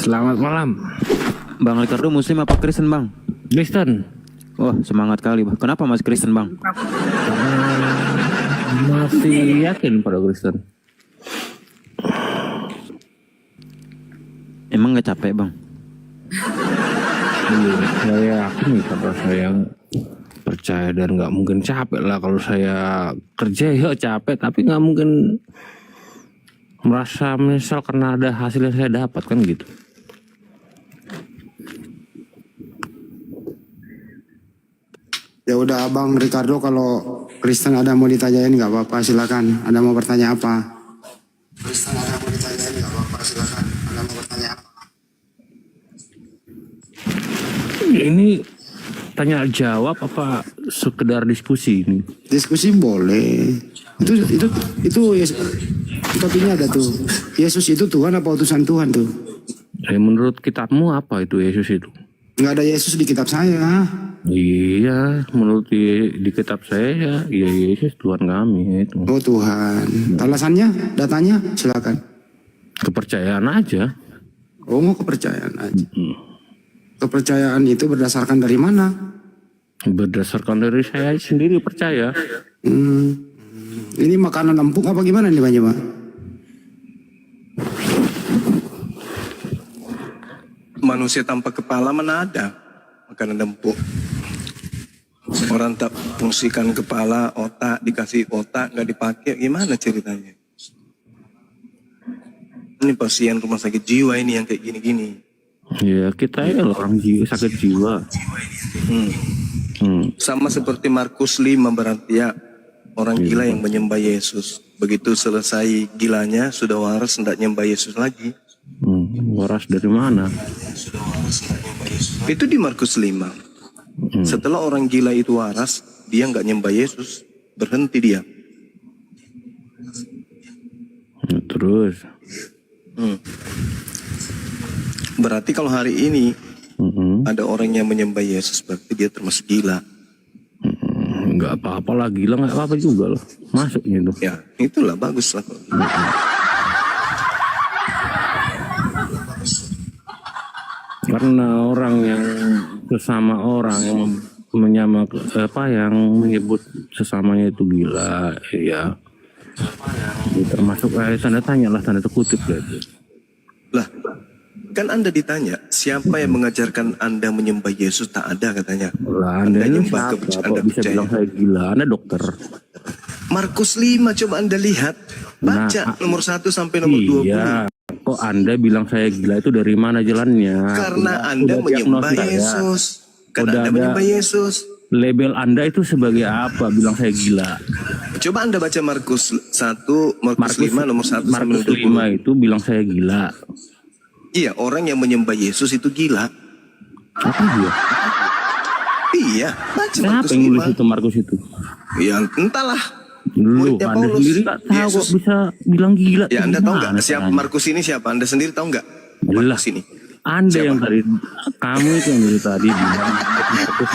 Selamat malam. Bang Ricardo Muslim apa Kristen bang? Kristen. Wah semangat kali bang. Kenapa mas Kristen bang? Masih yakin pada Kristen. Emang nggak capek bang? Saya yakin karena saya percaya dan nggak mungkin capek lah. Kalau saya kerja ya capek, tapi nggak mungkin merasa menyesal karena ada hasil yang saya dapat kan gitu. Ya udah Abang Ricardo, kalau Kristen ada mau ditanyain nggak apa-apa, silakan. Ada mau bertanya apa? Kristen ada mau ditanyain nggak apa-apa, silakan. Ada mau bertanya apa? Ini tanya jawab apa sekedar diskusi ini? Diskusi boleh. Itu topiknya ada tuh. Yesus itu Tuhan apa utusan Tuhan tuh? Menurut kitabmu apa itu Yesus itu? Nggak ada Yesus di kitab saya. Iya, menurut di kitab saya ya Yesus Tuhan kami itu. Oh Tuhan. Alasannya, datanya, silakan. Kepercayaan aja. Oh mau kepercayaan aja. Kepercayaan itu berdasarkan dari mana? Berdasarkan dari saya sendiri percaya. Ini makanan empuk apa gimana nih Bang Pak? Manusia tanpa kepala mana ada makanan empuk. Orang tak fungsikan kepala, otak, dikasih otak nggak dipakai, gimana ceritanya? Ini pasien rumah sakit jiwa ini yang kayak gini-gini. Ya kita ya orang sakit jiwa. Sama seperti Markus 5 berarti ya, orang gila yang menyembah Yesus. Begitu selesai gilanya sudah waras, hendak nyembah Yesus lagi. Waras dari mana? Itu di Markus 5. Setelah orang gila itu waras, dia nggak nyembah Yesus, berhenti dia. Terus? Berarti kalau hari ini ada orang yang menyembah Yesus, berarti dia termasuk gila. Nggak apa-apa lah, gila nggak apa-apa juga loh, masuk gitu. Ya itulah bagus lah. Karena orang yang sesama orang yang yang menyebut sesamanya itu gila, ya termasuk tanda tanya lah, tanda kutip gitu. Lah, kan Anda ditanya, siapa yang mengajarkan Anda menyembah Yesus? Tak ada katanya. Lah, Anda ini nyembah siapa? Anda Kok bisa percaya. bilang saya gila? Anda dokter. Markus 5 coba Anda lihat. Baca nomor 1 sampai nomor 20. Iya. Kok Anda bilang saya gila itu dari mana jalannya? Karena Anda menyembah Yesus. Karena Anda menyembah Yesus. Label Anda itu sebagai apa? Bilang saya gila. Coba Anda baca Markus 1, Markus 5 nomor 1 sampai Markus 20. 5 itu bilang saya gila. Iya, orang yang menyembah Yesus itu gila. Apa dia? Iya, baca Siapa Markus yang nulis 5. itu Markus itu? Ya, entahlah. Dulu Muridnya Anda Paulus. sendiri nggak tahu kok Yesus. bisa bilang gila. Ya, Anda tahu nggak Gimana siapa caranya? Markus ini siapa? Anda sendiri tahu nggak? Lah, Markus ini. Anda Siapa? yang tadi, kamu itu yang dari tadi bilang Markus.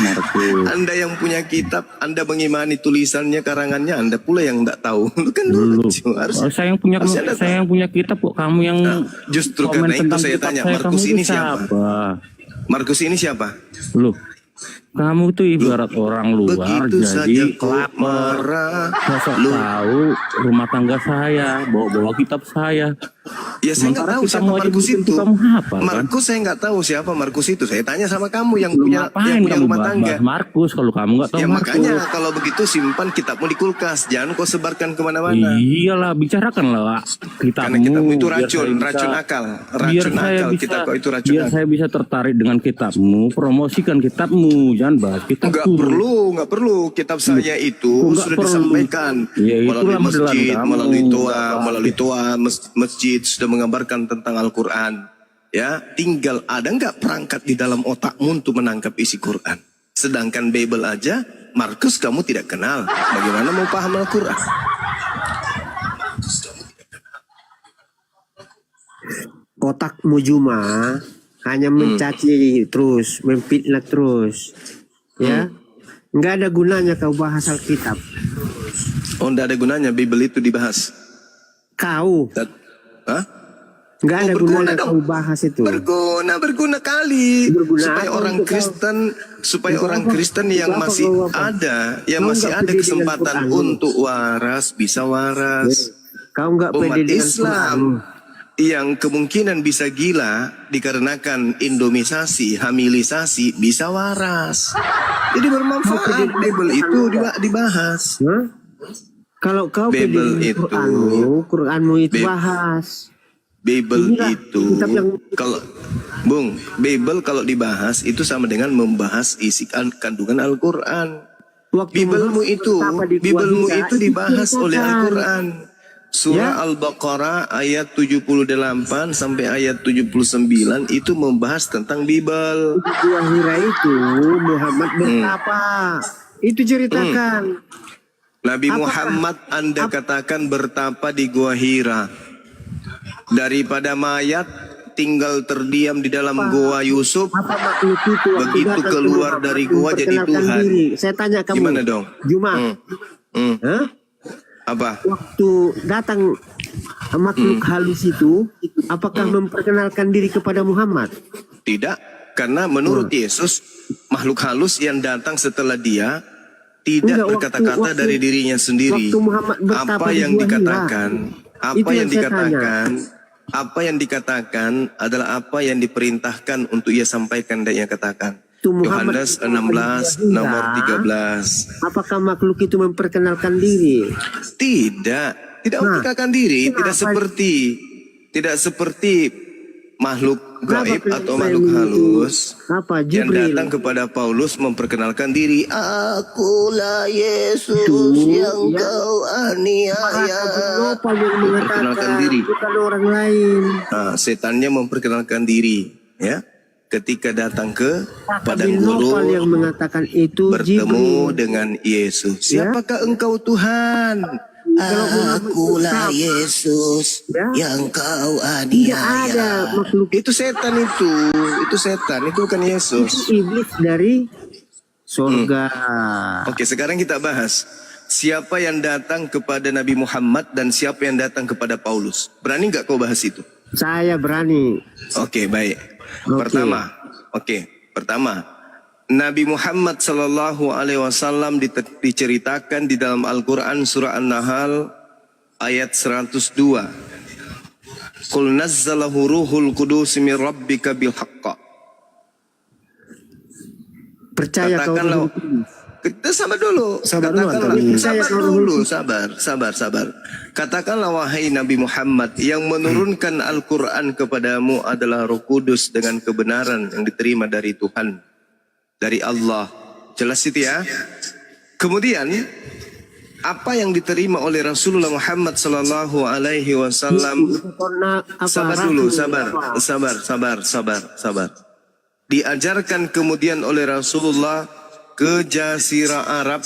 Anda yang punya kitab, Anda mengimani tulisannya, karangannya, Anda pula yang nggak tahu. Lu kan Dulu. lucu. Harus, Saya yang punya harusnya Anda saya yang punya kitab kok, kamu yang justru komen karena itu tentang saya kitab tanya, saya, Markus kamu ini itu siapa? Markus ini siapa? Loh, kamu tuh ibarat orang luar Begitu saja jadi kau kelakar. marah. Sosok Lu, tahu rumah tangga saya, bawa-bawa kitab saya. ya saya nggak Sementara tahu siapa kitabmu aja Markus belum itu. kamu hafal, kan? Markus saya nggak tahu siapa Markus itu. Saya tanya sama kamu yang Belum punya ngapain kamu rumah tangga. bahas Markus kalau kamu nggak tahu Ya Markus. makanya kalau begitu simpan kitabmu di kulkas, jangan kau sebarkan kemana-mana. Iyalah, bicarakan lah kitabmu. Karena kitabmu itu biar racun, saya bisa- racun akal, biar racun saya akal. bisa, Kitab kau itu racun biar akal. saya bisa tertarik dengan kitabmu, promosikan kitabmu, jangan bahas kitabku. Nggak perlu. Kitab saya itu Nggak sudah perlu. disampaikan Ya, melalui itulah modelan masjid, kamu. melalui toa, masjid sudah menggambarkan tentang Al-Quran. Ya, tinggal ada nggak perangkat di dalam otakmu untuk menangkap isi Quran. Sedangkan Bible aja, Markus kamu tidak kenal. Bagaimana mau paham Al-Quran? Otakmu Juma hanya mencaci terus, memfitnah terus, ya. Nggak ada gunanya kau bahas Alkitab. Oh, tidak ada gunanya Bible itu dibahas. Kau, Hah? Nggak ada berguna gunanya dong. kau bahas itu. Berguna kali. Berguna Supaya apa orang untuk kau? Kristen, supaya Untuk orang apa? Kristen yang Untuk apa masih kau apa? ada, yang Kau masih nggak ada pede dengan kesempatan Quran. untuk waras, bisa waras. Kau nggak pede Umat dengan Islam Quran. yang kemungkinan bisa gila dikarenakan indomisasi, hamilisasi, bisa waras. Jadi bermanfaat. Bible itu dibahas. Hah? Kalau kau pede Bible dengan Quranmu itu Bib- bahas. Bible Inilah itu kitab yang- kalau Bible kalau dibahas itu sama dengan membahas isi kandungan Al-Qur'an. Waktu Biblemu Muhammad itu, betapa di Gua Biblemu Hira, itu dibahas oleh diceritakan. Al-Qur'an. Surah Ya. Al-Baqarah ayat 78 sampai ayat 79 itu membahas tentang Bible. Di Gua Hira itu Muhammad betapa. Itu ceritakan. Nabi Apakah- Muhammad Anda katakan bertapa di Gua Hira. Daripada mayat tinggal terdiam di dalam Gua Yusuf. Apa makhluk itu waktu Begitu datang ke keluar Muhammad dari gua jadi memperkenalkan Tuhan. diri? Saya tanya kamu. Gimana dong? Juma. Hmm. Hah? Apa? Waktu datang makhluk halus itu, apakah memperkenalkan diri kepada Muhammad? Tidak, karena menurut Yesus makhluk halus yang datang setelah dia tidak Enggak, berkata-kata dari dirinya sendiri. waktu Muhammad bertapa Apa di yang Gua Hira. dikatakan, Itu yang saya tanya. apa yang dikatakan adalah apa yang diperintahkan untuk ia sampaikan dan ia katakan. Itu Muhammad Yohanes bertapa di 16 Gua Hira. nomor 13. Apakah makhluk itu memperkenalkan diri? Tidak Nah, memperkenalkan diri, tidak kenapa? seperti makhluk gaib Kenapa atau Filipi makhluk itu? halus Apa yang Jibril? datang kepada Paulus memperkenalkan diri. Akulah Yesus Itu, yang ya. kau aniaya. Nopal yang Memperkenalkan mengatakan diri. bukan orang lain. Nah, setannya memperkenalkan diri, ya. Ketika datang ke padang Bin Nopal yang gurun mengatakan itu bertemu Jibril. dengan Yesus. Ya. Siapakah engkau Tuhan? Akulah Yesus Ya. yang kau Tidak ada aniaya. makhluk Itu setan itu bukan Yesus. itu iblis dari surga. Oke, sekarang kita bahas siapa yang datang kepada Nabi Muhammad dan siapa yang datang kepada Paulus. Berani nggak kau bahas itu? Saya berani. Oke, baik. Oke. Pertama, Nabi Muhammad sallallahu alaihi wasallam diceritakan di dalam Al-Qur'an surah An-Nahl ayat 102. Qul nazzalahu ruhul qudus min rabbika bil haqq. Percaya kau Katakanlah, begitu? kita sabar dulu. Sabar dulu, Katakanlah, Antoni. sabar. Katakanlah wahai Nabi Muhammad, yang menurunkan Al-Quran kepadamu adalah Roh Kudus dengan kebenaran yang diterima dari Tuhan, dari Allah. Jelas itu ya. Kemudian apa yang diterima oleh Rasulullah Muhammad sallallahu alaihi wasallam? Karena apa? Sabar dulu, Apa? sabar. Diajarkan kemudian oleh Rasulullah ke Jazirah Arab.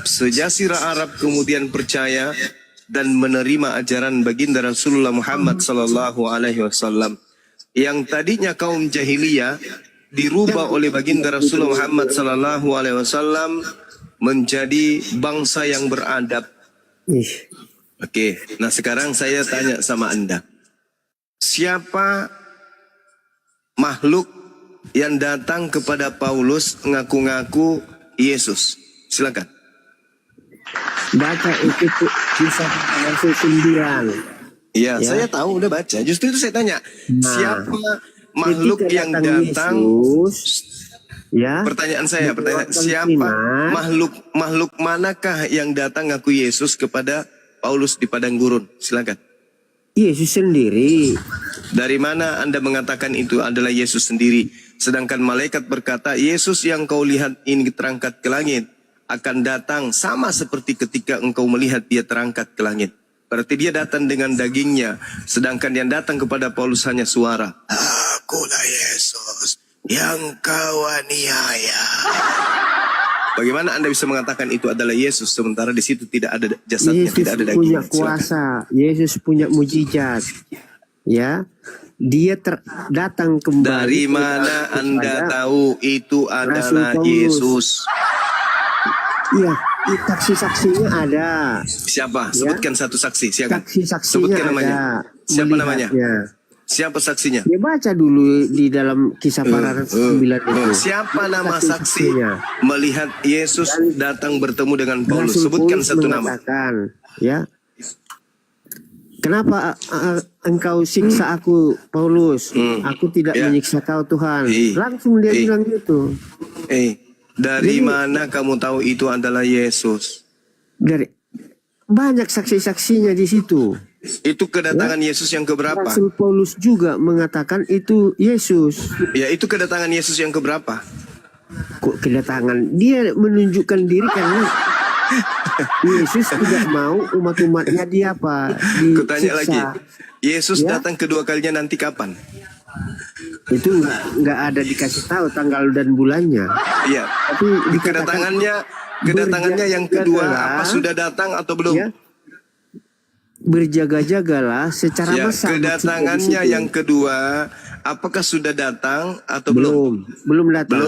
Sejazirah Arab kemudian percaya dan menerima ajaran baginda Rasulullah Muhammad sallallahu alaihi wasallam. Yang tadinya kaum jahiliyah dirubah oleh baginda Rasulullah Muhammad sallallahu alaihi wasallam menjadi bangsa yang beradab. Ih, Oke, nah sekarang saya tanya sama Anda. Siapa makhluk yang datang kepada Paulus ngaku-ngaku Yesus? Silakan. baca itu kisah Rasul 9. Iya, Ya. saya tahu udah baca. Justru itu saya tanya. Siapa makhluk Ketika yang datang? Yesus, ya. Pertanyaan saya, mengeluarkan siapa Sinai, makhluk manakah yang datang ngaku Yesus kepada Paulus di padang gurun? Silakan. Yesus sendiri. Dari mana Anda mengatakan itu adalah Yesus sendiri? Sedangkan malaikat berkata, Yesus yang kau lihat ini terangkat ke langit akan datang sama seperti ketika engkau melihat dia terangkat ke langit. Berarti dia datang dengan dagingnya. Sedangkan yang datang kepada Paulus hanya suara. Akulah Yesus yang kau aniaya. Bagaimana Anda bisa mengatakan itu adalah Yesus sementara di situ tidak ada jasadnya, Yesus tidak ada punya dagingnya? Silakan. kuasa. Yesus punya mujizat. Ya. Dia datang kembali. Dari mana Anda kepada- tahu itu adalah Paulus. Yesus? Iya, saksi-saksinya ada. Siapa? Ya. Sebutkan satu saksi. Silakan. Saksi-saksinya Sebutkan namanya. ada. Siapa namanya? Melihatnya. Siapa saksinya? Ya baca dulu di dalam kisah para rasul 9 itu. Siapa nama saksi Saksi-saksinya. melihat Yesus datang bertemu dengan Paulus? Rasul Sebutkan Paulus satu nama. mengatakan, ya. Kenapa engkau siksa aku, Paulus? Aku tidak Ya. menyiksa kau, Tuhan. Eh. Langsung dia Eh. bilang gitu. Dari Jadi- mana kamu tahu itu adalah Yesus? Dari banyak saksi-saksinya di situ. Itu kedatangan Yesus yang keberapa? Rasul Paulus juga mengatakan itu Yesus. Ya, itu kedatangan Yesus yang keberapa? Kok kedatangan? Dia menunjukkan diri karena Yesus tidak mau umat-umatnya dia apa? Kutanya lagi. Disiksa. Yesus Ya. datang kedua kalinya nanti kapan? Itu nggak ada dikasih tahu tanggal dan bulannya. Iya. Tapi dikatakan Kedatangannya yang kedua apa berjaga-jagalah, sudah datang atau belum? ya, berjaga-jagalah secara Ya, massal. kedatangannya maksudnya di situ. yang kedua apakah sudah datang atau belum? belum datang.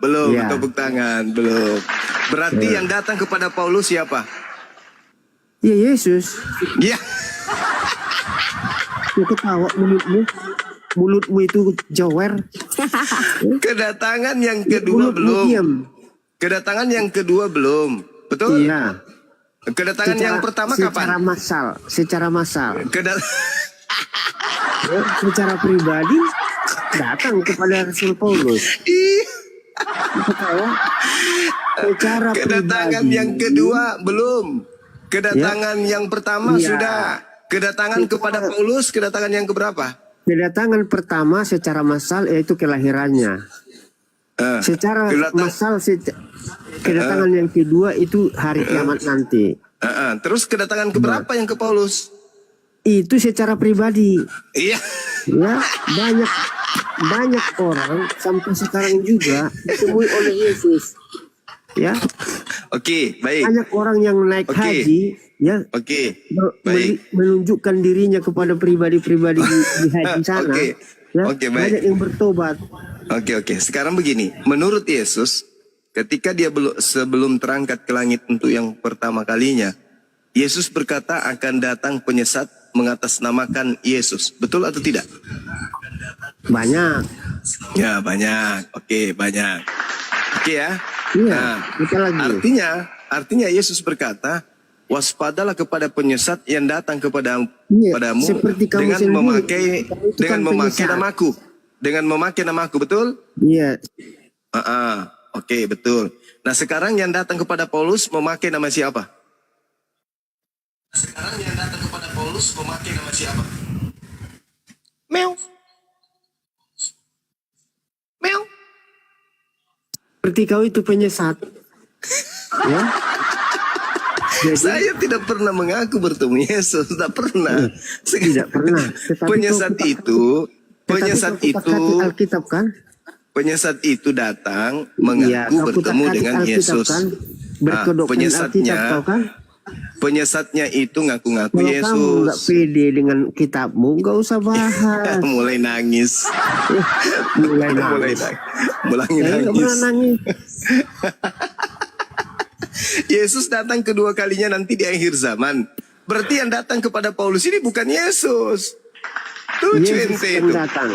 Belum. Ya. Tepuk tangan, belum. Berarti yang datang kepada Paulus siapa? Ya Yesus. Ya. Lu ketawa mulutmu itu jower. Kedatangan yang kedua Mulutmu belum. diam. Kedatangan yang kedua belum. Betul? Iya. Kedatangan yang pertama secara kapan? massal. Secara pribadi datang kepada Rasul Paulus. Ih, Ketawa. Secara kedatangan pribadi. yang kedua belum. Kedatangan yang pertama Iya. sudah. Kedatangan kepada Paulus, kedatangan yang keberapa? Kedatangan pertama secara massal yaitu kelahirannya. Secara massal kedatangan yang kedua itu hari kiamat nanti. Terus kedatangan keberapa yang ke Paulus? Itu secara pribadi. Iya. Ya, banyak orang sampai sekarang juga ditemui oleh Yesus. Ya, Oke, baik. banyak orang yang naik Oke. haji, ya, Oke, baik. menunjukkan dirinya kepada pribadi-pribadi di haji sana. Oke. Ya, Oke, baik. banyak yang bertobat. Oke. Sekarang begini, menurut Yesus, ketika dia sebelum terangkat ke langit untuk yang pertama kalinya, Yesus berkata akan datang penyesat mengatasnamakan Yesus. Betul atau tidak? Banyak. Ya, banyak. Oke, banyak. Oke ya. Iya, kita lagi. Artinya Yesus berkata, waspadalah kepada penyesat yang datang Iya, padamu seperti kamu dengan sendiri. memakai Kamu itu kan penyesat. namaku. Dengan memakai namaku, betul? Iya, Oke, betul. Nah, sekarang yang datang kepada Paulus memakai nama siapa? Meow. seperti kau itu penyesat. Ya. Jadi, Saya tidak pernah mengaku bertemu Yesus, tidak pernah. tidak pernah. Tetapi Penyesat kau penyesat kau kutak-katik itu, Alkitab kan? penyesat itu datang Iya, mengaku kau bertemu kutak-katik dengan Alkitab Yesus. kan? Berkedokkan Alkitab kau kan? Penyesatnya itu ngaku-ngaku Kalau kamu nggak Yesus. pede dengan kitabmu, nggak usah bahas. Mulai nangis. Mulai Mulai nangis. Mulai Saya nggak nangis. pernah nangis. Yesus datang kedua kalinya nanti di akhir zaman. Berarti yang datang kepada Paulus ini bukan Yesus. Lucu Yesus ente yang itu. datang.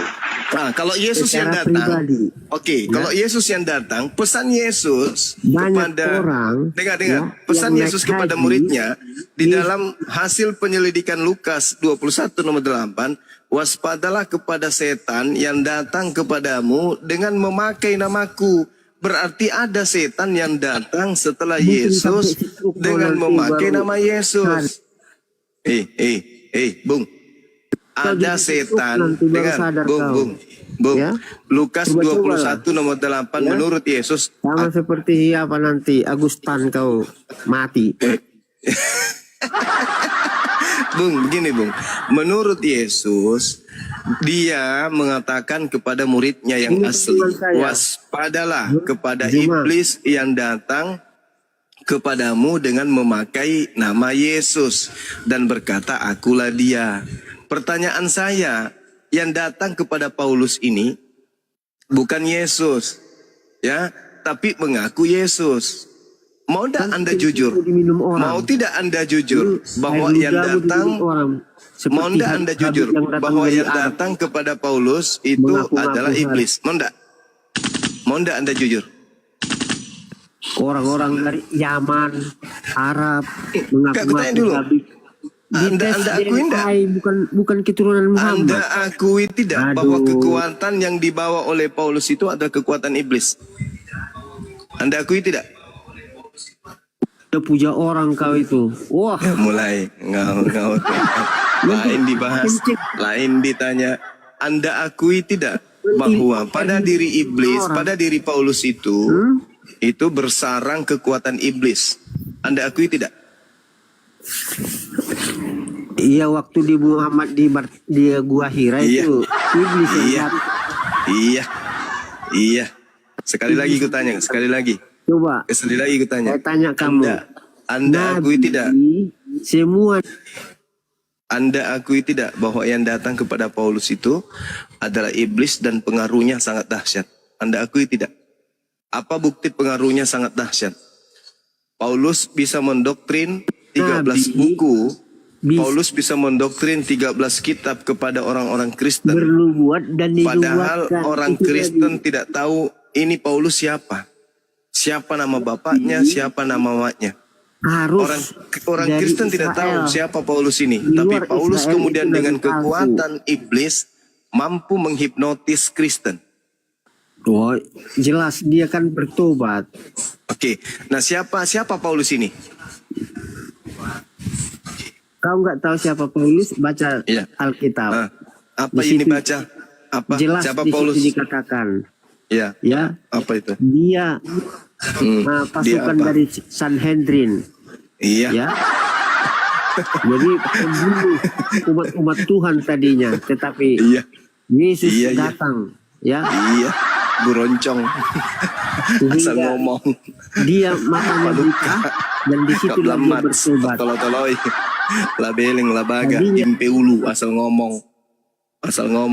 Nah, kalau Yesus yang Secara datang, pribadi. oke, kalau Yesus yang datang, pesan Yesus Banyak kepada orang, dengar, ya, pesan yang Yesus naik kepada haji, muridnya di di- dalam hasil penyelidikan Lukas 21 nomor 8, waspadalah kepada setan yang datang kepadamu dengan memakai namaku. Berarti ada setan yang datang setelah Mungkin Yesus sampai situ dengan nanti memakai baru nama Yesus. Bung. Kau Ada jadi tutup setan, nanti baru dengar, sadar Bung, kau. Bung. Ya. Lukas Coba-coba 21 nomor 8 Ya. menurut Yesus. Sama seperti siapa nanti Agustan kau mati. Bung, begini Bung. Menurut Yesus, dia mengatakan kepada muridnya yang Ini asli, teman saya. waspadalah kepada Juma. iblis yang datang kepadamu dengan memakai nama Yesus dan berkata, akulah dia. Pertanyaan saya, yang datang kepada Paulus ini bukan Yesus, ya, tapi mengaku Yesus. Mau tidak Anda jujur? Itu diminum orang. Mau tidak Anda jujur bahwa Air yang ludamu datang diminum orang. Mau ndak Anda jujur bahwa yang datang kepada Paulus itu adalah iblis? Mau ndak? Mau ndak Anda jujur? Orang-orang dari Yaman, Arab, Aku tanya dulu. Anda akui tidak? Bukan keturunan Muhammad. Anda akui tidak bahwa kekuatan yang dibawa oleh Paulus itu adalah kekuatan iblis? Anda akui tidak? Udah puja orang kau itu. Wah. Mulai ngau. Lain dibahas, lain ditanya. Anda akui tidak bahwa pada diri iblis, pada diri Paulus itu bersarang kekuatan iblis? Anda akui tidak? Iya, waktu di Muhammad di Gua Hira itu iblis yang Iya. Sekali lagi kutanya, sekali lagi. Coba. Sekali lagi kutanya. Saya tanya kamu. Anda akui tidak? Semua. Anda akui tidak bahwa yang datang kepada Paulus itu adalah iblis dan pengaruhnya sangat dahsyat? Anda akui tidak? Apa bukti pengaruhnya sangat dahsyat? Paulus bisa mendoktrin 13 buku. Paulus bisa mendoktrin 13 kitab kepada orang-orang Kristen. Bernubuat dan Padahal orang Kristen tidak tahu ini Paulus siapa. Siapa nama bapaknya, siapa nama mamanya. Orang Kristen tidak tahu siapa Paulus ini. Tapi Paulus kemudian dengan kekuatan iblis mampu menghipnotis Kristen. Oh, jelas dia kan bertobat. Oke, nah siapa Paulus ini? Kau nggak tahu siapa Paulus? Baca Alkitab. Apa ini baca? Apa? Jelas Siapa di Paulus? situ dikatakan. Ya. Apa itu? Dia pasukan dari Sanhedrin. Iya. Ya. Jadi pembunuh umat Tuhan tadinya, tetapi Yesus datang. Ya. Iya. Buroncong. Asal ngomong. Dia matanya buka dan di situ dia bertobat. Toloi. Labeling labaga gimpe ulu asal ngomong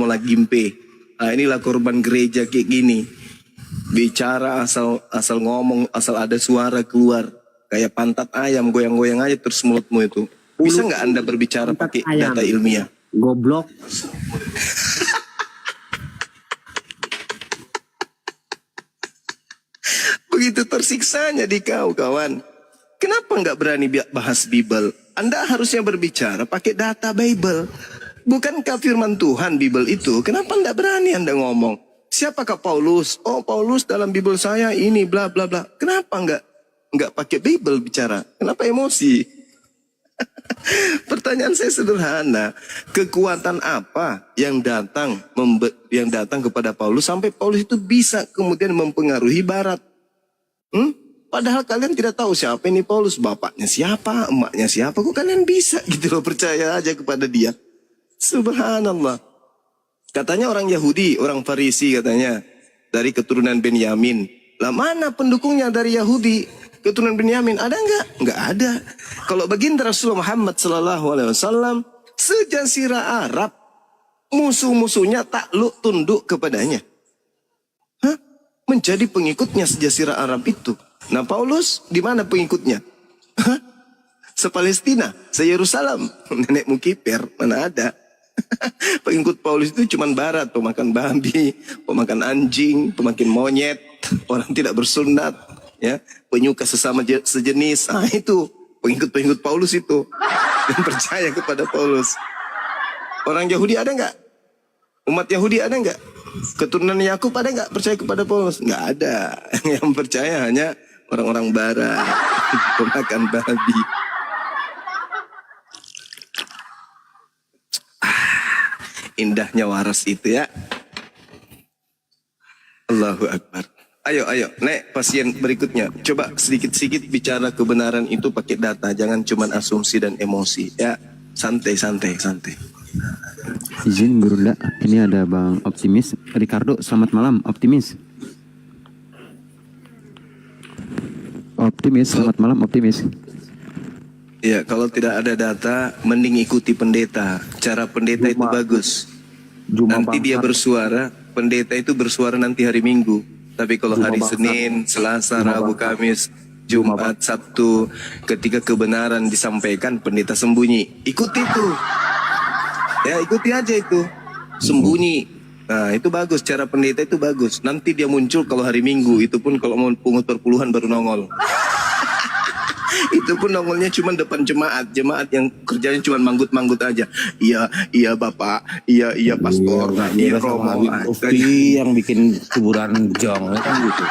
lah gimpe. Nah, inilah korban gereja kayak gini. Bicara asal ngomong, asal ada suara keluar kayak pantat ayam goyang-goyang aja terus mulutmu itu. Bisa nggak Anda berbicara pakai data ilmiah? Goblok. Begitu tersiksanya di kau kawan. Kenapa nggak berani bahas Bible? Anda harusnya berbicara pakai data Bible. Bukankah firman Tuhan Bible itu? Kenapa nggak berani Anda ngomong? Siapakah Paulus? Oh, Paulus dalam Bible saya ini bla bla bla. Kenapa nggak pakai Bible bicara? Kenapa emosi? Pertanyaan saya sederhana. Kekuatan apa yang datang kepada Paulus sampai Paulus itu bisa kemudian mempengaruhi Barat? Padahal kalian tidak tahu siapa ini Paulus, bapaknya siapa, emaknya siapa, kok kalian bisa gitu loh, percaya aja kepada dia. Subhanallah. Katanya orang Yahudi, orang Farisi katanya, dari keturunan Benyamin. Lah mana pendukungnya dari Yahudi, keturunan Benyamin, ada enggak? Enggak ada. Kalau baginda Rasulullah Muhammad SAW, sejazirah Arab, musuh-musuhnya takluk tunduk kepadanya. Menjadi pengikutnya sejazirah Arab itu. Nah Paulus di mana pengikutnya? Se-Palestina, se-Yerusalem. Nenekmu kiper, mana ada? Pengikut Paulus itu cuma Barat, pemakan babi, pemakan anjing, pemakan monyet, orang tidak bersunat, ya, penyuka sesama sejenis. Itu pengikut Paulus itu yang percaya kepada Paulus. Orang Yahudi ada nggak? Umat Yahudi ada nggak? Keturunan Yakub ada nggak percaya kepada Paulus? Nggak ada. Yang percaya hanya orang-orang Barat, pemakan babi. Indahnya waras itu ya. Allahu Akbar. Ayo, Nek, pasien berikutnya. Coba sedikit-sedikit bicara kebenaran itu pakai data, jangan cuma asumsi dan emosi. Ya, santai. Izin Gurunda, ini ada Bang Optimis. Ricardo, selamat malam, Optimis. Optimis, selamat malam, Optimis. Ya, kalau tidak ada data, mending ikuti pendeta. Cara pendeta itu bagus. Nanti dia bersuara, pendeta itu bersuara nanti hari Minggu. Tapi kalau hari Senin, Selasa, Rabu, Kamis, Jumat, Sabtu, ketika kebenaran disampaikan, pendeta sembunyi. Ikuti itu. Ya ikuti aja itu. Sembunyi. Nah itu bagus, cara pendeta itu bagus. Nanti dia muncul kalau hari Minggu, itu pun kalau mau pungut perpuluhan baru nongol. Itu pun nongolnya cuma depan jemaat yang kerjanya cuma manggut-manggut aja. Iya Bapak, iya Pastor, iya Romo. Ufti yang bikin kuburan jong kan gitu.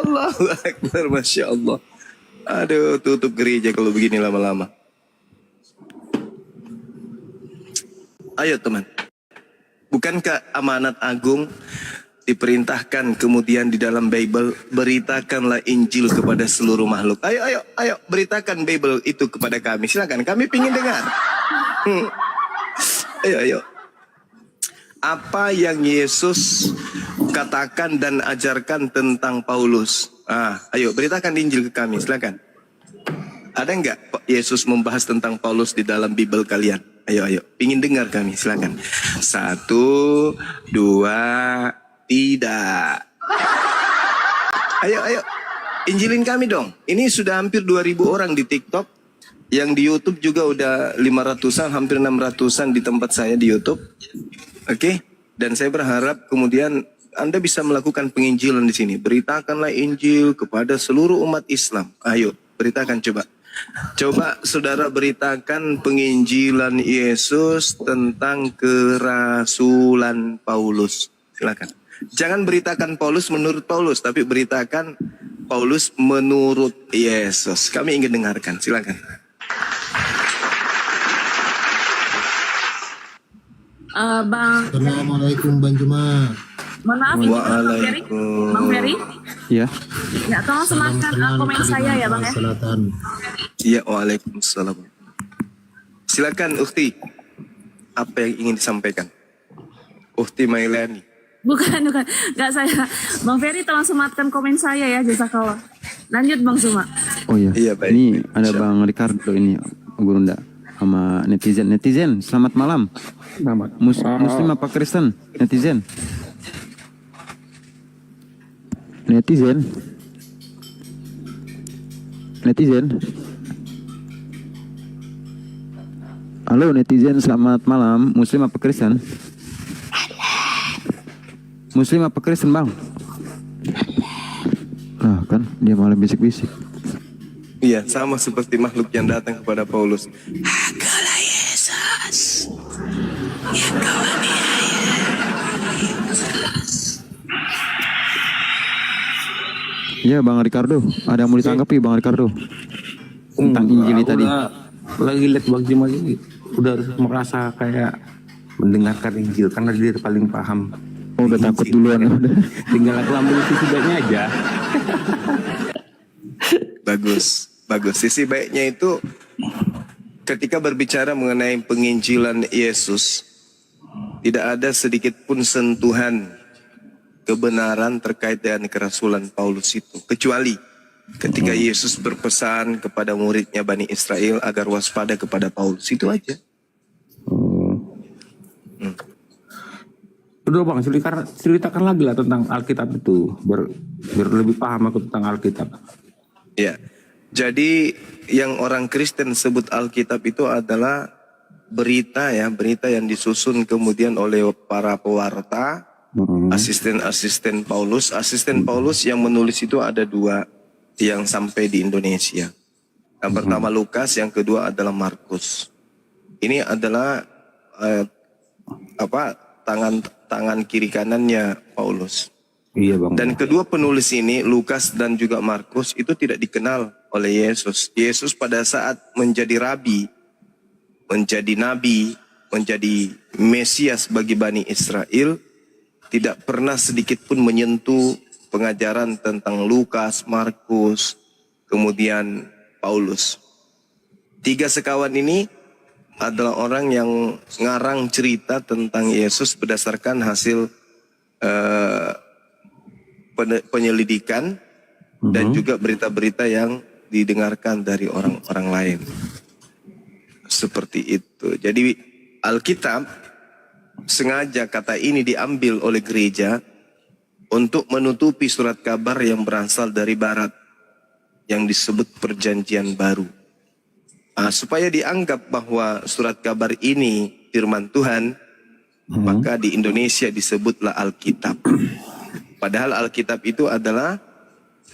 Allahu Akbar, Masya Allah. Aduh, tutup gereja kalau begini lama-lama. Ayo teman. Bukankah amanat agung diperintahkan kemudian di dalam Bible, beritakanlah Injil kepada seluruh makhluk. Ayo, beritakan Bible itu kepada kami. Silakan, kami ingin dengar. Ayo. Apa yang Yesus katakan dan ajarkan tentang Paulus? Ayo, beritakan Injil ke kami. Silakan. Ada enggak Yesus membahas tentang Paulus di dalam Bible kalian? Ayo, ingin dengar kami. Silakan. 1, 2, tidak. Ayo. Injilin kami dong. Ini sudah hampir 2.000 orang di TikTok. Yang di YouTube juga udah 500-an, hampir 600-an di tempat saya di YouTube. Oke? Dan saya berharap kemudian Anda bisa melakukan penginjilan di sini. Beritakanlah Injil kepada seluruh umat Islam. Ayo, beritakan coba. Coba saudara beritakan penginjilan Yesus tentang kerasulan Paulus. Silakan. Jangan beritakan Paulus menurut Paulus, tapi beritakan Paulus menurut Yesus. Kami ingin dengarkan. Silakan. Bang. Assalamualaikum Bang Juma. Mohon maaf, ini Bang Ferry. Ya. Ya, tolong sematkan komen saya ya Bang ya. Iya, waalaikumsalam. Silakan Ukti. Apa yang ingin disampaikan? Ukti Mailani. Bukan. Enggak saya. Bang Ferry tolong sematkan komen saya ya, jazakallah. Lanjut Bang Suma. Oh iya. Iya, baik. Ini ada Bang Ricardo ini, Gurunda, sama netizen. Selamat malam. Muslim apa Kristen? Netizen. Halo netizen, selamat malam. Muslim apa Kristen? Muslim apa Kristen Bang? Nah kan dia malah bisik-bisik. Iya, sama seperti makhluk yang datang kepada Paulus. Akalah Yesus. Iya Bang Ricardo, ada yang mau ditanggapi Bang Ricardo tentang Injil tadi? Lagi lihat Bang Jim lagi, udah merasa kayak mendengarkan Injil karena dia paling paham. Oh, udah takut duluan. Udah. Tinggal aku ambil sisi baiknya aja. Bagus. Sisi baiknya itu ketika berbicara mengenai penginjilan Yesus, tidak ada sedikit pun sentuhan kebenaran terkait dengan kerasulan Paulus itu. Kecuali ketika Yesus berpesan kepada muridnya Bani Israel agar waspada kepada Paulus. Itu aja. Udah Bang, ceritakan lagi lah tentang Alkitab itu. Biar lebih paham aku tentang Alkitab. Ya. Jadi yang orang Kristen sebut Alkitab itu adalah berita yang disusun kemudian oleh para pewarta, asisten Paulus. Asisten Paulus yang menulis itu ada 2 yang sampai di Indonesia. Yang pertama Lukas, yang kedua adalah Markus. Ini adalah tangan kiri kanannya Paulus. Iya Bang. Dan kedua penulis ini, Lukas dan juga Markus, itu tidak dikenal oleh Yesus. Yesus pada saat menjadi rabi, menjadi nabi, menjadi Mesias bagi Bani Israel, tidak pernah sedikit pun menyentuh pengajaran tentang Lukas, Markus, kemudian Paulus. 3 sekawan ini adalah orang yang ngarang cerita tentang Yesus berdasarkan hasil penyelidikan dan juga berita-berita yang didengarkan dari orang-orang lain. Seperti itu. Jadi Alkitab sengaja kata ini diambil oleh gereja untuk menutupi surat kabar yang berasal dari barat yang disebut perjanjian baru. Supaya dianggap bahwa surat kabar ini firman Tuhan, maka di Indonesia disebutlah Alkitab. Padahal Alkitab itu adalah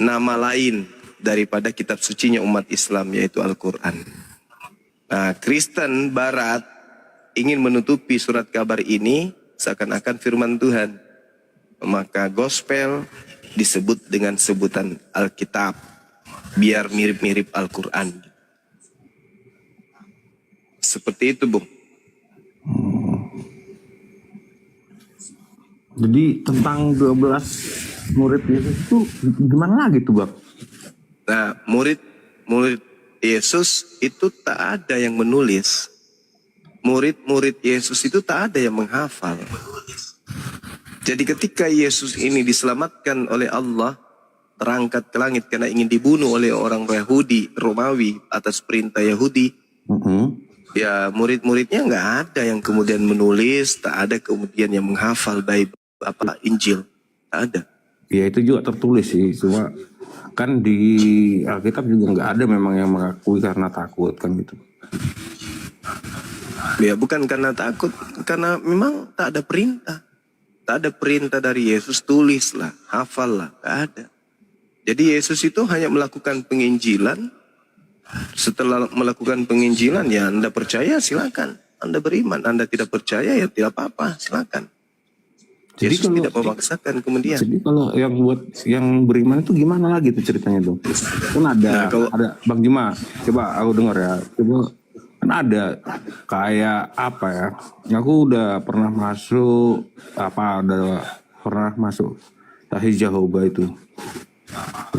nama lain daripada kitab sucinya umat Islam, yaitu Al-Quran. Nah, Kristen Barat ingin menutupi surat kabar ini seakan-akan firman Tuhan. Maka gospel disebut dengan sebutan Alkitab, biar mirip-mirip Al-Quran. Seperti itu, Bung. Jadi tentang 12 murid Yesus itu gimana lagi tuh, Bang? Nah, murid Yesus itu tak ada yang menulis. Murid-murid Yesus itu tak ada yang menghafal. Jadi ketika Yesus ini diselamatkan oleh Allah, terangkat ke langit karena ingin dibunuh oleh orang Yahudi, Romawi atas perintah Yahudi. Ya, murid-muridnya nggak ada yang kemudian menulis, tak ada kemudian yang menghafal Bible, Injil, tak ada. Ya itu juga tertulis sih, cuma kan di Alkitab juga nggak ada memang yang mengakui karena takut kan gitu. Ya bukan karena takut, karena memang tak ada perintah. Tak ada perintah dari Yesus, tulislah, hafallah, tak ada. Jadi Yesus itu hanya melakukan penginjilan. Setelah melakukan penginjilan, ya Anda percaya silakan, Anda beriman. Anda tidak percaya ya tidak apa-apa, silakan. Jadi Yesus kalau, tidak memaksakan kemudian. Jadi kalau yang buat yang beriman itu gimana lagi tuh ceritanya tuh? Kan ada, ada Bang Juma, coba aku dengar ya. Coba kan ada kayak apa ya? Aku udah pernah masuk Tahij Jehovah itu.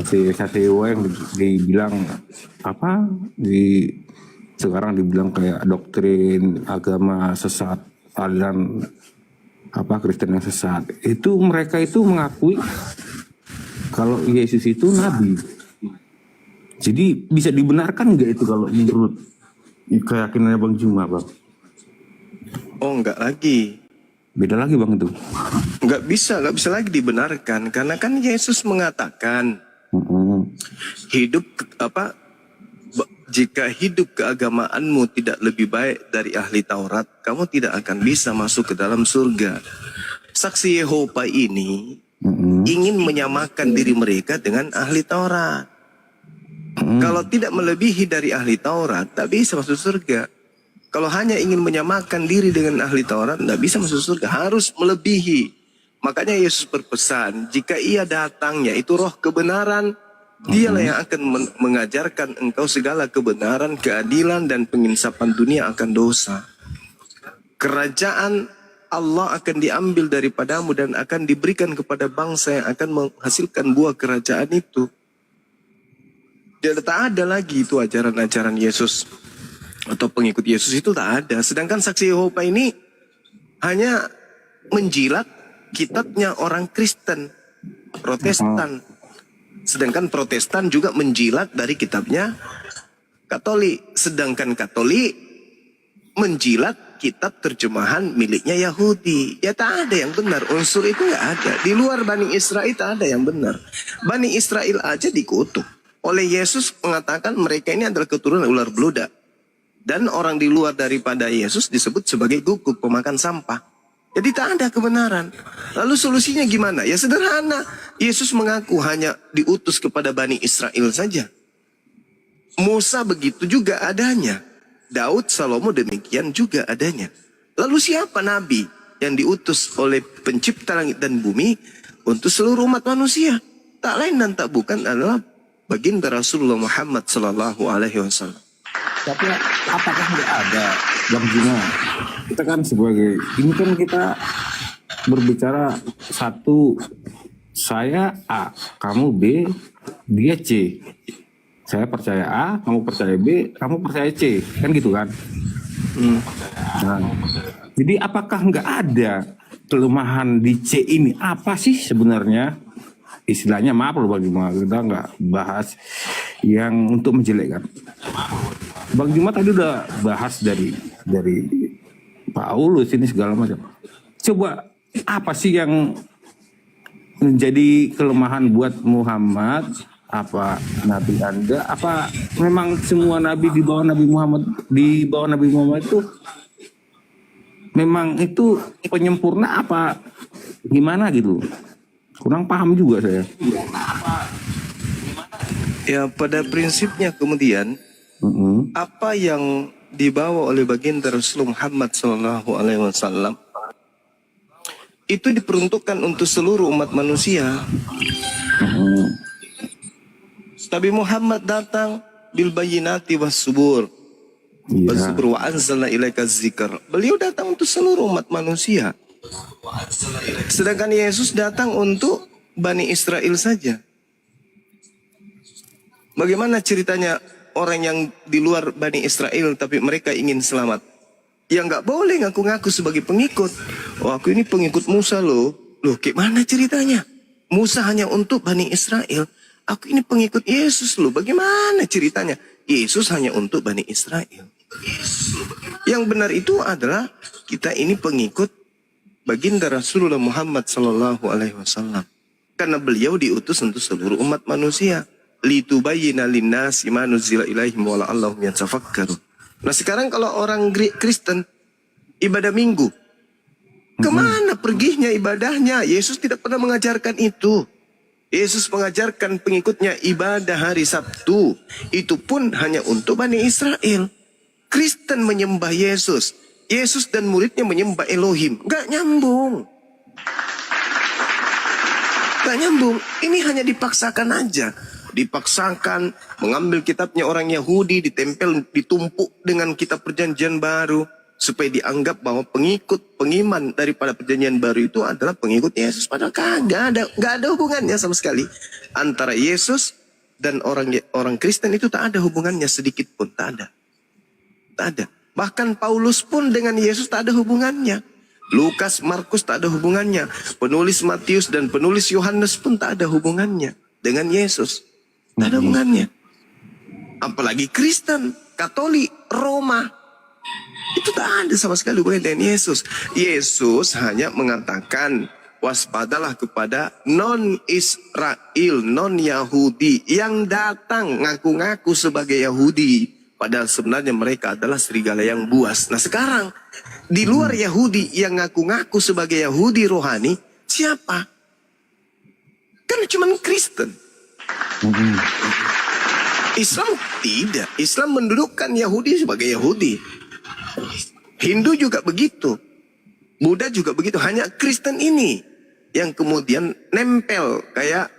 Saksi yang dibilang apa? Sekarang dibilang kayak doktrin agama sesat, aliran Kristen yang sesat. Itu mereka itu mengakui kalau Yesus itu nabi. Jadi bisa dibenarkan nggak itu kalau menurut keyakinannya Bang Juma, Bang? Oh, enggak lagi. Beda lagi, Bang, itu. Enggak bisa lagi dibenarkan karena kan Yesus mengatakan jika hidup keagamaanmu tidak lebih baik dari ahli Taurat, kamu tidak akan bisa masuk ke dalam surga. Saksi Yehova ini ingin menyamakan diri mereka dengan ahli Taurat. Kalau tidak melebihi dari ahli Taurat, tak bisa masuk surga. Kalau hanya ingin menyamakan diri dengan ahli Taurat, tak bisa masuk surga. Harus melebihi. Makanya Yesus berpesan, jika ia datangnya itu roh kebenaran, dialah yang akan mengajarkan engkau segala kebenaran, keadilan, dan penginsapan dunia akan dosa. Kerajaan Allah akan diambil daripadamu dan akan diberikan kepada bangsa yang akan menghasilkan buah kerajaan itu. Tak ada lagi itu ajaran-ajaran Yesus atau pengikut Yesus itu tak ada. Sedangkan saksi Yehova ini hanya menjilat kitabnya orang Kristen, Protestan. Sedangkan Protestan juga menjilat dari kitabnya Katolik. Sedangkan Katolik menjilat kitab terjemahan miliknya Yahudi. Ya tak ada yang benar. Unsur itu nggak ada. Di luar Bani Israel tak ada yang benar. Bani Israel aja dikutuk. Oleh Yesus mengatakan mereka ini adalah keturunan ular beludak. Dan orang di luar daripada Yesus disebut sebagai guguk, pemakan sampah. Jadi tak ada kebenaran. Lalu solusinya gimana? Ya sederhana. Yesus mengaku hanya diutus kepada Bani Israel saja. Musa begitu juga adanya. Daud, Salomo demikian juga adanya. Lalu siapa nabi yang diutus oleh pencipta langit dan bumi untuk seluruh umat manusia? Tak lain dan tak bukan adalah baginda Rasulullah Muhammad SAW. Tapi apakah nggak ada, Bang Juma? Kita kan sebagai, ini kan kita berbicara satu, saya A, kamu B, dia C. Saya percaya A, kamu percaya B, kamu percaya C. Kan gitu kan? Nah, jadi apakah nggak ada kelemahan di C ini? Apa sih sebenarnya? Istilahnya maaf loh Bang Juma, kita nggak bahas yang untuk menjelekkan. Bang Juma tadi udah bahas dari Paulus ini segala macam. Coba apa sih yang menjadi kelemahan buat Muhammad Apa nabi Anda? Apa memang semua nabi di bawah Nabi Muhammad itu memang itu penyempurna apa gimana gitu? Kurang paham juga saya. Ya pada prinsipnya kemudian apa yang dibawa oleh baginda Rasulullah Muhammad SAW itu diperuntukkan untuk seluruh umat manusia. Nabi Muhammad datang bil bayyinati was subur. Wa anzalna ilaika dzikr. Beliau datang untuk seluruh umat manusia. Sedangkan Yesus datang untuk Bani Israel saja. Bagaimana ceritanya orang yang di luar Bani Israel tapi mereka ingin selamat? Ya nggak boleh ngaku-ngaku sebagai pengikut. Oh aku ini pengikut Musa loh. Loh gimana ceritanya? Musa hanya untuk Bani Israel. Aku ini pengikut Yesus loh. Bagaimana ceritanya? Yesus hanya untuk Bani Israel. Yang benar itu adalah kita ini pengikut baginda Rasulullah Muhammad SAW. Karena beliau diutus untuk seluruh umat manusia. Litubayyina linnasi ma nuzila ilaihim wa la'allahum yatafakkarun. Nah sekarang kalau orang Kristen ibadah minggu, kemana perginya ibadahnya? Yesus tidak pernah mengajarkan itu. Yesus mengajarkan pengikutnya ibadah hari Sabtu. Itu pun hanya untuk Bani Israel. Kristen menyembah Yesus. Yesus dan muridnya menyembah Elohim. Gak nyambung. Gak nyambung. Ini hanya dipaksakan aja. Dipaksakan mengambil kitabnya orang Yahudi, ditempel, ditumpuk dengan kitab perjanjian baru. Supaya dianggap bahwa pengiman daripada perjanjian baru itu adalah pengikut Yesus. Padahal gak ada hubungannya sama sekali. Antara Yesus dan orang Kristen itu tak ada hubungannya sedikit pun. Tak ada. Tak ada. Bahkan Paulus pun dengan Yesus tak ada hubungannya. Lukas, Markus tak ada hubungannya. Penulis Matius dan penulis Yohanes pun tak ada hubungannya dengan Yesus. Tak ada hubungannya. Apalagi Kristen, Katolik, Roma. Itu tak ada sama sekali hubungan dengan Yesus. Yesus hanya mengatakan waspadalah kepada non-Israel, non-Yahudi yang datang ngaku-ngaku sebagai Yahudi. Padahal sebenarnya mereka adalah serigala yang buas. Nah sekarang di luar Yahudi yang ngaku-ngaku sebagai Yahudi rohani siapa? Kan cuma Kristen. Islam tidak. Islam mendudukkan Yahudi sebagai Yahudi. Hindu juga begitu. Buddha juga begitu. Hanya Kristen ini yang kemudian nempel kayak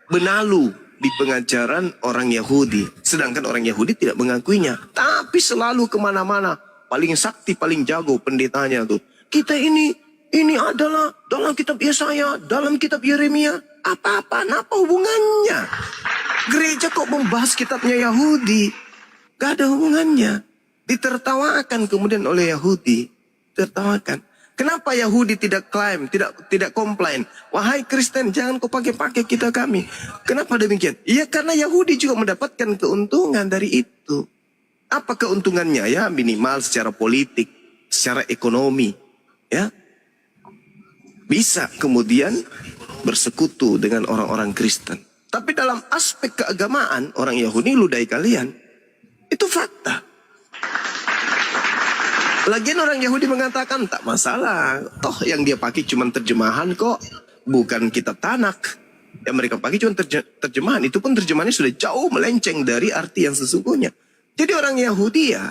benalu di pengajaran orang Yahudi. Sedangkan orang Yahudi tidak mengakuinya. Tapi selalu kemana-mana. Paling sakti, paling jago pendetanya tuh. Kita ini adalah dalam kitab Yesaya, dalam kitab Yeremia. Apa-apaan, apa hubungannya? Gereja kok membahas kitabnya Yahudi? Gak ada hubungannya. Ditertawakan kemudian oleh Yahudi. Tertawakan. Kenapa Yahudi tidak klaim, tidak komplain? Wahai Kristen, jangan kau pakai kita kami. Kenapa demikian? Ya karena Yahudi juga mendapatkan keuntungan dari itu. Apa keuntungannya? Ya minimal secara politik, secara ekonomi. Ya bisa kemudian bersekutu dengan orang-orang Kristen. Tapi dalam aspek keagamaan, orang Yahudi ludahi kalian. Itu fakta. Lagian orang Yahudi mengatakan tak masalah. Toh yang dia pakai cuma terjemahan kok. Bukan kitab Tanak. Yang mereka pakai cuma terjemahan. Itu pun terjemahannya sudah jauh melenceng dari arti yang sesungguhnya. Jadi orang Yahudi ya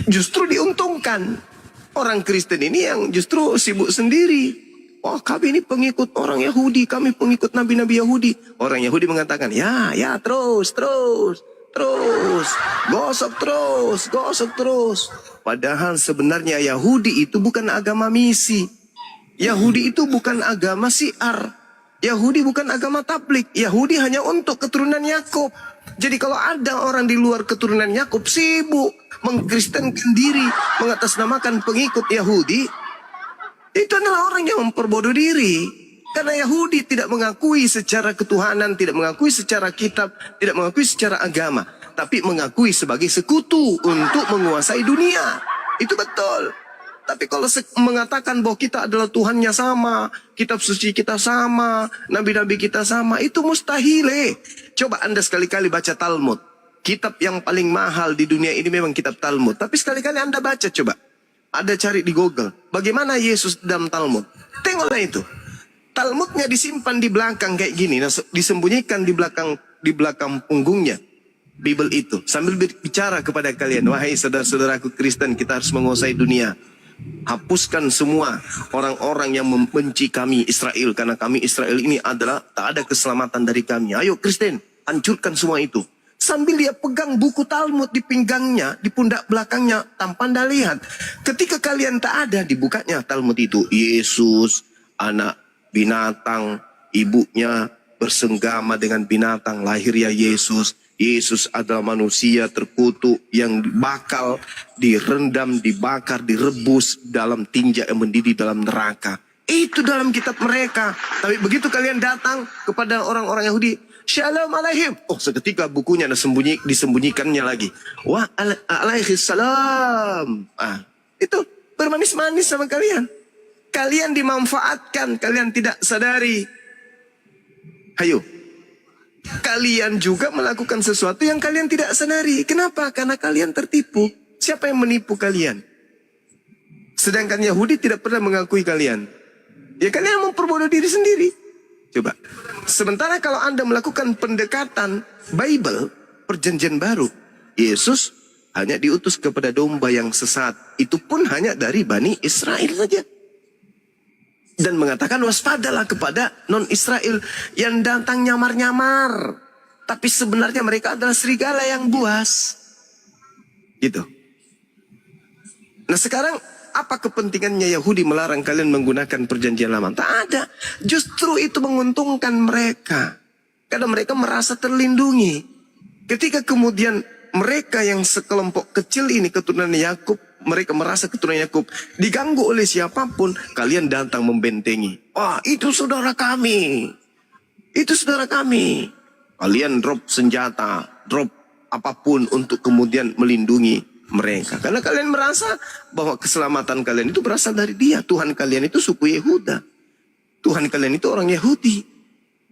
justru diuntungkan. Orang Kristen ini yang justru sibuk sendiri. Oh kami ini pengikut orang Yahudi. Kami pengikut nabi-nabi Yahudi. Orang Yahudi mengatakan ya terus. Gosok terus. Padahal sebenarnya Yahudi itu bukan agama misi. Yahudi itu bukan agama syiar. Yahudi bukan agama tablik. Yahudi hanya untuk keturunan Yakub. Jadi kalau ada orang di luar keturunan Yakub sibuk mengkristenkan diri, mengatasnamakan pengikut Yahudi, itu adalah orang yang memperbodoh diri. Karena Yahudi tidak mengakui secara ketuhanan, tidak mengakui secara kitab, tidak mengakui secara agama. Tapi mengakui sebagai sekutu untuk menguasai dunia. Itu betul. Tapi kalau mengatakan bahwa kita adalah Tuhannya sama, kitab suci kita sama, nabi-nabi kita sama, itu mustahil. Coba Anda sekali-kali baca Talmud. Kitab yang paling mahal di dunia ini memang kitab Talmud. Tapi sekali-kali Anda baca coba. Ada cari di Google. Bagaimana Yesus dalam Talmud. Tengoklah itu. Talmudnya disimpan di belakang kayak gini. Nah, disembunyikan di belakang punggungnya. Bible itu. Sambil bicara kepada kalian. Wahai saudara-saudaraku Kristen, kita harus menguasai dunia. Hapuskan semua orang-orang yang membenci kami Israel. Karena kami Israel ini adalah tak ada keselamatan dari kami. Ayo Kristen, hancurkan semua itu. Sambil dia pegang buku Talmud di pinggangnya, di pundak belakangnya, tanpa Anda lihat. Ketika kalian tak ada, dibukanya Talmud itu. Yesus, anak binatang, ibunya bersenggama dengan binatang, lahirnya Yesus. Yesus adalah manusia terkutuk yang bakal direndam, dibakar, direbus dalam tinja yang mendidih dalam neraka. Itu dalam kitab mereka. Tapi begitu kalian datang kepada orang-orang Yahudi, Shalom alaihim. Oh, seketika bukunya disembunyikannya lagi. Wa alaihi salam. Itu bermanis-manis sama kalian. Kalian dimanfaatkan, kalian tidak sadari. Hayo. Kalian juga melakukan sesuatu yang kalian tidak sadari. Kenapa? Karena kalian tertipu. Siapa yang menipu kalian? Sedangkan Yahudi tidak pernah mengakui kalian. Ya kalian memperbodoh diri sendiri. Coba. Sementara kalau Anda melakukan pendekatan Bible, perjanjian baru, Yesus hanya diutus kepada domba yang sesat. Itu pun hanya dari Bani Israel saja. Dan mengatakan waspadalah kepada non-Israel yang datang nyamar-nyamar. Tapi sebenarnya mereka adalah serigala yang buas. Gitu. Nah sekarang apa kepentingannya Yahudi melarang kalian menggunakan perjanjian lama? Tak ada. Justru itu menguntungkan mereka. Karena mereka merasa terlindungi. Ketika kemudian mereka yang sekelompok kecil ini keturunan Yakub, mereka merasa keturunan Yakub diganggu oleh siapapun, kalian datang membentengi. Wah, itu saudara kami. Itu saudara kami. Kalian drop senjata, drop apapun untuk kemudian melindungi mereka. Karena kalian merasa bahwa keselamatan kalian itu berasal dari dia. Tuhan kalian itu suku Yehuda. Tuhan kalian itu orang Yahudi.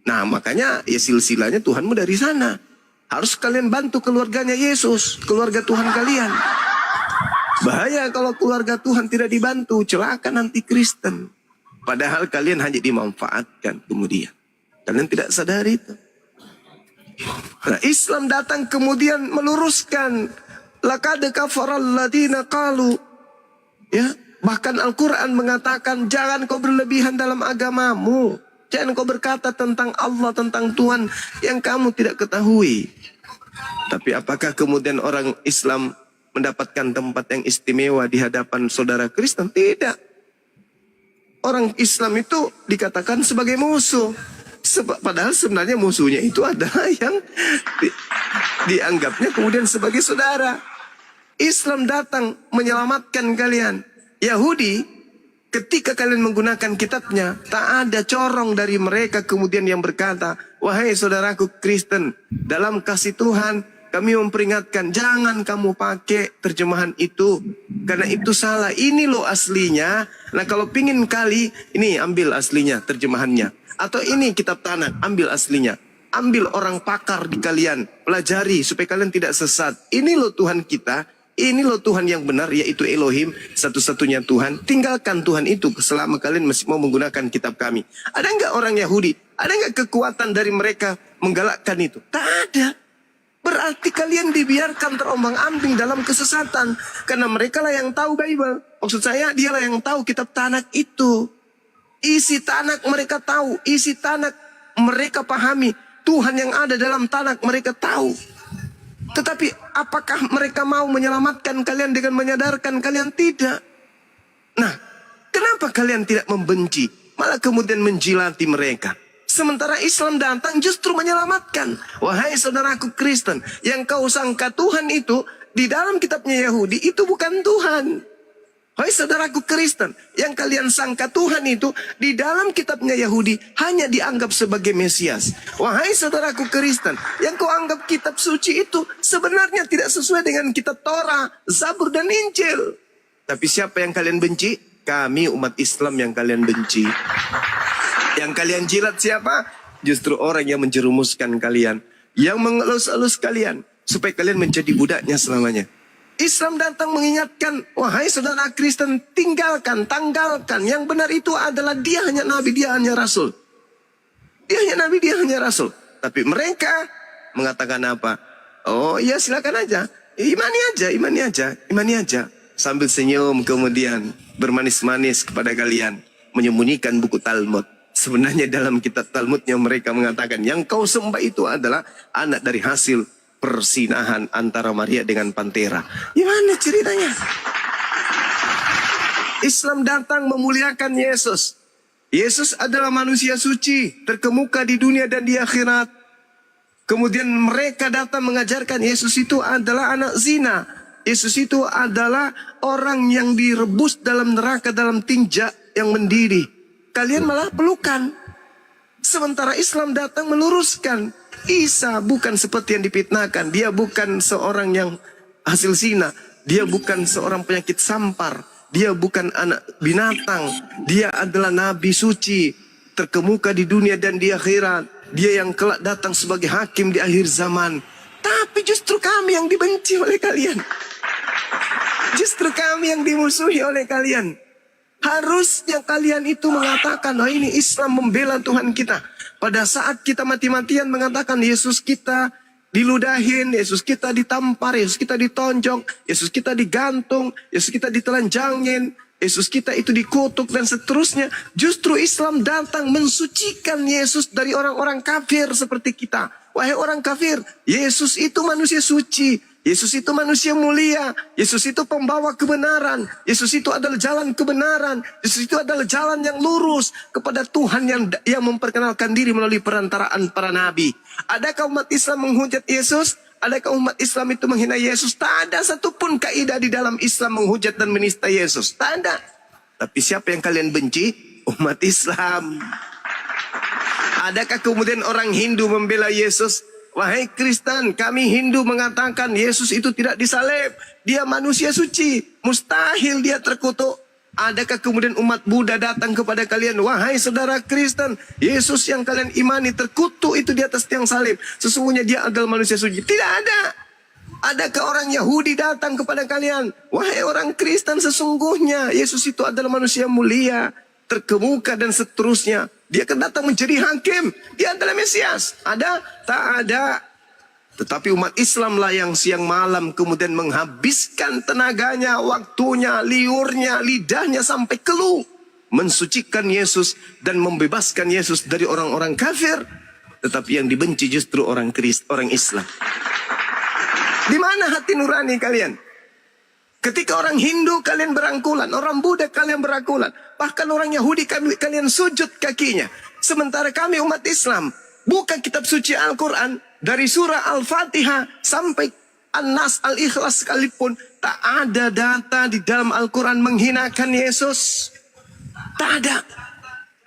Nah, makanya ya silsilahnya Tuhanmu dari sana. Harus kalian bantu keluarganya Yesus, keluarga Tuhan kalian. Bahaya kalau keluarga Tuhan tidak dibantu, celaka nanti Kristen. Padahal kalian hanya dimanfaatkan kemudian. Kalian tidak sadari itu. Nah, Islam datang kemudian meluruskan. Laqad kafaral ladina qalu. Ya, bahkan Al-Quran mengatakan jangan kau berlebihan dalam agamamu. Jangan kau berkata tentang Allah, tentang Tuhan yang kamu tidak ketahui. Tapi apakah kemudian orang Islam mendapatkan tempat yang istimewa di hadapan saudara Kristen? Tidak. Orang Islam itu dikatakan sebagai musuh. Padahal sebenarnya musuhnya itu adalah yang dianggapnya kemudian sebagai saudara. Islam datang menyelamatkan kalian. Yahudi, ketika kalian menggunakan kitabnya, tak ada corong dari mereka kemudian yang berkata, wahai saudaraku Kristen, dalam kasih Tuhan, kami memperingatkan, jangan kamu pakai terjemahan itu. Karena itu salah, ini loh aslinya. Nah kalau pingin kali, ini ambil aslinya, terjemahannya. Atau ini kitab Tanakh, ambil aslinya. Ambil orang pakar di kalian, pelajari supaya kalian tidak sesat. Ini loh Tuhan kita. Ini loh Tuhan yang benar, yaitu Elohim, satu-satunya Tuhan. Tinggalkan Tuhan itu selama kalian masih mau menggunakan kitab kami. Ada nggak orang Yahudi? Ada nggak kekuatan dari mereka menggalakkan itu? Tak ada. Berarti kalian dibiarkan terombang-ambing dalam kesesatan. Karena mereka lah yang tahu Bible. Maksud saya, dialah yang tahu kitab Tanakh itu. Isi Tanakh mereka tahu. Isi Tanakh mereka pahami. Tuhan yang ada dalam Tanakh mereka tahu. Tetapi apakah mereka mau menyelamatkan kalian dengan menyadarkan kalian? Tidak. Nah, kenapa kalian tidak membenci? Malah kemudian menjilati mereka. Sementara Islam datang justru menyelamatkan. Wahai saudaraku Kristen, yang kau sangka Tuhan itu di dalam kitabnya Yahudi itu bukan Tuhan. Wahai saudaraku Kristen, yang kalian sangka Tuhan itu di dalam kitabnya Yahudi hanya dianggap sebagai Mesias. Wahai saudaraku Kristen, yang kau anggap kitab suci itu sebenarnya tidak sesuai dengan kitab Torah, Zabur dan Injil. Tapi siapa yang kalian benci? Kami umat Islam yang kalian benci. Yang kalian jilat siapa? Justru orang yang menjerumuskan kalian, yang mengelus-elus kalian supaya kalian menjadi budaknya selamanya. Islam datang mengingatkan, wahai saudara Kristen, tinggalkan, tanggalkan. Yang benar itu adalah dia hanya nabi, dia hanya rasul. Dia hanya nabi, dia hanya rasul. Tapi mereka mengatakan apa? Oh iya silakan aja. Imani aja, imani aja, imani aja. Sambil senyum kemudian bermanis-manis kepada kalian. Menyembunyikan buku Talmud. Sebenarnya dalam kitab Talmudnya mereka mengatakan yang kau sembah itu adalah anak dari hasil persinahan antara Maria dengan Pantera. Gimana ceritanya? Islam datang memuliakan Yesus. Yesus adalah manusia suci, terkemuka di dunia dan di akhirat. Kemudian mereka datang mengajarkan Yesus itu adalah anak zina. Yesus itu adalah orang yang direbus dalam neraka dalam tinja yang mendidih. Kalian malah pelukan. Sementara Islam datang meluruskan. Isa bukan seperti yang difitnahkan. Dia bukan seorang yang hasil zina. Dia bukan seorang penyakit sampar. Dia bukan anak binatang. Dia adalah nabi suci. Terkemuka di dunia dan di akhirat. Dia yang kelak datang sebagai hakim di akhir zaman. Tapi justru kami yang dibenci oleh kalian. Justru kami yang dimusuhi oleh kalian. Harusnya kalian itu mengatakan, oh ini Islam membela Tuhan kita. Pada saat kita mati-matian mengatakan Yesus kita diludahin, Yesus kita ditampar, Yesus kita ditonjok, Yesus kita digantung, Yesus kita ditelanjangin, Yesus kita itu dikutuk dan seterusnya. Justru Islam datang mensucikan Yesus dari orang-orang kafir seperti kita. Wahai orang kafir, Yesus itu manusia suci. Yesus itu manusia mulia. Yesus itu pembawa kebenaran. Yesus itu adalah jalan kebenaran. Yesus itu adalah jalan yang lurus kepada Tuhan yang memperkenalkan diri melalui perantaraan para nabi. Adakah umat Islam menghujat Yesus? Adakah umat Islam itu menghina Yesus? Tak ada satupun kaidah di dalam Islam menghujat dan menista Yesus. Tak ada. Tapi siapa yang kalian benci? Umat Islam. Adakah kemudian orang Hindu membela Yesus? Wahai Kristen, kami Hindu mengatakan Yesus itu tidak disalib. Dia manusia suci. Mustahil dia terkutuk. Adakah kemudian umat Buddha datang kepada kalian? Wahai saudara Kristen, Yesus yang kalian imani terkutuk itu di atas tiang salib. Sesungguhnya dia adalah manusia suci. Tidak ada. Adakah orang Yahudi datang kepada kalian? Wahai orang Kristen, sesungguhnya Yesus itu adalah manusia mulia, terkemuka dan seterusnya. Dia akan datang menjadi hakim. Dia adalah Mesias. Ada? Tak ada. Tetapi umat Islam lah yang siang malam kemudian menghabiskan tenaganya, waktunya, liurnya, lidahnya sampai keluh. Mensucikan Yesus dan membebaskan Yesus dari orang-orang kafir. Tetapi yang dibenci justru orang Islam. Di mana hati nurani kalian? Ketika orang Hindu kalian berangkulan, orang Buddha kalian berangkulan, bahkan orang Yahudi kalian sujud kakinya. Sementara kami umat Islam buka kitab suci Al-Quran dari surah Al-Fatihah sampai An-Nas, Al-Ikhlas sekalipun tak ada data di dalam Al-Quran menghinakan Yesus. Tak ada.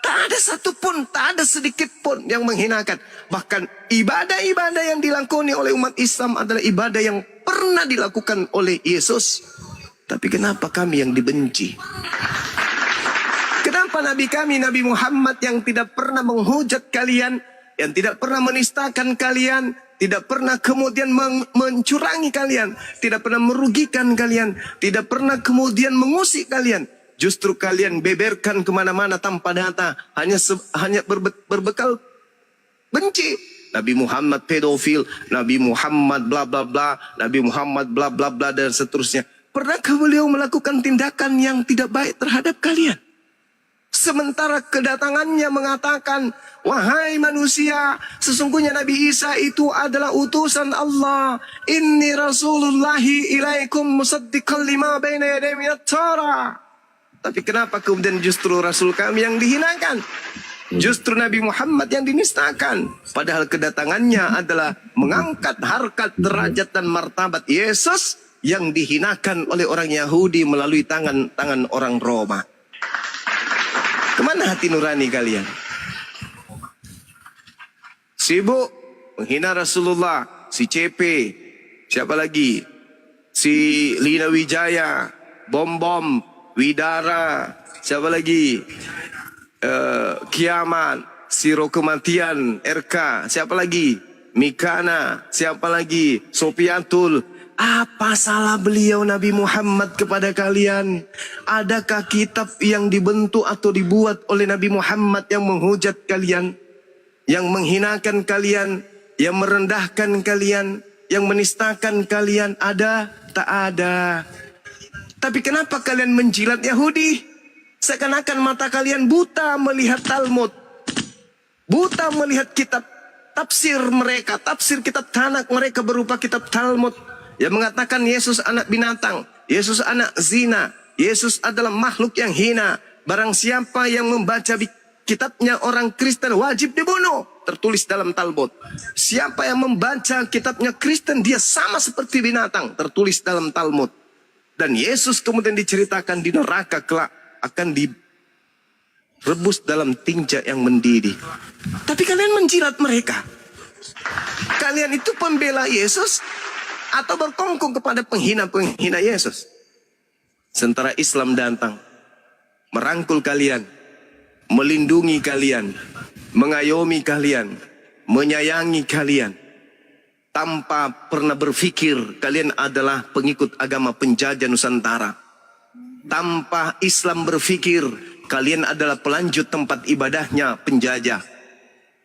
Tak ada satupun, tak ada sedikit pun yang menghinakan. Bahkan ibadah-ibadah yang dilakoni oleh umat Islam adalah ibadah yang pernah dilakukan oleh Yesus. Tapi kenapa kami yang dibenci? Kenapa Nabi kami, Nabi Muhammad yang tidak pernah menghujat kalian, yang tidak pernah menistakan kalian, tidak pernah kemudian mencurangi kalian, tidak pernah merugikan kalian, tidak pernah kemudian mengusik kalian. Justru kalian beberkan kemana-mana tanpa data, hanya berbekal benci. Nabi Muhammad pedofil, Nabi Muhammad bla bla bla, Nabi Muhammad bla bla bla dan seterusnya. Pernahkah beliau melakukan tindakan yang tidak baik terhadap kalian? Sementara kedatangannya mengatakan, wahai manusia, sesungguhnya Nabi Isa itu adalah utusan Allah. Inni rasulullahi ilaikum musaddiqan lima baina yaday minat Torah. Tapi kenapa kemudian justru Rasul kami yang dihinakan? Justru Nabi Muhammad yang dinistakan. Padahal kedatangannya adalah mengangkat harkat, derajat dan martabat Yesus yang dihinakan oleh orang Yahudi melalui tangan orang Roma. Kemana hati nurani kalian? Sibuk menghina Rasulullah, si CP, siapa lagi? Si Lina Wijaya, bom-bom, Widara, siapa lagi? Kiamat, Siro Kematian, RK, siapa lagi? Mikana, siapa lagi? Sopiatul. Apa salah beliau Nabi Muhammad kepada kalian? Adakah kitab yang dibentuk atau dibuat oleh Nabi Muhammad yang menghujat kalian? Yang menghinakan kalian? Yang merendahkan kalian? Yang menistakan kalian? Ada? Tak ada. Tapi kenapa kalian menjilat Yahudi? Seakan-akan mata kalian buta melihat Talmud. Buta melihat kitab tafsir mereka. Tafsir kitab Tanakh mereka berupa kitab Talmud. Yang mengatakan Yesus anak binatang, Yesus anak zina, Yesus adalah makhluk yang hina. Barang siapa yang membaca kitabnya orang Kristen wajib dibunuh. Tertulis dalam Talmud. Siapa yang membaca kitabnya Kristen dia sama seperti binatang. Tertulis dalam Talmud. Dan Yesus kemudian diceritakan di neraka kelak akan direbus dalam tinja yang mendidih. Tapi kalian menjilat mereka. Kalian itu pembela Yesus atau berkongkong kepada penghina-penghina Yesus. Sementara Islam datang merangkul kalian, melindungi kalian, mengayomi kalian, menyayangi kalian, tanpa pernah berpikir kalian adalah pengikut agama penjajah Nusantara. Tanpa Islam berpikir kalian adalah pelanjut tempat ibadahnya penjajah.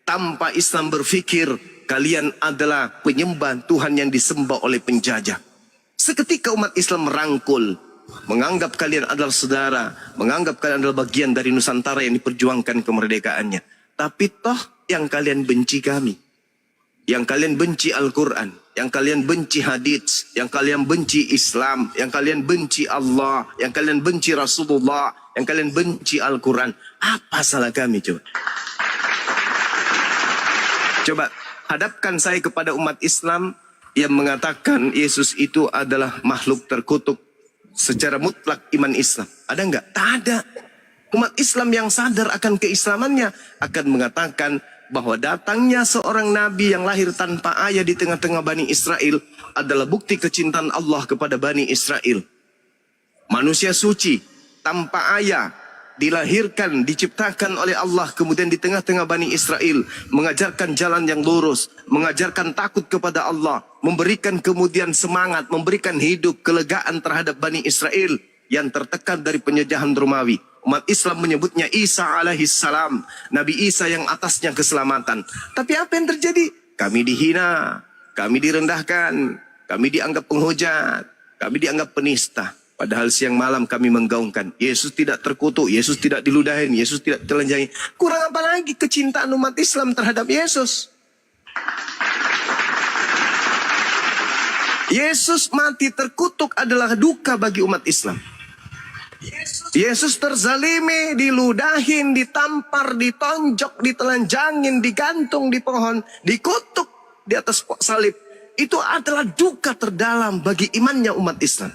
Tanpa Islam berpikir kalian adalah penyembah Tuhan yang disembah oleh penjajah. Seketika umat Islam merangkul, menganggap kalian adalah saudara, menganggap kalian adalah bagian dari Nusantara yang diperjuangkan kemerdekaannya. Tapi toh yang kalian benci kami, yang kalian benci Al-Quran, yang kalian benci hadits, yang kalian benci Islam, yang kalian benci Allah, yang kalian benci Rasulullah, yang kalian benci Al-Quran. Apa salah kami coba? Coba hadapkan saya kepada umat Islam yang mengatakan Yesus itu adalah makhluk terkutuk secara mutlak iman Islam. Ada enggak? Tak ada. Umat Islam yang sadar akan keislamannya akan mengatakan bahwa datangnya seorang nabi yang lahir tanpa ayah di tengah-tengah Bani Israel adalah bukti kecintaan Allah kepada Bani Israel. Manusia suci, tanpa ayah, dilahirkan, diciptakan oleh Allah, kemudian di tengah-tengah Bani Israel, mengajarkan jalan yang lurus, mengajarkan takut kepada Allah, memberikan kemudian semangat, memberikan hidup, kelegaan terhadap Bani Israel yang tertekan dari penjajahan Romawi. Umat Islam menyebutnya Isa alaihissalam, Nabi Isa yang atasnya keselamatan. Tapi apa yang terjadi? Kami dihina, kami direndahkan, kami dianggap penghujat, kami dianggap penista. Padahal siang malam kami menggaungkan Yesus tidak terkutuk, Yesus tidak diludahin, Yesus tidak telanjangi. Kurang apa lagi kecintaan umat Islam terhadap Yesus? Yesus mati terkutuk adalah duka bagi umat Islam. Yesus terzalimi, diludahin, ditampar, ditonjok, ditelanjangin, digantung di pohon, dikutuk di atas salib. Itu adalah duka terdalam bagi imannya umat Islam.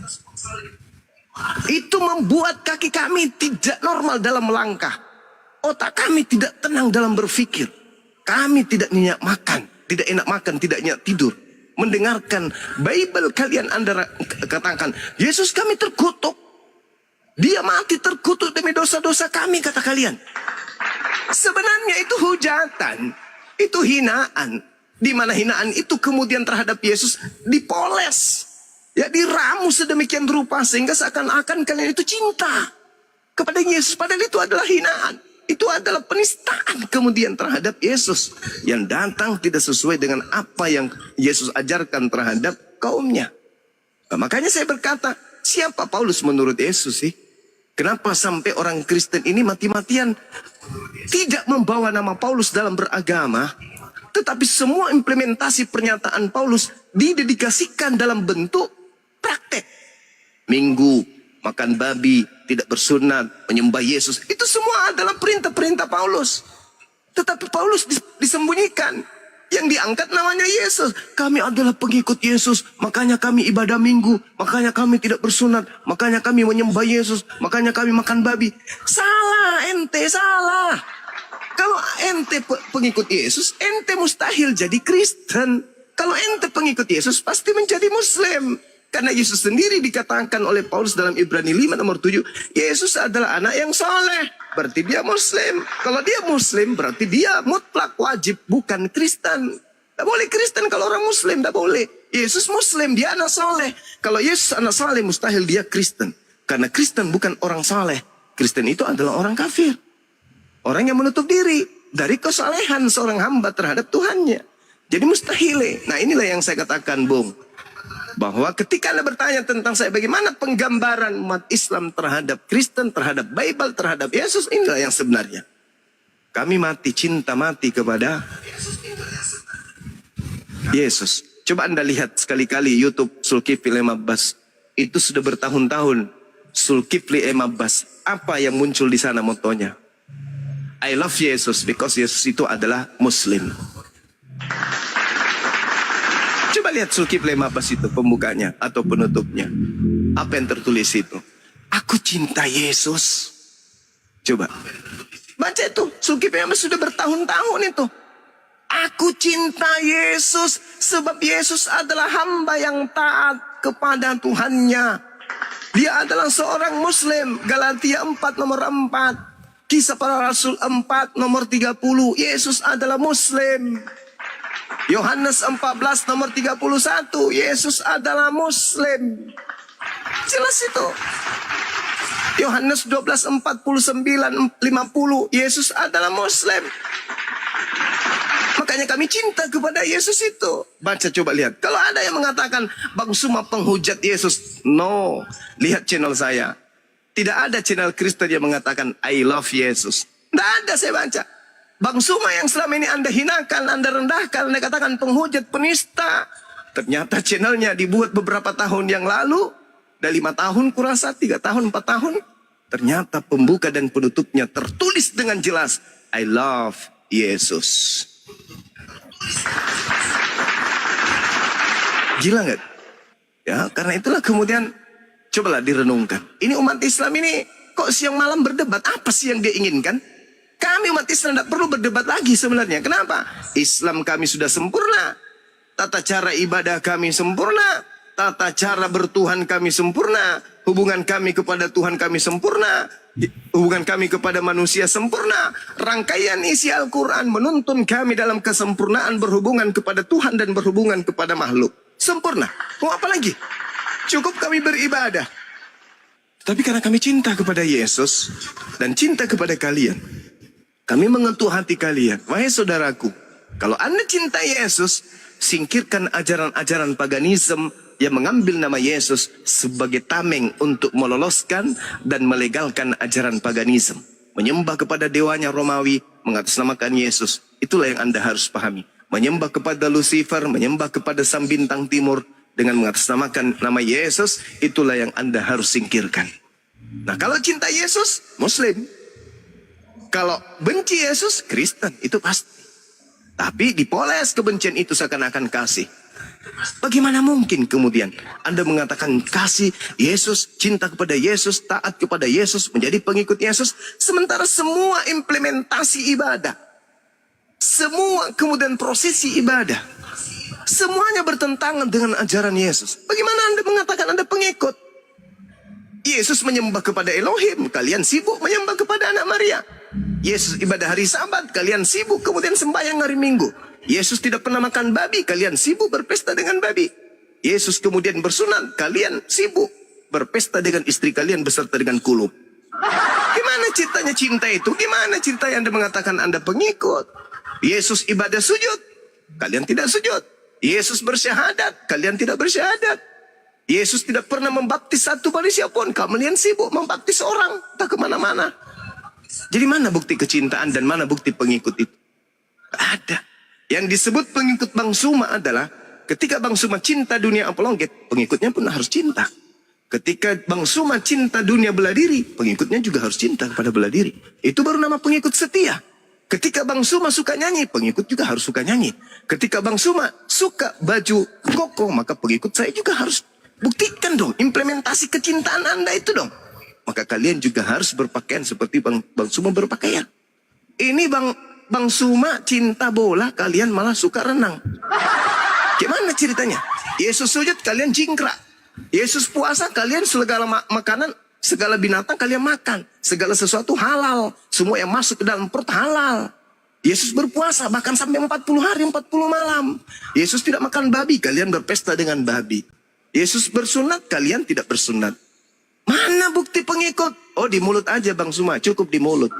Itu membuat kaki kami tidak normal dalam melangkah. Otak kami tidak tenang dalam berpikir. Kami tidak nyenyak makan, tidak enak makan, tidak nyenyak tidur. Mendengarkan Bible kalian Anda katakan, Yesus kami terkutuk. Dia mati terkutuk demi dosa-dosa kami, kata kalian. Sebenarnya itu hujatan, itu hinaan. Di mana hinaan itu kemudian terhadap Yesus dipoles. Ya, diramu sedemikian rupa sehingga seakan-akan kalian itu cinta kepada Yesus. Padahal itu adalah hinaan. Itu adalah penistaan kemudian terhadap Yesus. Yang datang tidak sesuai dengan apa yang Yesus ajarkan terhadap kaumnya. Nah, makanya saya berkata, siapa Paulus menurut Yesus sih? Kenapa sampai orang Kristen ini mati-matian tidak membawa nama Paulus dalam beragama, tetapi semua implementasi pernyataan Paulus didedikasikan dalam bentuk praktek. Minggu, makan babi, tidak bersunat, menyembah Yesus. Itu semua adalah perintah-perintah Paulus. Tetapi Paulus disembunyikan. Yang diangkat namanya Yesus. Kami adalah pengikut Yesus, makanya kami ibadah minggu, makanya kami tidak bersunat, makanya kami menyembah Yesus, makanya kami makan babi. Salah, ente salah. Kalau ente pengikut Yesus, ente mustahil jadi Kristen. Kalau ente pengikut Yesus, pasti menjadi Muslim. Karena Yesus sendiri dikatakan oleh Paulus dalam Ibrani 5 nomor 7, Yesus adalah anak yang soleh. Berarti dia Muslim. Kalau dia Muslim berarti dia mutlak wajib, bukan Kristen. Tidak boleh Kristen kalau orang Muslim, tidak boleh. Yesus Muslim, dia anak soleh. Kalau Yesus anak soleh, mustahil dia Kristen. Karena Kristen bukan orang soleh. Kristen itu adalah orang kafir. Orang yang menutup diri dari kesalehan seorang hamba terhadap Tuhannya. Jadi mustahil. Nah inilah yang saya katakan, Bung. Bahwa ketika Anda bertanya tentang saya, bagaimana penggambaran umat Islam terhadap Kristen, terhadap Bible, terhadap Yesus, inilah yang sebenarnya. Kami cinta mati kepada Yesus. Coba Anda lihat sekali-kali YouTube Zulkifli M. Abbas. Itu sudah bertahun-tahun. Zulkifli M. Abbas. Apa yang muncul di sana motonya? I love Yesus because Yesus itu adalah Muslim. Coba lihat Zulkifli M. Abbas itu pembukanya atau penutupnya. Apa yang tertulis itu? Aku cinta Yesus. Coba. Baca itu. Zulkifli M. Abbas sudah bertahun-tahun itu. Aku cinta Yesus sebab Yesus adalah hamba yang taat kepada Tuhannya. Dia adalah seorang Muslim. Galatia 4 nomor 4. Kisah para Rasul 4 nomor 30. Yesus adalah Muslim. Yohanes 14 nomor 31. Yesus adalah Muslim. Jelas itu. Yohanes 12 49 50. Yesus adalah Muslim. Makanya kami cinta kepada Yesus itu. Baca coba lihat. Kalau ada yang mengatakan Bang Suma penghujat Yesus. No. Lihat channel saya. Tidak ada channel Kristen yang mengatakan I love Yesus. Tidak ada saya baca. Bang Suma yang selama ini Anda hinakan, Anda rendahkan, Anda katakan penghujat, penista. Ternyata channelnya dibuat beberapa tahun yang lalu. Dah 5 tahun kurasa, 3 tahun, 4 tahun. Ternyata pembuka dan penutupnya tertulis dengan jelas. I love Yesus. Gila nggak? Ya, karena itulah kemudian cobalah direnungkan. Ini umat Islam ini kok siang malam berdebat. Apa sih yang dia inginkan? Kami umat Islam tidak perlu berdebat lagi sebenarnya. Kenapa? Islam kami sudah sempurna. Tata cara ibadah kami sempurna. Tata cara bertuhan kami sempurna. Hubungan kami kepada Tuhan kami sempurna. Hubungan kami kepada manusia sempurna. Rangkaian isi Al-Quran menuntun kami dalam kesempurnaan berhubungan kepada Tuhan dan berhubungan kepada makhluk. Sempurna. Mau apa lagi? Cukup kami beribadah. Tapi karena kami cinta kepada Yesus dan cinta kepada kalian, kami mengetuk hati kalian. Wahai saudaraku, kalau Anda cinta Yesus, singkirkan ajaran-ajaran paganisme yang mengambil nama Yesus sebagai tameng untuk meloloskan dan melegalkan ajaran paganisme. Menyembah kepada dewanya Romawi, mengatasnamakan Yesus. Itulah yang Anda harus pahami. Menyembah kepada Lucifer, menyembah kepada sang bintang timur, dengan mengatasnamakan nama Yesus, itulah yang Anda harus singkirkan. Nah, kalau cinta Yesus, Muslim. Kalau benci Yesus, Kristen, itu pasti. Tapi dipoles kebencian itu seakan-akan kasih. Bagaimana mungkin kemudian Anda mengatakan kasih Yesus, cinta kepada Yesus, taat kepada Yesus, menjadi pengikut Yesus, sementara semua implementasi ibadah, semua kemudian prosesi ibadah, semuanya bertentangan dengan ajaran Yesus. Bagaimana Anda mengatakan Anda pengikut? Yesus menyembah kepada Elohim, kalian sibuk menyembah kepada anak Maria. Yesus ibadah hari Sabat, kalian sibuk kemudian sembahyang hari Minggu. Yesus tidak pernah makan babi, kalian sibuk berpesta dengan babi. Yesus kemudian bersunat, kalian sibuk berpesta dengan istri kalian beserta dengan kulub. Gimana ceritanya cinta itu? Gimana ceritanya Anda mengatakan Anda pengikut? Yesus ibadah sujud, kalian tidak sujud. Yesus bersyahadat, kalian tidak bersyahadat. Yesus tidak pernah membaptis satu manusia pun, kalian sibuk membaptis orang, tak kemana-mana. Jadi mana bukti kecintaan dan mana bukti pengikut itu? Ada. Yang disebut pengikut Bang Suma adalah ketika Bang Suma cinta dunia apologet, pengikutnya pun harus cinta. Ketika Bang Suma cinta dunia bela diri, pengikutnya juga harus cinta kepada bela diri. Itu baru nama pengikut setia. Ketika Bang Suma suka nyanyi, pengikut juga harus suka nyanyi. Ketika Bang Suma suka baju koko, maka pengikut saya juga harus buktikan dong implementasi kecintaan Anda itu dong. Maka kalian juga harus berpakaian seperti Bang Suma berpakaian. Ini Bang Suma cinta bola, kalian malah suka renang. Gimana ceritanya? Yesus sujud, kalian jingkrak. Yesus puasa, kalian segala makanan, segala binatang kalian makan. Segala sesuatu halal. Semua yang masuk ke dalam perut halal. Yesus berpuasa bahkan sampai 40 hari, 40 malam. Yesus tidak makan babi, kalian berpesta dengan babi. Yesus bersunat, kalian tidak bersunat. Mana bukti pengikut? Oh, di mulut aja Bang Suma, cukup di mulut.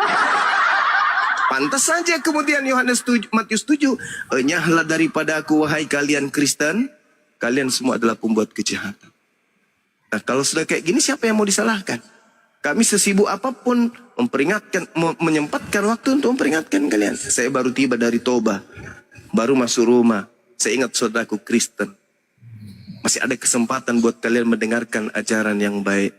Pantas saja kemudian Matius 7, enyahlah daripada aku wahai kalian Kristen, kalian semua adalah pembuat kejahatan. Nah, kalau sudah kayak gini siapa yang mau disalahkan? Kami sesibuk apapun menyempatkan waktu untuk memperingatkan kalian. Saya baru tiba dari Toba, baru masuk rumah. Saya ingat saudaraku Kristen. Masih ada kesempatan buat kalian mendengarkan ajaran yang baik.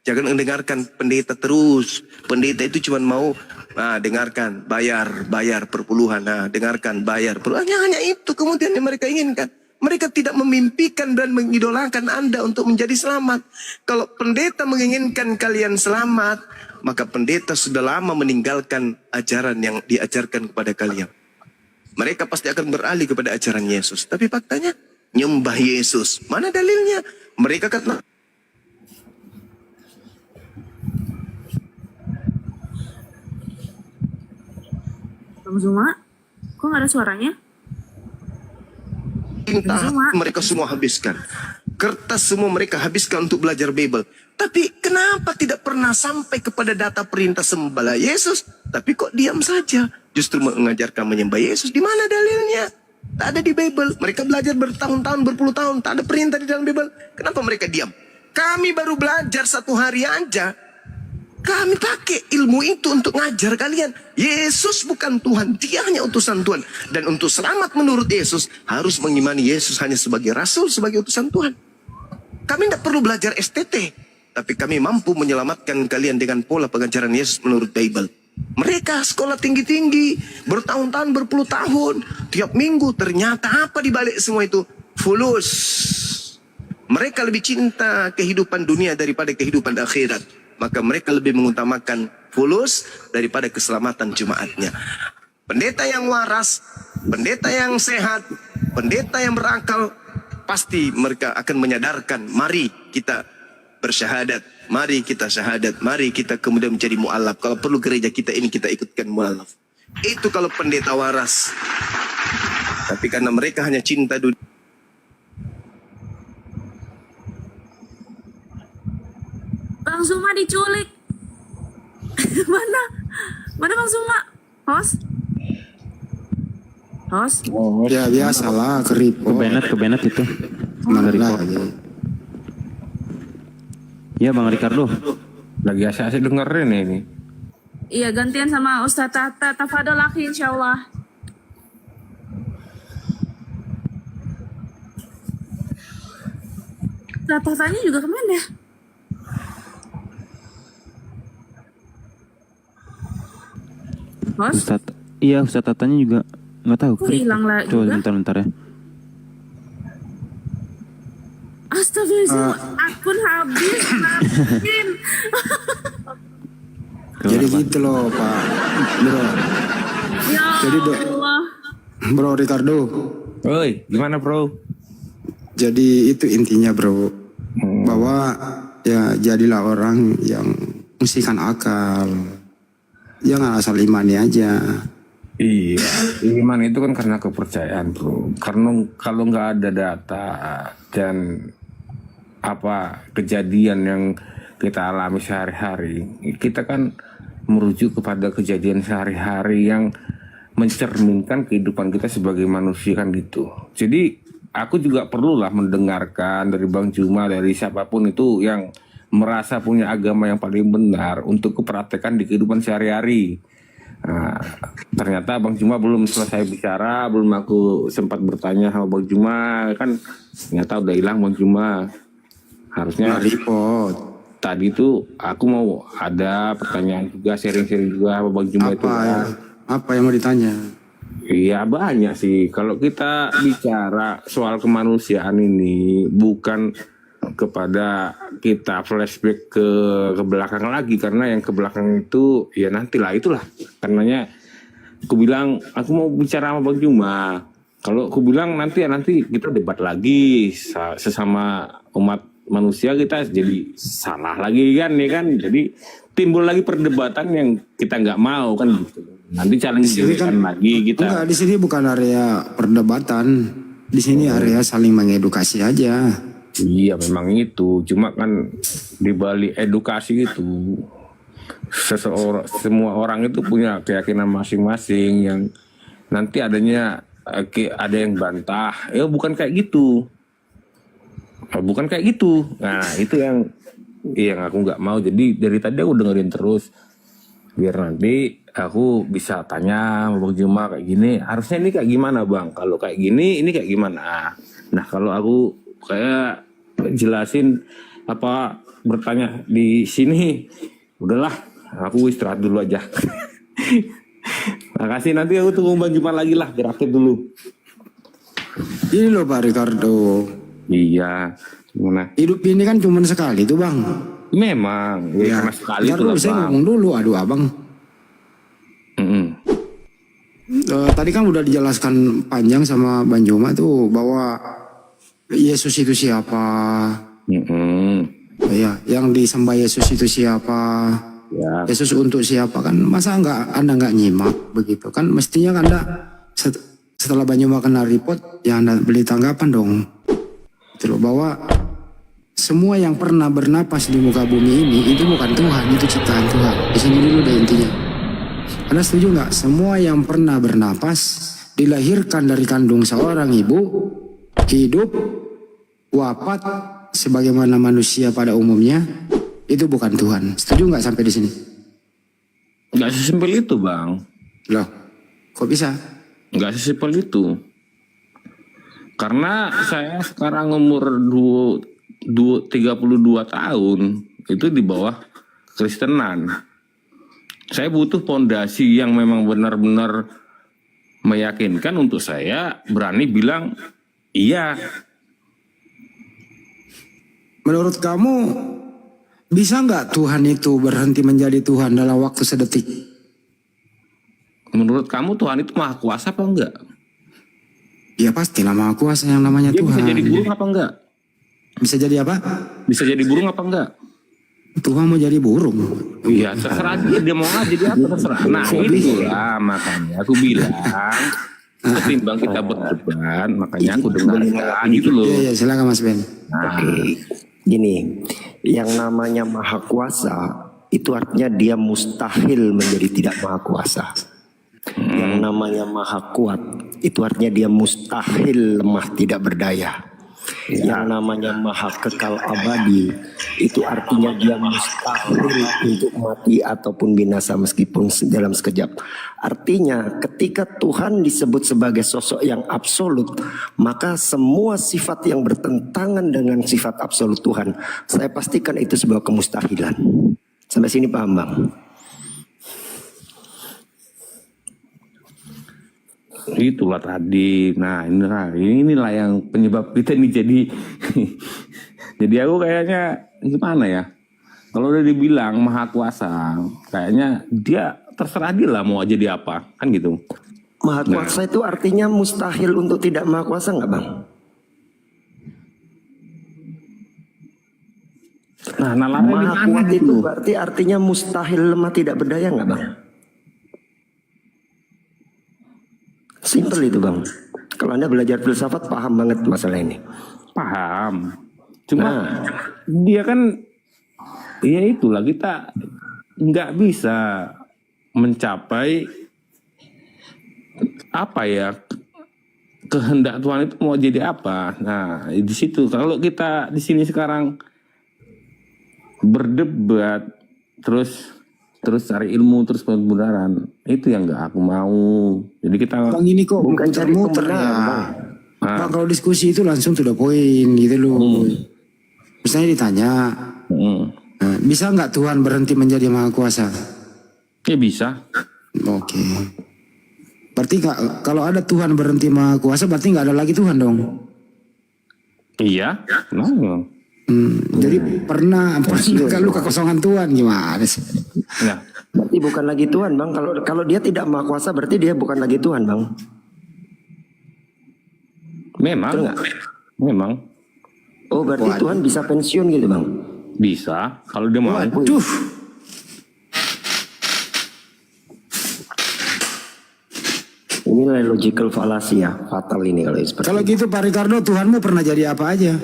Jangan mendengarkan pendeta terus. Pendeta itu cuma mau dengarkan, bayar perpuluhan. Dengarkan, bayar perpuluhan. Hanya itu kemudian yang mereka inginkan. Mereka tidak memimpikan dan mengidolakan Anda untuk menjadi selamat. Kalau pendeta menginginkan kalian selamat, maka pendeta sudah lama meninggalkan ajaran yang diajarkan kepada kalian. Mereka pasti akan beralih kepada ajaran Yesus. Tapi faktanya, nyembah Yesus. Mana dalilnya? Mereka kata... Bang Zuma, kok nggak ada suaranya? Mereka semua habiskan. Kertas semua mereka habiskan untuk belajar Bible. Tapi kenapa tidak pernah sampai kepada data perintah sembahlah Yesus? Tapi kok diam saja? Justru mengajarkan menyembah Yesus. Di mana dalilnya? Tak ada di Bible. Mereka belajar bertahun-tahun, berpuluh tahun. Tak ada perintah di dalam Bible. Kenapa mereka diam? Kami baru belajar 1 hari aja. Kami pakai ilmu itu untuk ngajar kalian. Yesus bukan Tuhan, dia hanya utusan Tuhan. Dan untuk selamat menurut Yesus, harus mengimani Yesus hanya sebagai rasul, sebagai utusan Tuhan. Kami tidak perlu belajar STT, tapi kami mampu menyelamatkan kalian dengan pola pengajaran Yesus menurut Bible. Mereka sekolah tinggi-tinggi, bertahun-tahun, berpuluh tahun, tiap minggu, ternyata apa di balik semua itu? Fulus. Mereka lebih cinta kehidupan dunia daripada kehidupan akhirat. Maka mereka lebih mengutamakan fulus daripada keselamatan jemaatnya. Pendeta yang waras, pendeta yang sehat, pendeta yang berakal, pasti mereka akan menyadarkan, mari kita bersyahadat, mari kita syahadat, mari kita kemudian menjadi mu'alaf. Kalau perlu gereja kita ini kita ikutkan mu'alaf. Itu kalau pendeta waras. Tapi karena mereka hanya cinta dunia. Bang Zuma diculik. Mana Bang Zuma? Host? Ya biasalah, keriput. Kebenet itu. Mana lagi? Ya Bang Ricardo. Lagi asik-asik dengerin ini. Iya, gantian sama Ustaz Tata. Tafadhol laki insyaallah. Tatanya juga kemana ya? Ustaz Tatanya juga nggak tahu. Kok hilang lah Coba juga? bentar ya. Astagfirullah, akun habis. Maafin. Jadi gitu loh Pak Bro. Ya Jadi Allah. Bro Ricardo. Oi, gimana bro? Jadi itu intinya bro. Bahwa ya jadilah orang yang musikan akal. Jangan asal imani aja. Iya, iman itu kan karena kepercayaan bro. Karena kalau nggak ada data dan kejadian yang kita alami sehari-hari, kita kan merujuk kepada kejadian sehari-hari yang mencerminkan kehidupan kita sebagai manusia kan gitu. Jadi aku juga perlulah mendengarkan dari Bang Juma, dari siapapun itu yang merasa punya agama yang paling benar untuk kepraktekan di kehidupan sehari-hari. Nah, ternyata Bang Juma belum selesai bicara, belum aku sempat bertanya sama Bang Juma, kan ternyata udah hilang Bang Juma. Harusnya report. Tadi tuh aku mau ada pertanyaan juga, sharing-sharing juga sama Bang Juma itu. Apa yang mau ditanya? Iya banyak sih. Kalau kita bicara soal kemanusiaan ini bukan kepada kita flashback ke belakang lagi, karena yang ke belakang itu ya nantilah itulah. Karenanya aku bilang aku mau bicara sama Bang Juma. Kalau aku bilang nanti kita debat lagi sesama umat manusia kita jadi salah lagi kan ya kan. Jadi timbul lagi perdebatan yang kita nggak mau kan gitu. Nanti challenge lagi kita. Enggak, di sini bukan area perdebatan. Di sini area saling mengedukasi aja. Iya memang itu. Cuma kan di balik edukasi itu semua orang itu punya keyakinan masing-masing yang nanti ada yang bantah. Ya bukan kayak gitu. Bukan kayak gitu. Nah itu yang aku nggak mau. Jadi dari tadi aku dengerin terus biar nanti aku bisa tanya Bang Juma kayak gini. Harusnya ini kayak gimana Bang? Kalau kayak gini ini kayak gimana? Nah kalau aku kayak jelasin apa bertanya di sini, udahlah aku istirahat dulu aja. Makasih, nanti aku tunggu Bang Juma lagi lah, beraktif dulu. Ini loh Pak Ricardo. Iya, gimana? Hidup ini kan cuma sekali tuh Bang. Memang, ya, karena sekali itu lah saya Bang. ngomong dulu, aduh Abang. Tadi kan udah dijelaskan panjang sama Bang Juma tuh bahwa Yesus itu siapa. Iya, yang disembah Yesus itu siapa. Ya. Yesus untuk siapa kan? Masa Anda nggak nyimak begitu kan? Mestinya Anda setelah Bang Juma kena report, ya Anda beli tanggapan dong. Itu loh, bahwa semua yang pernah bernapas di muka bumi ini itu bukan Tuhan, itu ciptaan Tuhan. Di sini dulu deh intinya. Anda setuju nggak? Semua yang pernah bernapas dilahirkan dari kandung seorang ibu, hidup, wafat sebagaimana manusia pada umumnya, itu bukan Tuhan. Setuju nggak sampai di sini? Nggak sesimpel itu Bang. Loh, kok bisa? Nggak sesimpel itu. Karena saya sekarang umur 32 tahun, itu di bawah Kristenan. Saya butuh fondasi yang memang benar-benar meyakinkan untuk saya berani bilang iya. Menurut kamu bisa nggak Tuhan itu berhenti menjadi Tuhan dalam waktu sedetik? Menurut kamu Tuhan itu maha kuasa apa enggak? Ya pastilah maha kuasa yang namanya Dia Tuhan. bisa jadi burung apa enggak? Bisa jadi apa? Bisa jadi burung apa enggak? Tuhan mau jadi burung. Iya terserah dia mau jadi apa terserah. Nah itulah makanya aku bilang ketimbang kita berdebat, makanya aku dengarkan gitu loh. Iya silakan Mas Ben. Nah, Gini, yang namanya maha kuasa itu artinya dia mustahil menjadi tidak maha kuasa. Yang namanya maha kuat itu artinya dia mustahil lemah tidak berdaya. Yang namanya maha kekal abadi itu artinya dia mustahil untuk mati ataupun binasa meskipun dalam sekejap. Artinya ketika Tuhan disebut sebagai sosok yang absolut, maka semua sifat yang bertentangan dengan sifat absolut Tuhan, saya pastikan itu sebuah kemustahilan. Sampai sini paham Bang? itulah tadi. Nah inilah yang penyebab kita nih jadi aku kayaknya gimana ya, kalau udah dibilang maha kuasa kayaknya dia terserah dia lah mau jadi apa kan gitu. Maha kuasa itu artinya mustahil untuk tidak maha kuasa nggak Bang? Nah nalarnya Maha di mana kuat gitu? itu berarti artinya mustahil lemah tidak berdaya nggak Bang? Simpel itu Bang. Kalau Anda belajar filsafat paham banget masalah ini. Paham. Cuma dia kan ya itulah kita nggak bisa mencapai apa ya kehendak Tuhan itu mau jadi apa. Nah di situ kalau kita di sini sekarang berdebat terus cari ilmu terus kebenaran itu yang nggak aku mau. Jadi kita Bang ini kok bukan cari muter ya. kebenaran. Bang kalau diskusi itu langsung to the point gitu loh. Misalnya ditanya, bisa nggak Tuhan berhenti menjadi maha kuasa? ya bisa. Oke. Berarti kalau ada Tuhan berhenti maha kuasa berarti nggak ada lagi Tuhan dong? Iya. Nah, Jadi pernah kalau kekosongan Tuhan gimana sih? nah. Berarti bukan lagi Tuhan Bang. Kalau dia tidak maha kuasa berarti dia bukan lagi Tuhan Bang. Memang. Betul nggak? Memang. Oh berarti Tuhan bisa pensiun gitu bang? Bisa, kalau dia mau. Waduh. Inilah logical fallacy ya, fatal ini kalau seperti Kalau ini. gitu Pak Ricardo, Tuhanmu pernah jadi apa aja?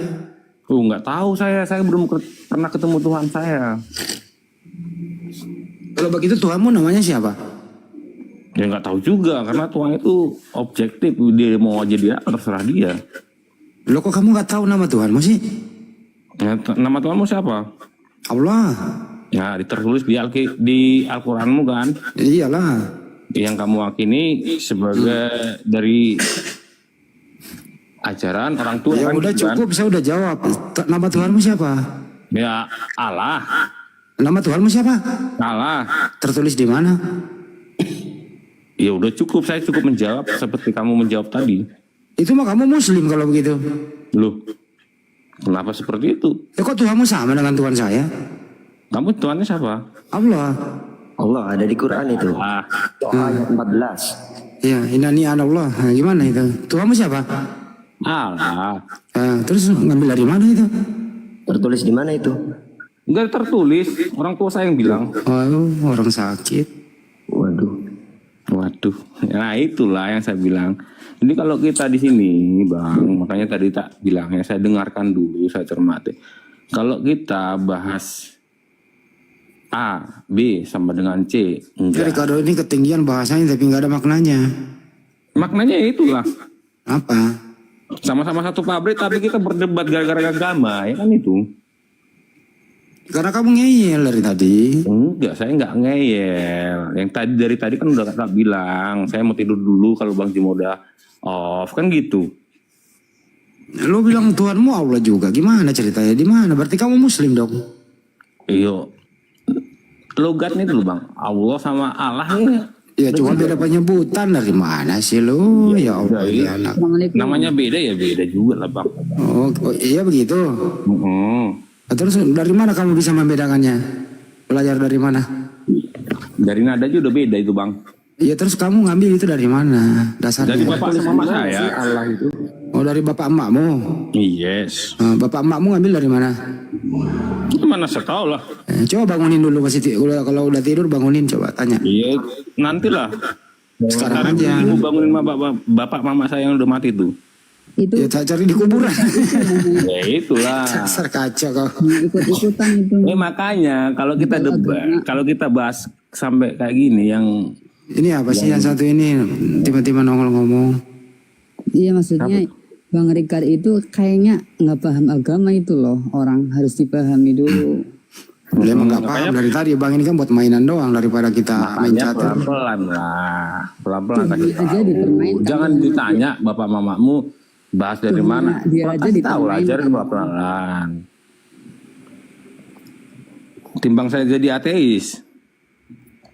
Nggak tahu saya belum pernah ketemu Tuhan saya. Kalau begitu Tuhanmu namanya siapa? Ya nggak tahu juga, karena Tuhan itu objektif, dia mau jadi apa terserah dia. Loh kok kamu nggak tahu nama Tuhanmu sih? Ya, nama Tuhanmu siapa? Allah. Ya tertulis di Al-Quranmu kan, Iyalah. yang kamu yakini sebagai dari ajaran orang tua. Ya kan, udah gitu kan? cukup, saya udah jawab. Nama Tuhanmu siapa? Ya Allah, Nama Tuhanmu siapa? Allah. Tertulis di mana? Ya udah cukup, saya cukup menjawab seperti kamu menjawab tadi. Itu mah kamu Muslim kalau begitu. Loh, kenapa seperti itu? Ya kok Tuhanmu sama dengan Tuhan saya? Kamu Tuhannya siapa? Allah. Allah ada di Quran itu. Ah, Ayat 14. Ya, inani Allah. Nah, gimana itu? Tuhanmu siapa? Allah. Terus ngambil dari mana itu? Tertulis di mana itu? Enggak tertulis, orang tua saya yang bilang. Oh, orang sakit. Waduh, nah itulah yang saya bilang. Jadi kalau kita di sini, Bang, makanya tadi tak bilang ya, saya dengarkan dulu, saya cermati. Kalau kita bahas A, B sama dengan C, Jadi enggak. kalau ini ketinggian bahasanya tapi nggak ada maknanya. Maknanya itulah. Apa? Sama-sama satu pabrik tapi kita berdebat gara-gara agama, ya kan itu. Karena kamu ngeyel dari tadi. Enggak, saya enggak ngeyel. Yang dari tadi kan udah tak bilang, saya mau tidur dulu kalau Bang Jimo udah off, kan gitu. Lo bilang Tuhanmu Allah juga. Gimana ceritanya? Di mana? Berarti kamu Muslim dong. Iyo. Logatnya itu Bang, Allah sama Allah nih. Ya cuma beda penyebutan, dari mana sih lo? Ya Allah, ya anak. Namanya beda ya beda juga lah Bang. Oh, iya begitu. Terus dari mana kamu bisa membedakannya? Belajar dari mana? Dari nada aja udah beda itu Bang. Iya terus kamu ngambil itu dari mana? Dasarnya? Dari bapak sama mama saya. Allah itu. Oh dari bapak emakmu. Yes. Bapak emakmu ngambil dari mana? Mana saya tahu lah. Coba bangunin dulu masih kalau udah tidur bangunin coba tanya. Iya, nantilah. Sekarang aja. Mau bangunin bapak mama saya yang udah mati tuh. Itu Ya tak cari di kuburan. Ya itulah. Dasar kacau kau. ikut-ikutan itu. Makanya kalau kita debat, kalau kita bahas sampai kayak gini yang Ini apa sih yang satu ini tiba-tiba nongol ngomong. Iya maksudnya Bang Rikard itu kayaknya nggak paham agama itu loh, orang harus dipahami dulu. Dia emang nggak paham dari tadi bang, ini kan buat mainan doang daripada kita main makanya catur. pelan-pelan lah, pelan-pelan kasih Dia aja tahu. dipermainkan. Jangan ditanya bapak mamamu bahas dari mana. Dia aja Kasih tahu lah, dipermainkan. ajarin pelan-pelan. Timbang saya jadi ateis,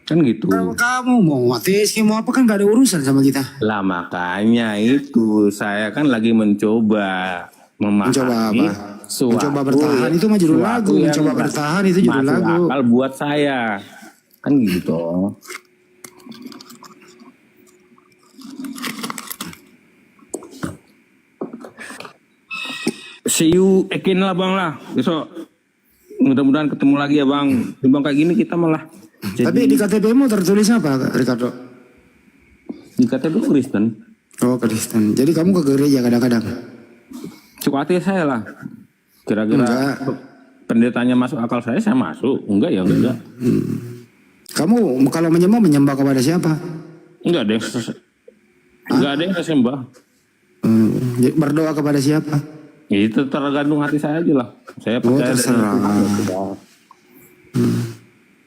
kan gitu. Kalau kamu mau ateis, mau apa kan gak ada urusan sama kita. Lah makanya itu saya kan lagi mencoba memahami. Mencoba apa? Mencoba bertahan itu mah judul lagu. Mencoba bertahan itu judul lagu. Akal buat saya, kan gitu. See you again lah bang lah besok. Mudah-mudahan ketemu lagi ya bang. Timbang kayak gini kita malah. Tapi di KTP-mu tertulis apa Ricardo? Di KTP Kristen. Oh Kristen. Jadi kamu ke gereja kadang-kadang? Suka hati saya lah. Kira-kira Enggak. pendetanya masuk akal saya masuk. Enggak ya enggak. Kamu kalau menyembah kepada siapa? Enggak ada yang enggak ada yang saya sembah. Berdoa kepada siapa? Itu tergantung hati saya aja lah. Saya Oh percaya terserah.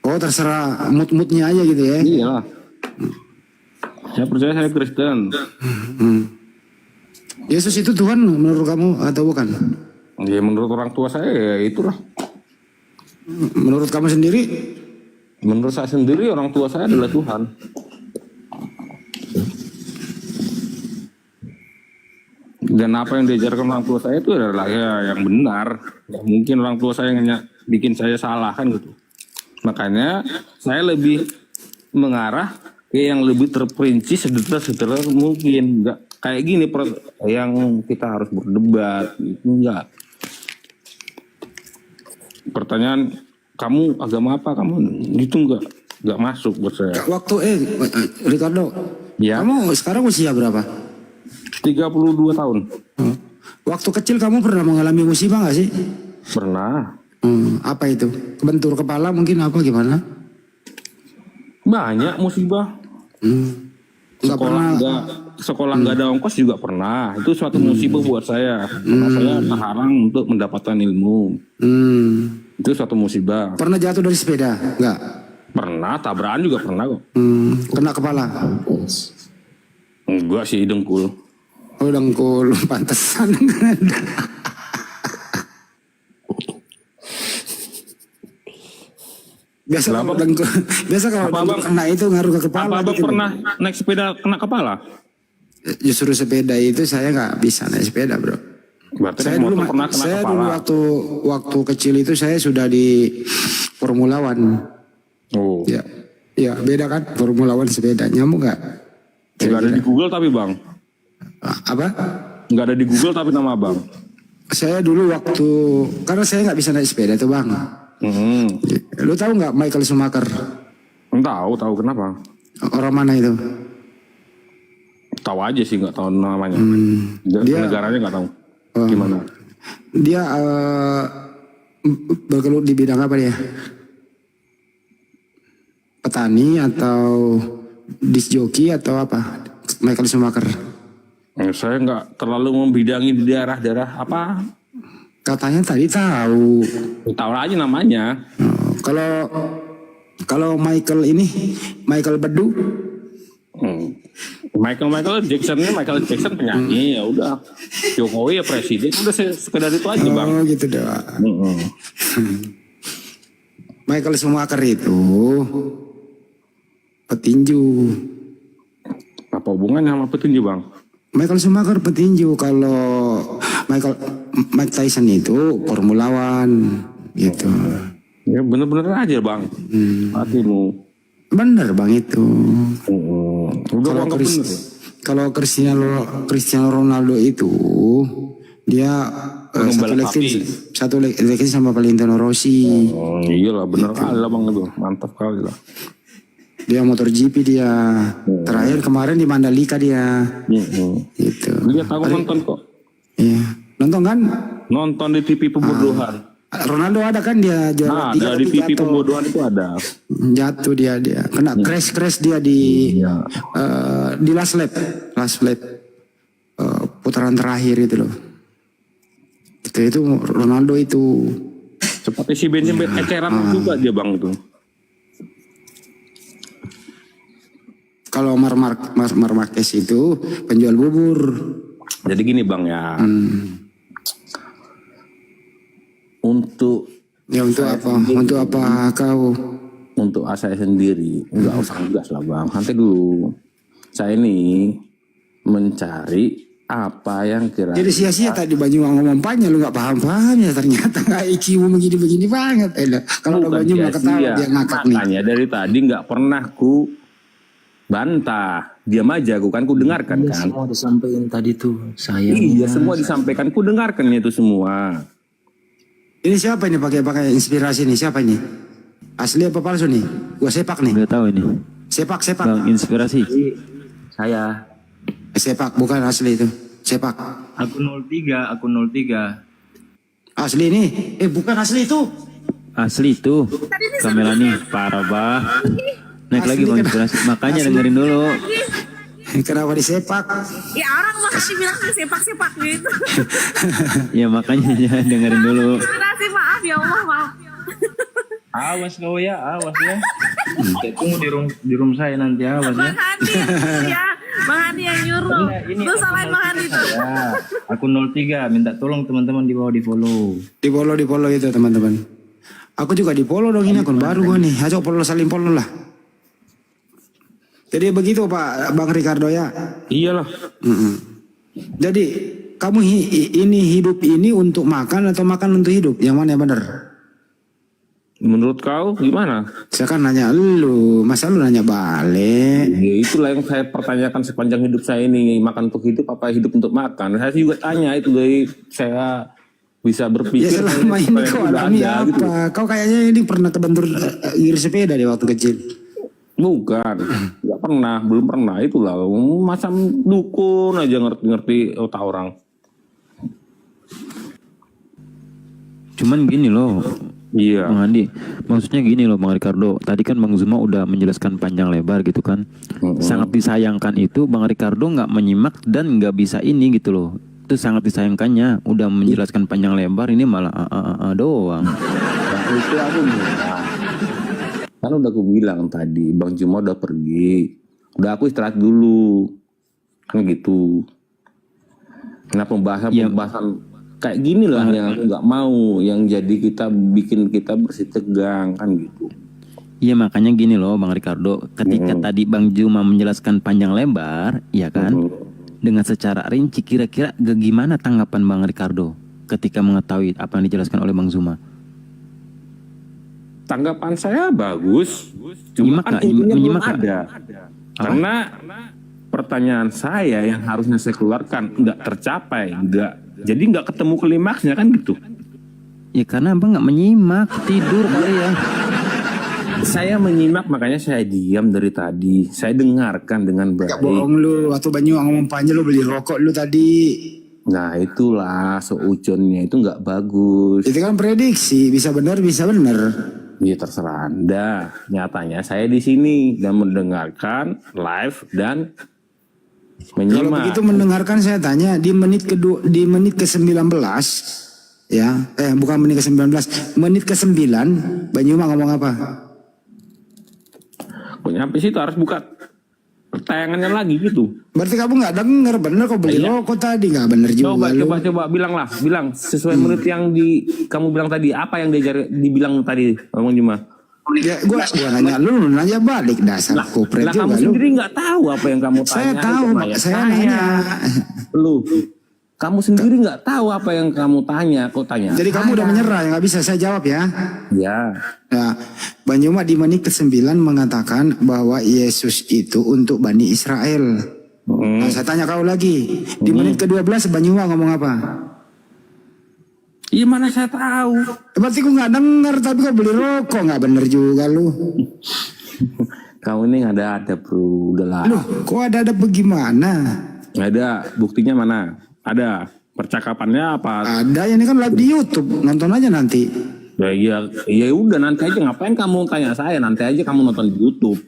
Oh terserah mood-moodnya aja gitu ya? Iya lah. Saya percaya saya Kristen. Yesus itu Tuhan menurut kamu atau bukan? Ya menurut orang tua saya ya itulah. Menurut kamu sendiri? Menurut saya sendiri orang tua saya adalah Tuhan. Dan apa yang diajarkan orang tua saya itu adalah ya yang benar. Ya, mungkin orang tua saya yang bikin saya salah kan gitu. Makanya saya lebih mengarah ke yang lebih terperinci sedetail mungkin. Enggak kayak gini yang kita harus berdebat gitu enggak. Pertanyaan kamu agama apa? Kamu itu nggak masuk buat saya. Waktu Ricardo, Ya. kamu sekarang usia berapa? 32 tahun. Waktu kecil kamu pernah mengalami musibah nggak sih? Pernah. Apa itu? Kebentur kepala mungkin apa gimana? Banyak musibah. Nggak pernah. Sekolah nggak ada ongkos juga pernah. Itu suatu musibah buat saya. Karena saya terhalang untuk mendapatkan ilmu. Itu suatu musibah. Pernah jatuh dari sepeda? Nggak. Pernah, tabrakan juga pernah kok. Kena kepala? Enggak sih, dengkul. Oh dengkul, pantesan. Biasa kalau dengkul, biasa kalau dengkul kena itu ngaruh ke kepala. Apa abang gitu. pernah naik sepeda kena kepala? Justru sepeda itu saya nggak bisa naik sepeda bro. Berarti Saya motor dulu, pernah kena saya kepala. dulu waktu kecil itu saya sudah di Formula One. Oh. Ya, ya beda kan Formula One sepeda nyamuk nggak? Nggak ada di Google tapi bang. Apa? Nggak ada di Google tapi nama abang. Saya dulu waktu karena saya nggak bisa naik sepeda tuh bang. Lu tahu nggak Michael Schumacher? Tahu kenapa? Orang mana itu? Tahu aja sih, nggak tahu namanya. Dia- Negaranya nggak tahu. Gimana? Dia bergelut di bidang apa dia? Petani atau disc jockey atau apa? Michael Schumacher. Saya nggak terlalu membidangi di daerah-daerah apa. Katanya tadi tahu. Tahu aja namanya. Oh, kalau Michael Bedu. Michael Jackson penyanyi, ya udah. Jokowi ya presiden, udah sekedar itu aja bang. Oh gitu doang. Michael Schumacher itu petinju. Apa hubungannya sama petinju bang? Michael Schumacher petinju. Kalau Mike Tyson itu Formula One gitu. Ya bener-bener aja bang. Hatimu. Bener bang itu. Udah Kalau bang bener. Kalau Cristiano Ronaldo itu dia satu legacy sama Valentino Rossi. Oh, iyalah bener kali lah bang itu, mantap kali lah. Dia motor GP dia. Terakhir kemarin di Mandalika dia. Gitu. Lihat aku nonton kok. Iya. Nonton kan? Nonton di TV pembodohan. Ronaldo ada kan dia juara Ada di TV pembodohan itu ada. Jatuh dia kena crash dia di last lap putaran terakhir itu loh. Itu Ronaldo itu Seperti si bensin eceran juga dia bang itu. kalau Mar Marquez itu penjual bubur. Jadi gini bang ya. Untuk apa? Untuk apa kau? Untuk saya sendiri nggak usah gas lah bang. Nanti dulu saya ini mencari apa yang kira. Jadi sia-sia tadi Banyu ngomong banyak lu nggak paham ya ternyata nggak IQ begini banget. Kalau ada Banyu nggak ketawa dia ngakak nih. Makanya dari tadi nggak pernah ku bantah, diam aja ku kan ku dengarkan kan. Semua disampaikan tadi tuh saya. Iya semua disampaikan, ku dengarkan itu semua. Ini siapa ini pakai inspirasi nih? Siapa ini? Asli apa palsu nih? Gua sepak nih. Nggak tahu ini. Sepak. Bang, inspirasi. Saya. Sepak bukan asli itu. Sepak. Akun 03. Asli ini? Bukan asli itu. Asli itu. Kamelani parah bah. Naik lagi bang inspirasi. Makanya dengerin dulu. Kenapa disepak? Ya orang makanya bilang sepak-sepak gitu. Ya makanya jangan dengerin dulu. Inspirasi maaf ya Allah maaf. Awas kau ya, awas ya. Saya tunggu di room saya nanti, awas ya. Bang Handi ya, Bang Handi yang nyuruh. Lu salahin Bang Handi tuh. Ya, akun 03, minta tolong teman-teman di bawah di follow. Di follow itu teman-teman. Aku juga di follow dong, ini akun baru gua nih. Ayo saling follow lah. Jadi begitu Pak Bang Ricardo ya. Iyalah. Jadi kamu ini hidup ini untuk makan atau makan untuk hidup? Yang mana yang benar? Menurut kau gimana? Saya kan nanya lu, masa lu nanya balik? Ya itulah yang saya pertanyakan sepanjang hidup saya ini, makan untuk hidup apa hidup untuk makan. Saya juga tanya itu dari saya bisa Ya berpikir selama ini supaya kau itu nggak alami ada, apa? gitu. Kau kayaknya ini pernah kebentur gear sepeda di waktu kecil. Bukan, nggak pernah, belum pernah. Itulah macam dukun aja ngerti-ngerti otak orang. Cuman gini loh, Iya. Bang Andi, maksudnya gini loh Bang Ricardo. Tadi kan Bang Zuma udah menjelaskan panjang lebar gitu kan. Sangat disayangkan itu Bang Ricardo nggak menyimak dan nggak bisa ini gitu loh. Itu sangat disayangkannya. Udah menjelaskan panjang lebar ini malah doang. Nah, itu aku bilang. Kan udah aku bilang tadi, Bang Juma udah pergi. Udah aku istirahat dulu. Kan gitu. Nah pembahasan kayak gini lah yang aku nggak mau, yang jadi bikin kita bersih tegang kan gitu. Iya makanya gini loh Bang Ricardo. Ketika tadi Bang Juma menjelaskan panjang lebar, ya kan? Dengan secara rinci, kira-kira gimana tanggapan Bang Ricardo ketika mengetahui apa yang dijelaskan oleh Bang Zuma? Tanggapan saya bagus, cuma Nyimak kan nggak? intinya belum Menyimak nggak? ada. Karena pertanyaan saya yang harusnya saya keluarkan nggak tercapai, jadi nggak ketemu klimaksnya kan gitu. Ya karena Abang nggak menyimak, tidur kali ya. Saya menyimak, makanya saya diam dari tadi. Saya dengarkan dengan Gak baik. bohong lu, waktu Banyu ngomong panjang lu beli rokok lu tadi. Nah itulah seujonnya itu nggak bagus. Itu kan prediksi, bisa benar bisa benar. Ya terserah Anda. Nyatanya saya di sini dan mendengarkan live dan Kalau menyimak. begitu mendengarkan saya tanya di menit ke-19 ya, bukan menit ke-19, menit ke-9 Banyuma ngomong apa? Kok nyampe situ harus buka tayangannya lagi gitu. Berarti kamu nggak denger bener kok beli Iya. rokok tadi nggak bener juga lu. Coba bilang sesuai menit yang kamu bilang tadi, apa yang dibilang tadi Bang Juma. Ya, gua nanya lu nanya balik dasar kupret Lah juga kamu lu. sendiri nggak tahu apa yang kamu tanya. Saya tahu, itu Pak. nanya Saya nanya. Lu, kamu sendiri nggak tahu apa yang kamu tanya, kok tanya. Jadi kamu udah menyerah ya nggak bisa saya jawab ya. Ya. Ya, Banyuma di menit ke-9 mengatakan bahwa Yesus itu untuk Bani Israel. Nah, saya tanya kau lagi. Di menit ke-12 Banyuma ngomong apa? Iya mana saya tahu. Berarti gue nggak denger tapi kau beli rokok nggak bener juga lu. Kamu ini ada bro, udah lah. Loh, kok ada bagaimana? Nggak ada, buktinya mana? Ada. Percakapannya apa? Ada, ini kan live di YouTube, nonton aja nanti. Ya udah nanti aja, ngapain kamu tanya saya? Nanti aja kamu nonton di YouTube.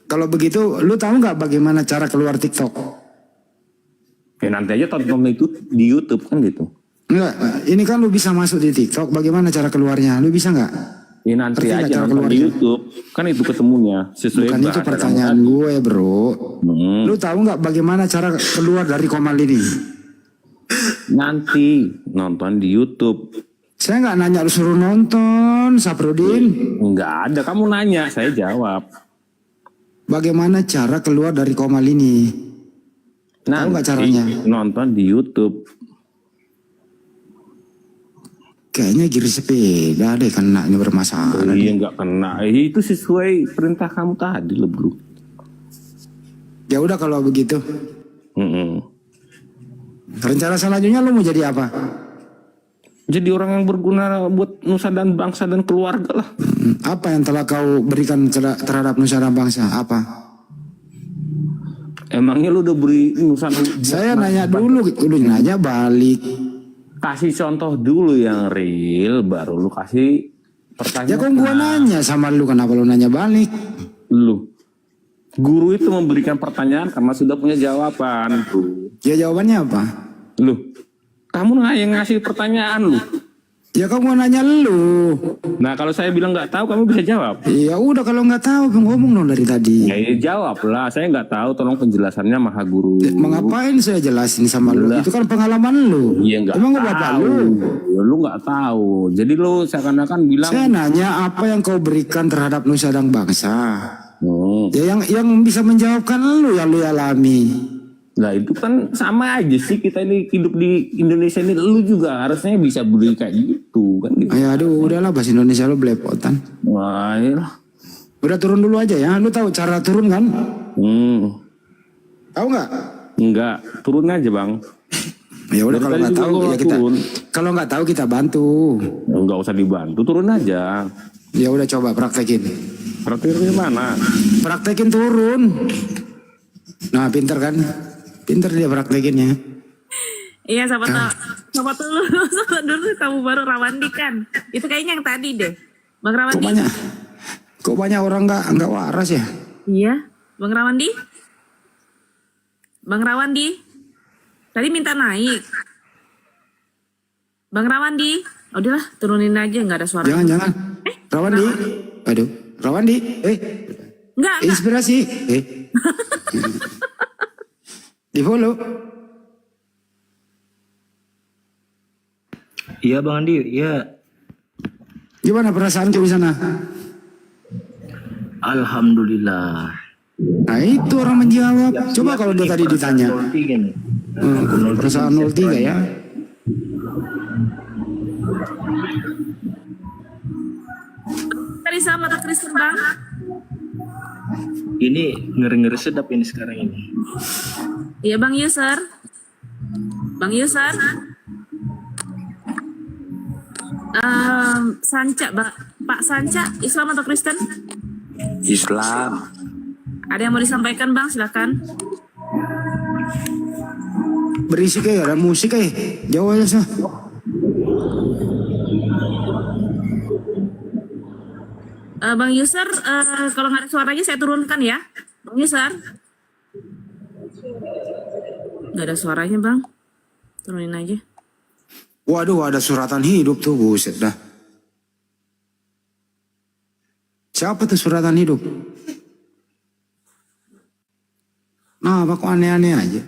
Kalau begitu, lu tahu nggak bagaimana cara keluar TikTok? Ya nanti aja tonton itu di YouTube kan gitu. Enggak, ini kan lu bisa masuk di TikTok, bagaimana cara keluarnya? Lu bisa nggak? Ya nanti Ngerti nggak aja cara nonton di keluarnya? YouTube. Kan itu ketemunya. Sesuai Bukan itu bahasa pertanyaan kamu gue bro. Hmm. Lu tahu nggak bagaimana cara keluar dari komal ini? Nanti nonton di YouTube. Saya nggak nanya lu suruh nonton, Saprudin. Enggak ada, kamu nanya, saya jawab. Bagaimana cara keluar dari komal ini? Tahu nggak caranya? Nonton di YouTube. Kayaknya giri sepeda deh kena ini bermasalah. Iya nggak kena. Itu sesuai perintah kamu tadi loh bro. Ya udah kalau begitu. Rencana selanjutnya lu mau jadi apa? Jadi orang yang berguna buat nusa dan bangsa dan keluarga lah. Apa yang telah kau berikan terhadap nusa dan bangsa? Apa? Emangnya lu udah beri nusa? Saya nanya dulu, lu nanya balik. Kasih contoh dulu yang real, baru lu kasih pertanyaan. Ya kok gua nanya sama lu, kenapa lu nanya balik? Lu, guru itu memberikan pertanyaan karena sudah punya jawaban, bro. Ya jawabannya apa? Lu, kamu yang ngasih pertanyaan lu. Ya kamu nanya lu. Nah kalau saya bilang nggak tahu, kamu bisa jawab. Ya udah kalau nggak tahu ngomong dong dari tadi. Ya jawab lah, saya nggak tahu. Tolong penjelasannya maha guru. Mengapain saya jelasin sama lu? Itu kan pengalaman lu. Iya nggak Emang tahu. gua bapak lu? Ya, lu nggak tahu. Jadi lu seakan-akan bilang. Saya nanya apa yang kau berikan terhadap nusa dan bangsa. Ya yang bisa menjawabkan lu yang lu alami. Nah itu kan sama aja sih, kita ini hidup di Indonesia ini, lu juga harusnya bisa beli kayak gitu kan gitu. Ya aduh udahlah bahasa Indonesia lu belepotan. Wah iyalah. Udah turun dulu aja ya. Lu tahu cara turun kan? Tahu nggak? Enggak, turun aja bang. Ya udah Dari kalau tadi nggak juga tahu gua ya kita, turun. kalau nggak tahu kita bantu. Nggak usah dibantu, turun aja. Ya udah coba praktekin. Praktiknya mana? Praktekin turun. Nah pinter kan? Pinter dia praktekinnya. Iya, siapa dulu, siapa dulu tamu baru Rawandi kan. Itu kayaknya yang tadi deh. Bang Kok Rawandi. banyak orang nggak waras ya? Iya, Bang Rawandi. Bang Rawandi. Tadi minta naik. Bang Rawandi. Udahlah, turunin aja, nggak ada suara. Jangan. Rawandi. Aduh, Rawandi. Enggak. Inspirasi. Di follow. Iya Bang Andi, iya. Gimana perasaanku di sana? Alhamdulillah. Nah itu orang menjawab. Coba kalau dia tadi ditanya. 03 nih. Perasaan 03 ya. Tadi sama tak Kristen Bang. Ini ngeri-ngeri sedap ini sekarang ini. Iya Bang User. Bang User. Sanca, Pak Sanca, Islam atau Kristen? Islam. Ada yang mau disampaikan Bang? Silakan. Berisik ya, ada musik ya. Jauh aja sah. Bang User, kalau nggak ada suaranya saya turunkan ya. Bang User. Nggak ada suaranya Bang. Turunin aja. Waduh, ada suratan hidup tuh, buset dah. Siapa tuh suratan hidup? Nah, kok aneh-aneh aja.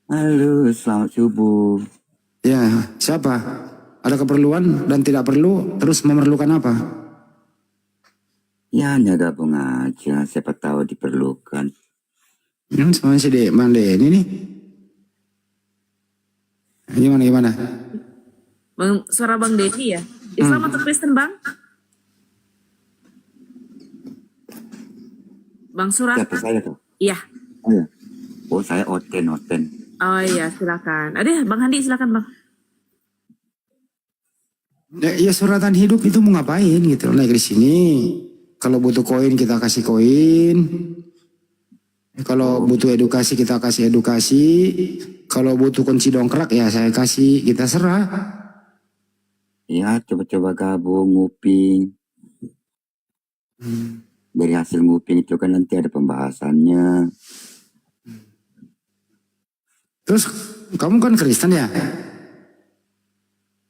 Halo, selamat subuh. Ya, siapa? Ada keperluan dan tidak perlu, terus memerlukan apa? Ya hanya gabung aja, siapa tahu diperlukan. Sama si Mande ini nih. Gimana? Bang, suara Bang Dedi ya? Islam atau Kristen Bang? Bang Surat? Siapa saya tuh? Iya. Oh saya Oten. Oh iya, silakan. Ada Bang Handi, silakan Bang. Ya suratan hidup itu mau ngapain gitu? Naik di sini. Kalau butuh koin kita kasih koin. Kalau butuh edukasi kita kasih edukasi. Kalau butuh kunci dongkrak ya saya kasih, kita serah. Ya coba-coba gabung, nguping. Dari hasil nguping itu kan nanti ada pembahasannya. Terus kamu kan Kristen ya?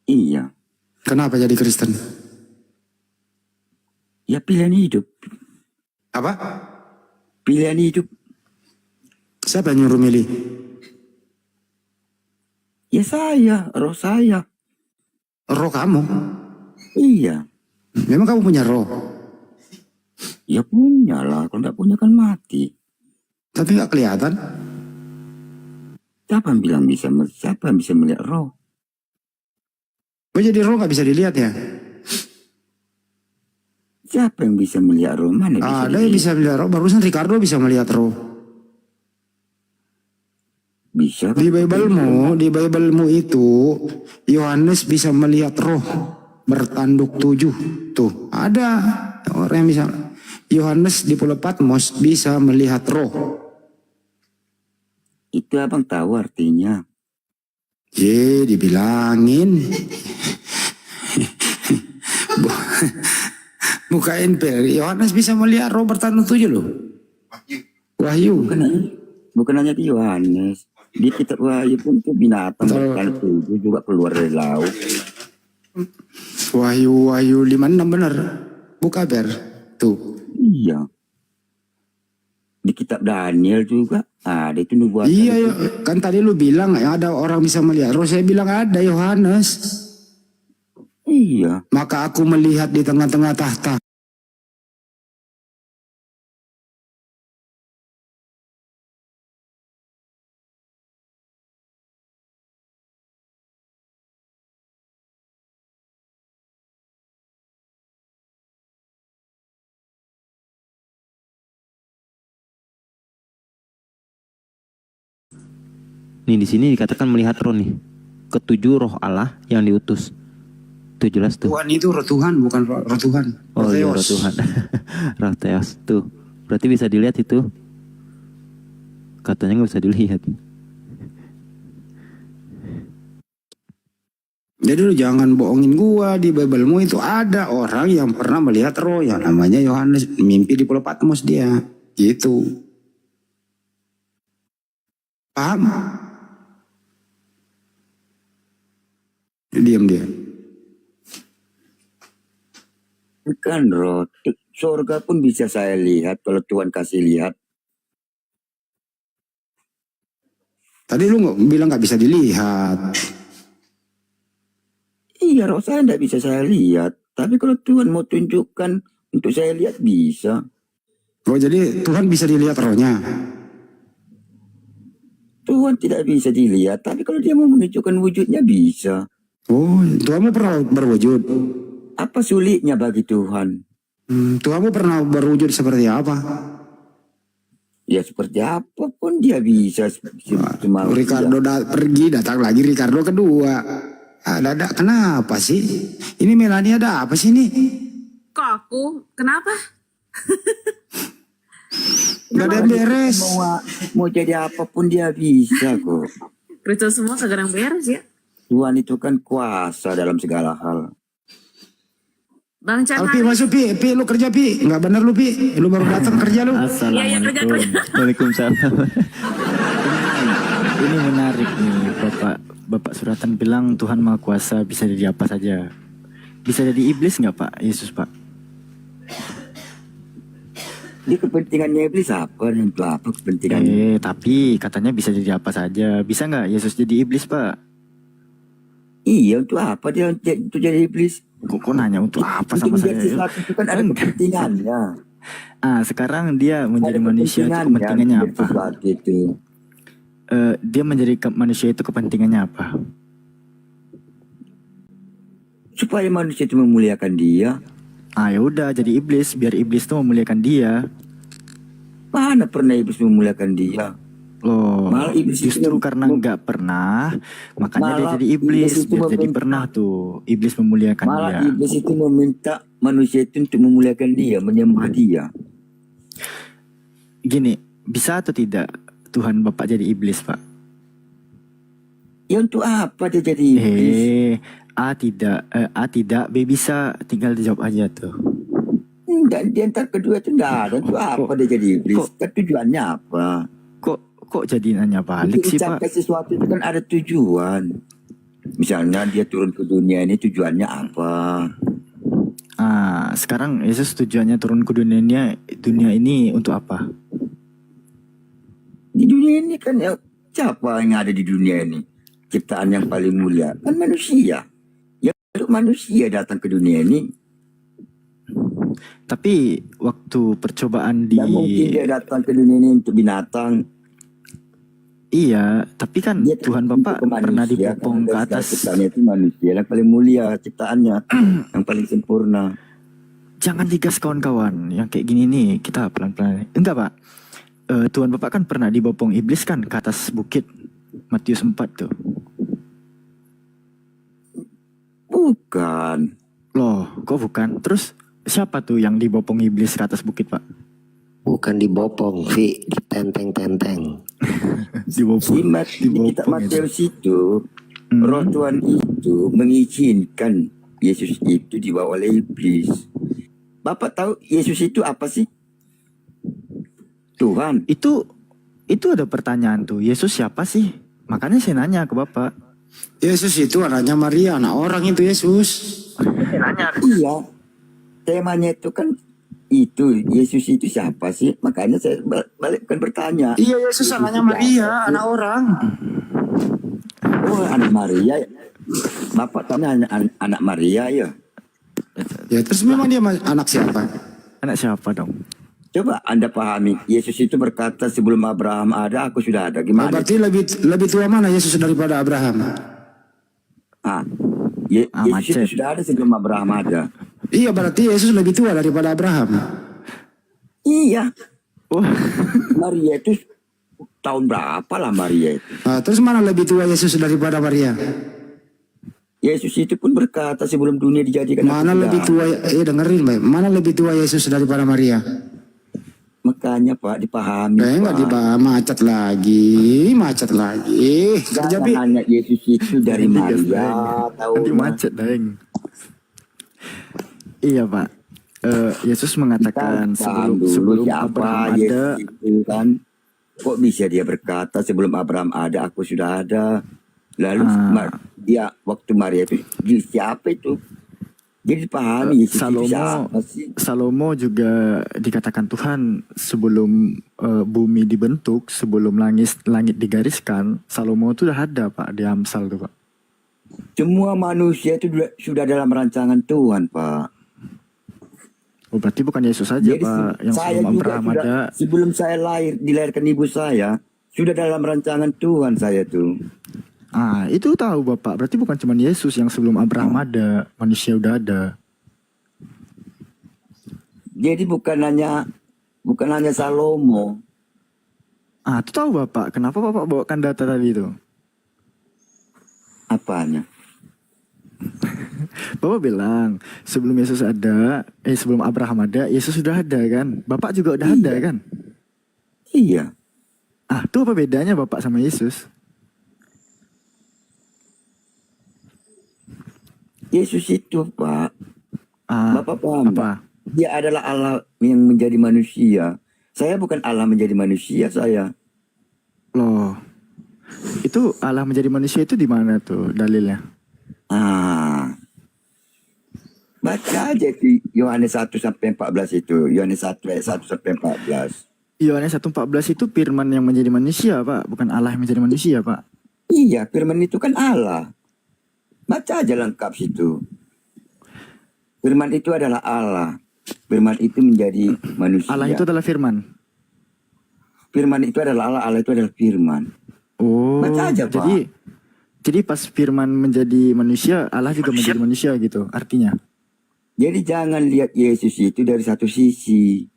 Iya. Kenapa jadi Kristen? Ya pilihan hidup. Apa? Pilihan hidup. Siapa yang nyuruh milih? Ya saya, roh saya. Roh kamu? Iya. Memang kamu punya roh? Ya punya lah, kalau nggak punya kan mati. Tapi nggak kelihatan. Siapa yang bisa melihat roh? Oh jadi roh nggak bisa dilihat ya? Siapa yang bisa melihat roh? Mana bisa Ada yang bisa melihat roh. Barusan Ricardo bisa melihat roh. Bisa. Di Biblemu itu Yohanes bisa melihat roh bertanduk 7. Tuh ada orang yang bisa. Yohanes di Pulau Patmos bisa melihat roh. Itu abang tahu artinya. Dibilangin. Bukain per. Yohanes bisa melihat roh bertanduk 7 loh. Wahyu. Bukan hanya di Yohanes. Di kitab Wahyu pun itu binatang bertanduk 7 juga keluar dari laut. Wahyu 56 benar. Buka ber. Tuh. Iya. Di kitab Daniel juga ada itu nubuatan. Iya, kan tadi lu bilang ada orang bisa melihat roh. Saya bilang ada Yohanes. Iya. Maka aku melihat di tengah-tengah tahta. Nih di sini dikatakan melihat roh nih. Ketujuh roh Allah yang diutus. Itu jelas tuh. Tuhan itu roh Tuhan, bukan roh Tuhan. Oh iya, roh Theos. Tuhan. Roh Theos tuh. Berarti bisa dilihat itu. Katanya nggak bisa dilihat. Jadi lu jangan bohongin gua, di Biblemu itu ada orang yang pernah melihat roh yang namanya Yohanes, mimpi di Pulau Patmos dia. Gitu. Paham? Diam dia. Kan roh, surga pun bisa saya lihat kalau Tuhan kasih lihat. Tadi lu bilang nggak bisa dilihat. Iya, roh saya tidak bisa saya lihat. Tapi kalau Tuhan mau tunjukkan untuk saya lihat bisa. Oh jadi Tuhan bisa dilihat rohnya? Tuhan tidak bisa dilihat, tapi kalau dia mau menunjukkan wujudnya bisa. Oh, Tuhanmu pernah berwujud? Apa sulitnya bagi Tuhan? Tuhanmu pernah berwujud seperti apa? Ya seperti apapun dia bisa. Ricardo pergi, datang lagi Ricardo kedua. Ada kenapa sih? Ini Melania ada apa sih nih? Kok aku? Kenapa? Gak ada yang beres. Mau jadi apapun dia bisa kok. Kristus semua segera beres ya. Tuhan itu kan kuasa dalam segala hal. Bang Chan Pi masuk Pi, lu kerja Pi. Nggak bener lu Pi, lu baru datang kerja lu. Iya kerja. Waalaikumsalam. Ini menarik nih, Bapak Suratan bilang Tuhan Maha Kuasa bisa jadi apa saja. Bisa jadi iblis nggak Pak Yesus Pak? Ini kepentingannya iblis apa dan itu apa kepentingannya? Tapi katanya bisa jadi apa saja. Bisa nggak Yesus jadi iblis Pak? Iya, untuk apa dia untuk jadi iblis? Kok nanya untuk apa sama saya? Itu kan ada kepentingannya. Sekarang dia menjadi manusia itu kepentingannya apa? Dia menjadi manusia itu kepentingannya apa? Supaya manusia itu memuliakan dia. Ya udah jadi iblis, biar iblis itu memuliakan dia. Mana pernah iblis memuliakan dia? Loh, malah iblis justru karena nggak pernah, makanya dia jadi iblis. Biar jadi pernah tuh, iblis memuliakan dia. Malah iblis itu meminta manusia itu untuk memuliakan dia, menyembah dia. Gini, bisa atau tidak Tuhan Bapak jadi iblis Pak? Ya untuk apa dia jadi iblis? tidak, B bisa, tinggal dijawab aja tuh. Dan di antara kedua itu enggak ada. Untuk apa dia jadi iblis? Tujuannya apa? Kok jadi nanya balik sih Pak? Mencapai sesuatu itu kan ada tujuan. Misalnya dia turun ke dunia ini tujuannya apa? Sekarang Yesus tujuannya turun ke dunia ini untuk apa? Di dunia ini kan ya, siapa yang ada di dunia ini? Ciptaan yang paling mulia kan manusia. Ya untuk manusia datang ke dunia ini. Tapi waktu percobaan Tidak mungkin dia datang ke dunia ini untuk binatang. Iya, tapi kan dia Tuhan Bapak pernah dibopong ke atas. Ciptaannya itu manusia yang paling mulia, ciptaannya yang paling sempurna. Jangan digas kawan-kawan, yang kayak gini nih kita pelan-pelan. Enggak Pak, Tuhan Bapak kan pernah dibopong iblis kan ke atas bukit, Matius 4 tuh. Bukan. Loh, kok bukan? Terus siapa tuh yang dibopong iblis ke atas bukit Pak? Bukan dibopong, Vi, ditenteng-tenteng. Dibopong. Kitab Matius itu, Roh Tuhan itu mengizinkan Yesus itu dibawa oleh iblis. Bapak tahu Yesus itu apa sih? Tuhan. Itu ada pertanyaan tuh, Yesus siapa sih? Makanya saya nanya ke Bapak. Yesus itu anaknya Maria, anak orang itu Yesus. Iya. Temanya itu kan itu Yesus itu siapa sih? Makanya saya balikkan bertanya. Iya, Yesus anaknya Maria, anak orang. Oh, anak Maria. Bapak tahu anak Maria ya? Ya terus memang dia anak siapa? Anak siapa dong? Coba Anda pahami. Yesus itu berkata sebelum Abraham ada, aku sudah ada. Gimana? Berarti lebih tua mana Yesus daripada Abraham? Yesus itu sudah ada sebelum Abraham ada. Iya, berarti Yesus lebih tua daripada Abraham. Iya. Maria itu tahun berapa lah Maria itu. Terus mana lebih tua Yesus daripada Maria? Yesus itu pun berkata sebelum dunia dijadikan. Mana lebih tua? Dengerin baik. Mana lebih tua Yesus daripada Maria? Makanya Pak dipahami. Nggak dipaham, macet lagi. Jangan hanya Yesus itu dari Maria. Tahu Nanti macet deng. Iya Pak. Yesus mengatakan sebelum Abraham ada. Yesus itu kan, kok bisa dia berkata sebelum Abraham ada aku sudah ada. Lalu dia waktu Maria itu siapa itu? Jadi dipahami Yesus itu siapa sih? Salomo juga dikatakan Tuhan sebelum bumi dibentuk, sebelum langit digariskan, Salomo itu sudah ada Pak di Amsal tuh Pak. Semua manusia itu sudah dalam rancangan Tuhan Pak. Oh berarti bukan Yesus saja Pak yang sebelum Abraham ada. Sebelum saya dilahirkan ibu saya sudah dalam rancangan Tuhan saya tuh. Itu tahu Bapak. Berarti bukan cuma Yesus yang sebelum Abraham ada, manusia udah ada. Jadi bukan hanya Salomo. Itu tahu Bapak. Kenapa Bapak bawakan data tadi itu? Apanya? Bapak bilang sebelum Yesus ada, sebelum Abraham ada, Yesus sudah ada kan? Bapak juga udah ada kan? Iya. Itu apa bedanya Bapak sama Yesus? Yesus itu Pak, Bapak paham apa? Dia adalah Allah yang menjadi manusia. Saya bukan Allah menjadi manusia saya. Loh, itu Allah menjadi manusia itu di mana tuh dalilnya? Baca aja di Yohanes 1 sampai 14 itu. Yohanes 1 ayat 1 sampai 14. Yohanes 1:14 itu firman yang menjadi manusia Pak, bukan Allah yang menjadi manusia Pak. Iya, firman itu kan Allah. Baca aja lengkap situ. Firman itu adalah Allah. Firman itu menjadi manusia. Allah itu adalah firman. Firman itu adalah Allah. Allah itu adalah firman. Baca aja Pak. Jadi pas firman menjadi manusia, Allah juga menjadi manusia gitu artinya. Jadi jangan lihat Yesus itu dari satu sisi.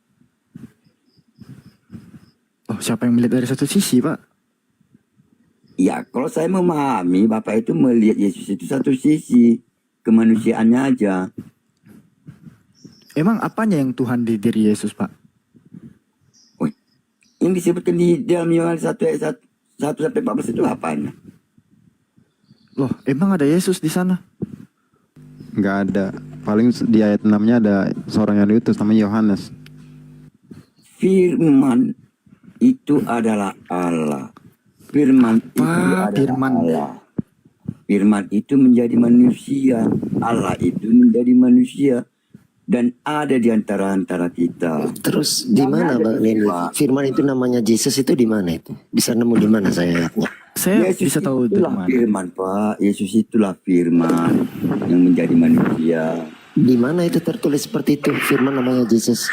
Siapa yang melihat dari satu sisi Pak? Ya, kalau saya memahami, Bapak itu melihat Yesus itu satu sisi, kemanusiaannya aja. Emang apanya yang Tuhan di diri Yesus, Pak? Yang disebutkan di dalam Yohanes 1 ayat 1 sampai 14 itu apanya? Loh, emang ada Yesus di sana? Nggak ada. Paling di ayat 6-nya ada seorang yang diutus namanya Yohanes. Firman itu adalah Allah. Firman itu adalah Allah. Firman itu menjadi manusia. Allah itu menjadi manusia. Dan ada di antara kita. Terus di mana Bang Lendi? Firman itu namanya Yesus itu di mana itu? Bisa nemu di mana saya lihatnya? Saya Yesus bisa tahu di itulah mana. firman Pak. Yesus itulah firman yang menjadi manusia. Di mana itu tertulis seperti itu? Firman namanya Yesus.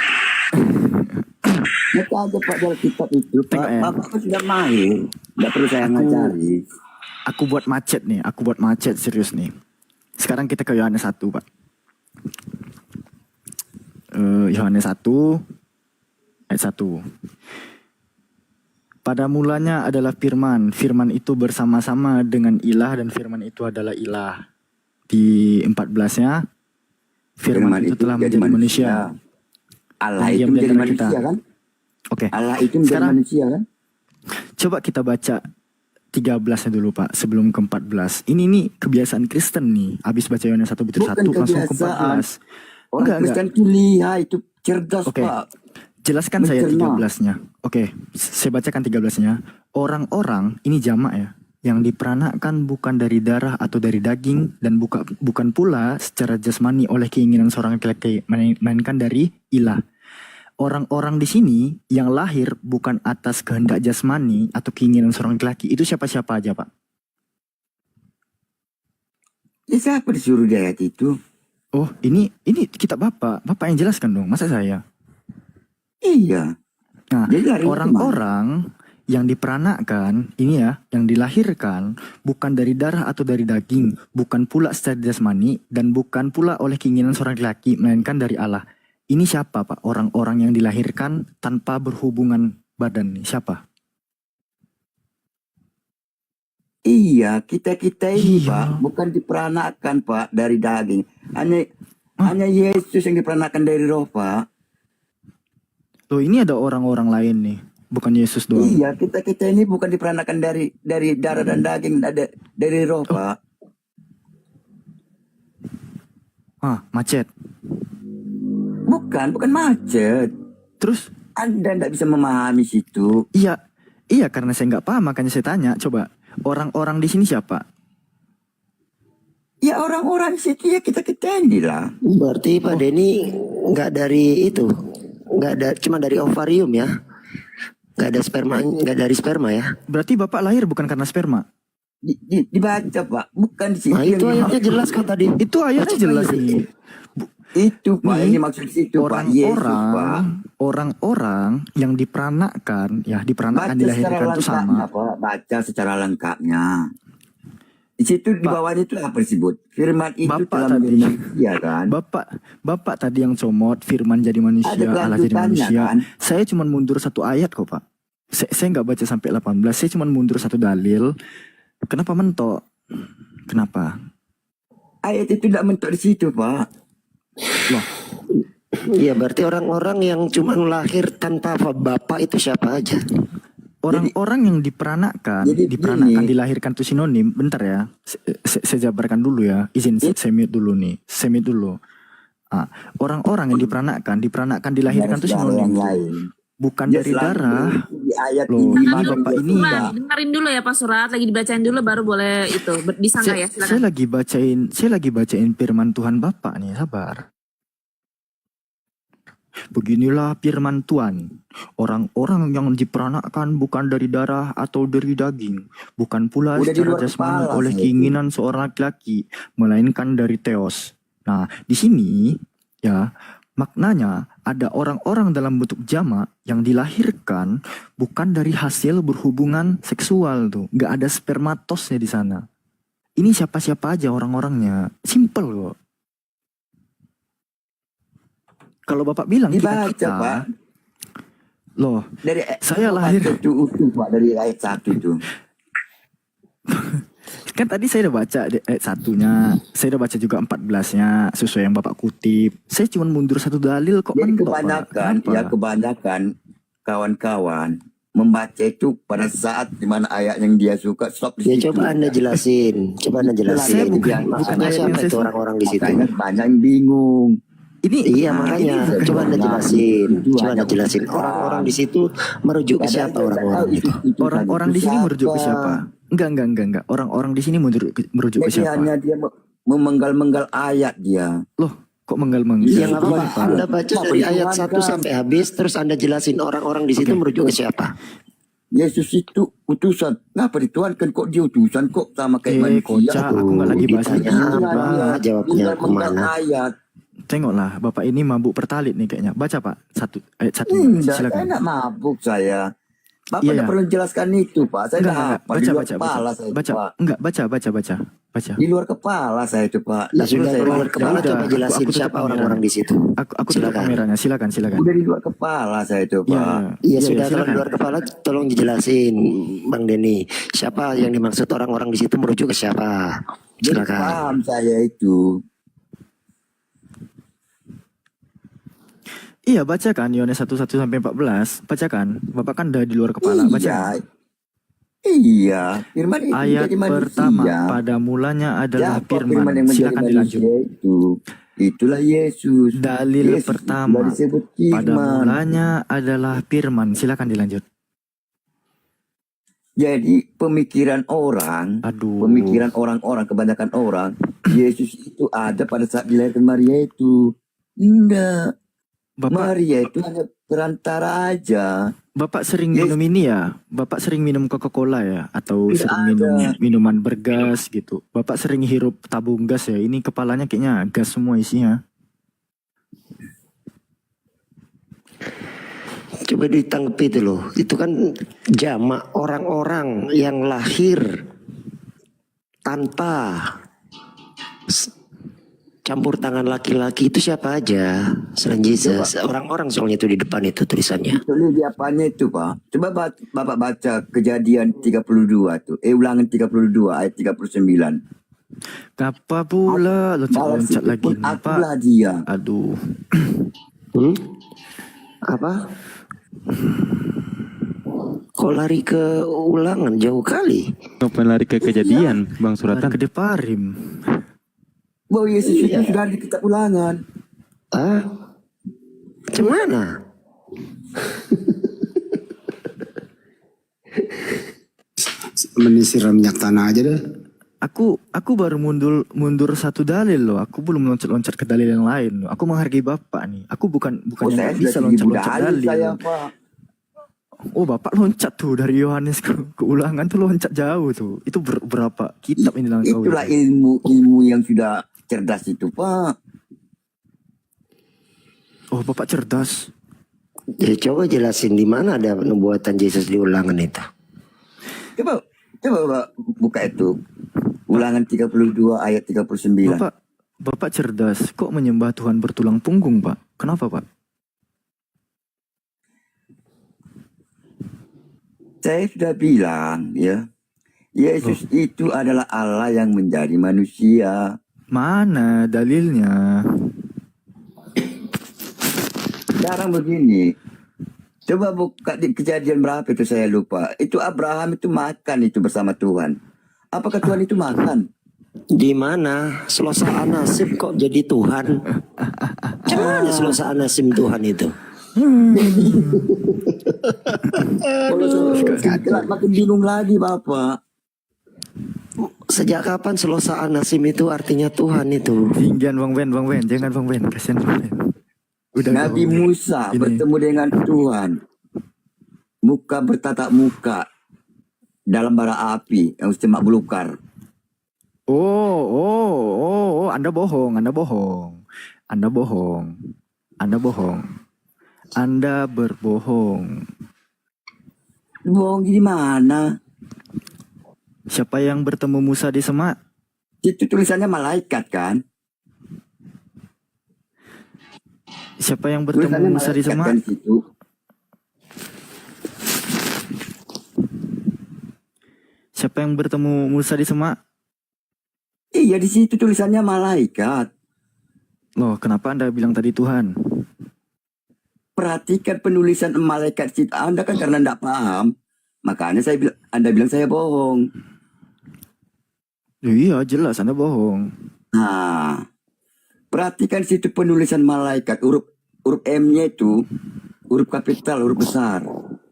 Mereka ada Pak dalam kitab itu Pak. Bapak kan sudah mahir. Tidak perlu saya ngajari. Aku buat macet nih. Aku buat macet serius nih. Sekarang kita ke Yohanes 1 Pak. Yohanes 1 ayat 1. Pada mulanya adalah firman. Firman itu bersama-sama dengan ilah dan firman itu adalah ilah. Di 14-nya firman itu telah menjadi manusia. Allah itu menjadi manusia kan? Oke. Allah itu menjadi Sekarang, manusia kan? Coba kita baca 13-nya dulu Pak, sebelum ke 14. Ini nih kebiasaan Kristen nih. Habis baca Yohanes 1 butir 1 langsung ke 14. Orang Kristen itu lihat, itu cerdas Pak. Jelaskan saya 13-nya. Oke, saya bacakan 13-nya. Orang-orang, ini jamak ya, yang diperanakkan bukan dari darah atau dari daging, dan bukan pula secara jasmani oleh keinginan seorang laki-laki, melainkan dari ilah. Orang-orang di sini yang lahir bukan atas kehendak jasmani atau keinginan seorang laki-laki, itu siapa-siapa aja Pak? Ya siapa disuruh di ayat itu? Oh, ini kitab Bapak yang jelaskan dong, masa saya? Iya. Nah, orang-orang yang diperanakkan, ini ya, yang dilahirkan bukan dari darah atau dari daging, bukan pula secara jasmani, dan bukan pula oleh keinginan seorang laki, melainkan dari Allah. Ini siapa Pak? Orang-orang yang dilahirkan tanpa berhubungan badan nih, siapa? Iya, kita ini Pak, bukan diperanakkan Pak dari daging. Hanya Yesus yang diperanakkan dari roh Pak. Loh, ini ada orang-orang lain nih, bukan Yesus doang. Iya, kita ini bukan diperanakkan dari darah dan daging, dari roh Pak. Macet. Bukan macet. Terus? Anda tidak bisa memahami situ. Iya, karena saya nggak paham makanya saya tanya. Coba, orang-orang di sini siapa? Ya orang-orang di situ ya kita ini lah. Berarti Pak Denny nggak dari itu, nggak ada, cuma dari ovarium ya, nggak ada sperma, nggak dari sperma ya. Berarti Bapak lahir bukan karena sperma? Dibaca Pak, bukan di situ. Nah, itu ayatnya jelas kok tadi. Itu ayatnya jelas nih. Itu Pak, yang dimaksud situ Pak. Orang-orang yang diperanakkan, dilahirkan itu sama. Baca secara lengkapnya. Di situ di bawahnya itu apa disebut? Firman itu telah menjadi manusia kan? Bapak tadi yang comot firman jadi manusia, Allah jadi manusia. Kan? Saya cuma mundur satu ayat kok Pak. Saya nggak baca sampai 18. Saya cuma mundur satu dalil. Kenapa mentok? Kenapa? Ayat itu tidak mentok di situ Pak. Loh. Iya, berarti orang-orang yang cuma lahir tanpa bapak itu siapa aja? Orang-orang yang diperanakkan, dilahirkan itu sinonim. Bentar ya, saya jabarkan dulu ya. Izin saya mute dulu nih. Saya mute dulu. Orang-orang yang diperanakkan, dilahirkan itu sinonim. Bukan dari darah. Loh, ini Bapak ini. Dengerin dulu ya Pak Surat, lagi dibacain dulu baru boleh itu disangka ya. Silakan. Saya lagi bacain firman Tuhan Bapak nih, sabar. Beginilah firman Tuhan. Orang-orang yang diperanakkan bukan dari darah atau dari daging, bukan pula secara jasmani oleh keinginan seorang laki-laki, melainkan dari theos. Nah, di sini ya maknanya ada orang-orang dalam bentuk jamak yang dilahirkan bukan dari hasil berhubungan seksual tuh, nggak ada spermatosnya di sana. Ini siapa-siapa aja orang-orangnya, simple kok. Kalau Bapak bilang kita Pak. Loh, dari saya lahir itu Pak, dari ayat 1 itu. Kan tadi saya udah baca ayat 1-nya, saya udah baca juga 14-nya sesuai yang Bapak kutip. Saya cuma mundur satu dalil kok mentok, kebanyakan kawan-kawan membaca itu pada saat dimana ayat yang dia suka stop di situ. Coba Anda jelasin. Saya bukan siapa itu orang-orang di situ. Banyak yang bingung. Iya makanya coba Anda jelasin. Orang-orang di situ merujuk ke siapa orang-orang itu? Orang-orang di sini merujuk ke siapa? Enggak. Orang-orang di sini merujuk ke siapa? Hanya dia memenggal-menggal ayat dia. Loh, kok menggal-menggal? Iya nggak apa-apa. Anda baca dari ayat 1 sampai habis, terus Anda jelasin orang-orang di situ merujuk ke siapa? Yesus itu utusan. Ngapa dituankan kok dia utusan kok sama kayak manusia? Aku nggak lagi bahas itu. Jawabnya kemana? Ayat. Tengoklah, Bapak ini mabuk pertalit nih kayaknya. Baca Pak, ayat 1. Silakan. Saya nggak mabuk saya. Bapak tidak perlu jelaskan itu Pak. Saya baca. Di luar kepala saya itu Pak. Sudah di luar kepala, coba jelasin siapa orang-orang di situ. Aku tutup kameranya, silakan. Udah di luar kepala saya itu Pak. Iya sudah, kalau di luar kepala tolong dijelasin Bang Denny. Siapa yang dimaksud orang-orang di situ merujuk ke siapa? Silakan. Paham saya itu. Iya, bacakan Yohanes 1:1-14. Bacakan. Bapak kan udah di luar kepala, baca. Iya, firman itu ayat pertama, pada mulanya adalah firman. Silakan dilanjut. Itulah Yesus. Dalil pertama, pada mulanya adalah firman. Silakan dilanjut. Jadi pemikiran orang-orang, kebanyakan orang, Yesus itu ada pada saat dilahirkan Maria itu. Enggak. Maria itu hanya perantara aja. Bapak sering minum ini ya? Bapak sering minum Coca-Cola ya? Atau sering minum minuman bergas gitu? Bapak sering hirup tabung gas ya? Ini kepalanya kayaknya gas semua isinya. Coba ditanggapi itu loh. Itu kan jamak orang-orang yang lahir tanpa campur tangan laki-laki itu siapa aja selain Yesus? Orang-orang soalnya itu di depan itu tulisannya. Tulis di apanya itu Pak? Coba Bapak baca Kejadian 32 tuh. Ulangan 32 ayat 39. Apa pula loncat-loncat lagi nih, Pak? Akulah dia. Aduh. Apa? Kok lari ke ulangan jauh kali? Ngapain lari ke Kejadian, Bang Suratan? Ke Deparim. Bahwa Yesus itu sudah di kitab ulangan. Macam mana? Menisiram minyak tanah aja deh. Aku baru mundur satu dalil loh. Aku belum loncat-loncat ke dalil yang lain loh. Aku menghargai Bapak nih. Aku bukan yang saya nggak bisa sudah loncat-loncat dalil dalil. saya, Pak. Oh, Bapak loncat tuh dari Yohanes ke ulangan tuh loncat jauh tuh. Itu berapa kitab ini langsung. Itulah ilmu yang sudah cerdas itu, Pak. Oh, Bapak cerdas. Ya, coba jelasin di mana ada nubuatan Yesus di ulangan itu. Coba Pak, buka itu. Ulangan 32 ayat 39. Bapak cerdas. Kok menyembah Tuhan bertulang punggung, Pak? Kenapa, Pak? Saya sudah bilang ya, Yesus itu adalah Allah yang menjadi manusia. Mana dalilnya? Sekarang begini, coba buka di Kejadian berapa itu saya lupa. Itu Abraham itu makan itu bersama Tuhan. Apakah Tuhan itu makan? Di mana? Selosa Anasim kok jadi Tuhan? Mana Selosa Anasim Tuhan itu? Makin bingung lagi Bapak. Sejak kapan Selosa Anasim itu artinya Tuhan itu? Tinggian Bang Ben, jangan Bang Ben, kasihan Bang Ben. Nabi Musa bertemu dengan Tuhan, muka bertatap muka dalam bara api yang semak belukar. Oh, Anda bohong. Anda berbohong. Bohong gimana? Siapa yang bertemu Musa di semak? Itu tulisannya malaikat kan? Siapa yang bertemu Musa di semak? Kan situ. Siapa yang bertemu Musa di semak? Iya, di situ tulisannya malaikat. Loh, kenapa Anda bilang tadi Tuhan? Perhatikan penulisan malaikat situ. Anda kan karena tidak paham, makanya Anda bilang saya bohong. Iya, jelas Anda bohong. Nah, perhatikan situ penulisan malaikat, huruf M-nya itu huruf kapital, huruf besar.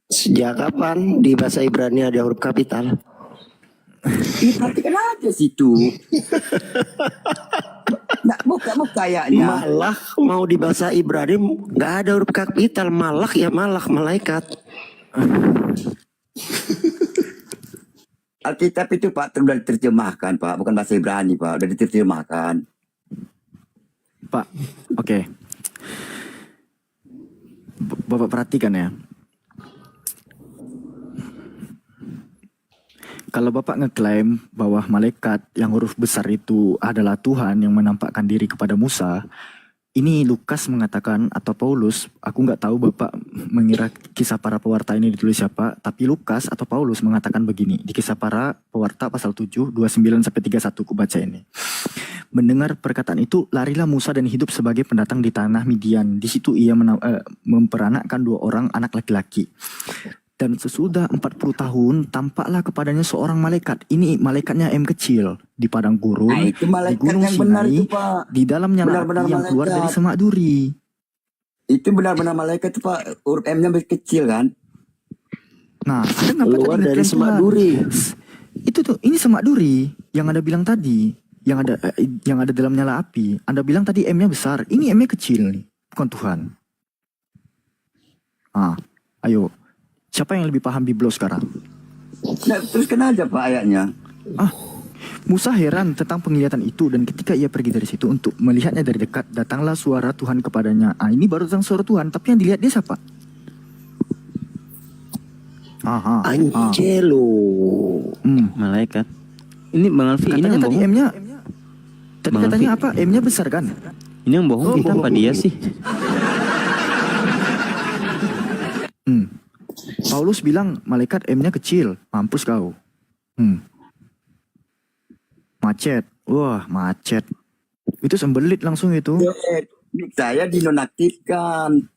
Sejak kapan di bahasa Ibrani ada huruf kapital? Perhatikan aja situ. Nah, buka kayaknya. Malah mau di bahasa Ibrani nggak ada huruf kapital. Malak ya malaikat. Alkitab itu Pak sudah diterjemahkan Pak, bukan bahasa Ibrani Pak, sudah diterjemahkan. Pak, oke. Bapak perhatikan ya. Kalau Bapak ngeklaim bahwa malaikat yang huruf besar itu adalah Tuhan yang menampakkan diri kepada Musa, ini Lukas mengatakan atau Paulus, aku nggak tahu Bapak mengira kisah para pewarta ini ditulis siapa, tapi Lukas atau Paulus mengatakan begini di kisah para pewarta pasal 7, 29-31 aku baca ini. Mendengar perkataan itu, larilah Musa dan hidup sebagai pendatang di tanah Midian. Di situ ia memperanakkan 2 orang anak laki-laki. Dan sesudah 40 tahun tampaklah kepadanya seorang malaikat. Ini malaikatnya M kecil di padang gurun, itu di gunung yang benar Sinai, itu, Pak. di dalamnya api yang keluar dari semak duri. Itu benar-benar malaikat itu Pak, huruf M-nya kecil kan? Nah, Anda ngapa Keluar tadi dari ngeklaim semak Tuhan? duri. Itu tuh, ini semak duri yang Anda bilang tadi, yang ada dalam nyala api. Anda bilang tadi M-nya besar, ini M-nya kecil nih, bukan Tuhan. Ayo. Siapa yang lebih paham Biblos sekarang? Nah, teruskan aja Pak ayatnya. Musa heran tentang penglihatan itu dan ketika ia pergi dari situ untuk melihatnya dari dekat, datanglah suara Tuhan kepadanya. Ini baru tentang suara Tuhan, tapi yang dilihat dia siapa? Angelo. Malaikat. Ini Bang Alfi, ini katanya yang tadi bohong. M-nya Tadi Bang katanya apa? M-nya besar kan? Ini yang bohong kita apa dia sih? Paulus bilang malaikat M-nya kecil. Mampus kau. Macet. Wah, macet. Itu sembelit langsung itu. Saya dinonaktifkan.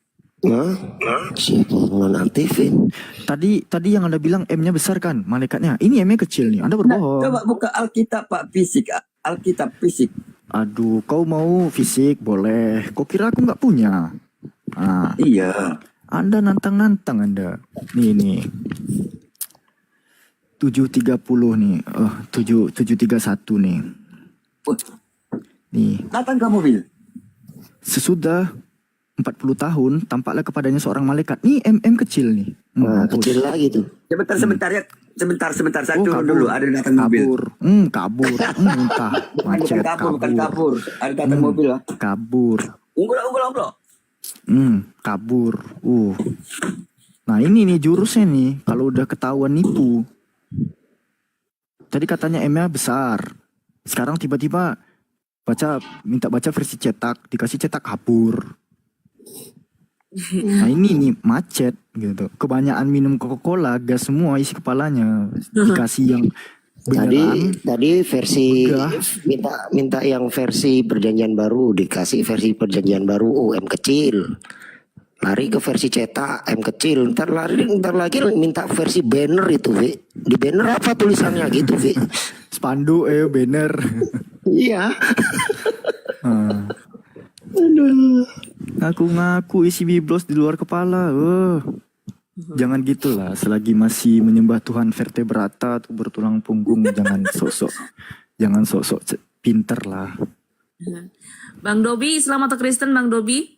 Siapa yang nonaktifin? Tadi yang Anda bilang M-nya besar kan malaikatnya. Ini M-nya kecil nih. Anda berbohong. Coba buka Alkitab Pak, fisik. Alkitab fisik. Aduh, kau mau fisik boleh. Kau kira aku nggak punya? Ah, Iya. Anda nantang-nantang Anda. Nih. 730 nih. 731 nih. Nih. Datang ke mobil. Sesudah 40 tahun tampaklah kepadanya seorang malaikat. Nih M kecil nih. Nah, kecil lagi tuh. Sebentar ya. Sebentar. Saya turun dulu. Ada datang mobil. Kabur. Entah. Macet. Bukan kabur. Ada datang mobil lah. Kabur. Unggul. Kabur. Nah ini nih jurusnya nih. Kalau udah ketahuan nipu. Tadi katanya M-nya besar. Sekarang tiba-tiba minta baca versi cetak, dikasih cetak kabur. Nah ini nih macet gitu. Kebanyakan minum Coca-Cola, gas semua isi kepalanya. Dikasih yang beneran. Tadi versi minta yang versi perjanjian baru, dikasih versi perjanjian baru M kecil. Lari ke versi cetak M kecil. Ntar lagi minta versi banner itu, Vi. Di banner apa tulisannya gitu, Vi? Spanduk banner. Iya. Aduh. Ngaku-ngaku isi biblos di luar kepala. Jangan gitulah. Selagi masih menyembah Tuhan vertebrata atau bertulang punggung, jangan sok-sok pinter lah. Bang Dobi, Islam atau Kristen Bang Dobi?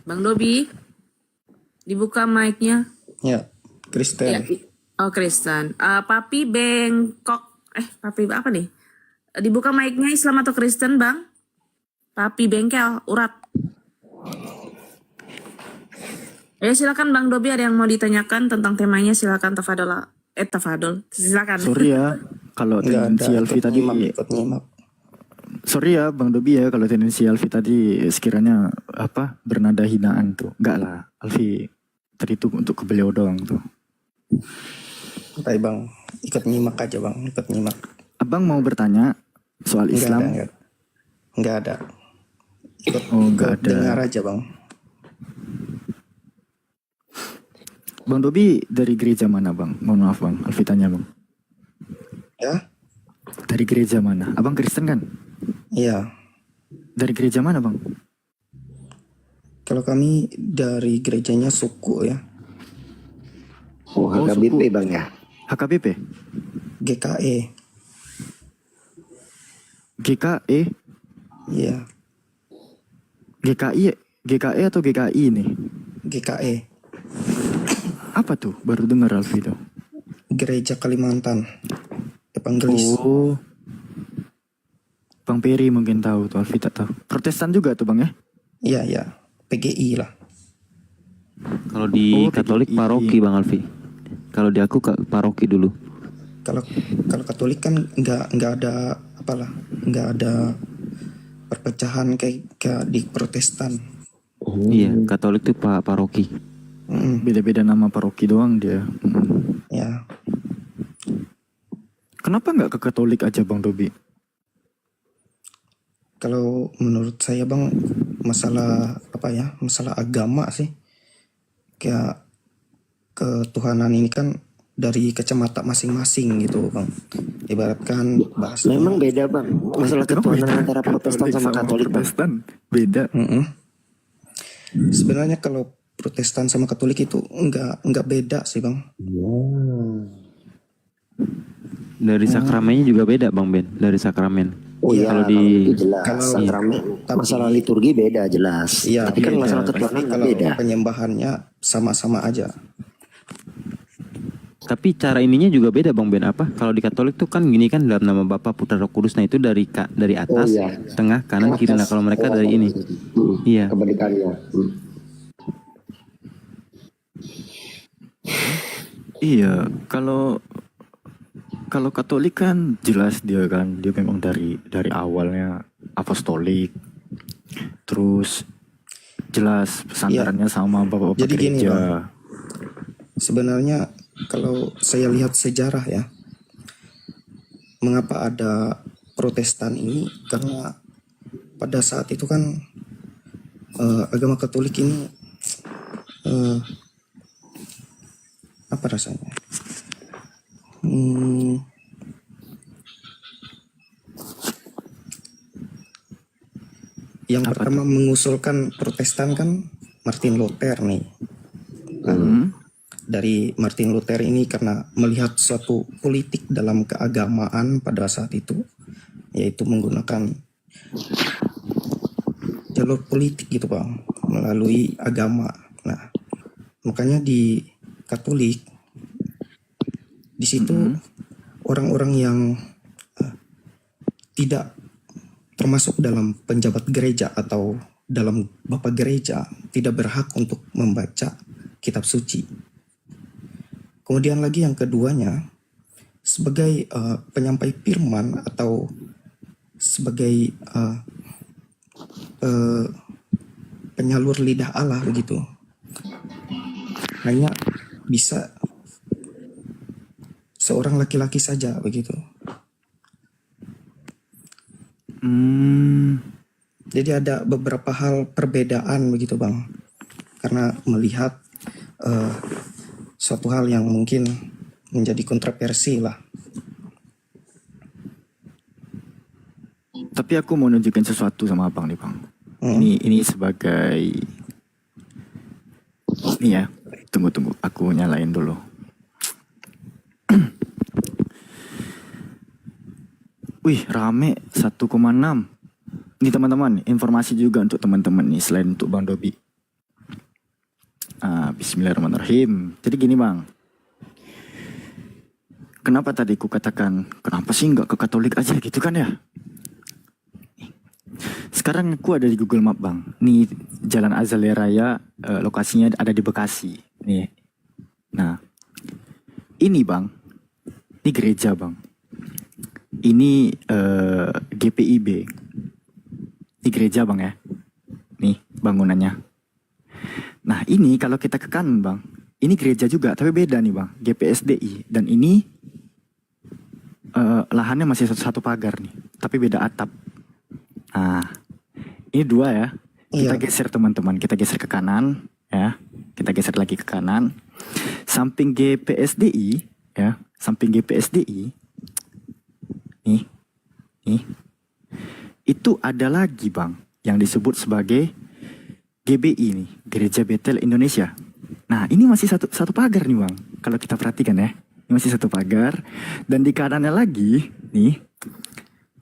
Bang Dobi, dibuka mic-nya. Ya, Kristen. Ya, Kristen. Papi bengkok. Papi apa nih? Dibuka mic-nya, Islam atau Kristen, Bang? Papi bengkel, urat. Silakan Bang Dobi, ada yang mau ditanyakan tentang temanya, silakan Tafadol. Silakan. Sorry ya, kalau tendensi Alfi tadi. Sorry ya Bang Dobi ya, kalau tendensi Alfi tadi sekiranya bernada hinaan tuh. Enggak lah, Alfi tadi itu untuk ke beliau doang tuh. Baik Bang, ikut nyimak aja Bang, ikut nyimak. Abang mau bertanya soal Islam? Enggak ada. Enggak ada. Dengar aja Bang. Bang Dobi dari gereja mana Bang? Mohon maaf Bang, Alfi tanya Bang. Ya? Dari gereja mana? Abang Kristen kan? Iya. Dari gereja mana Bang? Kalau kami dari gerejanya suku ya. HKBP Bang ya? HKBP? GKE. GKE? Iya. GKE atau GKI nih? GKE. Apa tuh? Baru dengar Alfi tuh. Gereja Kalimantan. Evangelis. Bang Peri mungkin tahu tuh, Alfi tak tahu. Protestan juga tuh Bang ya? Iya. PGI lah. Kalau di Katolik PGI. Paroki Bang Alfi. Kalau di aku paroki dulu. Kalau Katolik kan nggak ada nggak ada perpecahan kayak di Protestan. Iya, Katolik tuh paroki. Beda-beda nama paroki doang dia. Ya. Kenapa nggak ke Katolik aja Bang Dobi? Kalau menurut saya Bang, masalah agama sih, kayak ketuhanan ini kan dari kacamata masing-masing gitu Bang. Ibaratkan bahasa. Memang beda Bang, masalah ketuhanan antara Protestan sama Katolik Protestan beda. Sebenarnya kalau Protestan sama Katolik itu enggak beda sih Bang. Dari sakramennya juga beda Bang Ben, dari sakramen. Kalau di sakramen, masalah liturgi beda jelas. Iya, tapi kan masalah ketuhanan kalau beda. Penyembahannya sama-sama aja. Tapi cara ininya juga beda Bang Ben. Kalau di Katolik tuh kan gini kan, dalam nama Bapa, Putra, Roh Kudus. Nah itu dari atas, tengah, kanan, kiri. Nah kalau mereka dari ini. Iya. Kebalikannya. Iya, kalau kalau Katolik kan jelas dia memang dari awalnya apostolik, terus jelas pesantarannya sama bapak-bapak Jadi gini, gereja. Bang. Sebenarnya kalau saya lihat sejarah ya, mengapa ada Protestan ini, karena pada saat itu kan agama Katolik ini apa rasanya? Yang pertama mengusulkan Protestan kan Martin Luther nih. Dari Martin Luther ini karena melihat suatu politik dalam keagamaan pada saat itu, yaitu menggunakan jalur politik gitu Bang, melalui agama. Nah, makanya di Katolik di situ orang-orang yang tidak termasuk dalam penjabat gereja atau dalam bapak gereja tidak berhak untuk membaca kitab suci. Kemudian lagi yang keduanya, sebagai penyampai firman atau sebagai penyalur lidah Allah begitu, hanya bisa seorang laki-laki saja begitu. Jadi ada beberapa hal perbedaan begitu Bang, karena melihat suatu hal yang mungkin menjadi kontroversi lah. Tapi aku mau nunjukin sesuatu sama abang nih Bang. Ini sebagai ini ya. Tunggu aku nyalain dulu. Wih, rame 1,6. Ini teman-teman, informasi juga untuk teman-teman nih selain untuk Bang Dobi. Bismillahirrahmanirrahim. Jadi gini Bang, kenapa tadi ku katakan kenapa sih nggak ke Katolik aja gitu kan ya? Sekarang aku ada di Google Map Bang. Nih Jalan Azalea Raya, lokasinya ada di Bekasi. Nih. Nah, ini Bang, ini gereja Bang. Ini GPIB. Ini gereja Bang ya. Nih bangunannya. Nah ini kalau kita ke kanan Bang, ini gereja juga tapi beda nih Bang, GPSDI. Dan ini lahannya masih satu pagar nih, tapi beda atap. Nah ini dua ya. Kita geser teman-teman, kita geser ke kanan ya. Kita geser lagi ke kanan. Samping GPSDI ya, samping GPSDI. Nih. Itu ada lagi Bang yang disebut sebagai GBI nih, Gereja Betel Indonesia. Nah ini masih satu pagar nih Bang, kalau kita perhatikan ya, ini masih satu pagar. Dan di kanannya lagi nih,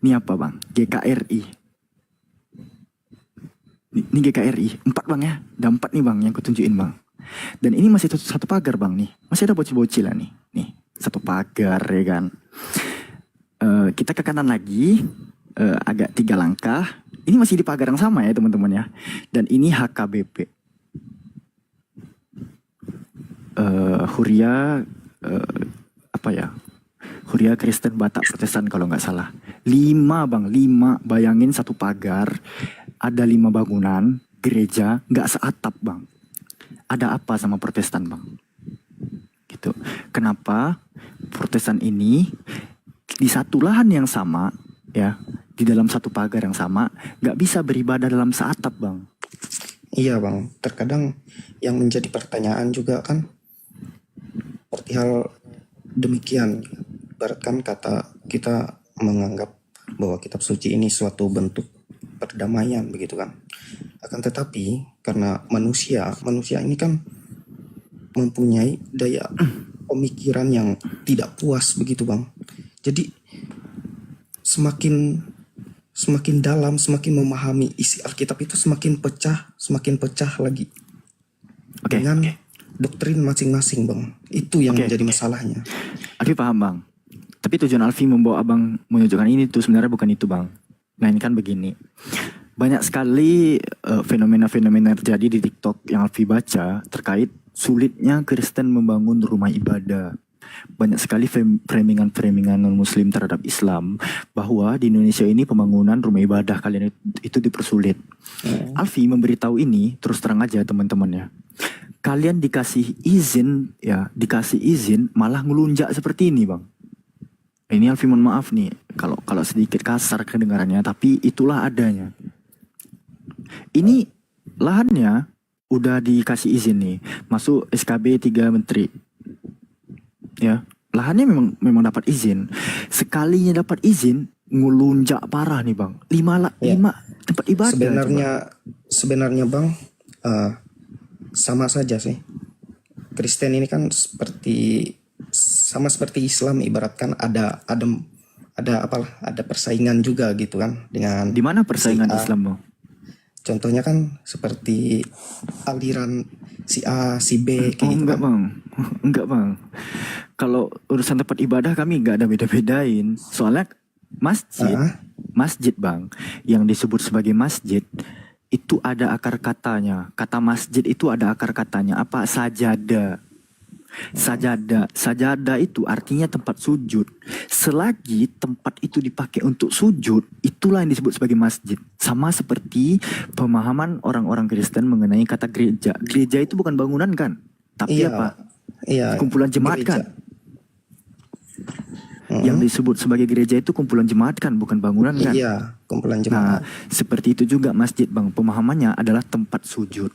ini apa Bang? GKRI. Ini GKRI, 4 Bang ya, ada 4 nih Bang yang kutunjukin Bang. Dan ini masih satu pagar Bang nih, masih ada bocil-bocil lah nih, satu pagar ya kan. Kita ke kanan lagi, agak 3 langkah. Ini masih di pagar yang sama ya teman-teman ya. Dan ini HKBP. Huria apa ya? Huria Kristen Batak Protestan kalau nggak salah. 5 Bang, 5. Bayangin satu pagar, ada 5 bangunan gereja, nggak seatap Bang. Ada apa sama Protestan Bang? Gitu. Kenapa Protestan ini di satu lahan yang sama ya, di dalam satu pagar yang sama, nggak bisa beribadah dalam seatap Bang? Iya Bang, terkadang yang menjadi pertanyaan juga kan seperti hal demikian. Ibaratkan kata kita menganggap bahwa kitab suci ini suatu bentuk perdamaian begitu kan. Akan tetapi karena manusia ini kan mempunyai daya pemikiran yang tidak puas begitu Bang. Jadi semakin dalam, semakin memahami isi Alkitab itu semakin pecah lagi. Dengan doktrin masing-masing Bang. Itu yang menjadi masalahnya. Alfi paham Bang. Tapi tujuan Alfi membawa Abang menunjukkan ini tuh sebenarnya bukan itu Bang. Nah ini kan begini. Banyak sekali fenomena-fenomena terjadi di TikTok yang Alfi baca terkait sulitnya Kristen membangun rumah ibadah. banyak sekali framingan non-muslim terhadap Islam, bahwa di Indonesia ini pembangunan rumah ibadah kalian itu dipersulit. Alfi memberitahu ini terus terang aja teman-teman ya. Kalian dikasih izin malah ngelunjak seperti ini bang. Ini Alfi mohon maaf nih kalau sedikit kasar kedengarannya, tapi itulah adanya. Ini lahannya udah dikasih izin nih, masuk SKB 3 menteri. Ya, lahannya memang dapat izin. Sekalinya dapat izin, ngelunjak parah nih bang. 5 tempat ibadah. Sebenarnya bang, sama saja sih. Kristen ini kan sama seperti Islam, ibaratkan ada persaingan juga gitu kan dengan. Di mana persaingan Islam bang? Contohnya kan seperti aliran si A, si B kayak gitu. Enggak bang. Kalau urusan tempat ibadah kami nggak ada beda-bedain. Soalnya masjid bang, yang disebut sebagai masjid itu ada akar katanya. Kata masjid itu ada akar katanya apa? Sajadah. Sajadah itu artinya tempat sujud. Selagi tempat itu dipakai untuk sujud, itulah yang disebut sebagai masjid. Sama seperti pemahaman orang-orang Kristen mengenai kata gereja. Gereja itu bukan bangunan kan, tapi apa? Kumpulan jemaat gereja. Kan. Yang disebut sebagai gereja itu kumpulan jemaat kan, bukan bangunan kan? Iya, kumpulan jemaat. Nah, seperti itu juga masjid bang. Pemahamannya adalah tempat sujud.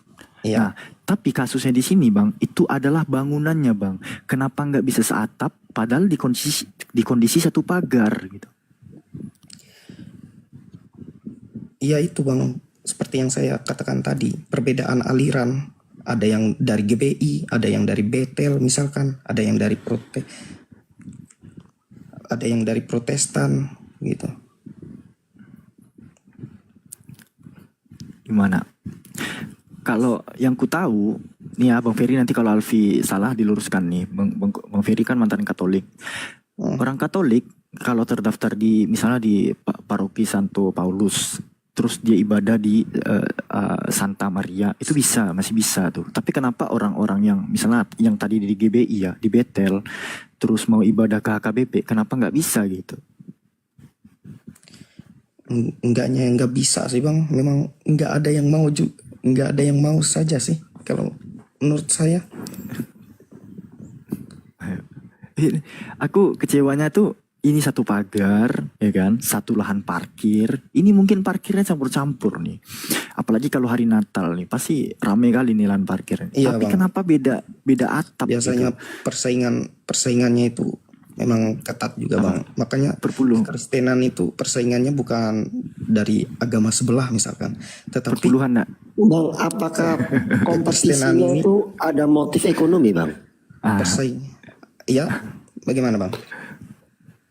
Nah, tapi kasusnya di sini bang, itu adalah bangunannya bang. Kenapa nggak bisa seatap? Padahal di kondisi satu pagar gitu. Iya itu bang, seperti yang saya katakan tadi, perbedaan aliran. Ada yang dari GBI, ada yang dari Betel misalkan, ada yang dari Protestan gitu. Gimana? Kalau yang ku tahu nih ya Bang Ferry, nanti kalau Alfi salah diluruskan nih. Bang Ferry kan mantan Katolik. Orang Katolik kalau terdaftar di misalnya di paroki Santo Paulus, terus dia ibadah di Santa Maria, itu masih bisa tuh. Tapi kenapa orang-orang yang misalnya yang tadi di GBI ya, di Betel, terus mau ibadah ke HKBP, kenapa nggak bisa gitu? Nggak bisa sih bang, memang nggak ada yang mau nggak ada yang mau saja sih kalau menurut saya. Aku kecewanya tuh ini satu pagar ya kan, satu lahan parkir. Ini mungkin parkirnya campur-campur nih. Apalagi kalau hari Natal nih pasti rame kali nih lahan parkir. Iya, tapi bang. Kenapa beda atap? Biasanya gitu? persaingannya itu memang ketat juga bang. Makanya Kristenan itu persaingannya bukan dari agama sebelah misalkan, tetapi perpuluhan nak. Bang, apakah kompetisinya itu ada motif ekonomi bang? Iya, bagaimana bang?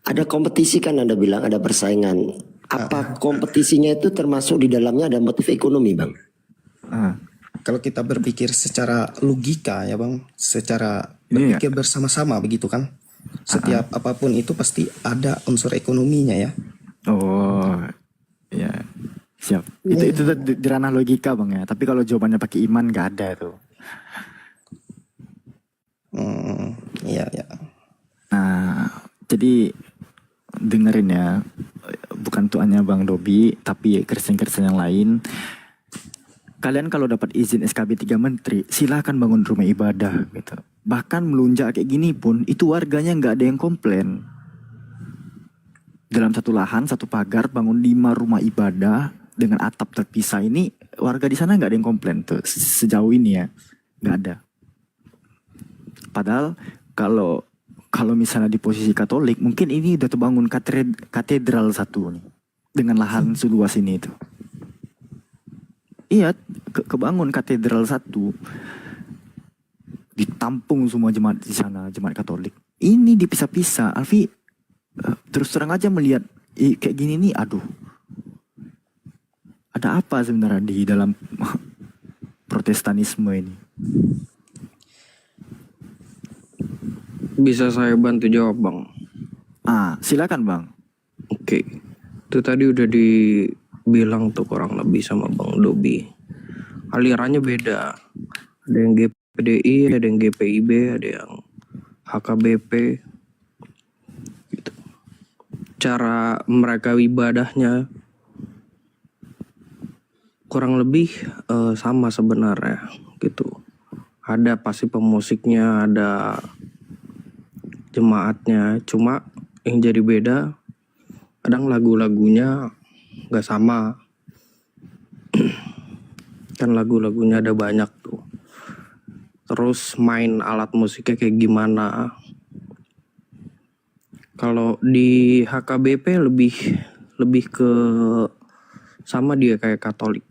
Ada kompetisi kan Anda bilang ada persaingan. Apa kompetisinya itu termasuk di dalamnya ada motif ekonomi bang? Kalau kita berpikir secara logika ya bang, secara berpikir bersama-sama begitu kan. Setiap apapun itu pasti ada unsur ekonominya ya. Oh, ya siap. Itu di ranah logika bang ya. Tapi kalau jawabannya pakai iman nggak ada tuh. Iya. Nah, jadi dengerin ya, bukan tuh hanya Bang Dobi, tapi Kristen-Kristen yang lain. Kalian kalau dapat izin SKB 3 menteri, silakan bangun rumah ibadah gitu. Bahkan melunjak kayak gini pun, itu warganya nggak ada yang komplain. Dalam satu lahan, satu pagar, bangun 5 rumah ibadah dengan atap terpisah ini, warga di sana nggak ada yang komplain tuh. Sejauh ini ya, nggak ada. Padahal kalau misalnya di posisi Katolik, mungkin ini udah terbangun katedral satu nih, dengan lahan seluas ini itu. Iya, kebangun katedral satu, ditampung semua jemaat di sana, jemaat Katolik. Ini dipisah-pisah. Alfi terus terang aja melihat kayak gini nih, aduh, ada apa sebenarnya di dalam Protestanisme ini? Bisa saya bantu jawab bang? Silakan bang. Oke, itu tadi udah dibilang tuh kurang lebih sama Bang Dobi. Alirannya beda. Ada yang GPDI, ada yang GPIB, ada yang HKBP gitu. Cara mereka ibadahnya kurang lebih sama sebenarnya gitu. Ada pasti pemusiknya, ada jemaatnya, cuma yang jadi beda kadang lagu-lagunya nggak sama. Kan lagu-lagunya ada banyak tuh. Terus main alat musiknya kayak gimana. Kalau di HKBP lebih ke sama dia kayak Katolik.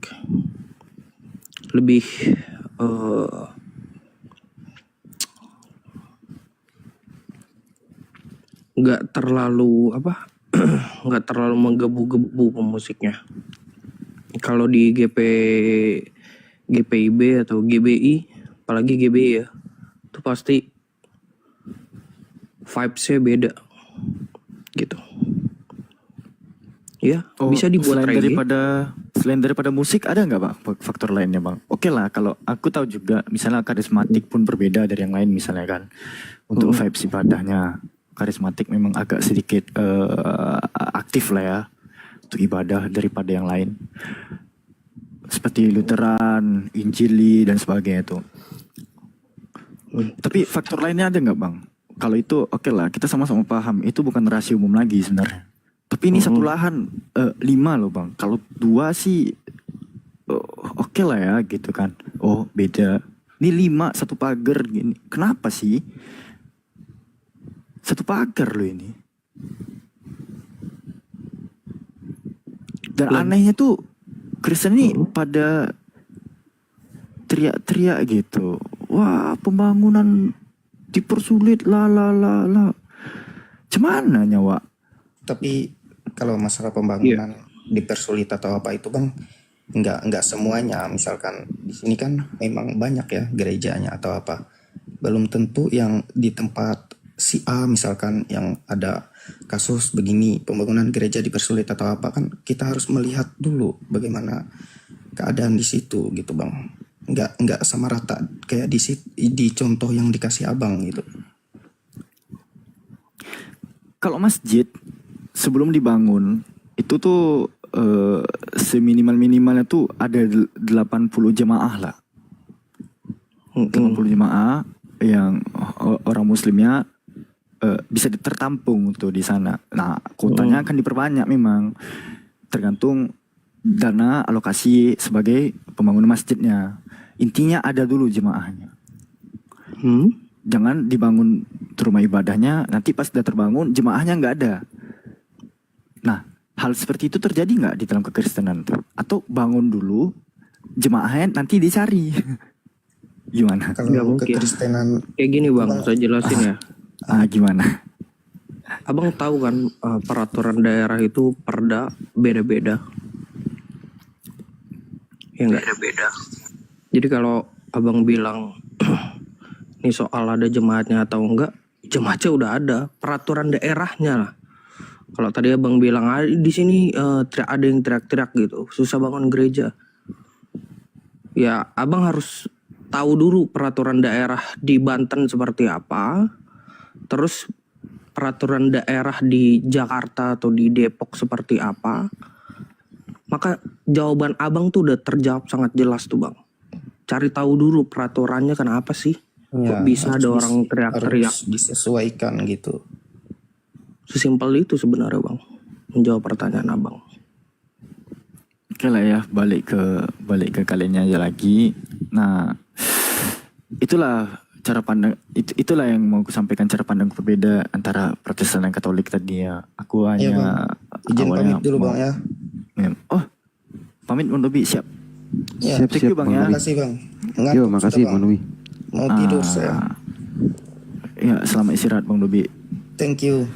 Lebih nggak terlalu nggak terlalu menggebu-gebu pemusiknya. Kalau di GPIB atau GBI, apalagi GBI ya, itu pasti vibes-nya beda gitu. Ya, bisa dibuat reggae. Selain daripada musik ada nggak Bang faktor lainnya Bang? Oke lah, kalau aku tahu juga misalnya karismatik pun berbeda dari yang lain misalnya kan. Untuk vibes ibadahnya karismatik memang agak sedikit aktif lah ya untuk ibadah daripada yang lain. Seperti Lutheran, Injili dan sebagainya itu. Tapi faktor lainnya ada nggak Bang? Kalau itu oke lah, kita sama-sama paham itu bukan rahasia umum lagi sebenarnya. Tapi ini satu lahan 5 loh Bang. Kalau 2 sih oke lah ya gitu kan. Oh beda. Ini 5 satu pagar gini. Kenapa sih? Satu pagar loh ini. Dan anehnya tuh Kristen ini pada teriak-teriak gitu. Wah pembangunan dipersulit lah. Cemana nyawa? Tapi kalau masalah pembangunan dipersulit atau apa itu Bang, nggak semuanya. Misalkan di sini kan memang banyak ya gerejanya atau apa. Belum tentu yang di tempat si A misalkan yang ada kasus begini pembangunan gereja dipersulit atau apa, kan kita harus melihat dulu bagaimana keadaan di situ gitu Bang. Nggak sama rata kayak di contoh yang dikasih Abang gitu. Kalau masjid sebelum dibangun itu tuh seminimal-minimalnya tuh ada 80 jemaah lah. 80 jemaah yang orang muslimnya bisa tertampung tuh di sana. Nah, kuotanya akan diperbanyak memang tergantung dana alokasi sebagai pembangunan masjidnya. Intinya ada dulu jemaahnya. Jangan dibangun rumah ibadahnya, nanti pas sudah terbangun jemaahnya nggak ada. Nah, hal seperti itu terjadi nggak di dalam kekristenan tuh? Atau bangun dulu, jemaahnya nanti dicari. Gimana? Kalau kekristenan kayak gini Bang, saya jelasin ya. Gimana? Abang tahu kan peraturan daerah itu perda beda-beda. Ya enggak? Beda-beda. Jadi kalau Abang bilang ini soal ada jemaatnya atau enggak, jemaatnya udah ada, peraturan daerahnya lah. Kalau tadi Abang bilang di sini ada yang teriak-teriak gitu, susah bangun gereja. Ya, Abang harus tahu dulu peraturan daerah di Banten seperti apa. Terus peraturan daerah di Jakarta atau di Depok seperti apa. Maka jawaban Abang tuh udah terjawab sangat jelas tuh Bang. Cari tahu dulu peraturannya kenapa sih. Kok bisa ada orang teriak-teriak. Harus disesuaikan gitu. Sesimpel itu sebenarnya Bang. Menjawab pertanyaan Abang. Oke lah ya, balik ke kalian aja lagi. Nah, itulah cara pandang, itulah yang mau aku sampaikan, cara pandang berbeda antara Protestan dan Katolik tadi ya. Aku hanya izin pamit dulu Bang ya. Oh, pamit Bang Dobi, siap. Ya, Thank you Bang ya. Makasih Bang. Yo, makasih Bang Dobi. Mau tidur saya. Ya, selamat istirahat Bang Dobi. Thank you.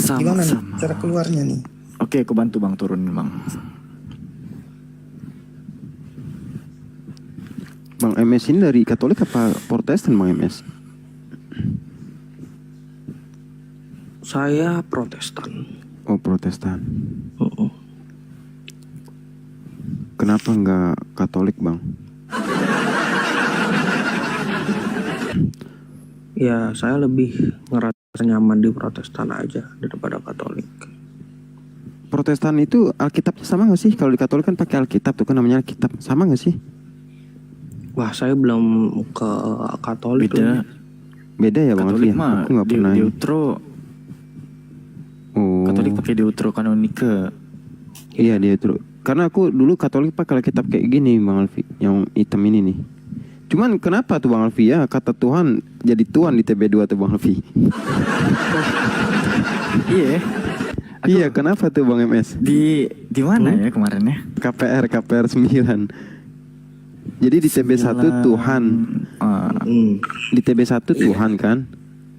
Gimana nih cara keluarnya nih? Oke, aku bantu Bang turunin Bang. Bang MS ini dari Katolik apa Protestan Bang MS? Saya Protestan. Oh Protestan. Kenapa nggak Katolik Bang? ya saya lebih ngerasa nyaman di Protestan aja daripada Katolik. Protestan itu Alkitabnya sama nggak sih? Kalau di Katolik kan pakai Alkitab tuh kan namanya Alkitab, sama nggak sih? Wah, saya belum ke Katolik. Beda. Beda ya Bang Alfi? Katolik mah Aku nggak pernah. Deutero. Oh. Katolik pakai Deuterokanonike. Iya Deutero. Karena aku dulu Katolik pakai Alkitab kayak gini Bang Alfi, yang hitam ini nih. Cuman kenapa tuh Bang Alfi ya kata Tuhan jadi Tuhan di TB2 tuh Bang Alfi? Iya. Iya, kenapa tuh Bang MS? Di mana ya kemarin ya? KPR 9. Jadi di TB1 Tuhan. Di TB1 Tuhan kan.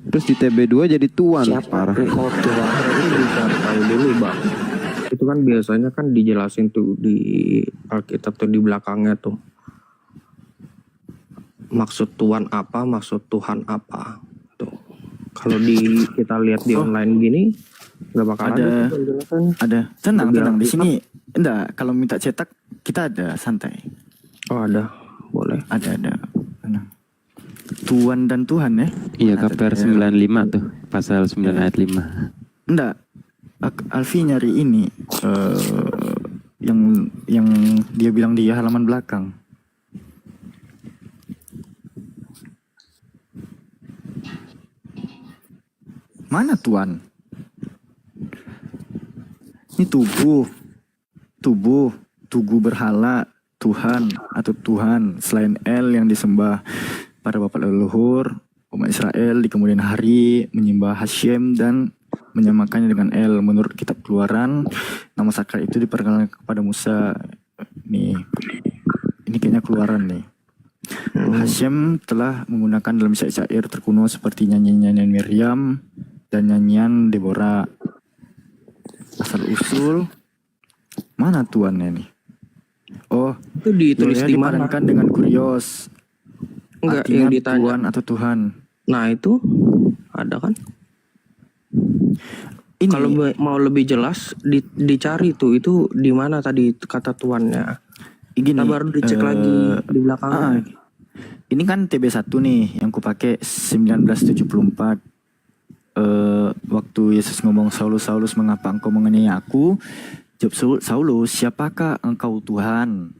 Terus di TB2 jadi Tuhan. Parah. Oh, Tuhan ini bisa tahu dulu Bang. Itu kan biasanya kan dijelasin tuh di Alkitab tuh di belakangnya tuh. Maksud Tuhan apa, maksud Tuhan apa. Tuh. Kalau kita lihat di online gini nggak bakal ada penjelasan. Ada. Tenang di sini. Enggak, kalau minta cetak kita ada, santai. Oh, ada. Boleh. Ada. Tenang. Tuhan dan Tuhan ya. Iya, KPR 95 tuh, pasal 9 ayat 5. Enggak. Alfi nyari ini yang dia bilang di halaman belakang. Mana Tuhan? Ini tubuh berhala, Tuhan atau Tuhan selain El yang disembah para bapak leluhur umat Israel di kemudian hari menyembah Hashem dan menyamakannya dengan El. Menurut kitab Keluaran, nama sakral itu diperkenalkan kepada Musa. Nih, ini kayaknya Keluaran nih. Hashem telah menggunakan dalam syair terkuno seperti nyanyian Miriam dan nyanyian Deborah. Asal usul mana tuannya nih? Oh, itu ditulis di mana? Dipadankan dengan kurios. Enggak, artinya yang ditanya Tuhan atau Tuhan. Nah, itu ada kan? Kalau mau lebih jelas dicari tuh itu di mana tadi kata tuannya. Kita baru dicek lagi di belakang. Ini kan TB1 nih yang ku pakai 1974. Waktu Yesus ngomong Saulus, mengapa engkau menganiaya aku? Jawab Saulus, siapakah engkau Tuhan?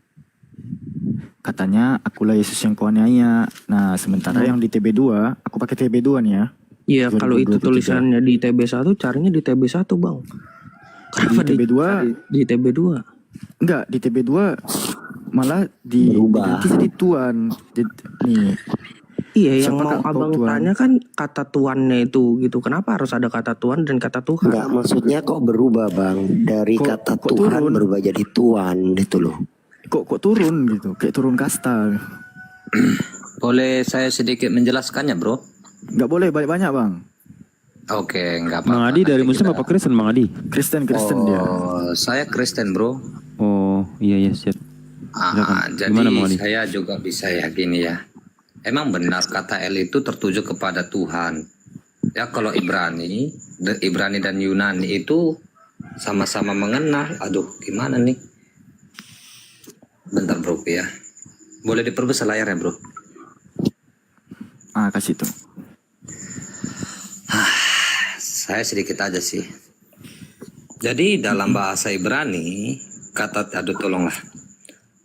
Katanya, akulah Yesus yang kau aniaya. Nah, sementara yang di TB2, aku pakai TB2 nih ya. Iya, kalau itu tulisannya di TB1, carinya di TB1 Bang. Kenapa di TB2? Di TB2? Enggak, di TB2 malah diganti jadi Tuhan. Nih. Iya, yang mau abang tanya kan kata tuannya itu gitu. Kenapa harus ada kata Tuhan dan kata Tuhan? Enggak, maksudnya kok berubah Bang. Dari kata Tuhan berubah jadi Tuhan gitu loh. Kok turun gitu, kayak turun kasta. Boleh saya sedikit menjelaskannya bro? Nggak boleh banyak Bang. Oke, nggak apa-apa. Bang Adi dari Muslim apa Kristen Bang Adi? Kristen dia. Saya Kristen bro. Oh iya siap. Jadi saya juga bisa ya gini ya. Emang benar kata El itu tertuju kepada Tuhan. Ya kalau Ibrani dan Yunani itu sama-sama mengenal. Aduh gimana nih? Bentar bro ya. Boleh diperbesar layarnya bro? Kasih tuh. Saya sedikit aja sih. Jadi dalam bahasa Ibrani tolonglah.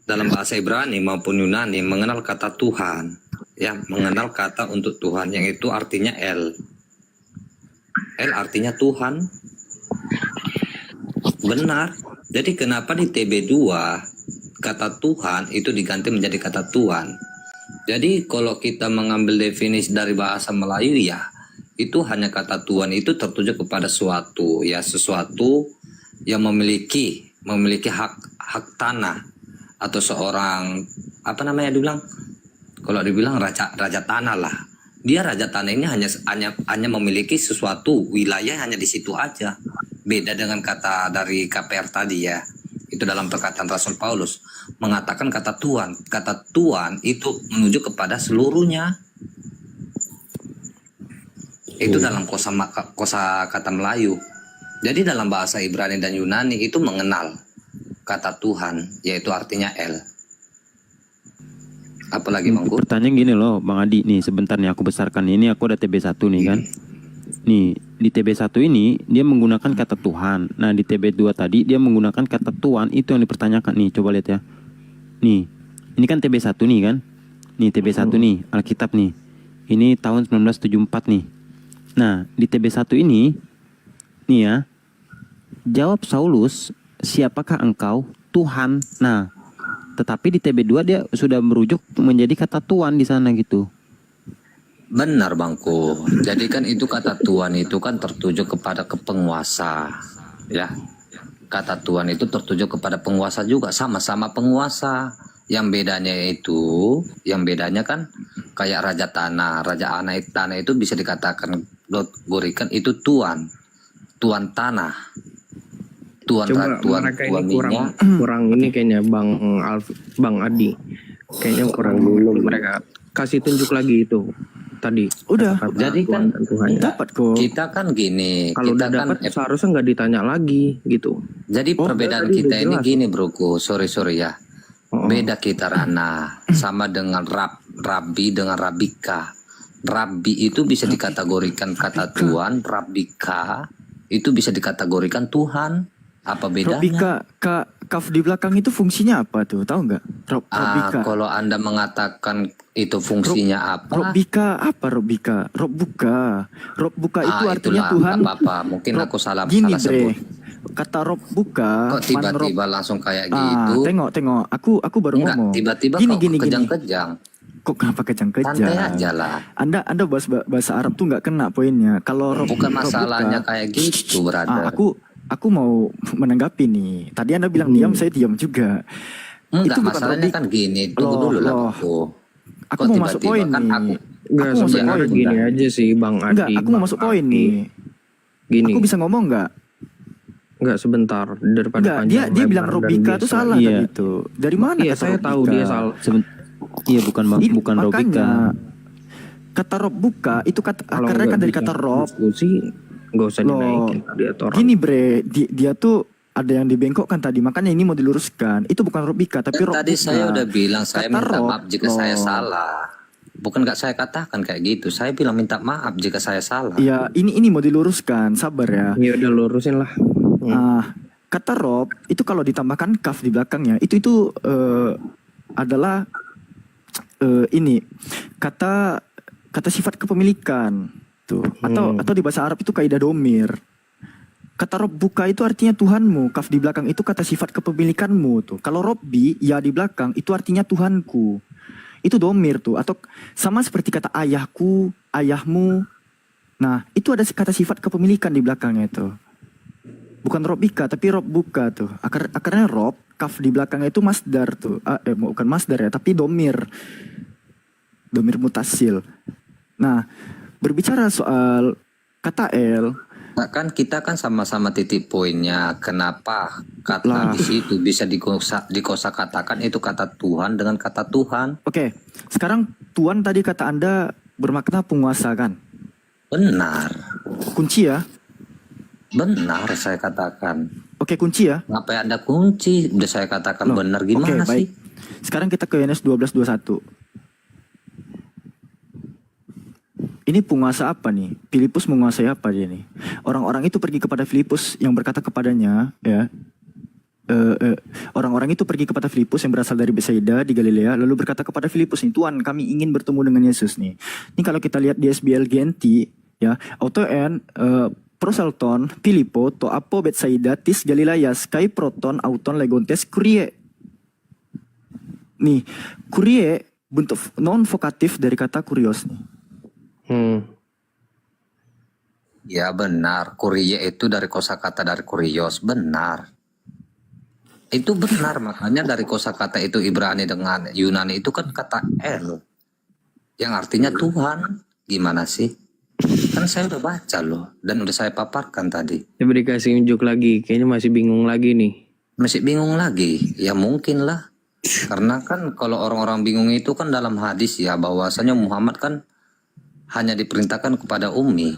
Dalam bahasa Ibrani maupun Yunani mengenal kata Tuhan, ya mengenal kata untuk Tuhan yang itu artinya El. El artinya Tuhan. Benar. Jadi kenapa di TB2 kata Tuhan itu diganti menjadi kata Tuhan? Jadi kalau kita mengambil definisi dari bahasa Melayu ya, itu hanya kata Tuhan itu tertuju kepada sesuatu yang memiliki hak tanah atau seorang kalau dibilang raja tanah lah. Dia raja tanah ini hanya memiliki sesuatu wilayah hanya di situ aja. Beda dengan kata dari KPR tadi ya. Itu dalam perkataan Rasul Paulus mengatakan kata Tuhan. Kata Tuhan itu menuju kepada seluruhnya. Itu dalam kosa kata Melayu. Jadi dalam bahasa Ibrani dan Yunani itu mengenal kata Tuhan, yaitu artinya El. Apalagi Bangku? Pertanyaan gini loh Bang Adi nih, sebentar nih aku besarkan ini, aku ada TB1 nih kan. Nih di TB1 ini dia menggunakan kata Tuhan. Nah di TB2 tadi dia menggunakan kata Tuhan, itu yang dipertanyakan nih. Coba lihat ya. Nih ini kan TB1 nih kan. Nih TB1 nih Alkitab nih. Ini tahun 1974 nih. Nah di TB1 ini nih ya, jawab Saulus, siapakah engkau? Tuhan. Nah tetapi di TB2 dia sudah merujuk menjadi kata Tuhan di sana gitu. Benar Bangku. Jadi kan itu kata Tuhan itu kan tertuju kepada penguasa, ya. Kata Tuhan itu tertuju kepada penguasa juga, sama-sama penguasa. Yang bedanya kan kayak raja tanah itu bisa dikatakan gorikan itu tuan tanah, tuan mereka ini kurang ini kayaknya Bang Adi, kayaknya kurang dulu mereka kasih tunjuk lagi itu tadi. Udah. Jadi kan dapat kok. Kita kan gini, kalau udah kita dapat seharusnya nggak ditanya lagi gitu. Jadi perbedaan kita ini gini broku, sorry ya. Beda kita Rana, sama dengan Rabbi dengan Rabika. Rabbi itu bisa dikategorikan kata Tuhan, Rabika itu bisa dikategorikan Tuhan. Apa bedanya? Robika, kaf di belakang itu fungsinya apa tuh? Tahu nggak? Robika. Kalau Anda mengatakan itu fungsinya apa? Robika apa Robika? Robbuka itu artinya itulah, Tuhan. Apa-apa. Mungkin aku salah Bre. sebut. Kata Robbuka. Kok tiba-tiba langsung kayak gitu? Tengok. Aku baru ngomong. Tiba-tiba gini. kejang-kejang. Kok kenapa kejang-kejang? Santai aja lah. Anda bahasa Arab tuh nggak kena poinnya. Kalau bukan masalahnya kayak gitu, brother. Aku mau menanggapi nih. Tadi Anda bilang diam, saya diam juga. Enggak, itu bukan masalahnya kan gini. Tunggu dulu lah aku mau masuk poin kan nih. Enggak, sebenarnya gini aja sih Bang Adi. Enggak, aku mau masuk poin nih. Gini. Aku bisa ngomong nggak? Enggak, sebentar daripada dia bilang Robika itu salah tadi itu. Dari mana? Iya, saya tahu dia salah. Iya, bukan Robika. Kata Robbuka itu akarnya kan dari kata Rob. Gak usah dinaikin tadi atau orang. Gini Bre, dia tuh ada yang dibengkokkan tadi, makanya ini mau diluruskan. Itu bukan Robika tapi Robbuka. Tadi saya udah bilang saya kata minta Rob, maaf jika saya salah. Bukan nggak saya katakan kayak gitu. Saya bilang minta maaf jika saya salah. Iya, ini mau diluruskan, sabar ya. Ya udah lurusin lah. Kata Rob itu kalau ditambahkan kaf di belakangnya itu adalah ini kata sifat kepemilikan tuh, atau di bahasa Arab itu kaidah domir. Kata Robbuka itu artinya Tuhanmu, kaf di belakang itu kata sifat kepemilikanmu tuh. Kalau Robbi ya di belakang itu artinya Tuhanku. Itu domir tuh, atau sama seperti kata ayahku, ayahmu. Nah, itu ada kata sifat kepemilikan di belakangnya itu. Bukan Robika tapi Robbuka tuh. Akarnya Rob, kaf di belakangnya itu masdar tuh. Bukan masdar ya, tapi domir mutasil. Nah, berbicara soal kata L, nah, kan kita kan sama-sama titik poinnya. Kenapa kata di situ bisa dikosakatakan itu kata Tuhan dengan kata Tuhan? Oke, sekarang Tuhan tadi kata Anda bermakna penguasa kan? Benar. Kunci ya? Benar saya katakan. Oke, kunci ya? Ngapain ada kunci? Udah saya katakan benar, gimana sih? Baik. Sekarang kita ke Yohanes 12:21. Ini penguasa apa nih? Filipus menguasai apa dia nih? Orang-orang itu pergi kepada Filipus yang berkata kepadanya, ya. Orang-orang itu pergi kepada Filipus yang berasal dari Betsaida di Galilea, lalu berkata kepada Filipus nih, Tuhan, kami ingin bertemu dengan Yesus nih. Ini kalau kita lihat di SBL Genti, ya, autoen proselton Filipo to apo Betsaida tis Galileas kai proton auton legontes kurie. Nih, kurie bentuk non vokatif dari kata kurios nih. Ya benar, kurie itu dari kosakata dari kurios, benar. Itu benar, makanya dari kosakata itu Ibrani dengan Yunani itu kan kata El yang artinya Tuhan. Gimana sih? Kan saya udah baca loh dan udah saya paparkan tadi. Coba dikasih unjuk lagi, kayaknya masih bingung lagi nih. Masih bingung lagi? Ya mungkin lah. Karena kan kalau orang-orang bingung itu kan dalam hadis ya bahwasanya Muhammad kan hanya diperintahkan kepada ummi.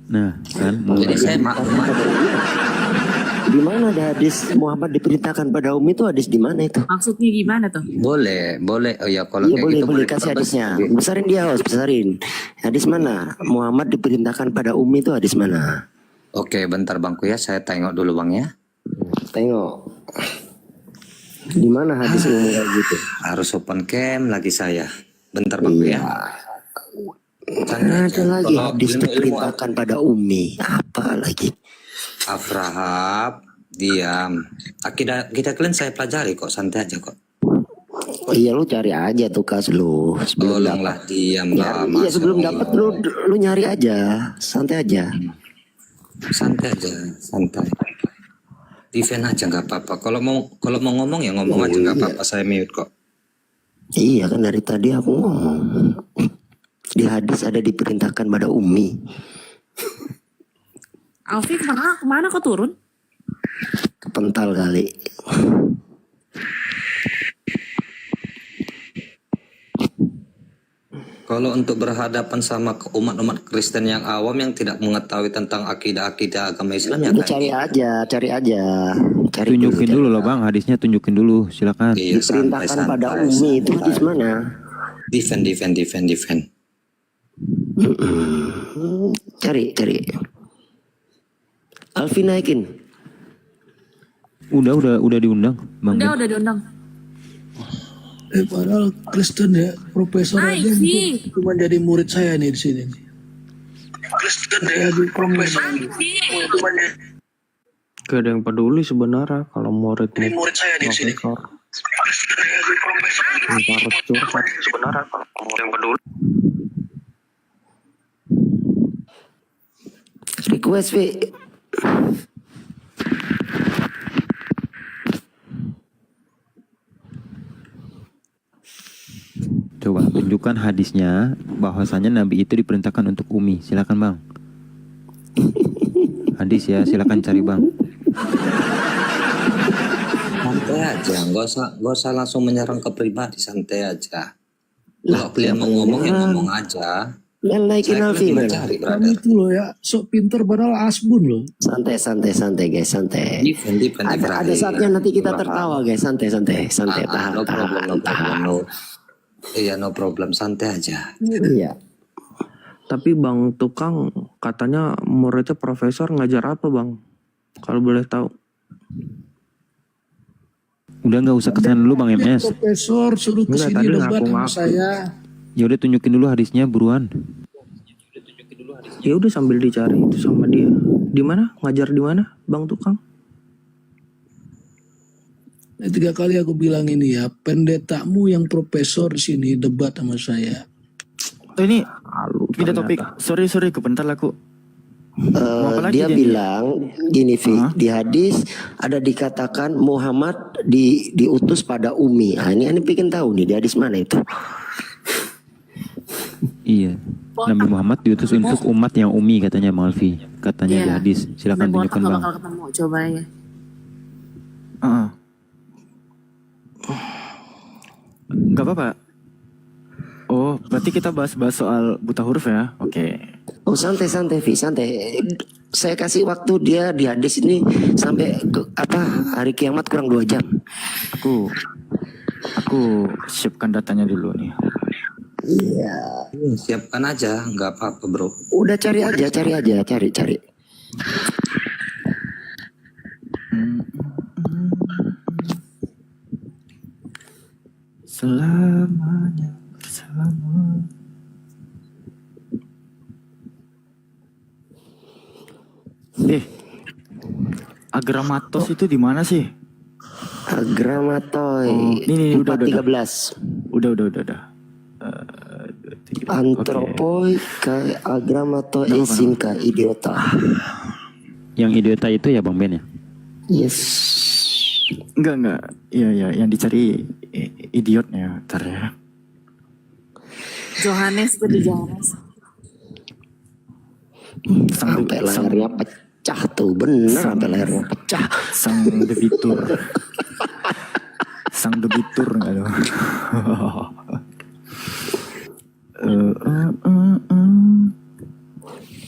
Nah, kan. Jadi saya maklum. Di mana ada hadis Muhammad diperintahkan pada Umi itu hadis di mana itu? Maksudnya gimana tuh? Boleh. Oh ya kalau Iya kayak boleh gitu boleh kasih hadisnya. Besarin dia host, besarin. Hadis mana? Muhammad diperintahkan pada Umi itu hadis mana? Oke, bentar Bangku ya, saya tengok dulu Bang ya. Tengok. Di mana hadis Umi kayak gitu? Harus open cam lagi saya. Bentar Bangku ya. Karena ada lagi hadis diperintahkan pada Umi. Apa lagi? Afrahab, diam. Kita kalian saya pelajari kok, santai aja kok. Oh iya lu cari aja tuh kas lu. Tolonglah diam lah. Iya sebelum dapat lu nyari aja, santai aja. Santai aja, santai. Defend aja nggak apa-apa. Kalau mau ngomong ya ngomong aja nggak apa-apa. Saya mute kok. Iya kan dari tadi aku ngomong. Di hadis ada diperintahkan pada Umi. Alfi kemana kok turun? Kepental kali. Kalau untuk berhadapan sama umat-umat Kristen yang awam yang tidak mengetahui tentang akidah-akidah agama Islam ya Lu cari aja. Tunjukin dulu loh Bang, hadisnya tunjukin dulu, silakan. Iya, diperintahkan pada Umi itu hadis mana? Defend. Cari. Alfi naikin. Udah diundang, Bang. Udah diundang. Padahal Kristen ya, profesor Naik aja sih. cuma jadi murid saya nih di sini. Kristen ya, jadi profesor. Gak ada yang peduli sebenarnya kalau murid saya di sini. Harus curhat sebenarnya kalau murid yang peduli. Request Vi. Coba tunjukkan hadisnya bahwasanya Nabi itu diperintahkan untuk Umi. Silakan Bang. Hadis ya, silakan cari Bang. Santai aja, nggak usah langsung menyerang ke pribadi, santai aja. Kalau kalian mau ngomong ya ngomong aja. Naikin Alfi mana? Kami itu loh ya, sok pinter padahal asbun loh. Santai guys, santai. Ada saatnya nanti kita tertawa guys, santai. Tahan. Iya, no problem, santai aja. Iya. Tapi Bang Tukang katanya muridnya profesor ngajar apa Bang? Kalau boleh tahu. Udah nggak usah kesana dulu Bang MS. Profesor suruh kesini debat sama saya. Ya udah tunjukin dulu hadisnya buruan. Ya udah sambil dicari itu sama dia. Di mana? Ngajar di mana Bang Tukang? 3 kali aku bilang ini ya, pendetamu yang profesor di sini debat sama saya. Ini beda topik. Sorry kebentar aku. Dia bilang gini Vi, di hadis ada dikatakan Muhammad diutus pada Umi. Nah, ini bikin tahu nih di hadis mana itu. Iya. Nabi Muhammad diutus untuk umat yang Umi katanya Bang Alfi. Katanya di hadis. Silakan tunjukkan Bang. Bakal ketemu, coba ya. Gak apa-apa. Oh, berarti kita bahas soal buta huruf ya? Oke. Oh santai Vi, santai. Saya kasih waktu dia di hadis ini sampai hari kiamat kurang 2 jam. Aku siapkan datanya dulu nih. Iya. Siapkan aja, nggak apa-apa bro. Udah cari. Selamanya bersama. Agramatos itu di mana sih? Agramatoy. Ini udah 13. Udah. Antropoi ka agramato esin ka idiota. Yang idiota itu ya Bang Ben ya? Yes. Enggak. Iya, yang dicari idiotnya, ntar ya. Johannes itu di Johannes. Sampai lehernya pecah tuh, bener sampai lehernya pecah. Sang debitur. Enggak dong.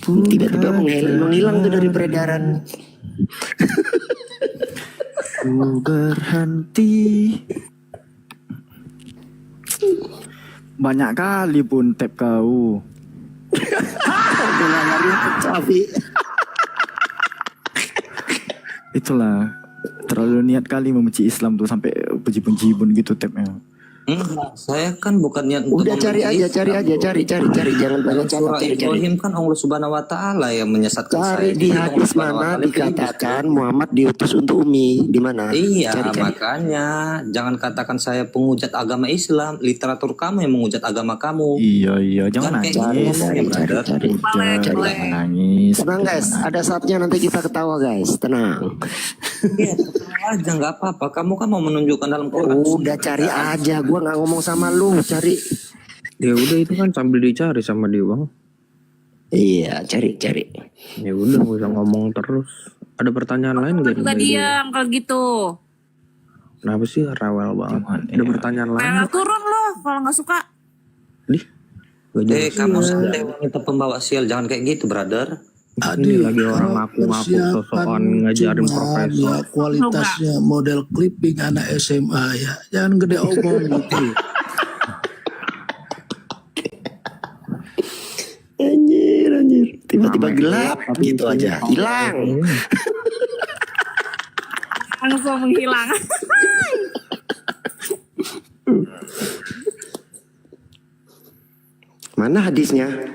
Tiba-tiba menghilang tuh dari peredaran. Ku berhenti. Banyak kali pun tap kau. Itulah terlalu niat kali membenci Islam tuh sampai puji-puji pun gitu tapnya. Enggak, saya kan bukan niat untuk Udah cari membenci aja, Islam. cari, jangan banyak catat, Surah cari. Ibrahim kan Allah Subhanahu Wa Taala yang menyesatkan Cari saya. di Jadi Allah hadis Subhanahu Wa mana Taala itu dikatakan Muhammad diutus untuk Umi, di mana? Iya, Cari. makanya jangan katakan saya penghujat agama Islam. Literatur kamu yang menghujat agama kamu. Iya, jangan Kayak nangis. gitu ngomongnya, brother. Jangan nangis. Tenang guys, ada saatnya nanti kita ketawa guys, tenang. Iya, tenang aja, nggak apa-apa. Kamu kan mau menunjukkan dalam Quran. Udah cari aja, gua nggak ngomong sama lu, cari. Ya udah itu kan sambil dicari sama dia bang. Iya, cari. Ya udah nggak usah ngomong terus. Ada pertanyaan lain nggak? Juga diam kalau gitu. Kenapa sih rewel banget? Ada pertanyaan lain? Kayak turun loh kalau nggak suka. Kamu sendiri wanita pembawa sial, jangan kayak gitu, brother. Ini lagi orang ngaku-ngaku sosokan ngajarin profesor. Ya, kualitasnya model clipping anak SMA ya. Jangan gede omong gitu. Anjir. Tiba-tiba gelap gitu aja, hilang. Langsung menghilang. Mana hadisnya?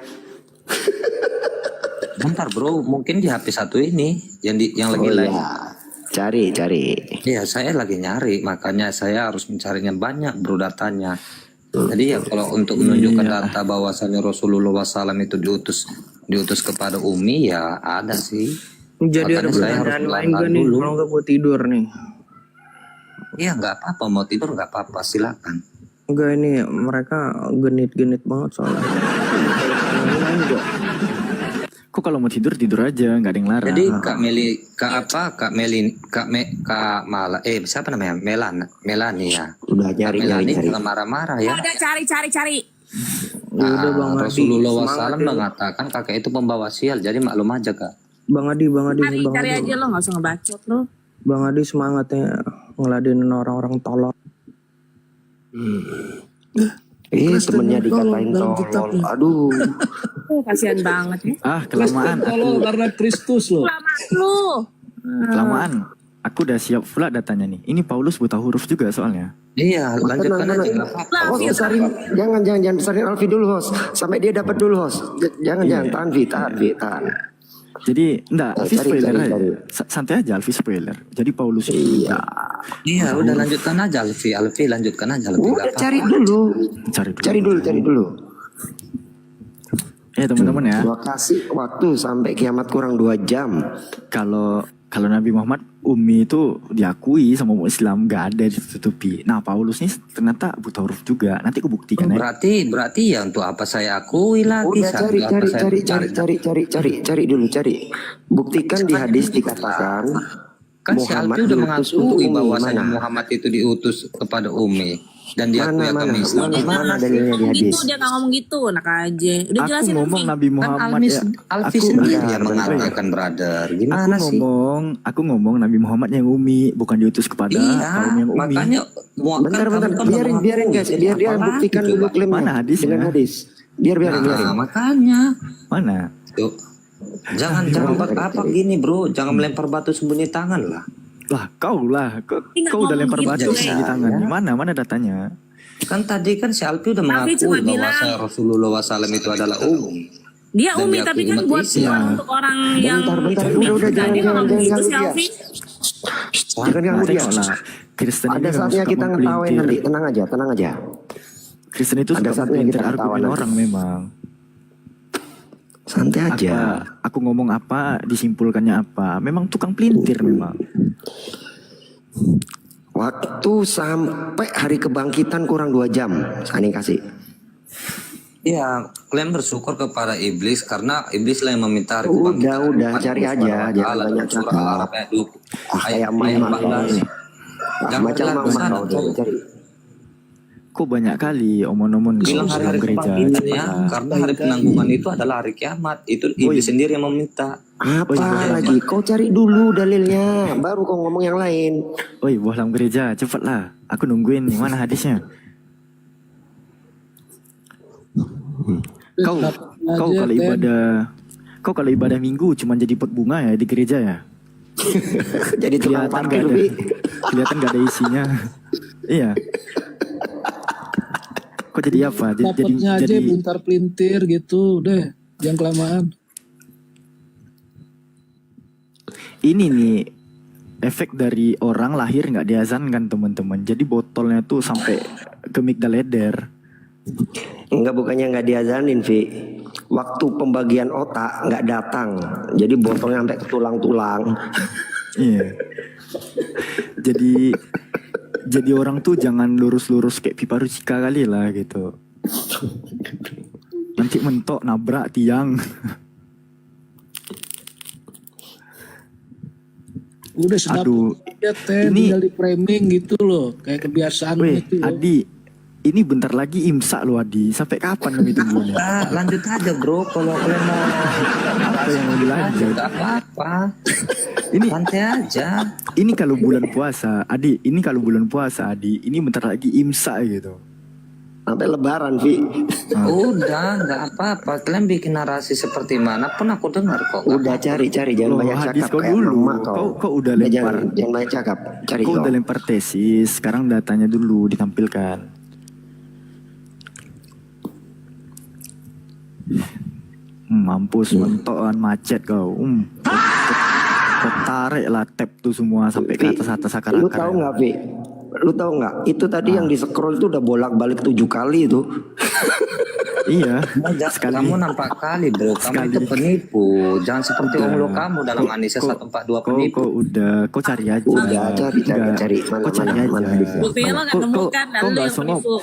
Bentar bro, mungkin di HP satu ini yang lagi lain. Cari. Iya, saya lagi nyari, makanya saya harus mencarinya banyak bro datanya. Jadi ya kalau untuk menunjukkan data bahwasannya Rasulullah SAW itu diutus kepada Umi ya ada sih. Jadi Makanya ada saya harus pertanyaan lain melangkah gak nih? dulu. Kalau nggak buat tidur nih. Iya nggak apa-apa, mau tidur nggak apa-apa, silakan. Enggak, ini mereka genit-genit banget soalnya. Lain nggak? Kok kalau mau tidur aja, nggak ada yang larang. Jadi siapa namanya? Melani ya. Udah nyari. Jangan marah-marah ya. Udah cari. Udah Bang Adi, Rasulullah semangat SAW ya. mengatakan kakek itu pembawa sial, jadi maklum aja kak. Bang Adi. Cari aja lo, nggak usah ngebacot lo. Bang Adi semangatnya ngeladenin orang-orang tolol. Temennya dikatain tolol. Aduh. Kasihan banget ya. Kelamaan. Karena Kristus loh. Kelamaan. Aku udah siap pula datanya nih. Ini Paulus buta huruf juga soalnya. Iya, lanjutkan aja. Jangan besarin Alfi dulu host. Sampai dia dapat dulu host. Jangan tahan. Jadi enggak, Alfi Cari. spoiler aja. Santai aja Alfi spoiler. Jadi Paulus Iya, udah lanjutkan aja Alfi lanjutkan aja Alfi. Udah cari dulu. Cari dulu. Teman-teman ya. Gua kasih waktu sampai kiamat kurang 2 jam. Kalau Nabi Muhammad Umi itu diakui sama umat Islam, nggak ada ditutupi. Nah Paulus nih ternyata buta huruf juga. Nanti aku buktikan ya. Berarti ya untuk apa saya akui lagi? Udah cari dulu. Buktikan di hadis dikatakan kan si Alfi udah mengakui bahwasanya Muhammad itu diutus kepada Umi dan diakui agama Islam. Mana dalilnya di hadis? Gitu, dia nggak ngomong gitu, enak aja. Udah Aku jelasin ngomong Alfi. Nabi Muhammad ya. Alfi sendiri yang mengatakan brother. Gimana sih? Aku ngomong Nabi Muhammad yang Umi, bukan diutus kepada kaum yang Umi. Makanya Bentar. Biarin guys. Biar dia buktikan dulu klaimnya. Mana hadisnya? Dengan hadis. Biarin. Makanya. Mana? Tuh. Jangan buat apa gini bro. Jangan melempar batu sembunyi tangan lah. Lah kau udah lempar batu di tangan. Mana datanya? Kan tadi kan si Alfi udah mengakui bahwa Rasulullah SAW itu adalah Umi. Dia Dan Umi diakui tapi kan umat buat Islam. untuk orang yang Bentar. Udah jangan gitu si dia. Alfi. Jangan ganggu dia. Kristen Ada saatnya kita ngetawain nanti. Tenang aja. Kristen itu Ada suka saatnya melintir kita ketawa argumen nanti. orang memang. Santai aja. Aku ngomong apa, disimpulkannya apa. Memang tukang pelintir memang. Waktu sampai hari kebangkitan kurang 2 jam. Saning kasih. Ya, kalian bersyukur kepada iblis karena iblis lah yang meminta hari Udah, cari aja. Jangan banyak cakap. Kayak mama. Jangan Macam mama kau cari. Kok banyak kali omon-omon kau Bilang hari-hari dalam gereja. kebangkitan ya, karena hari penanggungan itu adalah hari kiamat. Itu iblis sendiri yang meminta. Apa lagi? Kau cari dulu dalilnya, baru kau ngomong yang lain. Oi, buah dalam gereja, cepatlah. Aku nungguin nih, mana hadisnya? Kau kalau ibadah minggu cuma jadi pot bunga ya di gereja ya? Jadi tukang parkir, kelihatan gak ada isinya. Iya. Kok jadi apa? Dapatnya aja bentar pelintir gitu deh, jangan kelamaan. Ini nih efek dari orang lahir nggak diazankan teman-teman. Jadi botolnya tuh sampai ke migdal leder. Enggak, bukannya nggak diazanin, Vi. Waktu pembagian otak nggak datang, jadi botolnya sampai ke tulang-tulang. Iya. Jadi orang tuh jangan lurus-lurus kayak pipa Rucika kali lah gitu. Nanti mentok nabrak tiang. Udah sedap aja teh, tinggal di framing gitu loh, kayak kebiasaan itu. Adi, ini bentar lagi imsak loh Adi. Sampai kapan kami tunggunya? Lanjut aja bro, kalau kalian mau apa yang mau dilanjut? Gak apa-apa. Ini santai aja. Ini kalau bulan puasa, Adi. Ini kalau bulan puasa, Adi. Ini bentar lagi imsak gitu. Sampai lebaran, Vi. Udah, nggak apa-apa. Kalian bikin narasi seperti mana pun aku dengar kok. Udah cari, jangan banyak Hadis cakap kau kayak dulu. emak kau. Kau udah lempar. Jangan banyak cakap. Cari kau udah lempar tesis. Sekarang datanya dulu ditampilkan. Mampus mentokan macet kau. Kau tarik lah tab tuh semua sampai ke atas akar-akar. Lu tahu nggak, Vi? Lu tahu nggak? Itu tadi yang di scroll itu udah bolak-balik 7 kali itu. Iya. Kamu nampak kali bro. Kamu itu penipu. Jangan seperti omlo kamu dalam Anisa 142 penipu. Kau cari aja. Udah cari. Mana hadisnya? Buktinya lo gak nemukan dan lo yang penipu.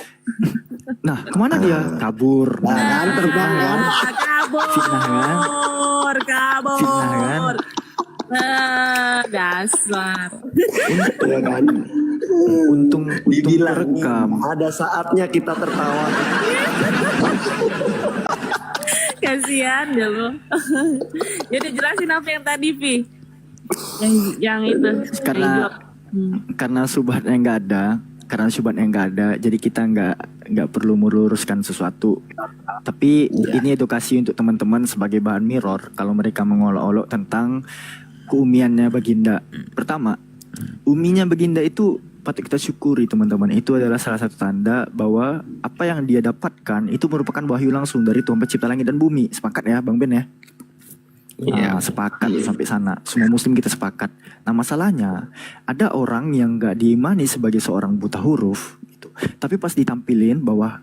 Nah, kemana dia? Kabur. Nah, terbang kan? Kabur. Dasar. Ya kan? Untung rekam. Ada saatnya kita tertawa. Kasihan deh lo. Jadi jelasin apa yang tadi, Vi. Yang itu. Karena subhatnya nggak ada, jadi kita nggak perlu meluruskan sesuatu. Tapi ini edukasi untuk teman-teman sebagai bahan mirror kalau mereka mengolok-olok tentang keumiannya Baginda. Pertama, uminya Baginda itu patut kita syukuri teman-teman. Itu adalah salah satu tanda bahwa apa yang dia dapatkan itu merupakan wahyu langsung dari Tuhan Pencipta langit dan bumi. Sepakat ya Bang Ben ya? Iya, sepakat sampai sana. Semua muslim kita sepakat. Nah masalahnya ada orang yang gak diimani sebagai seorang buta huruf gitu. Tapi pas ditampilin bahwa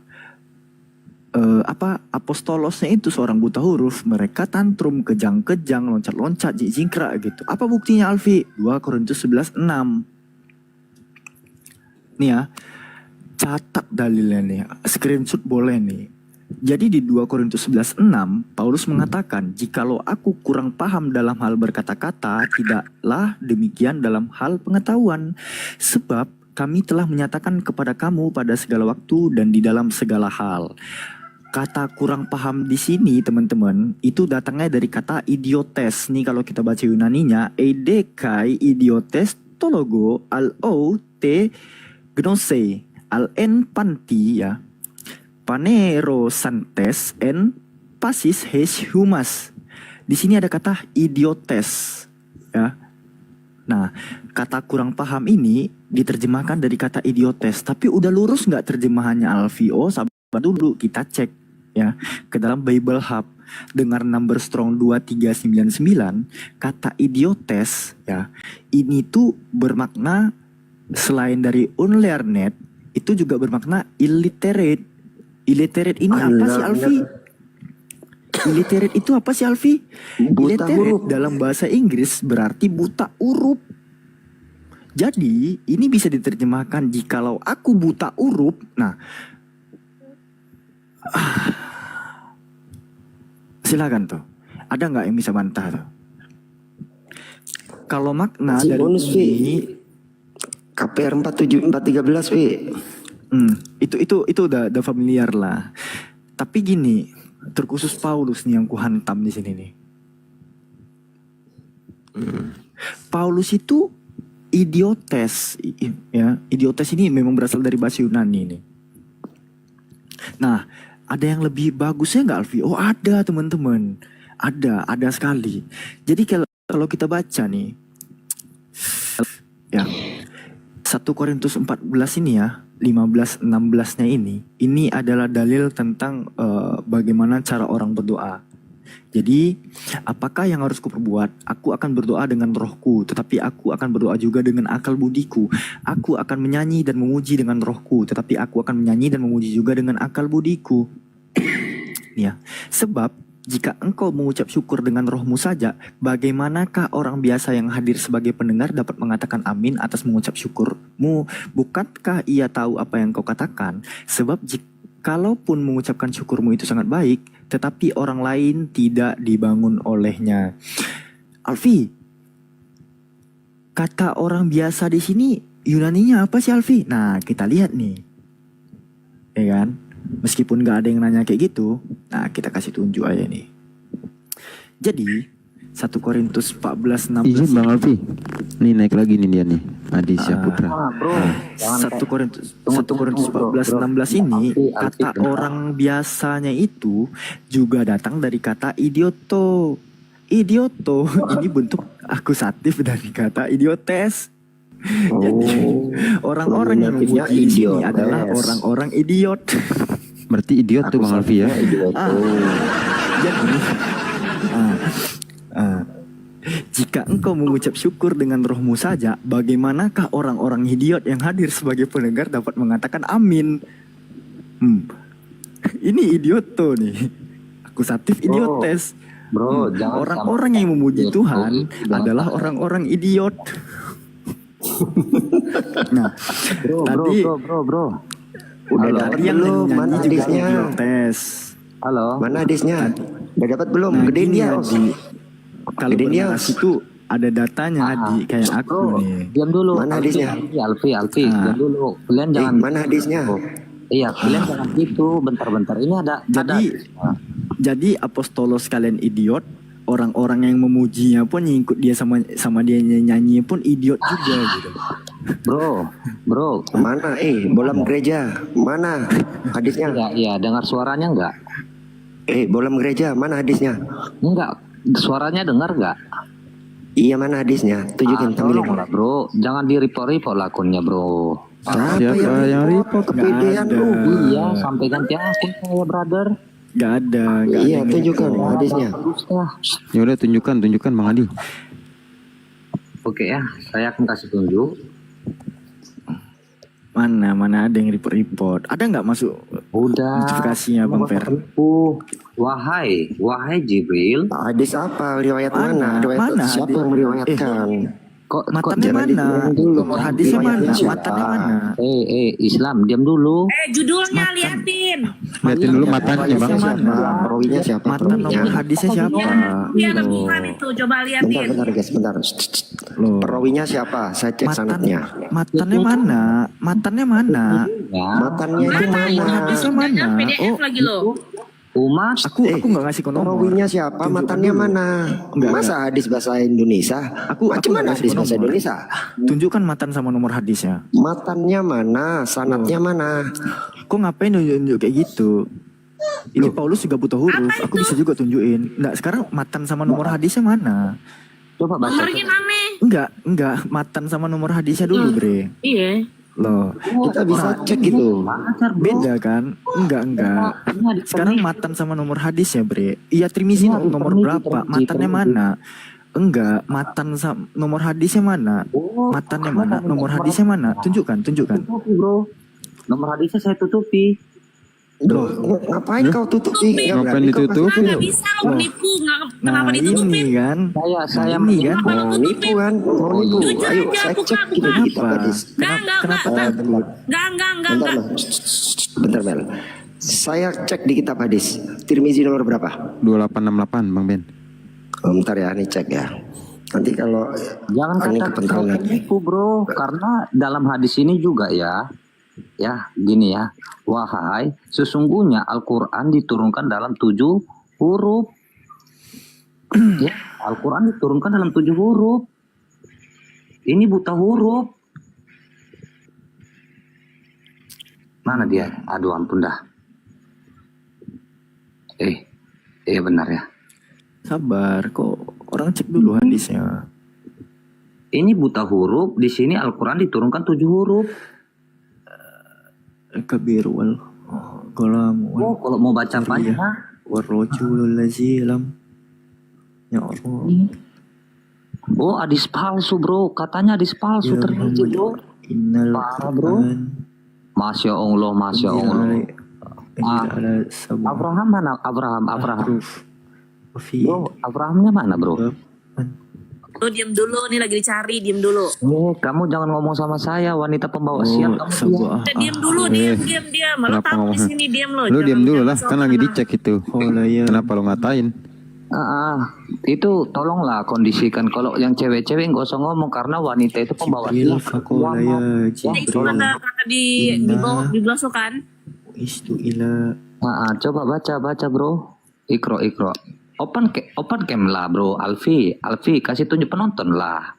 apostolosnya itu seorang buta huruf, mereka tantrum, kejang-kejang, loncat-loncat, jingkrak gitu. Apa buktinya Alfi? 2 Korintus 11:6. Nih ya, catat dalilnya nih, screenshot boleh nih. Jadi di 2 Korintus 11:6 Paulus mengatakan, jikalau aku kurang paham dalam hal berkata-kata, tidaklah demikian dalam hal pengetahuan. Sebab kami telah menyatakan kepada kamu pada segala waktu dan di dalam segala hal. Kata kurang paham di sini teman-teman itu datangnya dari kata idiotes. Nih kalau kita baca Yunaninya, edekai idiotes tologo al-o te gnose al-en panti ya. Panero santes en pasis hes humas. Di sini ada kata idiotes ya. Nah, kata kurang paham ini diterjemahkan dari kata idiotes. Tapi udah lurus nggak terjemahannya Alfio? Sabar dulu, kita cek ya ke dalam Bible Hub. Dengar number strong 2399, kata idiotes ya ini tuh bermakna selain dari unlearned itu juga bermakna illiterate. Illiterate ini apa sih Alfi? Illiterate itu apa sih Alfi? Illiterate dalam bahasa Inggris berarti buta huruf. Jadi ini bisa diterjemahkan jikalau aku buta huruf. Nah, silakan tuh. Ada nggak yang bisa bantah tuh? Kalau makna dari ini KPR 47413 Vi. Itu udah familiar lah. Tapi gini, terkhusus Paulus nih yang ku hantam di sini nih. Paulus itu idiotes, ya. Idiotes ini memang berasal dari bahasa Yunani nih. Nah, ada yang lebih bagusnya nggak, Alfi? Oh, ada teman-teman. Ada sekali. Jadi kalau kita baca nih, ya, 1 Korintus 14 ini ya, 15-16-nya ini adalah dalil tentang bagaimana cara orang berdoa. Jadi, apakah yang harus kuperbuat? Aku akan berdoa dengan rohku, tetapi aku akan berdoa juga dengan akal budiku. Aku akan menyanyi dan memuji dengan rohku, tetapi aku akan menyanyi dan memuji juga dengan akal budiku. Ya, sebab jika engkau mengucap syukur dengan rohmu saja, bagaimanakah orang biasa yang hadir sebagai pendengar dapat mengatakan amin atas mengucap syukurmu? Bukankah ia tahu apa yang kau katakan? Sebab kalaupun mengucapkan syukurmu itu sangat baik, tetapi orang lain tidak dibangun olehnya. Alfi, kata orang biasa di sini Yunaninya apa sih, Alfi? Nah, kita lihat nih, ya kan? Meskipun gak ada yang nanya kayak gitu, nah kita kasih tunjuk aja nih. Jadi 1 Korintus 14-16. Izin Bang Alfi, nih naik lagi nih dia nih, Adi Syaputra. 1 Korintus 14-16 ini kata orang biasanya itu juga datang dari kata idioto. Idioto ini bentuk akusatif dari kata idiotes. Jadi orang-orang yang memuji ini adalah orang-orang idiot. Berarti idiot tuh Bang Alfi ya. Jadi jika engkau mengucap syukur dengan rohmu saja, bagaimanakah orang-orang idiot yang hadir sebagai pendengar dapat mengatakan amin? Ini idiot tuh nih, akusatif idiotes. Orang-orang yang memuji Tuhan adalah orang-orang idiot. Nah, tadi udah tadi dapat yang belum? Mana nyanyi juga hadisnya? idiotes. Halo. Mana hadisnya? Udah dapat belum? Nah, Gedein gini dia. Adi, kalau Gedein dia. bernarasi itu ada datanya Adi, kayak aku nih. Diam dulu. Mana hadisnya? Alfi, diam dulu. Kalian jangan. Mana hadisnya? Iya, kalian jangan gitu. Bentar-bentar. Ini ada. Jadi apostolos kalian idiot, orang-orang yang memujinya pun ngikut dia sama dia nyanyi pun idiot juga gitu. Bro, mana? Bolam gereja, mana hadisnya? Iya, dengar suaranya enggak? Bolam gereja, mana hadisnya? Enggak, suaranya dengar enggak? Iya, mana hadisnya? Tunjukin, tampilin. Tolonglah bro, jangan di report akunnya bro. Siapa yang report? Kepedean lu. Iya, sampai ganti akun saya brother. Gak ada. Iya, tunjukkan hadisnya. Ya udah tunjukkan Bang Adi. Oke ya, saya akan kasih tunjuk. Mana ada yang report. Ada nggak masuk? Udah. Notifikasinya Bang Fer. Wahai Jibril. Hadis apa? Riwayat mana? Riwayat siapa yang meriwayatkan? Matanya mana? Nomor hadisnya mana? Matanya mana? Islam, diam dulu. Judulnya liatin. Liatin dulu matanya Bang. Perawinya siapa? Mata nomor hadisnya siapa? Dia ada bukan itu, coba liatin. Bentar guys, bentar. Perawinya siapa? Saya cek sanadnya. Matannya mana? Matannya mana? Matannya itu mana? Hadisnya mana? PDF lagi lo. Umas, aku nggak ngasih nomor. Perawinya siapa? Matannya mana? Masa hadis bahasa Indonesia? Macam mana hadis bahasa Indonesia? Tunjukkan matan sama nomor hadisnya. Matannya mana? Sanadnya mana? Kok ngapain nunjuk kayak gitu? Ini Paulus juga butuh huruf. Aku bisa juga tunjukin. Nggak, sekarang matan sama nomor hadisnya mana? Coba baca. Nomornya mana? Enggak. Matan sama nomor hadisnya dulu, Bre. Iya. Loh, kita bisa cek gitu. Beda kan? Enggak. Sekarang matan sama nomor hadisnya, Bre. Iya, Trimizi nomor berapa? Matannya mana? Enggak, matan sama nomor hadisnya mana? Matannya mana? Nomor hadisnya mana? Tunjukkan. Bro. Nomor hadisnya saya tutupi. Loh, ngapain kau tutupi? Ngapain ditutupi? Nggak bisa lo nipu, kenapa ditutupin? Ini kan? Saya ini kan? Mau nipu kan? Mau nipu. Ayo, saya cek gitu kita hadis. Kenapa takut? Enggak. Bentar, Mel. Saya cek di kitab hadis. Tirmizi nomor berapa? 2868 Bang Ben. Bentar ya, ini cek ya. Nanti kalau jangan kata nipu bro, karena dalam hadis ini juga ya Ya, gini ya. Wahai, sesungguhnya Al-Quran diturunkan dalam 7 huruf. Ya, Al-Quran diturunkan dalam 7 huruf. Ini buta huruf. Mana dia? Aduh ampun dah. Benar ya. Sabar, kok orang cek dulu hadisnya. Ini buta huruf, di sini Al-Quran diturunkan 7 huruf. Kabir wal qalam Oh, kalau mau baca panjang. warrojulul lazilam. Ya Allah. Oh, hadis palsu bro, katanya hadis palsu ternyata bro. Innal Parah bro. Masya Allah, Masya Allah. Abraham mana? Abraham. Bro, Abrahamnya mana bro? Lu diem dulu, nih lagi dicari, diem dulu. Kamu jangan ngomong sama saya, wanita pembawa sial. Kamu Diem dulu, diem. Lu tahu di sini diem lo. Lu diam dulu lah, kan lagi dicek itu. Kenapa lu ngatain? Itu tolonglah kondisikan. Kalau yang cewek-cewek nggak usah ngomong karena wanita itu pembawa sial. Itu kata di bawah kan? Coba baca bro. Ikro. Open cam lah bro. Alfi kasih tunjuk penonton lah.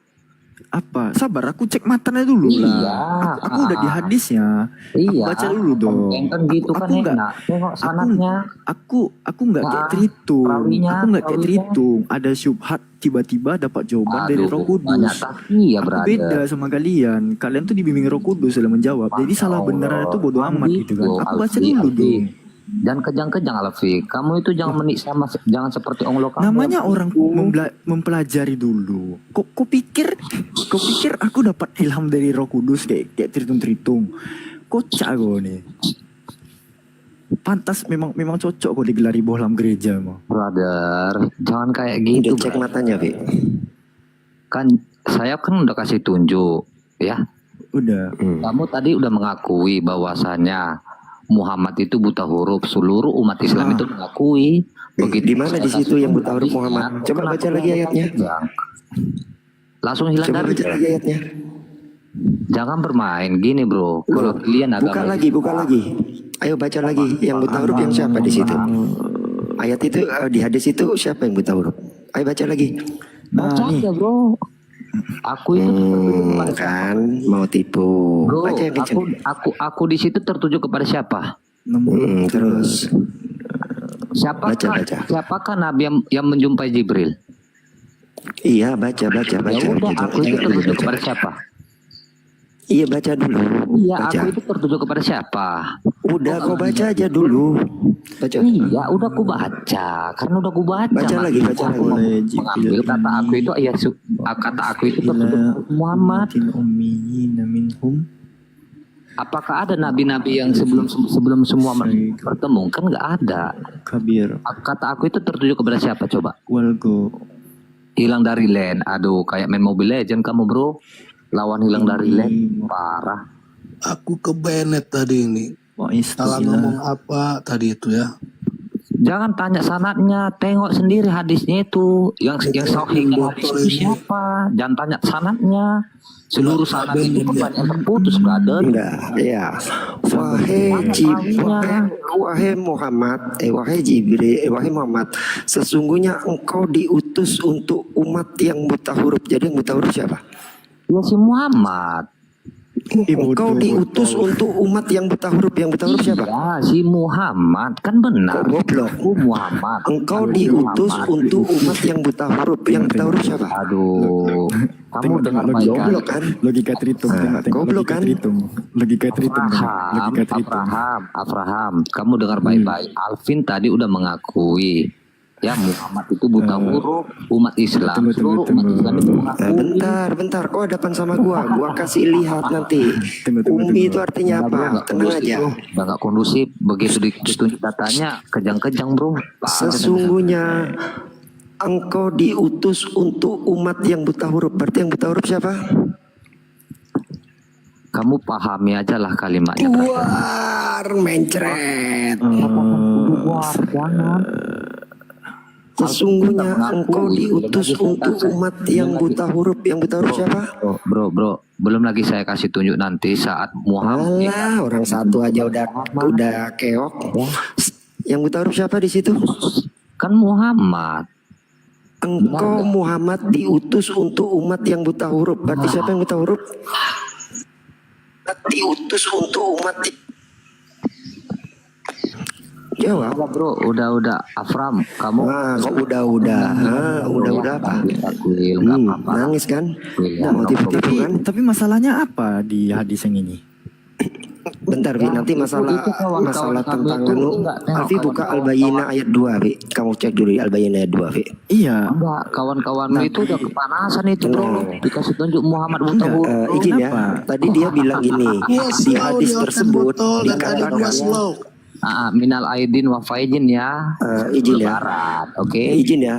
Apa? Sabar, aku cek matanya dulu lah. Aku udah di hadisnya. Aku baca dulu dong. Kan gitu kan enak. Tengok sanadnya. Aku nggak kayak terhitung. Aku nggak kayak terhitung. Ada syubhat tiba-tiba dapat jawaban dari Roh Kudus. Aku beda sama kalian. Kalian tuh dibimbing Roh Kudus dalam menjawab. Jadi salah beneran itu bodo amat gitu kan. Aku baca dulu dong. Dan kejang-kejang Alfi, kamu itu jangan jangan seperti onglo kamu. Namanya orang mempelajari dulu. Kok pikir aku dapat ilham dari Roh Kudus kayak terhitung. Kocak gue nih. Pantas memang cocok kok digelari bohlam gereja mah. Brother, jangan kayak gitu. Udah cek matanya, Bi. Kan saya udah kasih tunjuk, ya. Udah. Kamu tadi udah mengakui bahwasannya Muhammad itu buta huruf, seluruh umat Islam itu mengakui. Begitu. Di mana di situ yang buta huruf Muhammad? Coba baca lagi ayatnya. Langsung hilang Coba dari. baca lagi ayatnya. Jangan bermain gini bro. Kalau kalian agama buka lagi. Ayo baca lagi. Yang buta huruf yang siapa di situ? Ayat itu di hadis itu siapa yang buta huruf? Ayo baca lagi. Baca aja bro. Aku itu kan mau tipu. Bro, Baca yang kenceng. aku di situ tertuju kepada siapa? Terus. Siapakah Nabi yang menjumpai Jibril? Iya, baca. Ya udah, aku itu tertuju kepada siapa? Iya, baca dulu. Iya, baca. aku itu tertuju kepada siapa? Udah, kau baca aja dulu. Baca. Iya, udah aku baca. Karena udah aku baca. Baca lagi. Mengambil kata aku itu kata aku itu tertuju Muhammad. Apakah ada nabi-nabi yang sebelum semua bertemu? Kan nggak ada. Kata aku itu tertuju kepada siapa coba? Hilang dari land. Aduh, kayak main Mobile Legend kamu bro. Lawan hilang dari land. Parah. Aku ke Bennett tadi ini. Salah ngomong apa tadi itu ya? Jangan tanya sanadnya, tengok sendiri hadisnya itu. Yang sahih hadis itu siapa? Jangan tanya sanadnya. Seluruh sanad itu kan banyak yang terputus, brother. Iya. Wahai Muhammad, wahai Jibril, wahai Muhammad, sesungguhnya engkau diutus untuk umat yang buta huruf. Jadi yang buta huruf siapa? Ya si Muhammad. Engkau diutus untuk umat yang buta huruf. Yang buta huruf siapa? Ya, si Muhammad. Kan benar. Goblok. Muhammad. Engkau diutus untuk umat yang buta huruf. Yang buta huruf siapa? Aduh. Kamu dengar baik goblok kan? Logika terhitung. Goblok kan? Logika terhitung. Abraham. Kamu dengar baik-baik. Alvin tadi udah mengakui. Ya Muhammad itu buta huruf umat Islam. Seluruh umat Islam itu mengakui. Bentar. Kau hadapan sama gua kasih lihat nanti. Umi itu artinya apa? Tenang aja. Udah gak kondusif. Begitu ditunjuk datanya kejang-kejang bro. Sesungguhnya engkau diutus untuk umat yang buta huruf. Berarti yang buta huruf siapa? Kamu pahami aja lah kalimatnya. Keluar mencret. Jangan. Sesungguhnya engkau diutus untuk umat yang buta huruf. Yang buta huruf siapa? Bro, belum lagi saya kasih tunjuk nanti saat Muhammad. Alah, orang satu aja udah keok. Yang buta huruf siapa di situ? Kan Muhammad. Engkau Muhammad diutus untuk umat yang buta huruf. Berarti siapa yang buta huruf? Diutus untuk umat. Jawab. Bro, udah Afram, kamu udah apa? Nangis kan? Mau tipu-tipu kan? Tapi masalahnya apa di hadis yang ini? Bentar, Vi, nanti masalah tentang Alfi buka Al-Bayyinah ayat 2, Vi. Kamu cek dulu Al-Bayyinah ayat 2, Vi. Iya. Enggak, kawan-kawanmu itu udah kepanasan itu, bro. Dikasih tunjuk Muhammad buta huruf. Izin ya. Tadi dia bilang gini, di hadis tersebut dikatakan minal aidin wa faizin ya. Izin ya. Oke. Izin ya.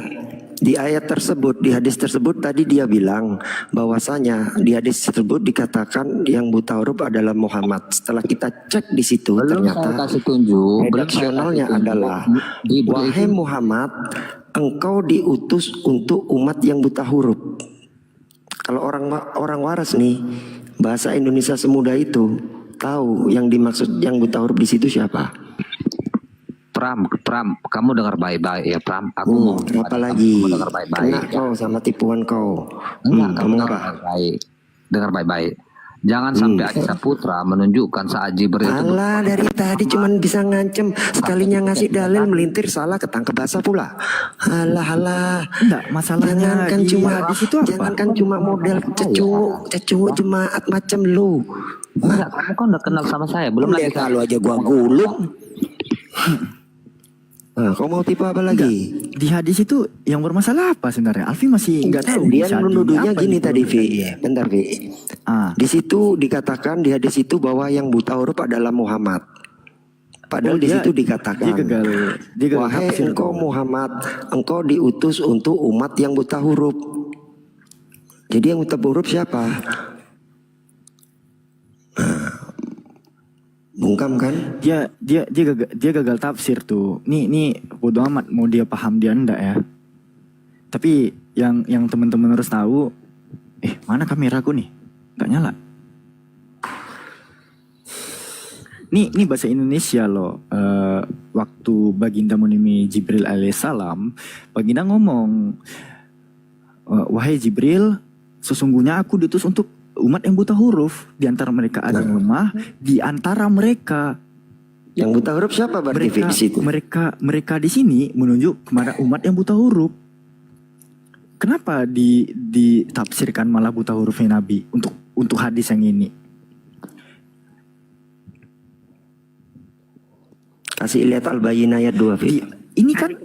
Di ayat tersebut, di hadis tersebut tadi dia bilang bahwasanya di hadis tersebut dikatakan yang buta huruf adalah Muhammad. Setelah kita cek di situ ternyata redaksionalnya adalah wahai Muhammad, engkau diutus untuk umat yang buta huruf. Kalau orang waras nih, bahasa Indonesia semudah itu tahu yang dimaksud yang buta huruf di situ siapa? Pram, kamu dengar baik-baik ya Pram. Aku mau apalagi kamu dengar baik-baik. Kena kau sama tipuan kau. Enggak, kamu dengar baik-baik. Dengar baik-baik. Jangan sampai Aji Saputra menunjukkan saat Jibril itu. Alah, dari tadi cuman bisa ngancem, sekalinya ngasih dalil melintir salah ketangkep basah pula. Alah. Enggak, masalahnya jangankan cuma model cecuk jemaat macam lu. Enggak, kamu kan udah kenal sama saya. Belum lagi kalau aja gua gulung. Nah, kau mau tipe apa lagi? Di hadis itu yang bermasalah apa sebenarnya? Alfi masih nggak tahu. Dia menuduhnya gini tadi, Vi. Bentar, Vi. Di situ dikatakan di hadis itu bahwa yang buta huruf adalah Muhammad. Padahal di situ dikatakan, wahai engkau Muhammad, engkau diutus untuk umat yang buta huruf. Jadi yang buta huruf siapa? Bungkam kan? Dia gagal tafsir tuh. Nih bodo amat mau dia paham dia enggak ya. Tapi yang teman-teman harus tahu, mana kameraku nih? Enggak nyala. Nih bahasa Indonesia loh. Waktu Baginda menemui Jibril alaihissalam, Baginda ngomong, wahai Jibril, sesungguhnya aku diutus untuk umat yang buta huruf. Di antara mereka ada yang lemah. Di antara mereka yang buta huruf siapa berarti di situ? Mereka di sini menunjuk kepada umat yang buta huruf. Kenapa ditafsirkan malah buta hurufnya Nabi untuk hadis yang ini? Kasih lihat Al-Bayyinah ayat 2, Ini kan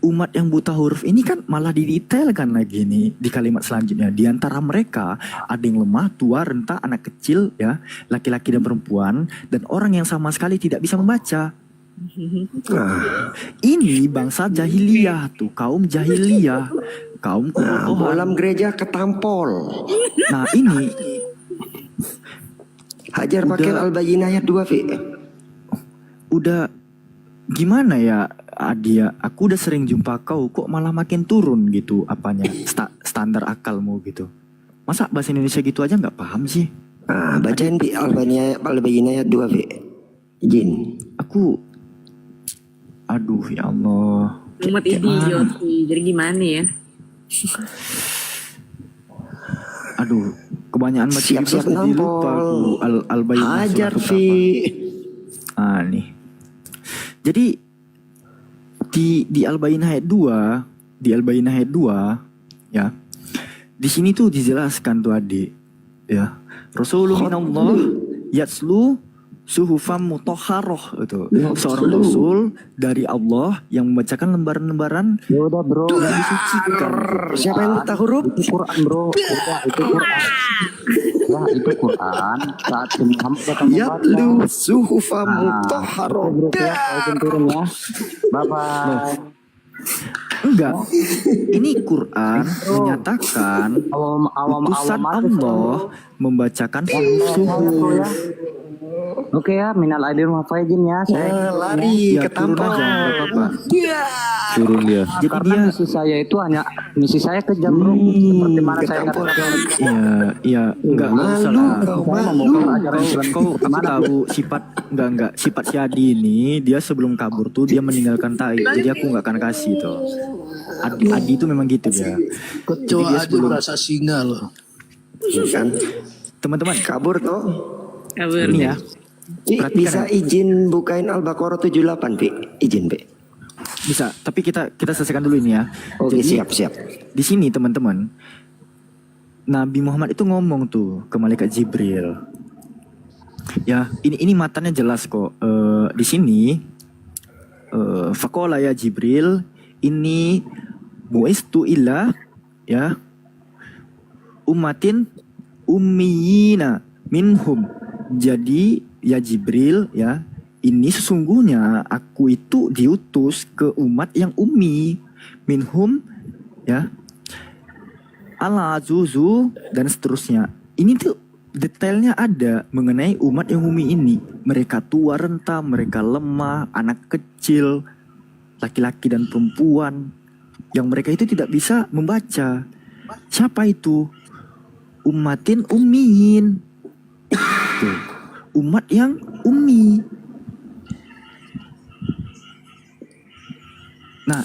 umat yang buta huruf ini kan malah didetailkan lagi nih di kalimat selanjutnya. Di antara mereka ada yang lemah, tua, renta, anak kecil, ya, laki-laki dan perempuan, dan orang yang sama sekali tidak bisa membaca. Ini bangsa jahiliyah tuh, kaum jahiliyah, kaum dalam gereja ketampol. Nah ini hajar pakai Al-Bayyinah ayat 2, Vi. Udah gimana ya Adia, aku udah sering jumpa kau, kok malah makin turun gitu apanya standar akalmu gitu. Masa bahasa Indonesia gitu aja nggak paham sih? Bacain di Al-Bayyinah ayat 2, Vi. Izin. Aduh ya Allah. Umat idiot sih, jadi gimana ya? Aduh, kebanyakan baca siap-siap jadi lupa aku. Al-Bayyinah hajar, Vi. Nih. Jadi di Al-Bayyinah ayat 2, ya. Di sini tuh dijelaskan tuh Adik, ya. Rasulullah minallah yatslu suhufam mutahharah itu. Seorang rasul dari Allah yang membacakan lembaran-lembaran yang disucikan. Siapa yang buta huruf? Itu Quran, bro. Itu Quran. Ya, itu Quran. Saat Muhammad datang yatlu suhufam mutahharah. Turun ya. Bye-bye. Enggak. Ini Quran menyatakan utusan Allah membacakan suhuf. Oke ya, minal aidin wal faizin ya. Saya lari Ya, turun ketampar. aja, nggak apa-apa. Turun dia. Jadi karena dia, misi saya itu hanya misi saya kejam bro. Seperti mana saya katakan. iya, enggak usah lah. Saya membawa ajaran Islam Kau, aku gimana? tahu enggak, sifat si Adi ini, dia sebelum kabur tuh dia meninggalkan tai, jadi aku nggak akan kasih tuh. Adi itu memang gitu dia. Kecoa dia aja sebelum- merasa singa loh. Kan Teman-teman, kabur toh. Kabur. ini ya, Pi, Perhatikan bisa ya. izin bukain Al-Baqarah 78, Pi. Izin, Pi. bisa. Tapi kita selesaikan dulu ini ya. Oke, Jadi, siap. di sini teman-teman, Nabi Muhammad itu ngomong tuh ke malaikat Jibril. Ya, ini matanya jelas kok. Di sini faqala ya Jibril, ini buistu ila ya ummatin ummiyina minhum. Jadi ya Jibril ya, ini sesungguhnya aku itu diutus ke umat yang ummi minhum ya, ala azuzu dan seterusnya. Ini tuh detailnya ada mengenai umat yang ummi ini. Mereka tua renta, mereka lemah, anak kecil, laki-laki dan perempuan, yang mereka itu tidak bisa membaca. Siapa itu? Ummatin ummiin. Tuh, umat yang ummi. Nah,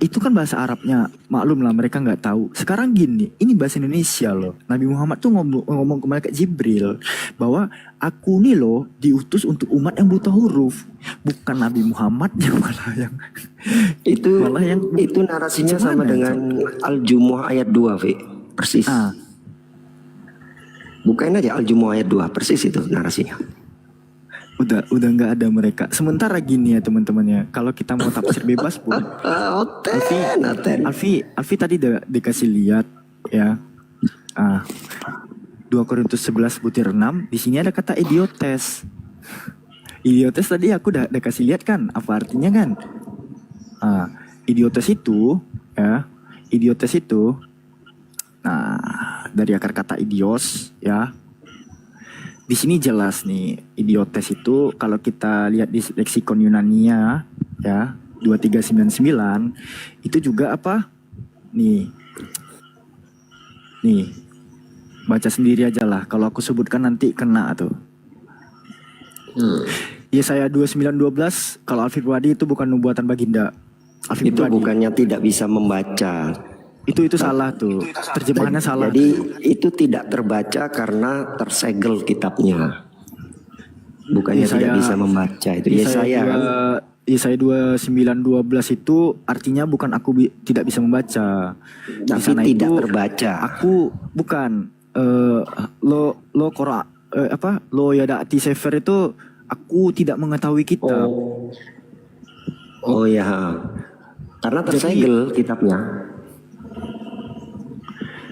itu kan bahasa Arabnya, maklum lah mereka nggak tahu. Sekarang gini, ini bahasa Indonesia loh. Nabi Muhammad tuh ngomong ke malaikat Jibril bahwa aku nih loh diutus untuk umat yang buta huruf, bukan Nabi Muhammad yang malah yang Itu narasinya sama Gimana dengan Al-Jumu'ah ayat 2, Fi. Persis. Bukain aja Al-Jumu'ah ayat 2, persis itu narasinya. Udah nggak ada mereka. Sementara gini ya teman-temannya, kalau kita mau tafsir bebas pun, Alfi tadi dikasih lihat ya. 2 Korintus 11 butir 6, di sini ada kata idiotes. Idiotes tadi aku udah kasih lihat kan, apa artinya kan? Idiotes itu ya, idiotes itu, nah dari akar kata idios ya. Di sini jelas nih, idiotes itu kalau kita lihat di leksikon Yunania ya 2399 itu juga apa? Nih. Baca sendiri aja lah. Kalau aku sebutkan nanti kena tuh. Yesaya 29:12, kalau Alfi Pribadi itu bukan nubuatan baginda. Alfi Itu Pribadi. bukannya tidak bisa membaca. Itu salah tuh. Terjemahannya salah. Jadi itu tidak terbaca karena tersegel kitabnya. Bukannya Yesaya- tidak bisa membaca. Itu Yesaya kan. Yesaya 29:12 itu artinya bukan aku tidak bisa membaca. Di Tapi sana tidak itu terbaca. Aku bukan lo Qur'an lo yada'ati sefer itu aku tidak mengetahui kitab. Oh ya. Karena tersegel kitabnya.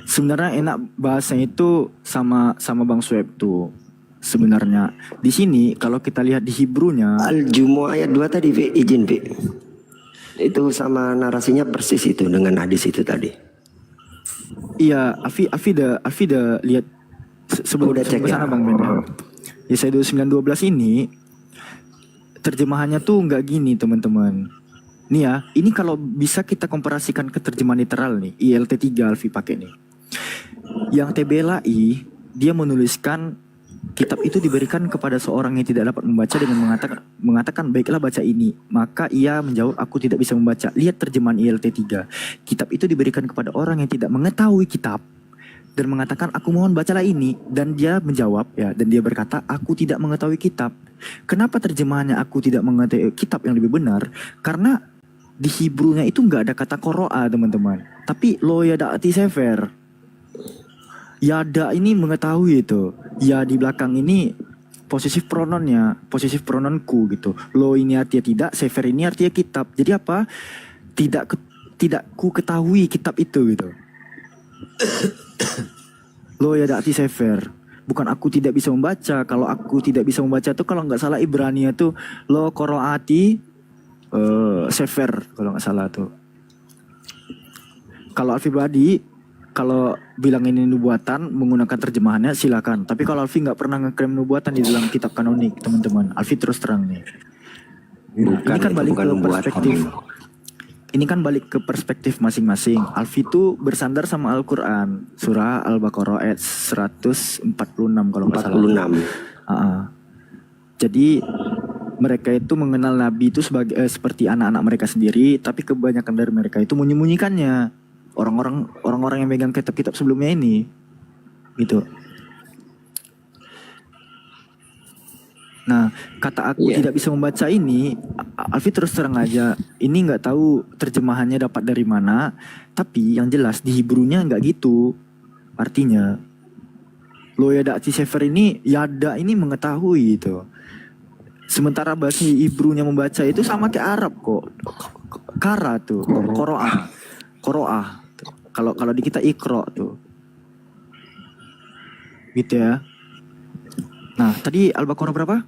Sebenarnya enak bahasanya itu sama Bang Sweb tuh. Sebenarnya di sini kalau kita lihat di Hebrew-nya Al-Jumu'ah ayat 2 tadi, Fi, izin, Fi. Itu sama narasinya persis itu dengan hadis itu tadi. iya, Afi udah lihat sebelum Udah cek ke sana ya? Bang Ben. Yesaya 29:12 ini terjemahannya tuh nggak gini teman-teman. Nih ya, ini kalau bisa kita komparasikan ke terjemahan literal nih, ILT3 Alfi pakai nih. Yang TBLAI dia menuliskan kitab itu diberikan kepada seorang yang tidak dapat membaca dengan mengatakan baiklah baca ini. Maka ia menjawab aku tidak bisa membaca. Lihat terjemahan ILT3. Kitab itu diberikan kepada orang yang tidak mengetahui kitab dan mengatakan aku mohon bacalah ini, dan dia menjawab ya, dan dia berkata aku tidak mengetahui kitab. Kenapa terjemahannya aku tidak mengetahui kitab yang lebih benar? Karena di Hebrew-nya itu nggak ada kata koroa teman-teman, tapi lo yada'ati sefer. Yada ini mengetahui itu. Ya di belakang ini posesif prononnya, posesif prononku gitu. Lo ini artinya tidak, sefer ini artinya kitab. Jadi apa? Tidak ku ketahui kitab itu gitu. Lo yada'ati sefer. Bukan aku tidak bisa membaca. Kalau aku tidak bisa membaca tuh kalau nggak salah Ibrani tuh lo koroati sefer kalau nggak salah tuh. Kalau Alfi Pribadi kalau bilang ini nubuatan menggunakan terjemahannya silakan. Tapi kalau Alfi nggak pernah ngeklaim nubuatan di dalam kitab kanonik, teman-teman. Alfi terus terang nih. Bukan, ini kan itu balik bukan ke nubuatan. perspektif. Ini kan balik ke perspektif masing-masing. Alfi itu bersandar sama Al-Quran, surah Al-Baqarah ayat 146 kalau nggak salah. 46. Jadi mereka itu mengenal Nabi itu sebagai seperti anak-anak mereka sendiri, tapi kebanyakan dari mereka itu menyembunyikannya. Orang-orang yang megang kitab-kitab sebelumnya ini, gitu. Nah, kata aku tidak bisa membaca ini, Alfi terus terang aja, ini nggak tahu terjemahannya dapat dari mana, tapi yang jelas di Hebrew-nya nggak gitu. Artinya, lo yada sefer ini, yada ini mengetahui itu. Sementara bahasa Hebrew-nya membaca itu sama kayak Arab kok. Kara tuh, koroah. Kalau di kita ikro tuh. Gitu ya. Nah, tadi Al-Baqarah berapa?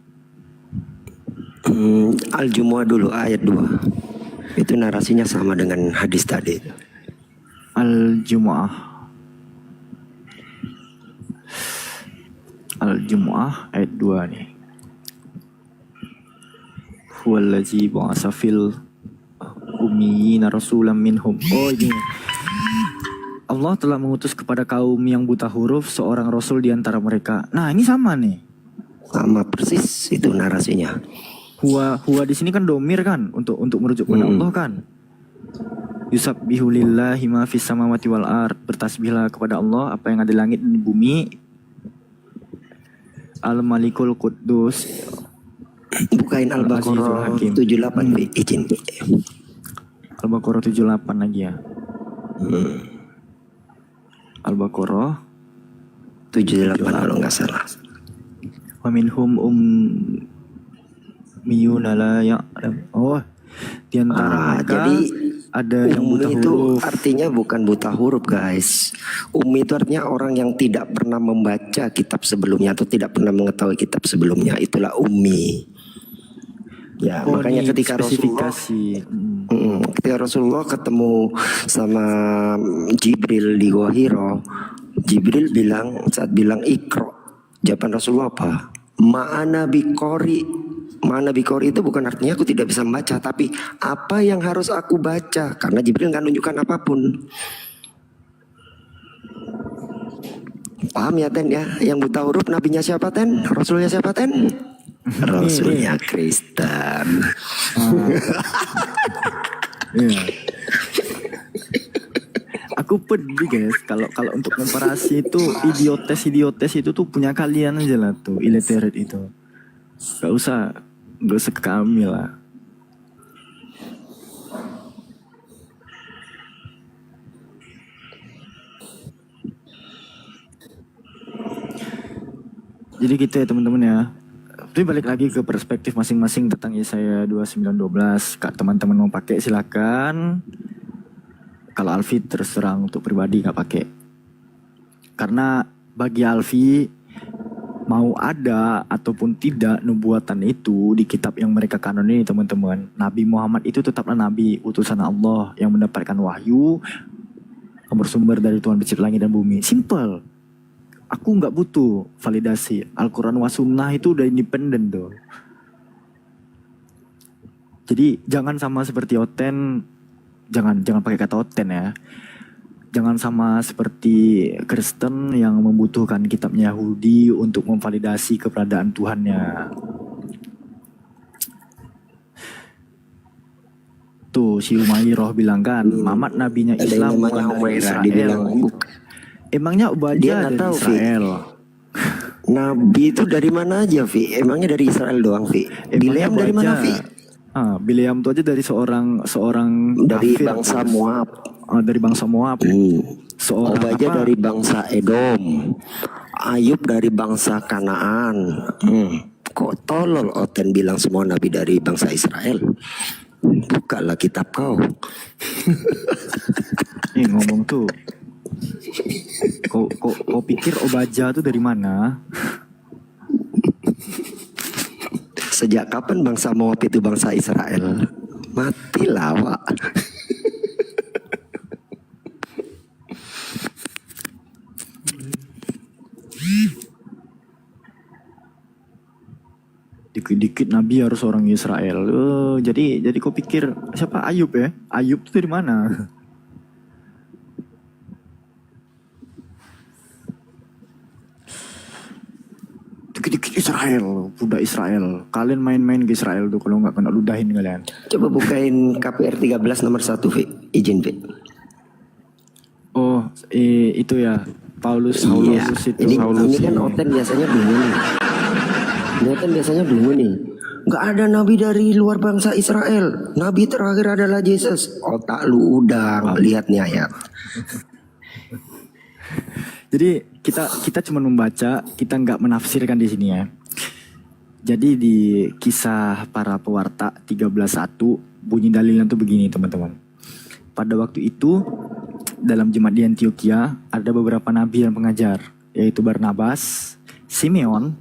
Al-Jumu'ah dulu ayat 2. Itu narasinya sama dengan hadis tadi. Al-Jumu'ah ayat 2 nih. Huwallazi ba'atsa fil ummiyina rasulan minhum. Oh, ini. Allah telah mengutus kepada kaum yang buta huruf seorang rasul di antara mereka. Nah, ini sama nih. Sama persis itu narasinya. Huwa di sini kan domir kan untuk merujuk kepada Allah kan. Yusabbihu lillahi ma fis samawati wal ard. Bertasbihlah kepada Allah apa yang ada di langit dan di bumi. Al-Malikul Quddus. Bukain Al-Baqarah 78 izin. Al-Baqarah 78 lagi ya. Al-Baqarah 78 kalau nggak salah. Wa minhum ummiyuna la ya'lam. Oh, di antara mereka jadi ada yang buta itu huruf. artinya bukan buta huruf, guys. Ummi itu artinya orang yang tidak pernah membaca kitab sebelumnya atau tidak pernah mengetahui kitab sebelumnya. Itulah ummi. Ya, makanya ketika Rasulullah ketemu sama Jibril di Gua Hiro, Jibril saat bilang ikro, jawaban Rasulullah apa? Ma'ana biqori. Ma'ana biqori itu bukan artinya aku tidak bisa membaca, tapi apa yang harus aku baca, karena Jibril nggak nunjukkan apapun. Paham ya Ten ya? Yang buta huruf nabinya siapa Ten? Rasulnya siapa Ten? Rasulnya Kristen. Aku pedih guys kalau untuk komparasi itu idiotes itu tuh punya kalian aja lah tuh, illiterate itu. Gak usah ke kami lah. Jadi gitu ya teman-teman ya. Tapi balik lagi ke perspektif masing-masing tentang Yesaya 29:12. Kak teman-teman mau pakai silakan. Kalau Alfi terus terang untuk pribadi gak pakai. Karena bagi Alfi mau ada ataupun tidak nubuatan itu di kitab yang mereka kanon ini teman-teman, Nabi Muhammad itu tetaplah Nabi utusan Allah yang mendapatkan wahyu yang bersumber dari Tuhan pencipta langit dan bumi. Simple. Aku nggak butuh validasi. Al-Quran wa sunnah itu udah independen tuh. Jadi jangan sama seperti Oten. Jangan pakai kata Oten ya. Jangan sama seperti Kristen yang membutuhkan kitabnya Yahudi untuk memvalidasi keberadaan Tuhannya. Tuh si Umairah bilang kan, Muhammad nabinya Islam bukan dari Israel. Emangnya Ubadah dari Israel? Nabi itu dari mana aja, Vi? Emangnya dari Israel doang, Vi? Bileam dari mana, Vi? Bileam itu aja dari seorang dari kafir, bangsa Moab. Dari bangsa Moab. Obadjah dari bangsa Edom. Ayub dari bangsa Kanaan. Kok tolol Oten bilang semua nabi dari bangsa Israel? Bukalah kitab kau. Ngomong tuh. Kau pikir Obadjah tuh dari mana? Sejak kapan bangsa Moab itu bangsa Israel? Matilah, Wak. dikit-dikit Nabi harus orang Israel. Jadi kau pikir siapa Ayub ya? Ayub itu dari mana? Dikit-dikit Israel, budak Israel. Kalian main-main ke Israel tuh kalau nggak kena ludahin kalian. Coba bukain KPR 13 nomor 1, Vi. Izin, Vi. Oh, itu ya. Paulus itu. Ini kan Oten biasanya dungu nih. Ini Oten biasanya dungu nih. Nggak ada nabi dari luar bangsa Israel. Nabi terakhir adalah Yesus. Otak lu udang. Lihat nih ayat. Jadi kita cuma membaca, kita nggak menafsirkan di sini ya. Jadi di kisah para pewarta 13:1 bunyi dalilnya tuh begini teman-teman. Pada waktu itu dalam jemaat di Antioquia ada beberapa nabi dan pengajar, yaitu Barnabas, Simeon,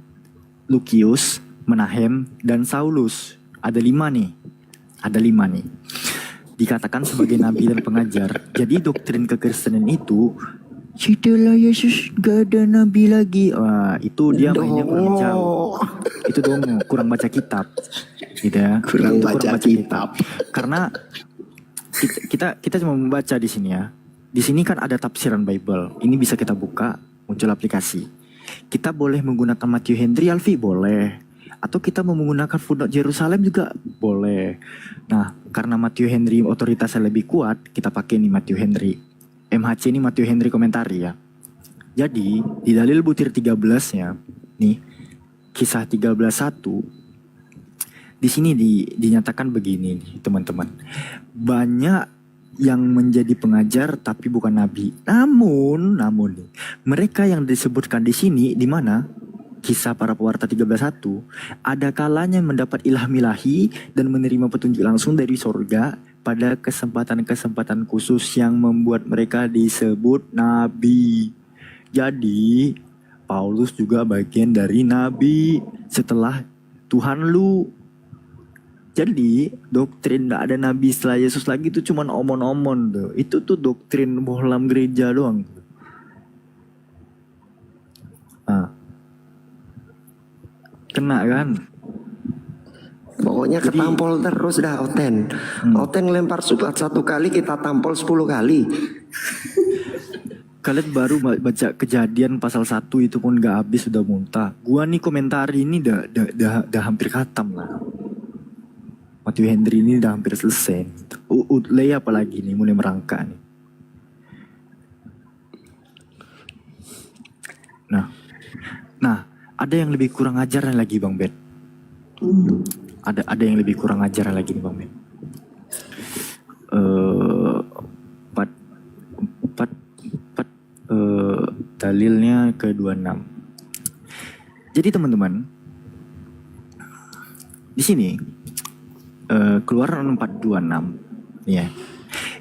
Lukius, Menahem, dan Saulus. Ada 5 nih. Dikatakan sebagai nabi dan pengajar. Jadi doktrin kekristenan itu setelah Yesus gak ada nabi lagi. Wah, itu dia mainnya kurang jauh. Itu dong kurang baca kitab. Gitu ya. Kurang baca kitab. Karena kita cuma membaca di sini ya. Di sini kan ada tafsiran Bible. Ini bisa kita buka, muncul aplikasi. Kita boleh menggunakan Matthew Henry, Alfi boleh. Atau kita mau menggunakan footnote Yerusalem juga boleh. Nah, karena Matthew Henry otoritasnya lebih kuat, kita pakai nih Matthew Henry. MHC ini Matthew Henry komentari ya. Jadi di dalil butir 13-nya nih, kisah 13:1 di sini dinyatakan begini nih teman-teman. Banyak yang menjadi pengajar tapi bukan nabi. Namun nih, mereka yang disebutkan di sini di mana? Kisah para pewarta 13:1, ada kalanya mendapat ilham ilahi dan menerima petunjuk langsung dari sorga pada kesempatan-kesempatan khusus yang membuat mereka disebut nabi. Jadi Paulus juga bagian dari nabi setelah Tuhan lu. Jadi doktrin gak ada nabi setelah Yesus lagi itu cuman omon-omon tuh. Itu tuh doktrin bohlam gereja doang. Nah, kena kan? Pokoknya ketampol terus dah Oten. Oten lempar subat 1 kali, kita tampol 10 kali. Kalian baru baca Kejadian pasal 1 itu pun gak habis sudah muntah. Gua nih komentar ini dah hampir khatam lah. Matthew Henry ini udah hampir selesai. Lay apalagi nih mulai merangkak nih. Nah, ada yang lebih kurang ajar lagi Bang Ben. Ada yang lebih kurang ajar lagi nih Bang Ben. Dalilnya ke 26. Jadi teman-teman, di sini Keluaran 4:26 ya.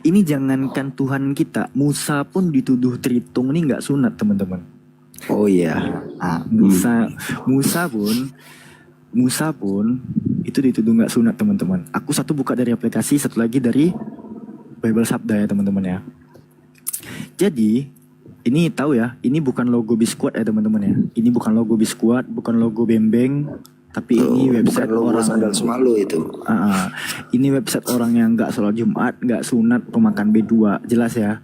Ini jangankan Tuhan kita, Musa pun dituduh tritung nih nggak sunat teman-teman. Oh iya. Musa pun itu dituduh nggak sunat teman-teman. Aku satu buka dari aplikasi, satu lagi dari Bible Sabda ya teman-teman ya. Jadi ini tahu ya, ini bukan logo Biskuat ya teman-teman ya. Ini bukan logo Biskuat, bukan logo Bembeng. Tapi ini website orang sandal semalu itu. Ini website orang yang nggak sholat Jumat, nggak sunat, pemakan B2, jelas ya.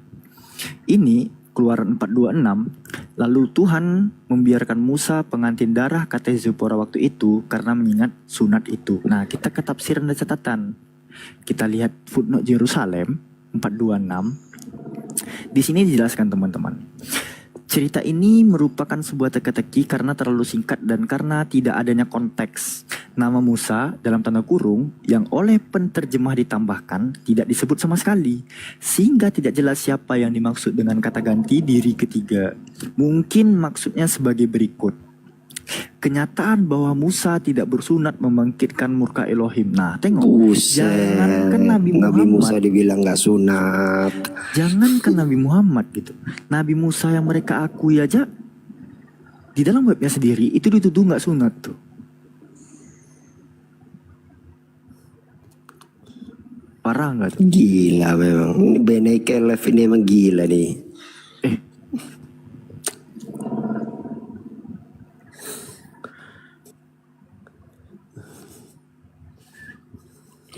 Ini Keluaran 4:26. Lalu Tuhan membiarkan Musa pengantin darah kata Zipora waktu itu karena mengingat sunat itu. Nah kita ke tafsiran dan catatan. Kita lihat footnote Yerusalem 4:26. Di sini dijelaskan teman-teman. Cerita ini merupakan sebuah teka-teki karena terlalu singkat dan karena tidak adanya konteks. Nama Musa dalam tanda kurung yang oleh penterjemah ditambahkan tidak disebut sama sekali. Sehingga tidak jelas siapa yang dimaksud dengan kata ganti diri ketiga. Mungkin maksudnya sebagai berikut. Kenyataan bahwa Musa tidak bersunat membangkitkan murka Elohim. Nah tengok, jangankan Nabi Musa dibilang gak sunat. Jangankan Nabi Muhammad gitu, Nabi Musa yang mereka akui aja di dalam webnya sendiri itu dituduh gak sunat tuh. Parah gak tuh? Gila memang. Benai Kelef ini emang gila nih.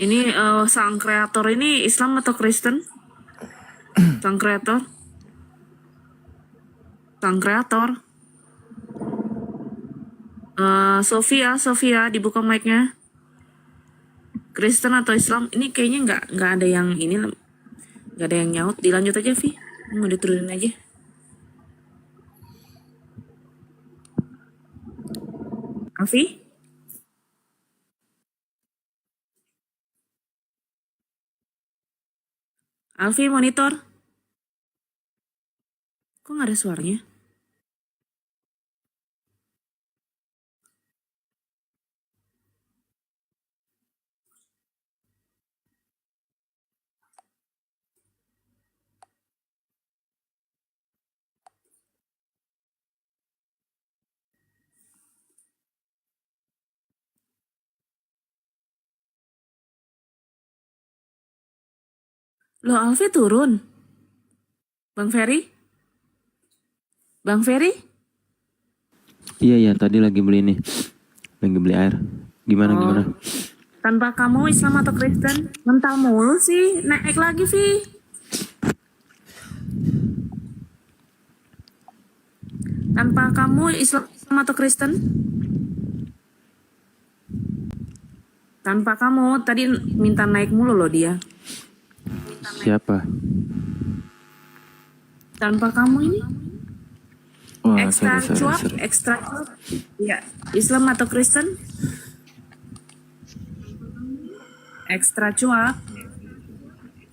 Ini sang kreator ini Islam atau Kristen? Sang kreator? Sang kreator. Sofia dibuka mic-nya. Kristen atau Islam? Ini kayaknya nggak ada yang ini, nggak ada yang nyaut. Dilanjut aja, Vi. Mau diturunin aja. Alfi? Alfi monitor. Kok nggak ada suaranya? Loh, Alfi turun. Bang Ferry? Bang Ferry? Iya tadi lagi beli nih. Lagi beli air. Gimana? Tanpa kamu Islam atau Kristen? Mental mulu sih. Naik lagi, Vi. Tanpa kamu Islam atau Kristen? Tanpa kamu tadi minta naik mulu loh dia. Siapa? Tanpa kamu ini? Wah, Ekstra sorry. cuap. Ya, Islam atau Kristen? Ekstra cuap.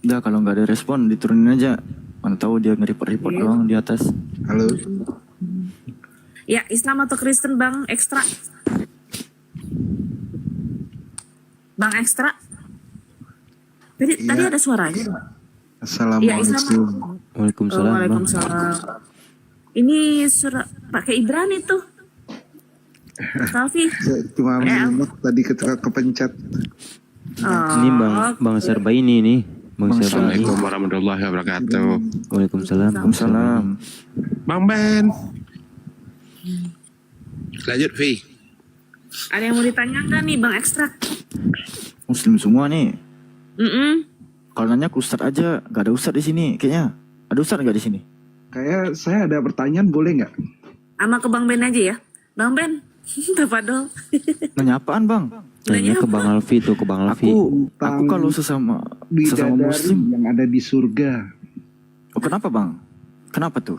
Udah kalau nggak ada respon diturunin aja. Mana tahu dia nge-report doang di atas. Halo. Ya, Islam atau Kristen, Bang Ekstra? Bang Ekstra? Tadi ada suaranya. Assalamualaikum. Waalaikumsalam. Waalaikumsalam. Ini surat pakai Ibrani tuh. Alfi. Cuma tadi ketika kepencet. Ini Bang Serba ini nih. Bang Serba. Assalamualaikum warahmatullahi wabarakatuh. Waalaikumsalam. Waalaikumsalam. Bang Ben. Lanjut, Vi. Ada yang mau ditanya nggak nih, Bang Ekstra? Muslim semua nih. Kalau nanya ke Ustadz aja, gak ada Ustadz di sini. Kayaknya ada Ustadz nggak di sini? Kayak saya ada pertanyaan, boleh nggak? Sama ke Bang Ben aja ya. Bang Ben, Tapadol. Nanya apaan bang? Nanya ke Bang Alfi tuh, ke Bang Alfi. Aku kalau sesama Muslim yang ada di surga. Oh, kenapa bang? Kenapa tuh?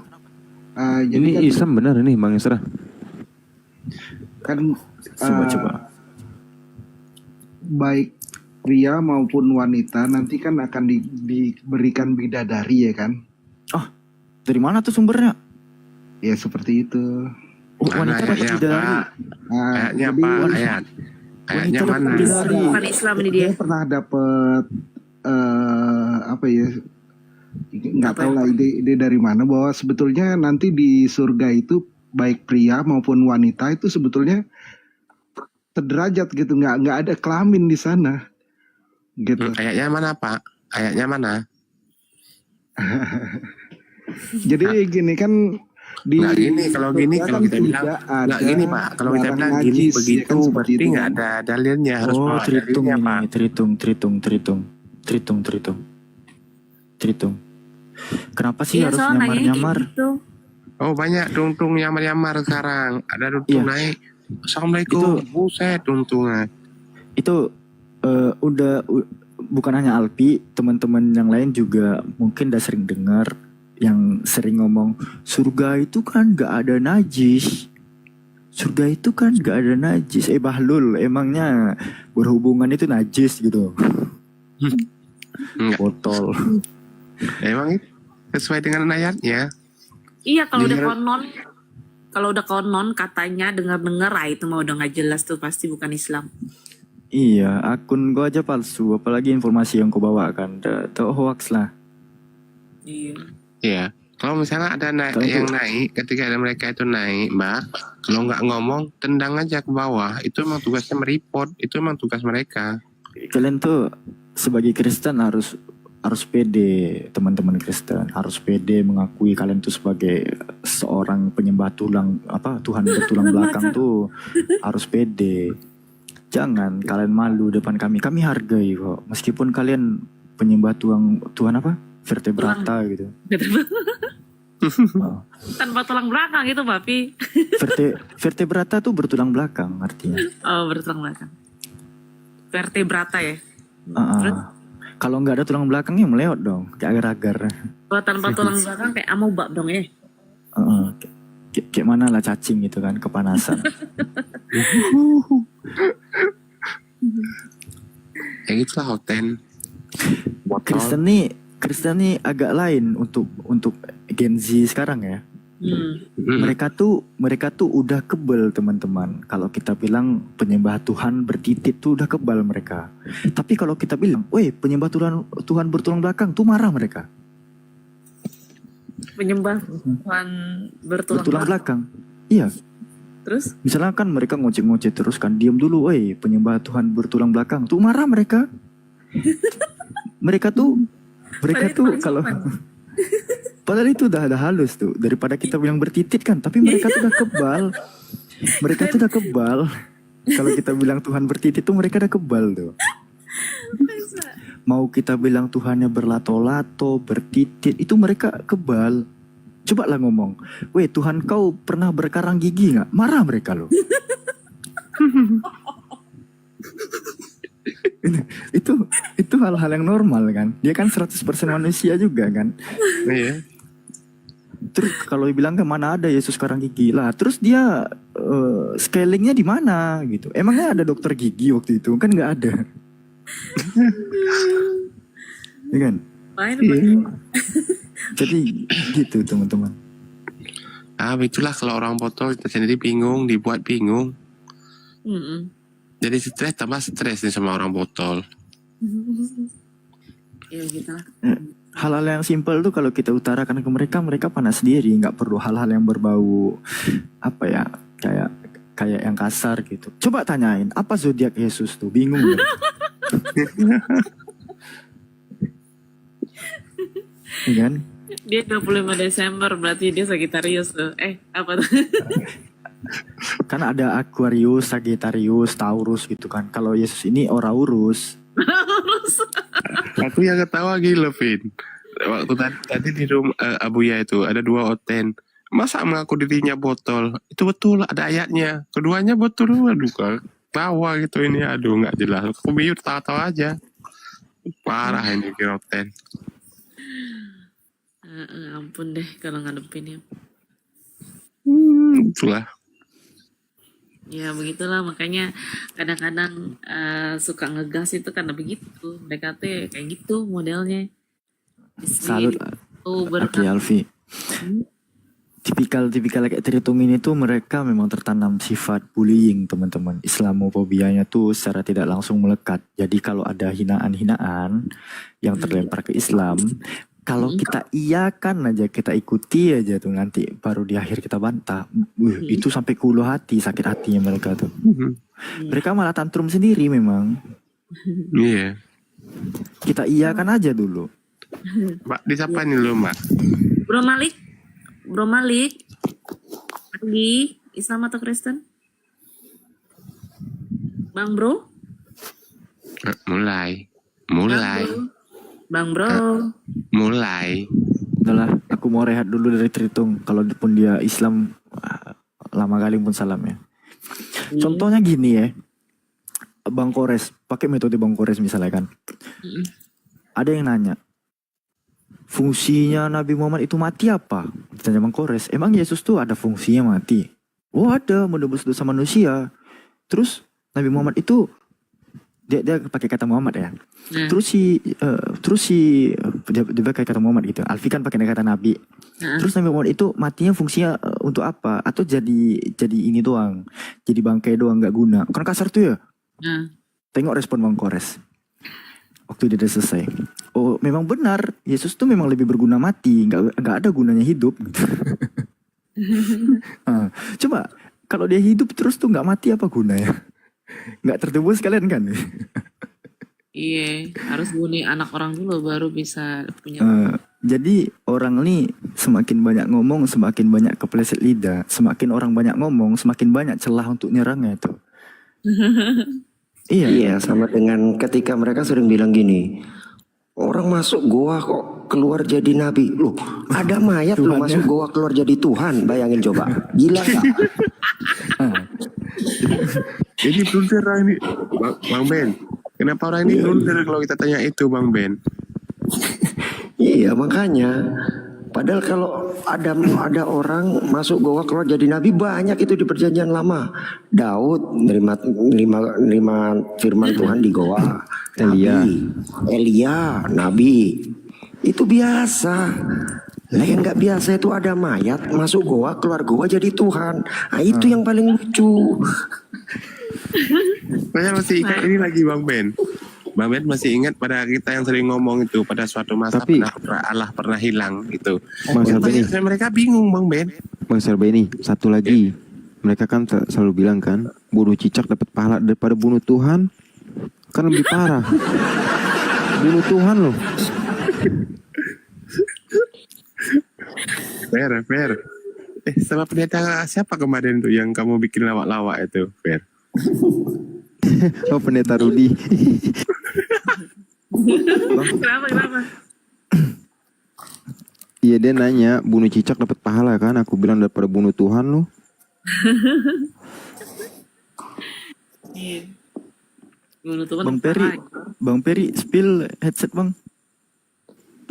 Ini kan Islam benar ini Bang Isra. Kan coba. Baik pria maupun wanita nanti kan akan diberikan bidadari ya kan? Dari mana tuh sumbernya? Ya seperti itu. Wanita dapat bidadari. Ayatnya apa? Ayatnya mana? Bukan Islam ini dia. Saya pernah dapat apa ya? Nggak tahu lah ide dari mana bahwa sebetulnya nanti di surga itu baik pria maupun wanita itu sebetulnya sederajat gitu, nggak ada kelamin di sana. Gitu. Ayatnya mana Pak? Ayatnya mana? Jadi gini kan nggak gini kalau kita bilang nggak gini Pak, kalau kita bilang gini begitu berarti nggak ada dalilnya, harus terhitung. Kenapa sih harus soal nyamar-nyamar? Gitu. Oh banyak tungtung nyamar-nyamar sekarang, ada tungtung naik. Assalamualaikum, buset tungtungnya. Itu udah bukan hanya Alpi, teman-teman yang lain juga mungkin udah sering dengar yang sering ngomong surga itu kan gak ada najis. Surga itu kan gak ada najis. Bahlul, emangnya berhubungan itu najis gitu? Botol. Emang itu sesuai dengan ayatnya. Iya kalau udah konon katanya dengar-dengar itu mah udah nggak jelas tuh, pasti bukan Islam. Iya, akun gua aja palsu, apalagi informasi yang kau bawakan, tuh hoax lah. Iya. Kalau misalnya ada yang naik, ketika ada mereka itu naik, Mbak, kalau nggak ngomong, tendang aja ke bawah. Itu emang tugasnya mereport, itu emang tugas mereka. Kalian tuh sebagai Kristen harus pede, teman-teman Kristen harus pede mengakui kalian tuh sebagai seorang penyembah Tuhan bertulang belakang tuh harus pede. Jangan kalian malu depan kami. Kami hargai kok. Meskipun kalian penyembah Tuhan apa? Vertebrata gitu. Tanpa tulang belakang itu Papi. Vertebrata tuh bertulang belakang artinya. Oh, bertulang belakang. Vertebrata ya. Kalau nggak ada tulang belakangnya meleot dong, kayak agar-agar. Kalau tanpa tulang belakang kayak amobak dong ya. Kayak mana lah cacing gitu kan, kepanasan. Yang itulah hoten. Kristen nih agak lain untuk Gen Z sekarang ya. Mereka tuh udah kebal teman-teman. Kalau kita bilang penyembah Tuhan bertitit tuh udah kebal mereka. Tapi kalau kita bilang, weh penyembah Tuhan bertulang belakang tuh marah mereka. Penyembah Tuhan bertulang belakang. Iya. Terus? Misalnya kan mereka ngoceh-ngoceh terus kan, diam dulu, weh penyembah Tuhan bertulang belakang tuh marah mereka. mereka tuh kalau padahal itu udah ada halus tuh, daripada kita bilang bertitit kan, tapi mereka tuh udah kebal. Mereka tuh udah kebal. Kalau kita bilang Tuhan bertitit tuh mereka udah kebal tuh. Mau kita bilang Tuhannya berlato-lato, bertitit, itu mereka kebal. Coba lah ngomong, weh Tuhan kau pernah berkarang gigi gak? Marah mereka loh. itu hal-hal yang normal kan. Dia kan 100% manusia juga kan. Iya. Terus kalau dibilang ke mana ada Yesus sekarang gigi lah, terus dia scalingnya di mana gitu? Emangnya ada dokter gigi waktu itu? Kan nggak ada. Ya kan? Jadi gitu teman-teman. Itulah kalau orang botol kita sendiri bingung, dibuat bingung. Jadi stres tambah stres nih sama orang botol. Ya gitu lah. Hal-hal yang simpel tuh kalau kita utarakan ke mereka, mereka panas sendiri. Nggak perlu hal-hal yang berbau apa ya, kayak yang kasar gitu. Coba tanyain apa zodiak Yesus tuh, bingung gak? Kan? Dia 25 Desember berarti dia Sagittarius tuh. Apa tuh? Kan ada Aquarius, Sagittarius, Taurus gitu kan. Kalau Yesus ini Oraurus. Aku yang ketawa gila Vin. Waktu tadi di rumah Abuya itu ada 2 oten. Masa mengaku dirinya botol? Itu betul ada ayatnya. Keduanya betul. Aduh tawa gitu ini. Aduh nggak jelas. Aku biur tawa-tawa aja. Parah ini kira oten. Ampun deh kalau ngadepinnya. Itulah. Ya begitulah, makanya kadang-kadang suka ngegas itu karena begitu. Mereka tuh kayak gitu modelnya. Salut Aki Alfi. Tipikal kayak Tritung ini tuh mereka memang tertanam sifat bullying teman-teman. Islamofobianya tuh secara tidak langsung melekat. Jadi kalau ada hinaan-hinaan yang terlempar ke Islam, kalau kita iyakan aja, kita ikuti aja tuh, nanti baru di akhir kita bantah. Itu sampai ke ulu hati, sakit hatinya mereka tuh. Mereka malah tantrum sendiri memang. Iya. Kita iyakan aja dulu. Mbak, disapa nih lu Mbak. Bro Malik. Lagi Islam atau Kristen? Bang Bro? Mulai. Bang Bro. Mulai. Udahlah, aku mau rehat dulu dari Tritung. Kalaupun dia Islam, lama kali pun salam ya. Contohnya gini ya, Bang Kores, pakai metode Bang Kores misalnya kan. Ada yang nanya, fungsinya Nabi Muhammad itu mati apa? Ditanya Bang Kores, emang Yesus tuh ada fungsinya mati? Oh ada, menebus dosa manusia. Terus Nabi Muhammad itu dia pakai kata Muhammad ya. Terus dia pakai kata Muhammad gitu. Alfi kan pakai kata Nabi. Terus Nabi Muhammad itu matinya fungsinya untuk apa? Atau jadi ini doang, jadi bangkai doang, nggak guna? Kan kasar tuh ya. Tengok respon Bang Kores waktu dia udah selesai. Oh memang benar, Yesus tuh memang lebih berguna mati, nggak ada gunanya hidup. Coba kalau dia hidup terus tuh nggak mati, apa gunanya? Nggak tertebus kalian kan? Iya, harus bunuh anak orang dulu baru bisa punya. Jadi orang nih semakin banyak ngomong, semakin banyak kepleset lidah. Semakin orang banyak ngomong, semakin banyak celah untuk nyerangnya itu. Iya, sama dengan ketika mereka sering bilang gini, orang masuk goa kok keluar jadi nabi. Loh, ada mayat loh masuk goa keluar jadi Tuhan. Bayangin coba, gila nggak? Jadi blunder ini, Bang Ben. Kenapa orang ini blunder kalau kita tanya itu, Bang Ben? Iya, makanya. Padahal kalau ada orang masuk goa keluar jadi nabi, banyak itu di perjanjian lama. Daud nerima firman Tuhan di goa. Elia nabi. Itu biasa. Lah yang nggak biasa itu ada mayat masuk goa keluar goa jadi Tuhan. Nah, itu yang paling lucu. Saya masih ingat ini lagi, Bang Ben. Bang Ben masih ingat pada kita yang sering ngomong itu pada suatu masa Allah pernah hilang itu. Mereka bingung, Bang Ben. Bang Serbeni, satu lagi. Mereka kan selalu bilang kan, bunuh cicak dapat pahala daripada bunuh Tuhan. Kan lebih parah. Bunuh Tuhan loh. Fer. Sama pendeta siapa kemarin tuh yang kamu bikin lawak-lawak itu, Fer? Oh, pendeta Rudi. Kenapa? Iya, dia nanya bunuh cicak dapat pahala kan? Aku bilang daripada bunuh Tuhan lo. Bunuh Tuhan. Bang Peri, spill headset bang.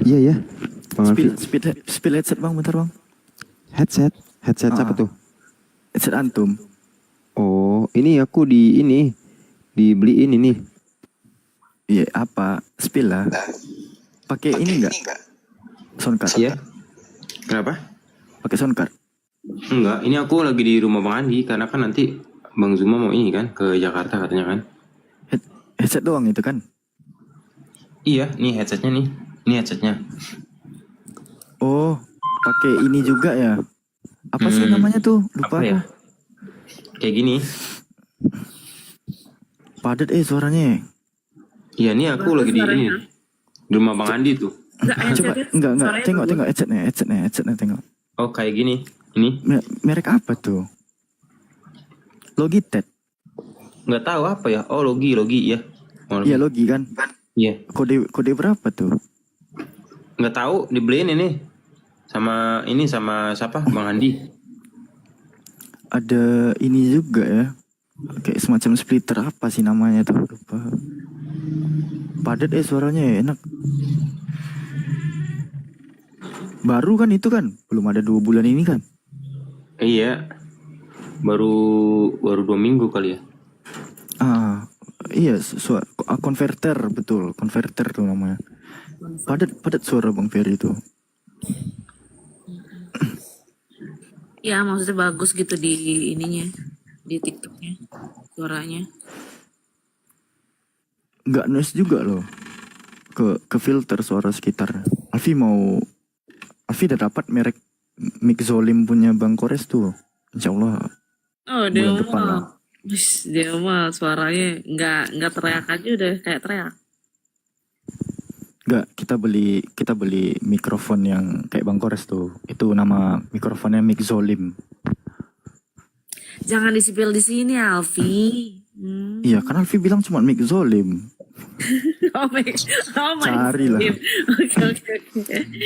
Iya ya. Spill headset bang, bentar bang. Headset apa tuh? Headset antum. Oh, ini aku dibeliin ini. Iya, apa? Spill lah. Pakai ini enggak? Soundcard. Iya. Kenapa? Pakai soundcard. Enggak, ini aku lagi di rumah Bang Andi karena kan nanti Bang Zuma mau ini kan ke Jakarta katanya kan. Headset doang itu kan? Iya, nih headsetnya nih. Ini headsetnya. Oh, pakai ini juga ya? Apa sih namanya tuh? Lupa. Apa ya? Kayak gini. Padat suaranya. Iya, nih aku lagi di ini. Di rumah Bang Andi tuh. Coba enggak tengok headsetnya tengok. Oh, kayak gini. Ini merek apa tuh? Logitech. Nggak tahu apa ya. Oh, Logi ya. Iya, Logi kan? Iya. Kode berapa tuh? Nggak tahu, dibeliin ini. Sama siapa? Bang Andi. Ada ini juga ya. Kayak semacam splitter apa sih namanya tuh? Lupa. Padat suaranya ya, enak. Baru kan itu kan? Belum ada 2 bulan ini kan? Iya. Baru 2 minggu kali ya. Iya, konverter, betul. Konverter tuh namanya. Padat suara Bang Ferry itu. Ya, maksudnya bagus gitu di ininya, di TikToknya, suaranya. Nggak noise juga loh. Ke filter suara sekitar. Alfi udah dapat merek mic Zolim punya Bang Kores tuh. Insya Allah. Oh, dia mah suaranya nggak teriak aja udah kayak teriak. Enggak, kita beli mikrofon yang kayak Bang Kores tuh. Itu nama mikrofonnya mic Zolim. Jangan disipil di sini, Alfi. Iya, kan Alfi bilang cuma mic Zolim. Oh my Carilah. Oke.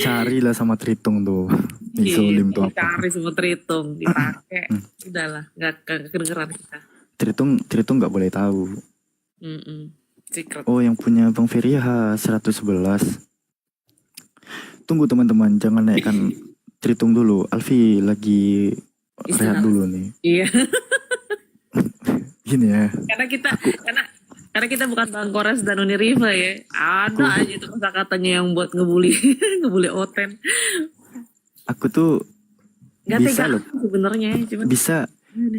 Carilah sama Tritung tuh. Mic Zolim tuh apa? Cari sama Tritung dipakai. Udahlah, nggak kedengeran kita. Tritung nggak boleh tahu. Secret. Oh, yang punya Bang Ferry 111. Tunggu teman-teman, jangan naikkan Tritung dulu. Alfi lagi rehat dulu nih. Iya. Gini ya. Karena kita bukan Bang Kores dan Uni Riva ya. Ada aja tuh kata-katanya yang buat ngebully Oten. Aku tuh nggak tega sebenarnya, cuman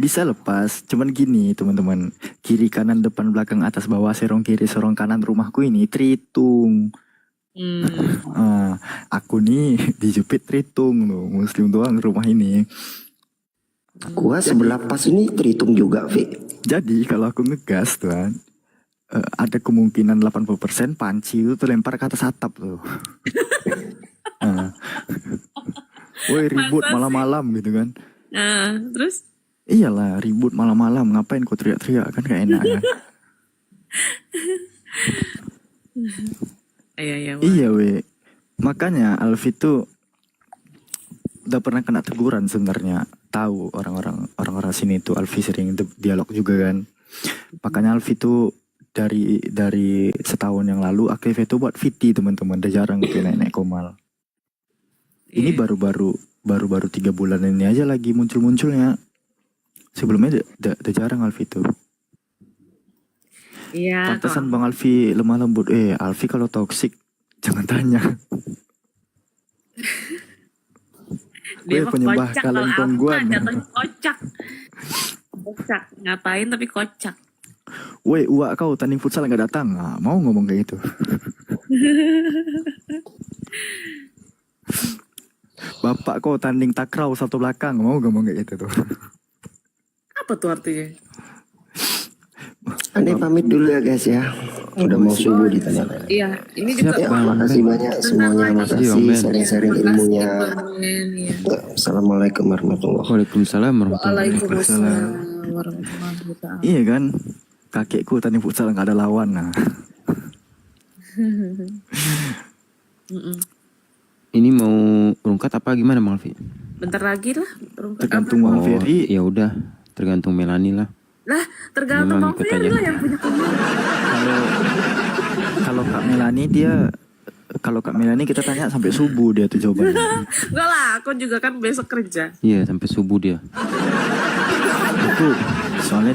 bisa lepas, cuman gini teman-teman, kiri kanan depan belakang atas bawah serong kiri serong kanan rumahku ini Tritung. Aku nih dijepit Tritung loh, Muslim doang rumah ini. Gua sebelah pas ini Tritung juga, Vi. Jadi kalau aku ngegas tuh ada kemungkinan 80% panci itu terlempar ke atas atap tuh. Woi, ribut malam-malam gitu kan. Terus? Iyalah, ribut malam-malam, ngapain kau teriak-teriak kan gak enak kan. Iya. Iya we. Makanya Alfi tuh udah pernah kena teguran sebenarnya. Tahu orang-orang sini tuh Alfi sering dialog juga kan. Makanya Alfi tuh dari setahun yang lalu Alfi tuh buat VT teman-teman. Udah jarang gitu naik komal. Ini baru 3 bulan ini aja lagi muncul-munculnya. Sebelumnya udah jarang Alfi tuh. Iya. Pantesan Bang Alfi lemah lembut. Alfi kalau toksik jangan tanya. Dia Gue penyembah kocak kalian kalau gua. jatuhnya kocak. Ngapain tapi kocak. Woi, uak kau tanding futsal nggak datang. Nah, mau ngomong kayak gitu. Bapak kau tanding takraw satu belakang. Mau ngomong kayak gitu tuh. Apa tuh artinya? Ane pamit dulu ya guys ya. Udah mau subuh di tengah. Iya, ini juga. Ya, makasih banyak semuanya. Makasih sharing-sharing ilmunya. Assalamualaikum warahmatullahi Waalaikumsalam warahmatullahi Waalaikumsalam warahmatullahi wabarakatuh. Iya kan, kakekku tanding futsal nggak ada lawan. Nah, Ini mau rungkat apa gimana Bang Alfi? Bentar lagi lah. tergantung Bang Ferry. Ya udah, tergantung Melani lah. Lah, tergantung Memang Bang Ferry lah yang punya komal. Kalau Kak Melani kita tanya sampai subuh dia tuh jawabannya. Enggak lah, aku juga kan besok kerja. Iya, sampai subuh dia. Itu soalnya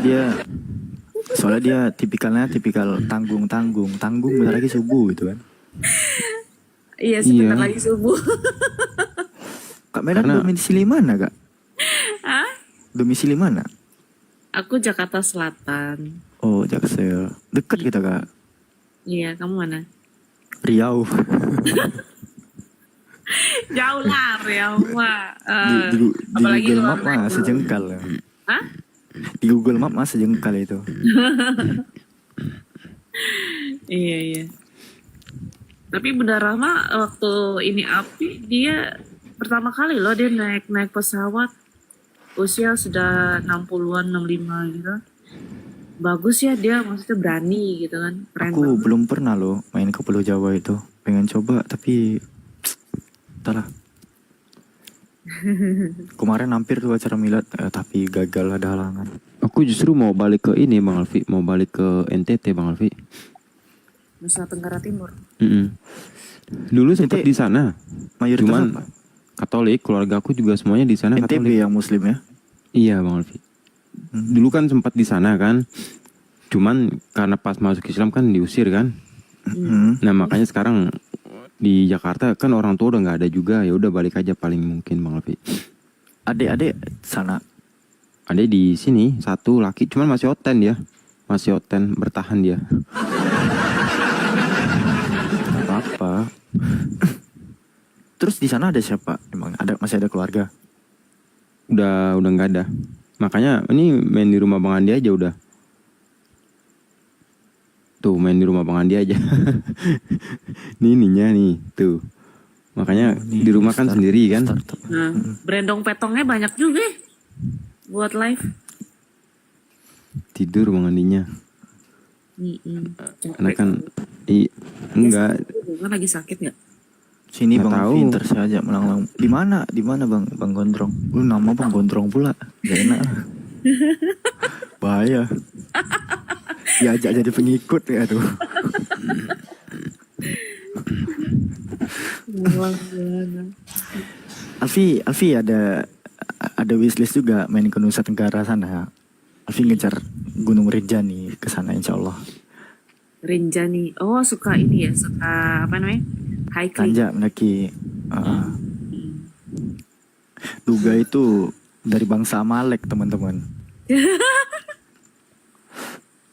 dia tipikal tanggung bentar lagi subuh gitu kan. Iya, sebentar lagi subuh. Kak Melani domisili mana Kak? Hah? Domisili mana? Aku Jakarta Selatan. Oh, Jaksel. Dekat kita Kak. Iya, kamu mana? Riau. Jauh lah, Riau mah. Di Apalagi Google luar Map mah negeri. sejengkal. Hah? Di Google Map mah sejengkal itu. Iya. Tapi Bunda Rahma waktu ini api dia pertama kali loh dia naik pesawat usia sudah 60-an 65 gitu. Bagus ya dia maksudnya berani gitu kan. Keren Aku banget. belum pernah loh main ke Pulau Jawa itu. Pengen coba tapi entahlah. Kemarin hampir tuh acara milad tapi gagal ada halangan. Aku justru mau balik ke ini Bang Alfi, mau balik ke NTT Bang Alfi. Nusa Tenggara Timur. Dulu sempat di sana. Mayoritas Cuman apa? Katolik, keluarga aku juga semuanya di sana NTB Katolik. yang muslim ya? Iya Bang Alfi. Dulu kan sempat di sana kan. Cuman karena pas masuk Islam kan diusir kan. Nah, makanya sekarang di Jakarta kan orang tua udah nggak ada juga, ya udah balik aja paling mungkin Bang Alfi. Adik-adik sana. Adik di sini satu laki, cuman masih oten dia. Masih oten bertahan dia. Apa? Terus di sana ada siapa? Emang masih ada keluarga? Udah nggak ada. Makanya ini main di rumah Bang Andi aja udah. Tuh main di rumah Bang Andi aja. Ininya nih tuh. Makanya di rumah kan sendiri kan. Nah, brandong petongnya banyak juga ya, buat live. Tidur Bang Andinya. Karena kan enggak. Kan lagi sakit nggak? Sini Nggak Bang tahu. Pinter saja melang-lang. Di mana Bang Gondrong? Nama Bang Gondrong pula. Gak enak. Bahaya. Diajak jadi pengikut ya tuh. Alfi ada wishlist juga main ke Nusa Tenggara sana. Alfi ngejar Gunung Rinjani ke sana insyaallah. Rinjani. Oh, suka ini ya, suka apa namanya? Hiking. Tanjak mendaki. Duga itu dari bangsa Amalek teman-teman.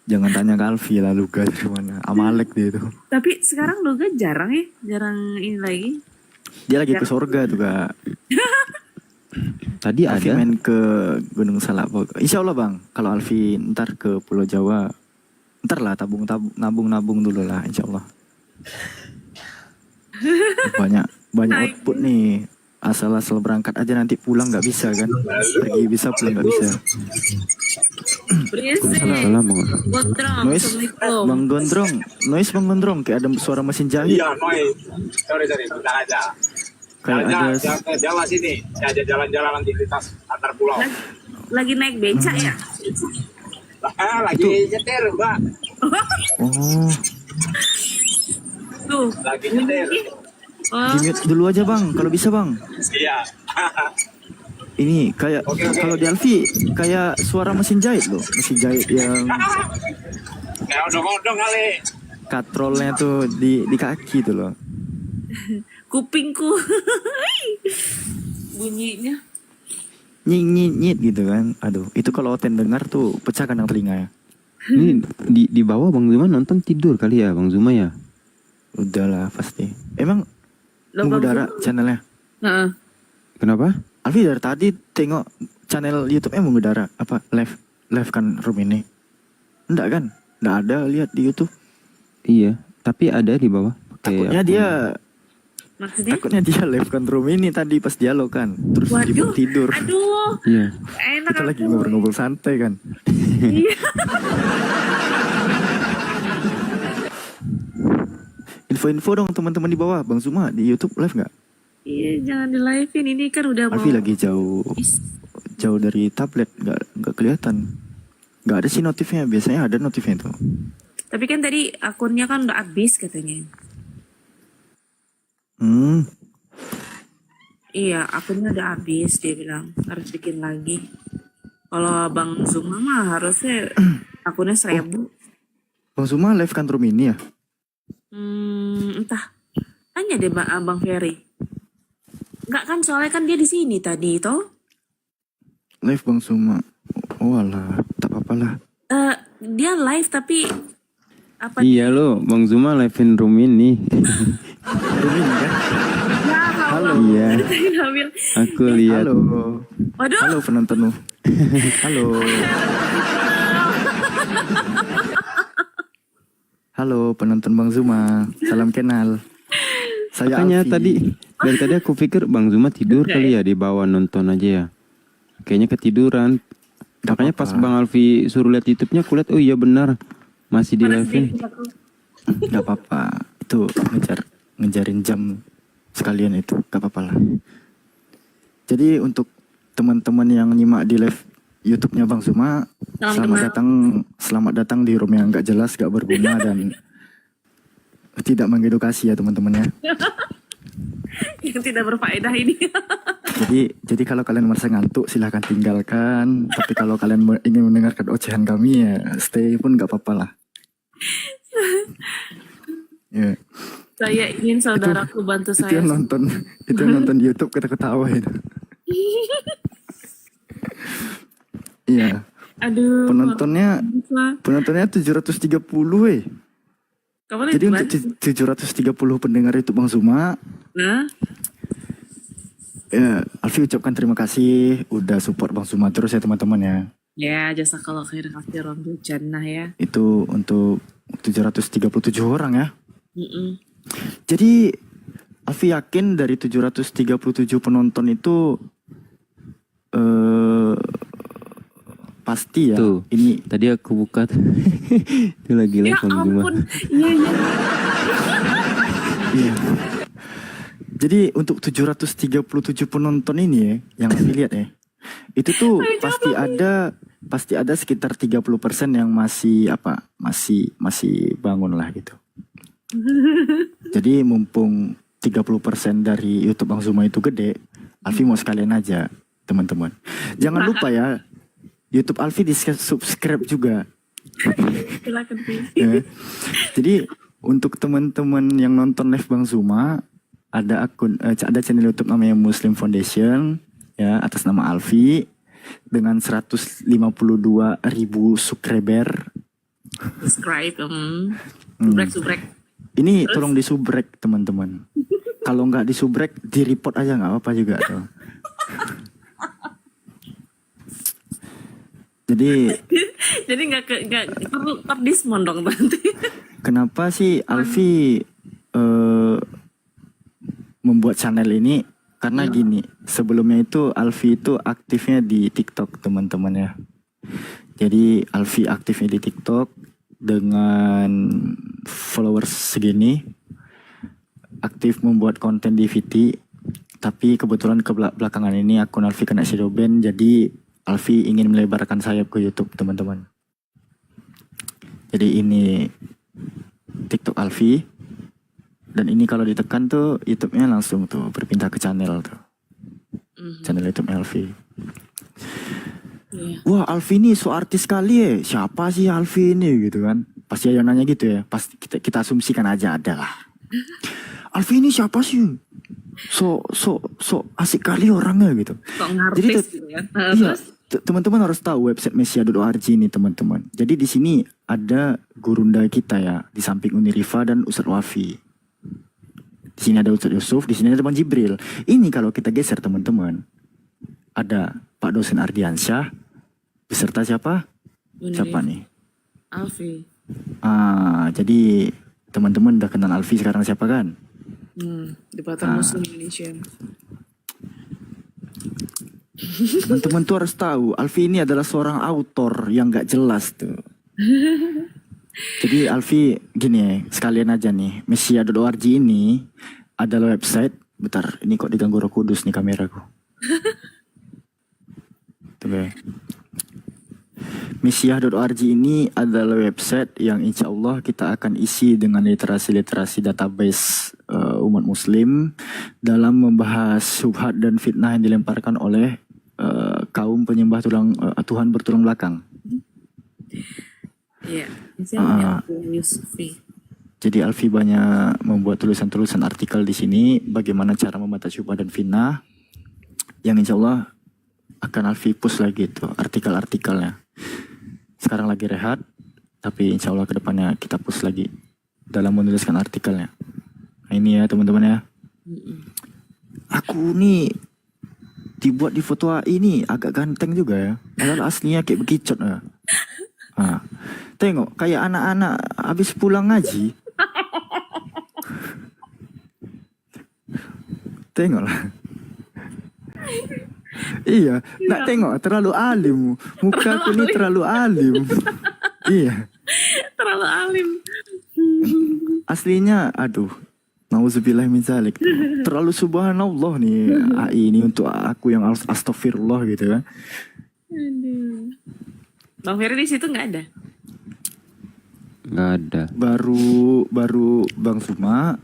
Jangan tanya ke Alfi lah Luga dari mana. Amalek dia itu. Tapi sekarang Luga jarang ya, jarang ini lagi. Dia lagi ke surga tuh Kak. Tadi Alfi ada main ke Gunung Salak. Insya Allah Bang, kalau Alfi ntar ke Pulau Jawa, ntar lah nabung dulu lah Insya Allah. Banyak output nih. asal berangkat aja nanti pulang nggak bisa kan? Pergi bisa pulang nggak bisa. Berisik. Salah Bang. Gondrong. Noise, Assalamualaikum. Bang Gondrong, kayak ada suara mesin jahit. Iya, Noy. Sorry, bentar aja. Kayak ada Jawa sini. Ya, jalan-jalan aktivitas antar pulau. Lagi naik becak ya? Lagi nyetir, Mbak. Oh, Tuh. Lagi nyetir. Oh. di-mute dulu aja Bang, kalau bisa Bang. Iya. Ini kayak kalau di Alfi kayak suara mesin jahit loh, mesin jahit yang Kayak odong-odong kali. katrolnya tuh di kaki tuh loh. Kupingku. Bunyinya. Nyit gitu kan. Aduh, itu kalau Oten dengar tuh pecah kandang telinga ya. Ini di bawah Bang Zuma nonton tidur kali ya Bang Zuma ya? Udahlah pasti. Emang Lo, Bang mengudara Zuma? channelnya? Heeh. Kenapa? Alfi dari tadi tengok channel YouTube-nya mengudara apa live kan room ini. Enggak kan? Enggak ada lihat di YouTube. Iya, tapi ada di bawah. Takutnya dia Maksudnya? Takutnya dia live control ini tadi pas dialog kan. Terus Waduh, dia tidur. aduh. Iya. Enak Kita lagi aku. ngobrol-ngobrol santai kan. Iya. Info-info dong teman-teman di bawah. Bang Zuma di YouTube live nggak? Iya, jangan di live-in. Ini kan udah mau. Alfi lagi jauh dari tablet, nggak kelihatan. Nggak ada sih notifnya. Biasanya ada notifnya tuh. Tapi kan tadi akunnya kan udah habis katanya. Iya, akunnya udah habis, dia bilang harus bikin lagi. Kalau Bang Zuma mah harusnya akunnya 1000. Bang Zuma live kantor ini ya? Entah. Tanya deh Bang Ferry. Enggak kan, soalnya kan dia di sini tadi toh. Live Bang Zuma. Oh alah, tak apa-apa lah. Dia live tapi apa? Iya lo, Bang Zuma live-in room ini. Room ini kan? Ya, Halo. Iya. Aku lihat. Halo. Waduh. Halo penonton. Halo. Halo penonton Bang Zuma. Salam kenal. Saya Makanya Alfi. dari tadi aku pikir Bang Zuma tidur kali ya di bawah nonton aja ya. Kayaknya ketiduran. Makanya pas Bang Alfi suruh lihat YouTube-nya, aku lihat oh iya benar masih di live-in. Gak apa-apa. Itu ngejarin jam sekalian itu. Gak apa-apa lah. Jadi untuk teman-teman yang nyimak di live YouTube-nya Bang Zuma, selamat datang di room yang gak jelas, gak berguna dan tidak mengedukasi ya teman-teman ya. Yang tidak berfaedah ini. Jadi kalau kalian merasa ngantuk silahkan tinggalkan. Tapi kalau kalian ingin mendengarkan ocehan kami ya stay pun gak apa-apa lah. Ya. Saya ingin saudaraku bantu Itu saya. yang nonton di YouTube ketawa itu. Iya. Aduh. Penontonnya 730 weh. Kamu Jadi untuk 730 pendengar itu Bang Zuma, Nah, ya Alfi ucapkan terima kasih udah support Bang Zuma terus ya teman-teman ya. ya jazakallah khair katsiran bil jannah ya. Itu untuk 737 orang ya. Mm-mm. Jadi Alfi yakin dari 737 penonton itu pasti ya. Tuh, ini tadi aku buka itu lagi live Ya Bang Zuma. ampun. Iya, iya. Iya. Jadi untuk 737 penonton ini ya, yang Alfi lihat ya, itu tuh pasti ada sekitar 30% yang masih bangun lah gitu. Jadi mumpung 30% dari YouTube Bang Zuma itu gede, Alfi mau sekalian aja teman-teman. Jangan lupa ya, YouTube Alfi di subscribe juga. Silakan please. Ya. Jadi untuk teman-teman yang nonton live Bang Zuma, ada ada channel YouTube namanya Muslim Foundation ya atas nama Alfi dengan 152.000 subscriber. Subscribe. Subrek. Ini tolong disubrek teman-teman. Kalau nggak disubrek, di report aja nggak apa-apa juga tuh. Jadi nggak perlu terdismon dong nanti. kenapa sih Alfi membuat channel ini Karena gini, sebelumnya itu Alfi itu aktifnya di TikTok teman-teman ya. Jadi Alfi aktifnya di TikTok dengan followers segini, aktif membuat konten di VT. Tapi kebetulan belakangan ini akun Alfi kena shadow ban, jadi Alfi ingin melebarkan sayap ke YouTube teman-teman. Jadi ini TikTok Alfi, dan ini kalau ditekan tuh YouTube-nya langsung tuh berpindah ke channel tuh, channel YouTube Alfi. Wah, Alfi ini so artis kali ya, siapa sih Alfi ini gitu kan? Pasti ada nanya gitu ya, pasti kita asumsikan aja ada lah. Alfi ini siapa sih? So asik kali orangnya gitu. Kok ngartis Jadi gitu kan. iya, teman-teman harus tahu website mesia.org ini teman-teman. Jadi di sini ada gurunda kita ya, di samping Unirifa dan Ustadz Wafi. Di sini ada Ustadz Yusuf, di sini ada Bang Jibril. Ini kalau kita geser teman-teman, ada Pak dosen Ardiansyah beserta siapa? Siapa nih? Alfi. Jadi teman-teman udah kenal Alfi sekarang siapa kan? Departemen Muslim Indonesia. Teman-teman tuh harus tahu, Alfi ini adalah seorang autor yang gak jelas tuh. Jadi Alfi gini ya, sekalian aja nih, mesia.org ini adalah website. Bentar, ini kok diganggu Roh Kudus nih kameraku. Tuh ya. Mesia.org ini adalah website yang insya Allah kita akan isi dengan literasi-literasi database umat muslim dalam membahas syubhat dan fitnah yang dilemparkan oleh kaum penyembah Tuhan bertulang belakang. Iya, Jadi Alfi banyak membuat tulisan-tulisan artikel di sini bagaimana cara membantah syubhat dan fitnah, yang insya Allah akan Alfi push lagi itu artikel-artikelnya. Sekarang lagi rehat, tapi insya Allah kedepannya kita push lagi dalam menuliskan artikelnya. Nah ini ya teman-teman ya. Aku nih dibuat di foto AI ini agak ganteng juga ya. Padahal aslinya kayak bekicot ya. Nah, tengok kayak anak-anak habis pulang ngaji. Tengoklah. Iya, nak tengok terlalu alim. Mukaku ini terlalu alim. Iya. Terlalu alim. Aslinya aduh. Nauzubillah min zalik. Terlalu subhanallah nih AI ini untuk aku yang astagfirullah gitu kan. Aduh. Bang Ferry di situ nggak ada? Nggak ada. Baru Bang Suma,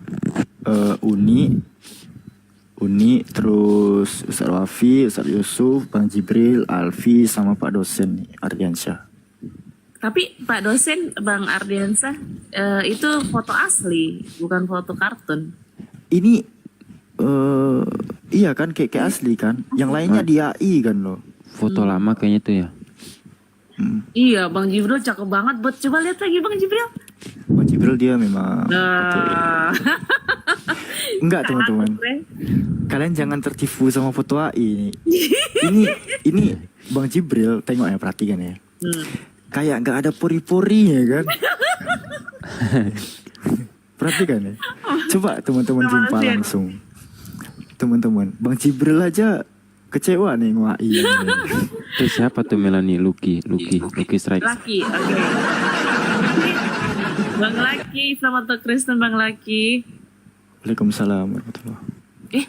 Uni, terus Ustadz Wafi, Ustadz Yusuf, Bang Jibril, Alfi, sama Pak dosen nih, Ardiansyah. Tapi Pak dosen Bang Ardiansyah itu foto asli, bukan foto kartun. Ini iya kan kayak asli kan. Yang lainnya di AI kan loh. Foto lama kayaknya tuh ya. Iya, Bang Jibril cakep banget. Buat coba lihat lagi Bang Jibril. Bang Jibril dia memang enggak teman-teman. Kalian jangan tertipu sama foto AI ini. Ini Bang Jibril, tengok ya, perhatikan ya. Kayak nggak ada pori-porinya kan. Perhatikan ya. Coba teman-teman jumpa langsung. Teman-teman, Bang Jibril aja kecewa nih nge-AI. Itu siapa tuh Melanie? Lucky Strike. Laki, oke. Bang Laki, selamat untuk Kristen Bang Laki. Waalaikumsalam warahmatullahi.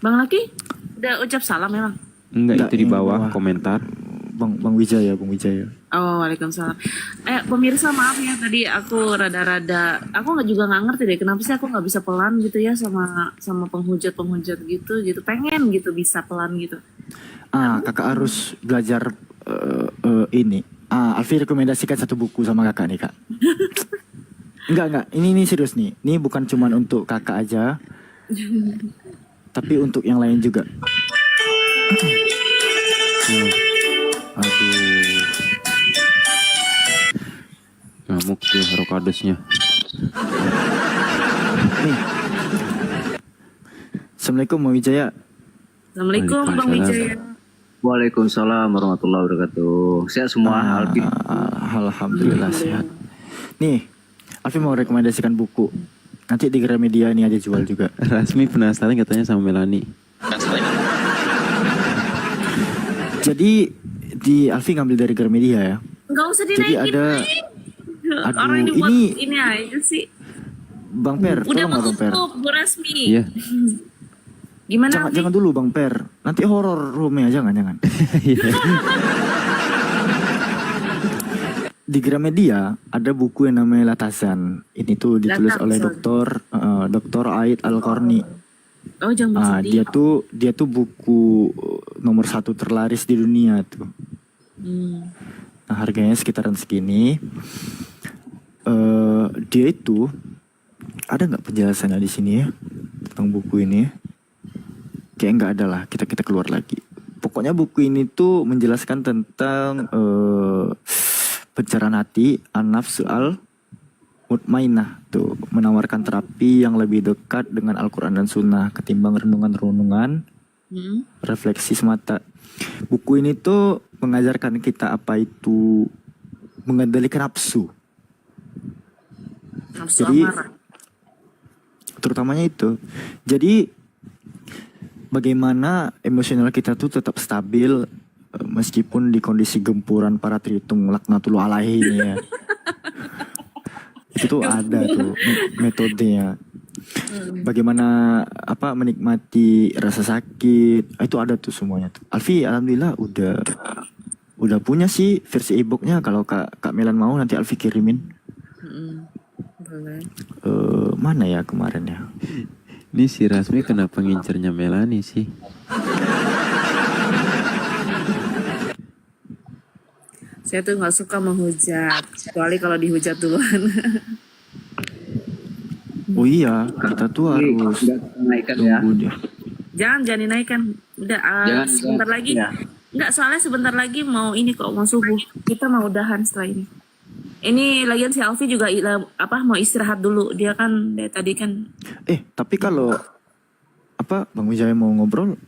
Bang Laki, udah ucap salam memang? Enggak, itu di bawah komentar. Bang Wijaya. Oh, waalaikumsalam. Pemirsa maaf ya tadi aku rada-rada, aku juga nggak ngerti deh kenapa sih aku nggak bisa pelan gitu ya sama penghujat gitu. Pengen gitu bisa pelan gitu. Kakak harus belajar ini. Alfi rekomendasikan satu buku sama kakak nih kak. Enggak. Ini serius nih. Ini bukan cuma untuk kakak aja, tapi untuk yang lain juga. Aduh. Ngamuk tuh rokadesnya. Nih. Assalamualaikum Bang Wijaya. Assalamualaikum Bang Wijaya. Waalaikumsalam warahmatullahi wabarakatuh. Sehat semua, Alfi? Alhamdulillah sehat. Nih, Alfi mau rekomendasikan buku. Nanti di Gramedia ini aja jual juga. Rasmi penasaran katanya sama Melanie. Jadi di Alfi ngambil dari Gramedia ya. Nggak usah Jadi dinaikin. ada, Orang yang aduh dibuat ini ini aja sih. Bang Per, Udah tolong nggak Bang Per? menutup Bu Rasmi. Iya. Gimana? Jangan, jangan dulu Bang Per, nanti horor roomnya, jangan. Di Gramedia ada buku yang namanya Latazan. Ini tuh ditulis oleh Dr. Aid Al-Qarni. Oh, jangan Dia tuh buku nomor 1 terlaris di dunia tuh. Nah, harganya sekitaran segini. Dia itu ada nggak penjelasannya di sini ya tentang buku ini? Kayak nggak ada lah. Kita keluar lagi. Pokoknya buku ini tuh menjelaskan tentang pencerahan hati, an-nafsu al-mutmainah tuh, menawarkan terapi yang lebih dekat dengan Al-Quran dan Sunnah ketimbang renungan-renungan, refleksi semata. Buku ini tuh mengajarkan kita apa itu mengendalikan nafsu. Jadi terutamanya itu. Jadi bagaimana emosional kita tuh tetap stabil meskipun di kondisi gempuran para trihitung laknatullah alaihi ini ya. Itu tuh ada tuh metodenya. Bagaimana menikmati rasa sakit, itu ada tuh semuanya tuh. Alfi alhamdulillah udah punya sih versi e-booknya. Kalau Kak Melan mau nanti Alfi kirimin. Boleh. Mana ya kemarin ya? Ini si Rasmi kenapa ngincernya Melani sih? Saya tuh nggak suka menghujat, kecuali kalau dihujat duluan. Oh iya, kita tuh harus tunggu dia. Jangan dinaikkan. Udah sebentar lagi. Ya. Enggak, soalnya sebentar lagi mau ini kok, mau subuh. Kita mau udahan setelah ini. Ini lagian si Alfi juga mau istirahat dulu. Dia kan dari tadi kan. Tapi kalau Bang Wijaya mau ngobrol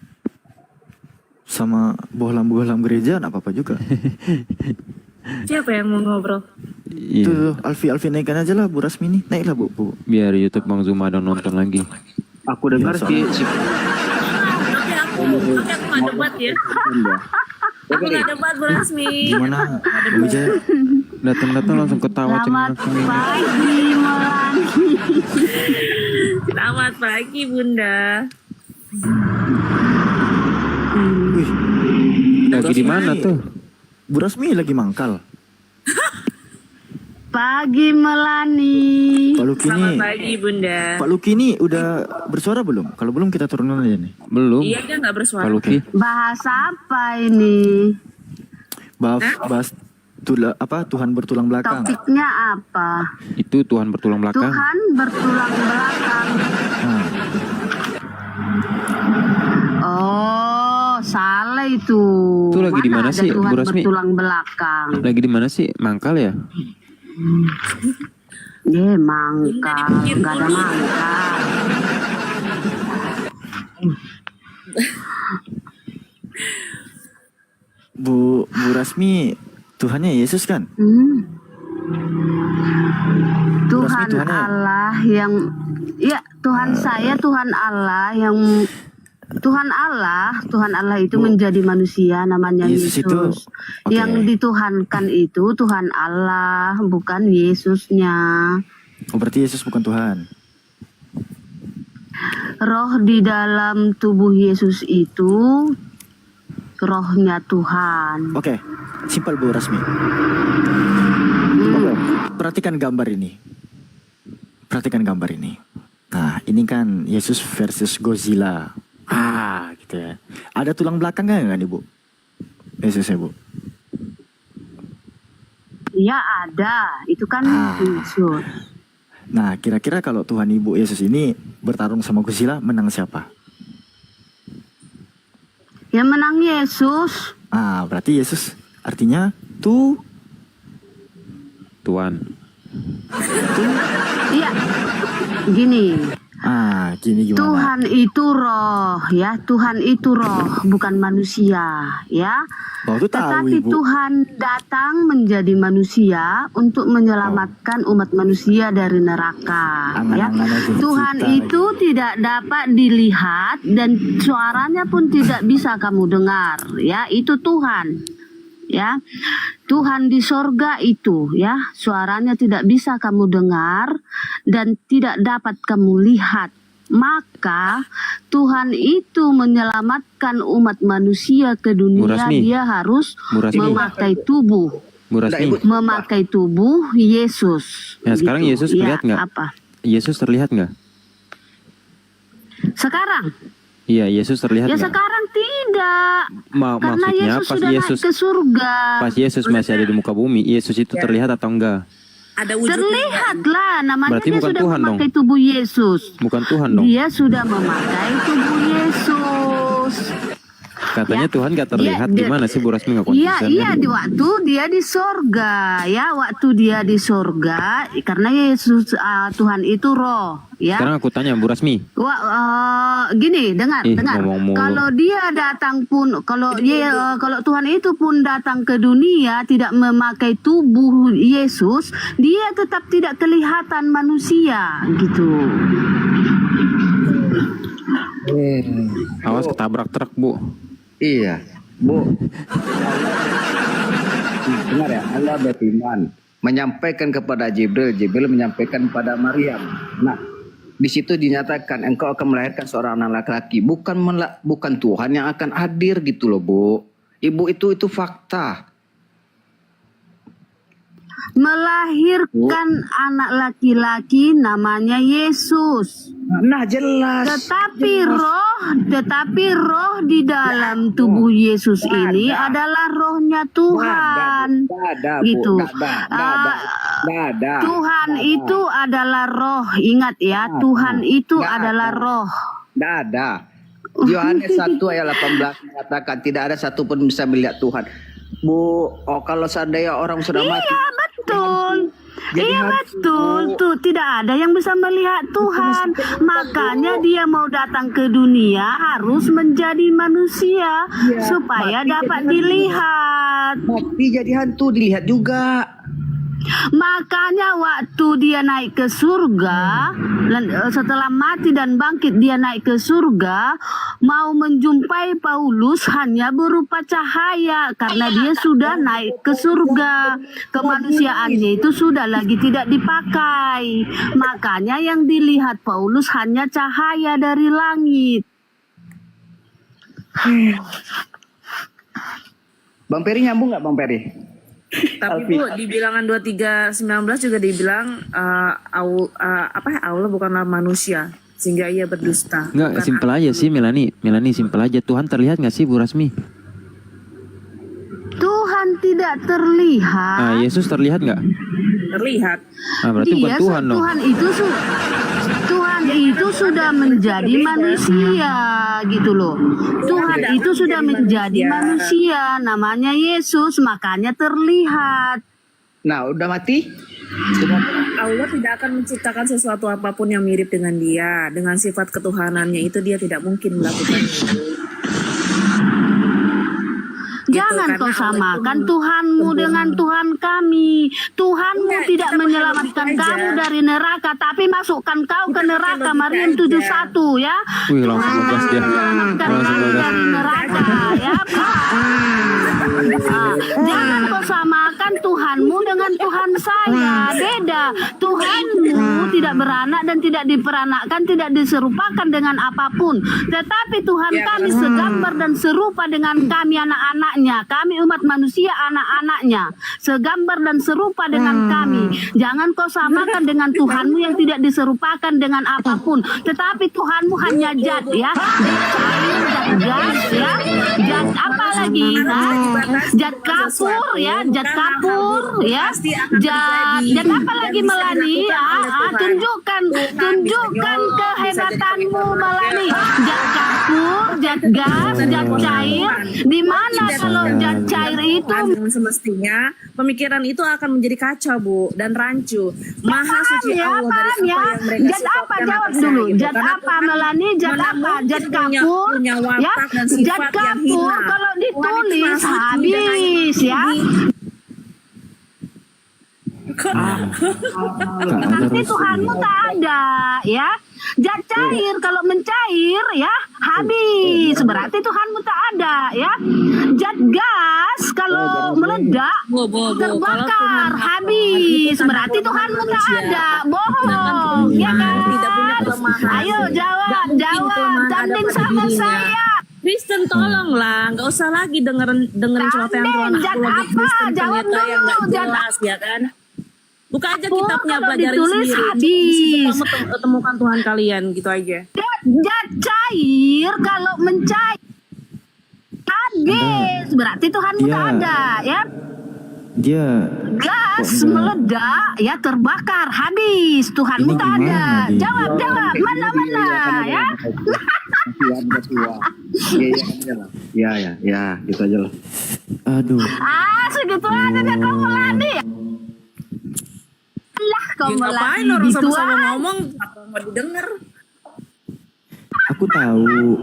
sama bohlam-bohlam gereja, nggak apa-apa juga. Siapa yang mau ngobrol? Iya. Tuh, Alfi naikkan aja lah Bu Rasmi nih. Naiklah Bu. Biar YouTube Bang Zuma ada nonton lagi. Aku dengar Iya, si Tapi aku nggak debat ya. Aku nggak debat Bu Rasmi. Gimana Bang Wijaya? Datang-datang langsung ketawa cengeng. Selamat pagi Bunda. Wih, lagi di mana tuh? Bu Rasmi lagi mangkal. Pagi Melani. Pak Luki Selamat ini, pagi Bunda. Pak Luki ini udah bersuara belum? Kalau belum kita turunin aja nih. Belum. Iya, dia nggak bersuara. Pak Luki. Bahasa apa ini? Bahas Tuhan bertulang belakang. Topiknya apa? Itu Tuhan bertulang belakang. Tuhan bertulang belakang. Oh, salah itu. Itu lagi di mana sih, Tuhan Bu Rasmi? bertulang belakang. Lagi di mana sih? Mangkal ya? Mangkal, nggak ada mangkal. Bu Rasmi, Tuhannya Yesus kan? Tuhan Allah yang, Tuhan saya Tuhan Allah yang Tuhan Allah itu menjadi manusia namanya Yesus. Yang dituhankan itu Tuhan Allah, bukan Yesusnya. Oh, berarti Yesus bukan Tuhan. Roh di dalam tubuh Yesus itu rohnya Tuhan. Oke, simpel Bu Rasmi. Perhatikan gambar ini. Nah, ini kan Yesus versus Godzilla. Gitu ya. Ada tulang belakangnya nggak nih Bu? Yesusnya Bu? Iya ada, itu kan Yesus. Nah, kira-kira kalau Tuhan Ibu Yesus ini bertarung sama Godzilla, menang siapa? Yang menang Yesus. Berarti Yesus artinya Tuhan. Iya, gini, Gini gimana? Tuhan itu roh, ya. Tuhan itu roh, bukan manusia, ya. Tetapi Tuhan datang menjadi manusia untuk menyelamatkan umat manusia dari neraka, ya. Tuhan itu tidak dapat dilihat dan suaranya pun tidak bisa kamu dengar, ya. Itu Tuhan, ya. Tuhan di sorga itu, ya, suaranya tidak bisa kamu dengar dan tidak dapat kamu lihat. Maka Tuhan itu menyelamatkan umat manusia ke dunia, dia harus memakai tubuh, memakai tubuh Yesus. Ya, sekarang Yesus terlihat nggak? Apa? Yesus terlihat nggak? Sekarang? Iya, Yesus terlihat Ya nggak? sekarang tidak. Karena Maksudnya Yesus sudah naik ke surga. Pas Yesus masih ada di muka bumi, Yesus itu terlihat atau enggak? Terlihatlah, namanya Berarti dia bukan sudah Tuhan memakai dong? tubuh Yesus. Bukan Tuhan dong? Dia sudah memakai tubuh Yesus. Katanya Tuhan nggak terlihat, gimana sih Bu Rasmi nggak Iya, konsisten? iya, di waktu dia di sorga, ya, waktu dia di sorga, karena Yesus Tuhan itu roh, ya. Sekarang aku tanya Bu Rasmi. Gini, dengar. Ngomong mulu. Kalau dia datang pun, kalau Tuhan itu pun datang ke dunia tidak memakai tubuh Yesus, dia tetap tidak kelihatan manusia, gitu. Awas ketabrak truk, Bu. Iya, Bu. Dengar ya, Allah berfirman menyampaikan kepada Jibril, Jibril menyampaikan pada Maryam. Nah, di situ dinyatakan engkau akan melahirkan seorang anak laki-laki, bukan Tuhan yang akan hadir gitu loh, Bu. Ibu itu fakta. Melahirkan anak laki-laki namanya Yesus. Nah, jelas. Tetapi roh di dalam tubuh Yesus ini adalah rohnya Tuhan. Gitu. Tuhan itu adalah roh. Ingat ya, Tuhan itu adalah roh. Tidak ada. Yohanes 1 ayat 18 mengatakan tidak ada satupun bisa melihat Tuhan. Bu, kalau seandainya orang sudah mati. Iya, betul. Iya, betul. Tuh, tidak ada yang bisa melihat Tuhan. Makanya dia mau datang ke dunia harus menjadi manusia supaya dapat dilihat. Mati jadi hantu dilihat juga. Makanya waktu dia naik ke surga, setelah mati dan bangkit dia naik ke surga, mau menjumpai Paulus hanya berupa cahaya karena dia sudah naik ke surga. Kemanusiaannya itu sudah lagi tidak dipakai. Makanya yang dilihat Paulus hanya cahaya dari langit. Bang Peri nyambung nggak Bang Peri? Tapi Bu, di bilangan 23:19 juga dibilang Allah bukanlah manusia sehingga ia berdusta. Enggak, simpel aja sih Melani simpel aja. Tuhan terlihat nggak sih Bu Rasmi? Tuhan tidak terlihat. Yesus terlihat nggak? Terlihat. Berarti bukan Tuhan dong. Tuhan itu sudah menjadi manusia gitu loh. Tuhan itu sudah menjadi manusia, namanya Yesus, makanya terlihat. Nah, udah mati? Allah tidak akan menciptakan sesuatu apapun yang mirip dengan dia. Dengan sifat ketuhanannya itu dia tidak mungkin melakukan itu. Jangan kau samakan Tuhanmu dengan Tuhan kami. Tuhanmu tidak menyelamatkan kamu dari neraka, tapi masukkan kau ke neraka. Maryam 71 ya. Wih, langsung ngegas dia. Dari neraka ya. Jangan kau samakan Tuhanmu dengan Tuhan saya. Beda. Tuhanmu tidak beranak dan tidak diperanakkan, tidak diserupakan dengan apapun. Tetapi Tuhan kami segambar dan serupa dengan kami anak-anaknya. Kami umat manusia anak-anaknya. Segambar dan serupa dengan kami. Jangan kau samakan dengan Tuhanmu yang tidak diserupakan dengan apapun. Tetapi Tuhanmu hanya zat ya. Zat gas ya. Zat apa lagi? Zat kapur ya. Zat kapur ya. Zat apa lagi Melani? Tunjukkan kehebatanmu Melani. Zat kapur, zat zat gas, zat cair. Di mana kalau zat cair itu dengan semestinya pemikiran itu akan menjadi kacau, Bu, dan rancu. Maha suci Allah dari apa yang mereka zat apa? Jawab dulu. Zat apa, Melani? Zat apa? Zat kapur? Punya Ya, watak dan zat sifat yang kapur hina. kalau Tuhan itu ditulis maha suci dan habis ya. Nanti Tuhanmu tak ada ya. Zat cair kalau mencair ya habis, berarti Tuhanmu tak ada ya. Zat gas kalau meledak terbakar habis, berarti Tuhanmu tak ada. Bohong ya kan? Ayo jawab, tanding sama saya. Kristen tolonglah, nggak usah lagi dengerin celotehan Tuhan Zat apologi apa? Kristen Jawab ternyata yang nggak dulu, zat jelas ya kan. Buka aja Kapur kitabnya, kalau pelajarin ditulis sendiri. habis. Di situ kamu temukan Tuhan kalian, gitu aja. Zat cair kalau mencair habis, berarti Tuhanmu tak ada ya. Dia Gas meledak ya terbakar habis, Tuhanmu tak ada. Jawab mana ya. Ya, gitu aja lah. Aduh. Segitu aja deh kau Melani. Lah kau Ya, ngapain Melani orang gitu sama-sama aja. ngomong, apa mau didengar? Aku tahu,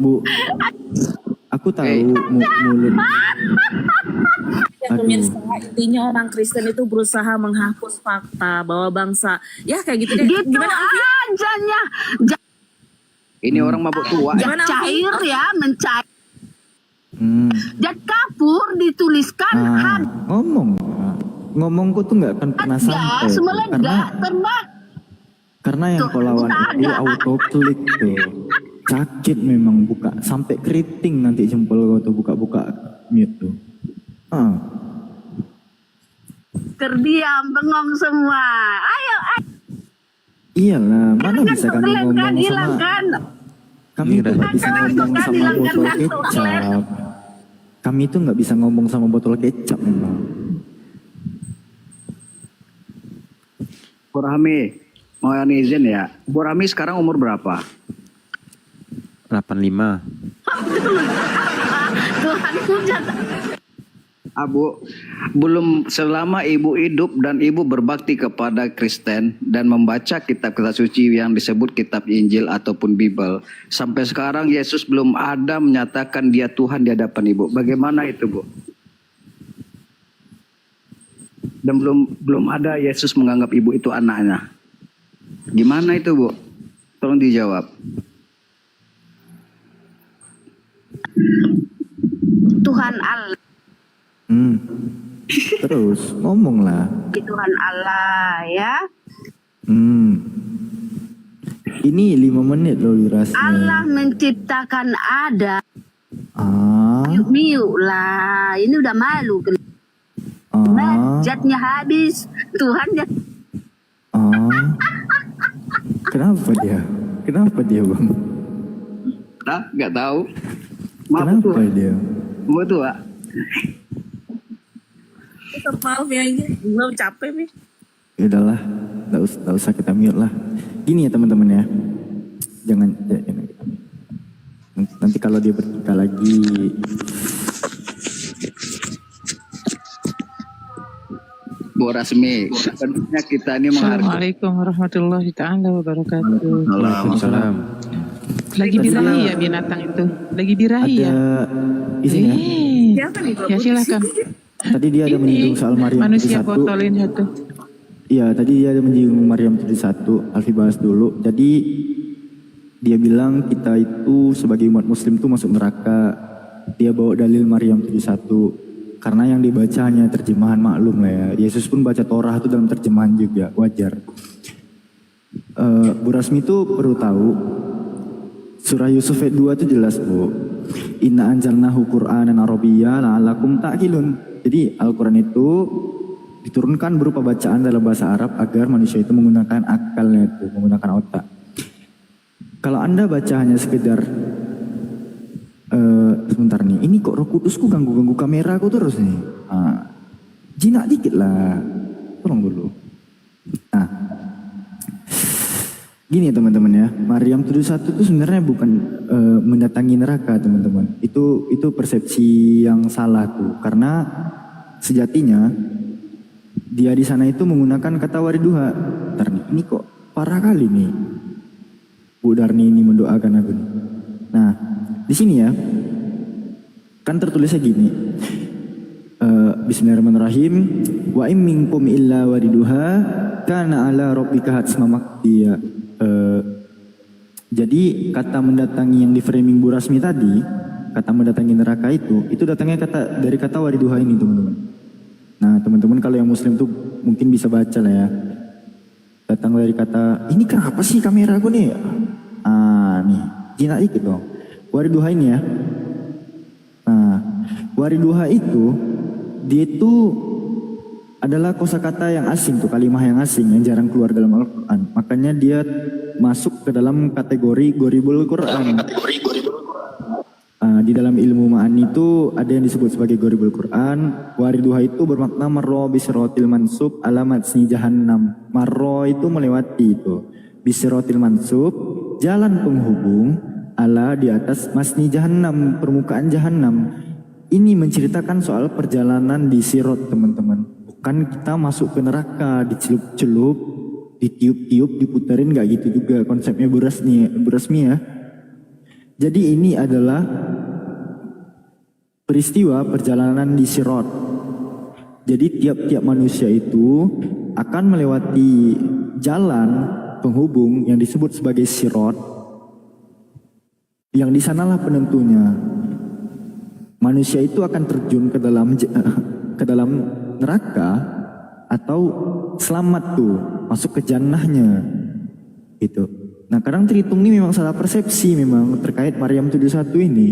Bu. Aku tahu mulut. Ya, pemirsa, intinya orang Kristen itu berusaha menghapus fakta bahwa bangsa, ya kayak gitu deh. Gitu Gimana Alfi? ajanya. Ini orang mabuk tua. Zat cair ya mencair. Zat kapur dituliskan Ngomongku tuh nggak akan pernah sampai gas meledak terbakar. karena yang kau lawan itu autoklik tuh sakit memang, buka sampai keriting nanti jempol kau tuh buka mute tuh. Terdiam bengong semua. Ayo. Iyalah, mana bisa kami ngomong sama Hilangkan. kami itu nggak bisa ngomong sama botol kecap. Kami itu nggak bisa ngomong sama botol kecap memang. Bu Rahmi, mau izin ya. Bu Rahmi sekarang umur berapa? 85. Tuhan hujat. Bu, belum selama ibu hidup dan ibu berbakti kepada Kristen dan membaca kitab-kitab suci yang disebut kitab Injil ataupun Bible, sampai sekarang Yesus belum ada menyatakan dia Tuhan di hadapan ibu. Bagaimana itu, Bu? Dan belum ada Yesus menganggap ibu itu anaknya. Gimana itu, Bu? Tolong dijawab. Tuhan Allah. Terus ngomonglah. Tuhan Allah ya. Ini 5 menit loh durasinya. Allah menciptakan ada. Miu lah. Ini udah malu. Zatnya habis. Tuhan ya. Kenapa dia bang? Nggak tahu. Kenapa dia? Mau tua. Maaf ya, belum capek nih. Udahlah, nggak usah kita mute lah. Gini ya teman-teman ya, jangan nanti kalau dia bertiga lagi. Bu Rasmi, tentunya kita ini menghargai. Assalamualaikum warahmatullahi taala wabarakatuh. Waalaikumsalam. Lagi birahi ya binatang itu? Lagi birahi ya? Isinya? Ya silakan. Tadi dia ada menyinggung soal Maryam Manusia 71. botolin satu. Iya, tadi dia ada menyinggung Maryam 71. Alfi bahas dulu. Jadi dia bilang kita itu sebagai umat muslim tuh masuk neraka. Dia bawa dalil Maryam 71. Karena yang dibaca hanya terjemahan maklum lah ya. Yesus pun baca Torah itu dalam terjemahan juga, wajar. Bu Rasmi itu perlu tahu, surah Yusuf ayat 2 itu jelas Bu. Inna anzalnahu Qur'anan Arabiyya la'allakum ta'qilun. Jadi Al-Quran itu diturunkan berupa bacaan dalam bahasa Arab agar manusia itu menggunakan akalnya itu, menggunakan otak. Kalau Anda baca hanya sekedar sebentar nih, ini kok Roh Kudusku ganggu-ganggu kameraku terus nih. Jinak dikit lah, tolong dulu. Gini teman-teman ya, Maryam 71 itu sebenarnya bukan mendatangi neraka teman-teman. Itu persepsi yang salah tuh, karena sejatinya dia di sana itu menggunakan kata wariduha. Ini kok parah kali nih Bu Darni ini mendoakan aku nih. Nah di sini ya kan tertulisnya gini, Bismillahirrahmanirrahim, wa in minkum illa wariduha kana ala rabbika hatma maqdiya. Jadi kata mendatangi yang di framing Bu Rasmi tadi, kata mendatangi neraka itu datangnya dari kata wariduha ini teman-teman. Nah teman-teman kalau yang muslim tuh mungkin bisa baca lah ya. Datang dari kata, ini kenapa sih kamera aku nih? Nih, jinak dikit dong. Wariduha ini ya. Nah, wariduha itu, dia itu adalah kosakata yang asing tuh, kalimah yang asing yang jarang keluar dalam Al-Quran. Makanya dia masuk ke dalam kategori goribul Quran. Di dalam ilmu ma'ani itu ada yang disebut sebagai goribul Quran. Wariduha itu bermakna marro bisrotil mansub alamat sni jahannam. Marro itu melewati itu. Bisrotil mansub, jalan penghubung ala di atas masni jahannam, permukaan jahannam. Ini menceritakan soal perjalanan di sirot teman-teman. Bukan kita masuk ke neraka, dicelup-celup, ditiup-tiup, diputerin, gak gitu juga konsepnya Bu Rasmi ya. Jadi ini adalah peristiwa perjalanan di sirot. Jadi tiap-tiap manusia itu akan melewati jalan penghubung yang disebut sebagai sirot. Yang di sanalah penentunya. Manusia itu akan terjun ke dalam neraka atau selamat tuh, masuk ke jannahnya gitu. Nah kadang terhitung ini memang salah persepsi memang terkait Maryam 71 ini.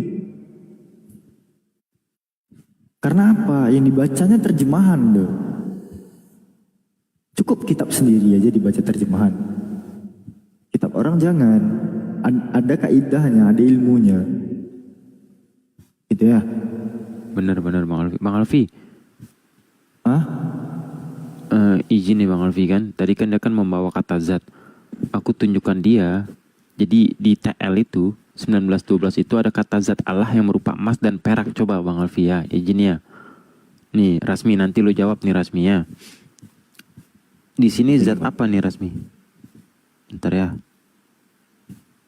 Karena apa? Yang dibacanya terjemahan tuh. Cukup kitab sendiri aja dibaca terjemahan. Kitab orang jangan. Ada kaidahnya, ada ilmunya. Gitu ya. Benar-benar Bang Alfi. Hah? Izin nih Bang Alfi kan. Tadi kan dia kan membawa kata zat. Aku tunjukkan dia. Jadi di TL itu 1912 itu ada kata zat Allah yang berupa emas dan perak. Coba Bang Alfi ya, izin ya. Nih Rasmi, nanti lu jawab nih Rasmi ya. Di sini zat apa nih Rasmi? Bentar ya.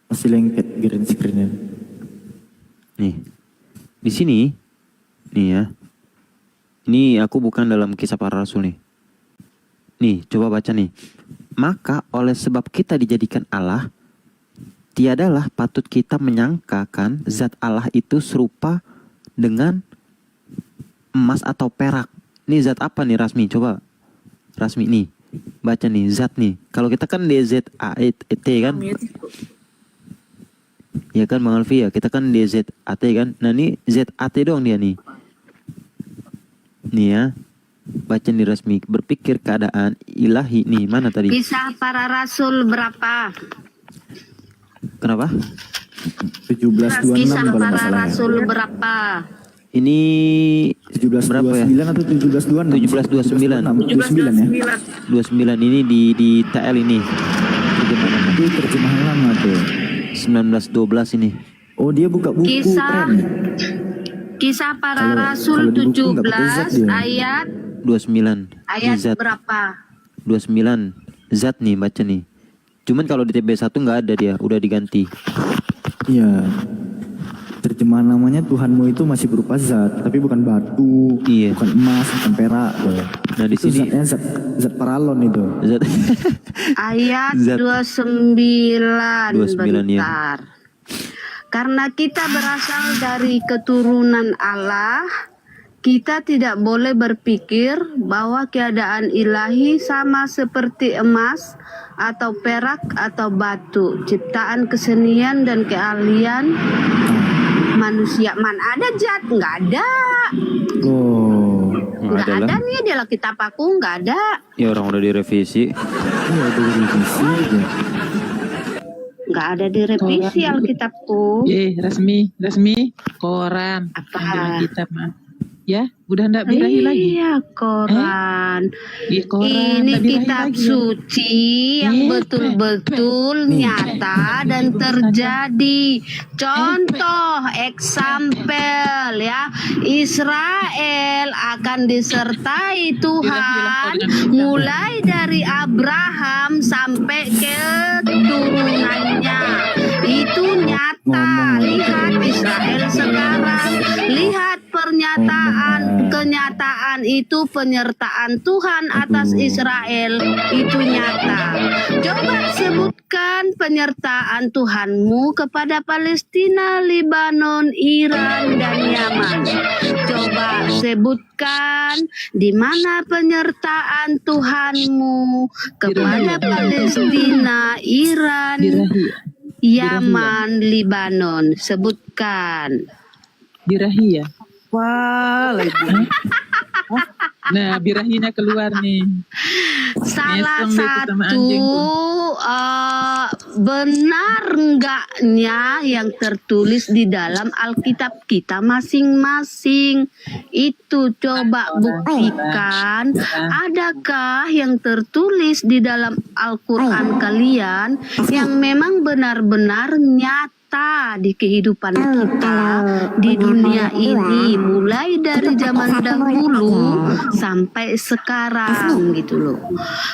Masih lengket green screen-nya. Nih. Di sini nih ya. Ini aku bukan dalam kisah para rasul nih. Nih, coba baca nih. Maka oleh sebab kita dijadikan Allah, tiadalah patut kita menyangkakan zat Allah itu serupa dengan emas atau perak. Nih zat apa nih Rasmi? Coba Rasmi nih, baca nih zat nih. Kalau kita kan DZAT kan? Ya kan Bang Alfi ya, kita kan DZAT kan? Nah ini ZAT doang dia nih. Nih ya, baca nih Rasmi. Berpikir keadaan ilahi nih, mana tadi? Kisah para rasul berapa? Kenapa? 1726 Kisah kalau para nggak salah ya. rasul berapa? Ini 1729 berapa ya? atau 1726? 1729 ya? 29 ini di TL ini. Itu terjemahan lama tuh. 1912 ini. Oh dia buka buku keren. Kisah para rasul 17 ayat 29. ayat zat. berapa? 29 zat nih, baca nih. Cuman kalau di TB1 nggak ada dia, udah diganti. Iya. Terjemahan namanya Tuhanmu itu masih berupa zat, tapi bukan batu, bukan emas, bukan perak. Nah di itu sini zatnya zat paralon itu. Zat. Ayat Zat. 29 29 ya. bentar. Karena kita berasal dari keturunan Allah, kita tidak boleh berpikir bahwa keadaan ilahi sama seperti emas atau perak atau batu, ciptaan kesenian dan keahlian manusia. Man ada zat? Nggak ada. Oh, Nggak ada nih di Alkitab aku, nggak ada. Ya orang udah direvisi. Iya udah direvisi aja. Nggak ada di revisi Alkitabku. Rasmi, koran. Apa? Kitab mah. Ya, udah ndak birahi lagi. Iya, koran. Iya, koran. Ini ndak birahi kitab lagi ya. suci yang betul-betul nyata dan terjadi. Contoh, example ya, Israel akan disertai Tuhan mulai dari Abraham sampai ke keturunannya. Itu nyata. Lihat Israel sekarang, lihat kenyataan itu, penyertaan Tuhan atas Israel itu nyata. Coba sebutkan penyertaan Tuhanmu kepada Palestina, Lebanon, Iran, dan Yaman. Coba sebutkan di mana penyertaan Tuhanmu kepada Palestina, Iran, Yaman, Lebanon. Sebutkan. Birahi ya. Wah, nah, birahinya keluar nih. Salah Mesong deh tuh sama satu anjing tuh. benar enggaknya yang tertulis di dalam Alkitab kita masing-masing itu coba buktikan, adakah yang tertulis di dalam Al-Quran kalian yang memang benar-benar nyata di kehidupan kita di dunia ini, mulai dari zaman dahulu sampai sekarang gitu loh.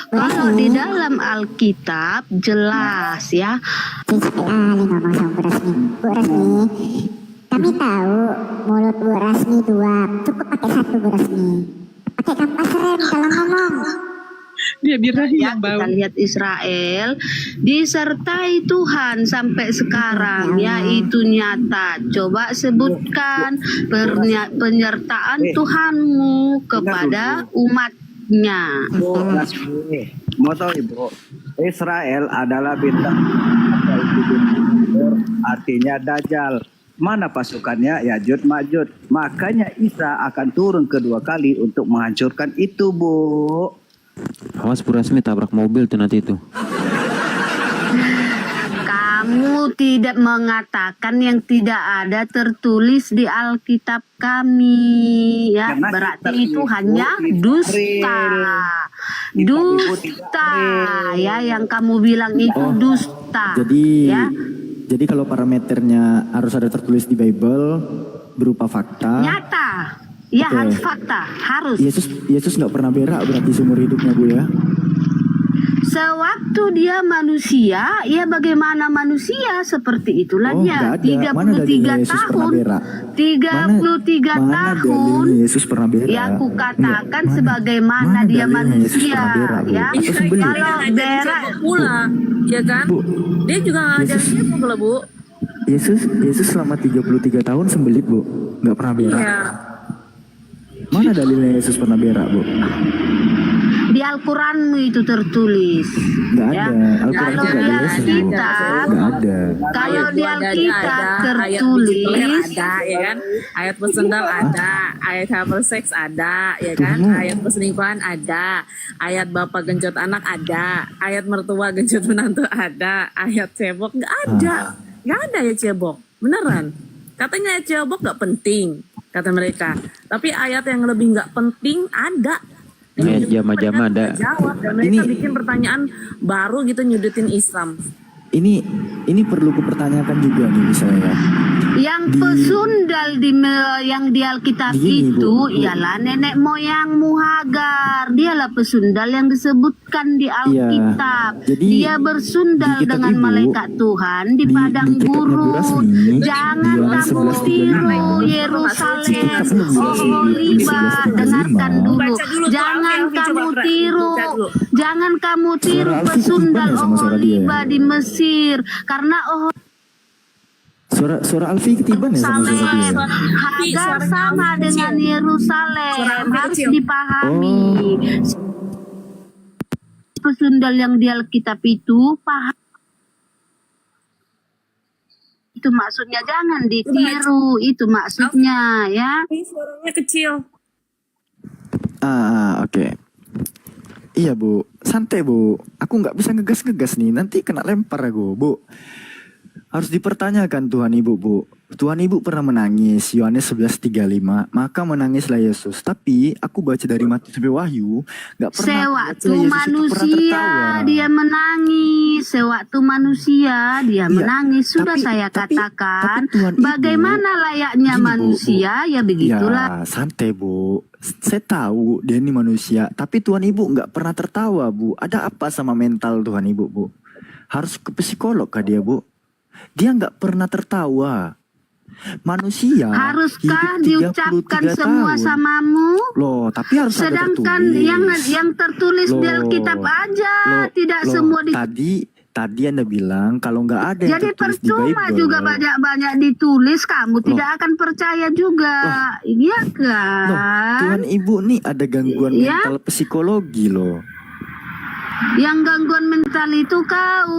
Kalau di dalam Alkitab jelas ya. ngomong sama Bu Rasmi. Bu Rasmi, kami tahu mulut Bu Rasmi dua, cukup pakai satu Bu Rasmi. Pakai kampas rem kalau ngomong. Dia birahi yang bau. Kita lihat Israel disertai Tuhan sampai sekarang ya, itu nyata. Coba sebutkan penyertaan Tuhanmu kepada umatnya. Bu Rasmi, mau tahu Ibu, Israel adalah bintang, artinya Dajjal. Mana pasukannya? Yajud Majud. Makanya Isa akan turun kedua kali untuk menghancurkan itu, Bu. Awas Bu Rasmi tabrak mobil tuh nanti itu. Kamu tidak mengatakan yang tidak ada tertulis di Alkitab kami ya, berarti itu hanya dusta. Dusta ya, yang kamu bilang itu dusta. Jadi ya. Jadi kalau parameternya harus ada tertulis di Bible berupa fakta. Nyata. Ya, Oke. harus fakta, harus. Yesus nggak pernah berak berarti seumur hidupnya Bu ya. Sewaktu dia manusia, ya bagaimana manusia seperti itulah Oh, dia. nggak ada. Mana dalilnya 33 Yesus pernah tahun. berak? 33 Mana tahun. dalilnya Yesus pernah berak? Ya aku katakan Enggak, sebagaimana mana dia dalilnya Yesus manusia pernah berak, Bu? ya. Atau sembelih? Kalau berak pula, ya kan? Dia juga ngajarin cebok loh, Bu. Yesus selama 33 tahun sembelit Bu, nggak pernah berak. Iya. Mana dalilnya Yesus pernah berak Bu? di Al-Quranmu itu tertulis. Nggak Ya. ada. Al-Quran Kalau itu di nggak ada. Alkitab, Nggak ada. kalau di Alkitab ayat tertulis, ada, ya kan? Ayat pesendal ada, ayat hammer seks ada, ya kan? Ayat perselingkuhan ada, ayat bapak genjot anak ada, ayat mertua genjot menantu ada, ayat cebok nggak ada, nggak ada ya cebok, beneran. Katanya cebok nggak penting, kata mereka. Tapi ayat yang lebih nggak penting ada. Ayat jama-jama ada. Jawab dan mereka bikin pertanyaan baru gitu nyudutin Islam. Ini perlu kupertanyakan juga nih misalnya. yang pesundal yang di Alkitab itu ialah nenek moyangmu Hagar. Dialah pesundal yang disebutkan di Alkitab. Jadi, dia bersundal di kitab dengan Ibu, malaikat Tuhan di padang gurun. Jangan kamu tiru Yerusalem, oh Oliva, dengarkan dulu. Jangan kamu tiru pesundal oh Oliva di Mesir, karena oh Suara Alfi ketiban ya sama suara dia. Hagar sama dengan Yerusalem, harus dipahami. Pesundal yang di Alkitab itu paham. Itu maksudnya, jangan ditiru, itu maksudnya ya. Suaranya kecil. Oke. Iya Bu, santai Bu. Aku nggak bisa ngegas-ngegas nih, nanti kena lempar aku Bu. Harus dipertanyakan Tuhan Ibu Bu. Tuhan Ibu pernah menangis, Yohanes 11:35, maka menangislah Yesus. Tapi aku baca dari Matius sampai Wahyu, nggak pernah Sewaktu Yesus itu pernah manusia tertawa. dia menangis, sewaktu manusia dia menangis. Sudah saya katakan, Tuhan Ibu, bagaimana layaknya gini, Bu, manusia, ya begitulah. Ya santai Bu, saya tahu dia ini manusia, tapi Tuhan Ibu nggak pernah tertawa Bu. Ada apa sama mental Tuhan Ibu Bu? Harus ke psikolog kah dia Bu? Dia nggak pernah tertawa. Manusia Haruskah hidup diucapkan 33 semua tahun. samamu? Loh, tapi harus ada Sedangkan tertulis. yang tertulis di Loh, Alkitab aja, tidak loh, semua di. Tadi Anda bilang kalau nggak ada yang Jadi tertulis di percuma Bible. juga banyak-banyak ditulis, kamu tidak akan percaya juga, iya kan? Loh, Tuhan Ibu nih ada gangguan Ya. mental psikologi loh. Yang gangguan mental itu kau,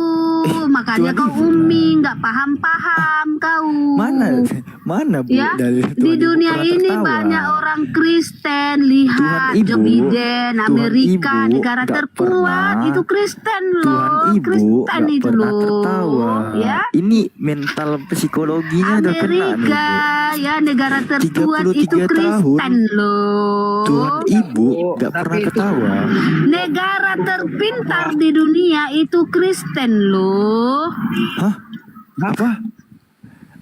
makanya Tuhan kau umi, nggak paham-paham kau. Mana Bu Ya, dari di Tuhan Ibu dunia pernah ini tertawa? banyak orang Kristen. Lihat Tuhan Ibu, Joe Biden, Tuhan Amerika, Ibu negara nggak terkuat pernah- itu Kristen Tuhan loh, Ibu Kristen nggak itu pernah loh, tertawa. ya. Ini mental psikologinya udah kena nih Amerika, Bu. ya negara terkuat itu 33 Kristen loh. Tuhan Ibu nggak pernah ketawa. Negara terpintar di dunia itu Kristen loh. Hah? Apa?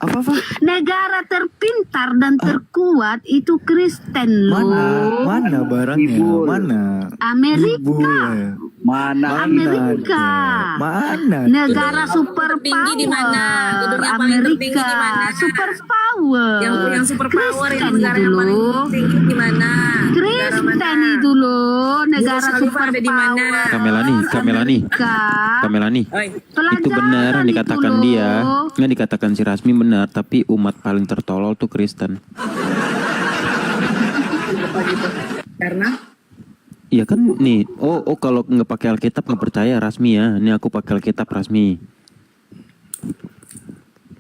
Apa? Negara terpintar dan terkuat itu Kristen loh. Mana barangnya? Mana? Amerika. Mana? Amerika. Mana? Negara super Tertinggi di mana? Gedung yang paling tertinggi di mana? Amerika. Super power. Yang super power, yang Kristen negara itu yang paling loh. tinggi di mana? Kristen itu loh, negara Burj Khalifa super ada di mana? power. Kamelani. Itu benar yang dikatakan itu dia, loh. yang dikatakan si Rasmi benar, tapi umat paling tertolol tuh Kristen. Karena Iya kan nih, oh kalau nggak pakai Alkitab nggak percaya Rasmi ya. Ini aku pakai Alkitab Rasmi.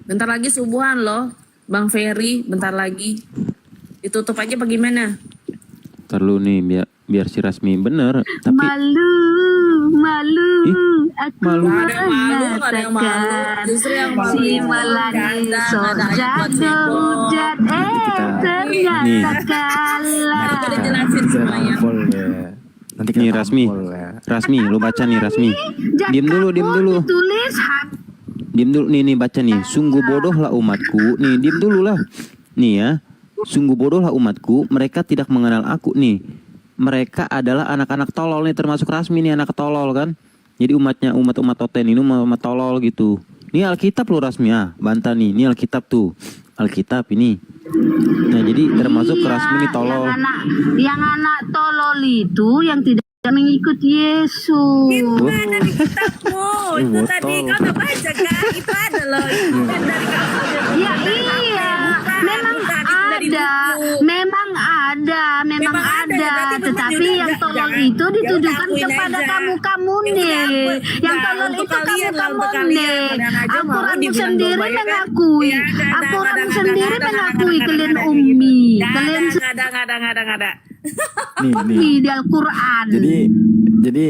bentar lagi subuhan loh, Bang Ferry, bentar lagi. Ditutup aja bagaimana? Ntar lu nih biar si Rasmi bener, tapi Malu, aku Nggak ada yang malu, nggak ada yang malu. mengatakan Justru yang malu si itu. Melani Nggak sok ada ayat buat jago sombong. hujat, ternyata Nih. kalah. Udah jelasin semuanya. Nanti nih Rasmi, lu baca nih Rasmi. Diam dulu. Tulis Diam dulu nih baca nih. Sungguh bodohlah umatku. Nih diam dulu lah. Nih ya. Sungguh bodohlah umatku, mereka tidak mengenal aku nih. Mereka adalah anak-anak tolol nih, termasuk Rasmi nih anak tolol kan. Jadi umat toten ini umat tolol gitu. Ini Alkitab lu Rasmi ya, bantah nih. Ini Alkitab tuh. Alkitab ini. Nah, jadi termasuk Rasmi nih tolol. yang anak tolol itu yang tidak mengikut Yesus. Gimana di kitabmu? Itu tadi kau udah baca kan? Itu ada loh. Itu kan dari kamu. Ya iya, memang ada, tetapi yang tolol itu ditujukan kepada kamu nih. Yang tolol itu kamu nih. Akuranmu sendiri mengakui, kalian ummi, kalian Nggak ada. Nih. di Al-Quran. Jadi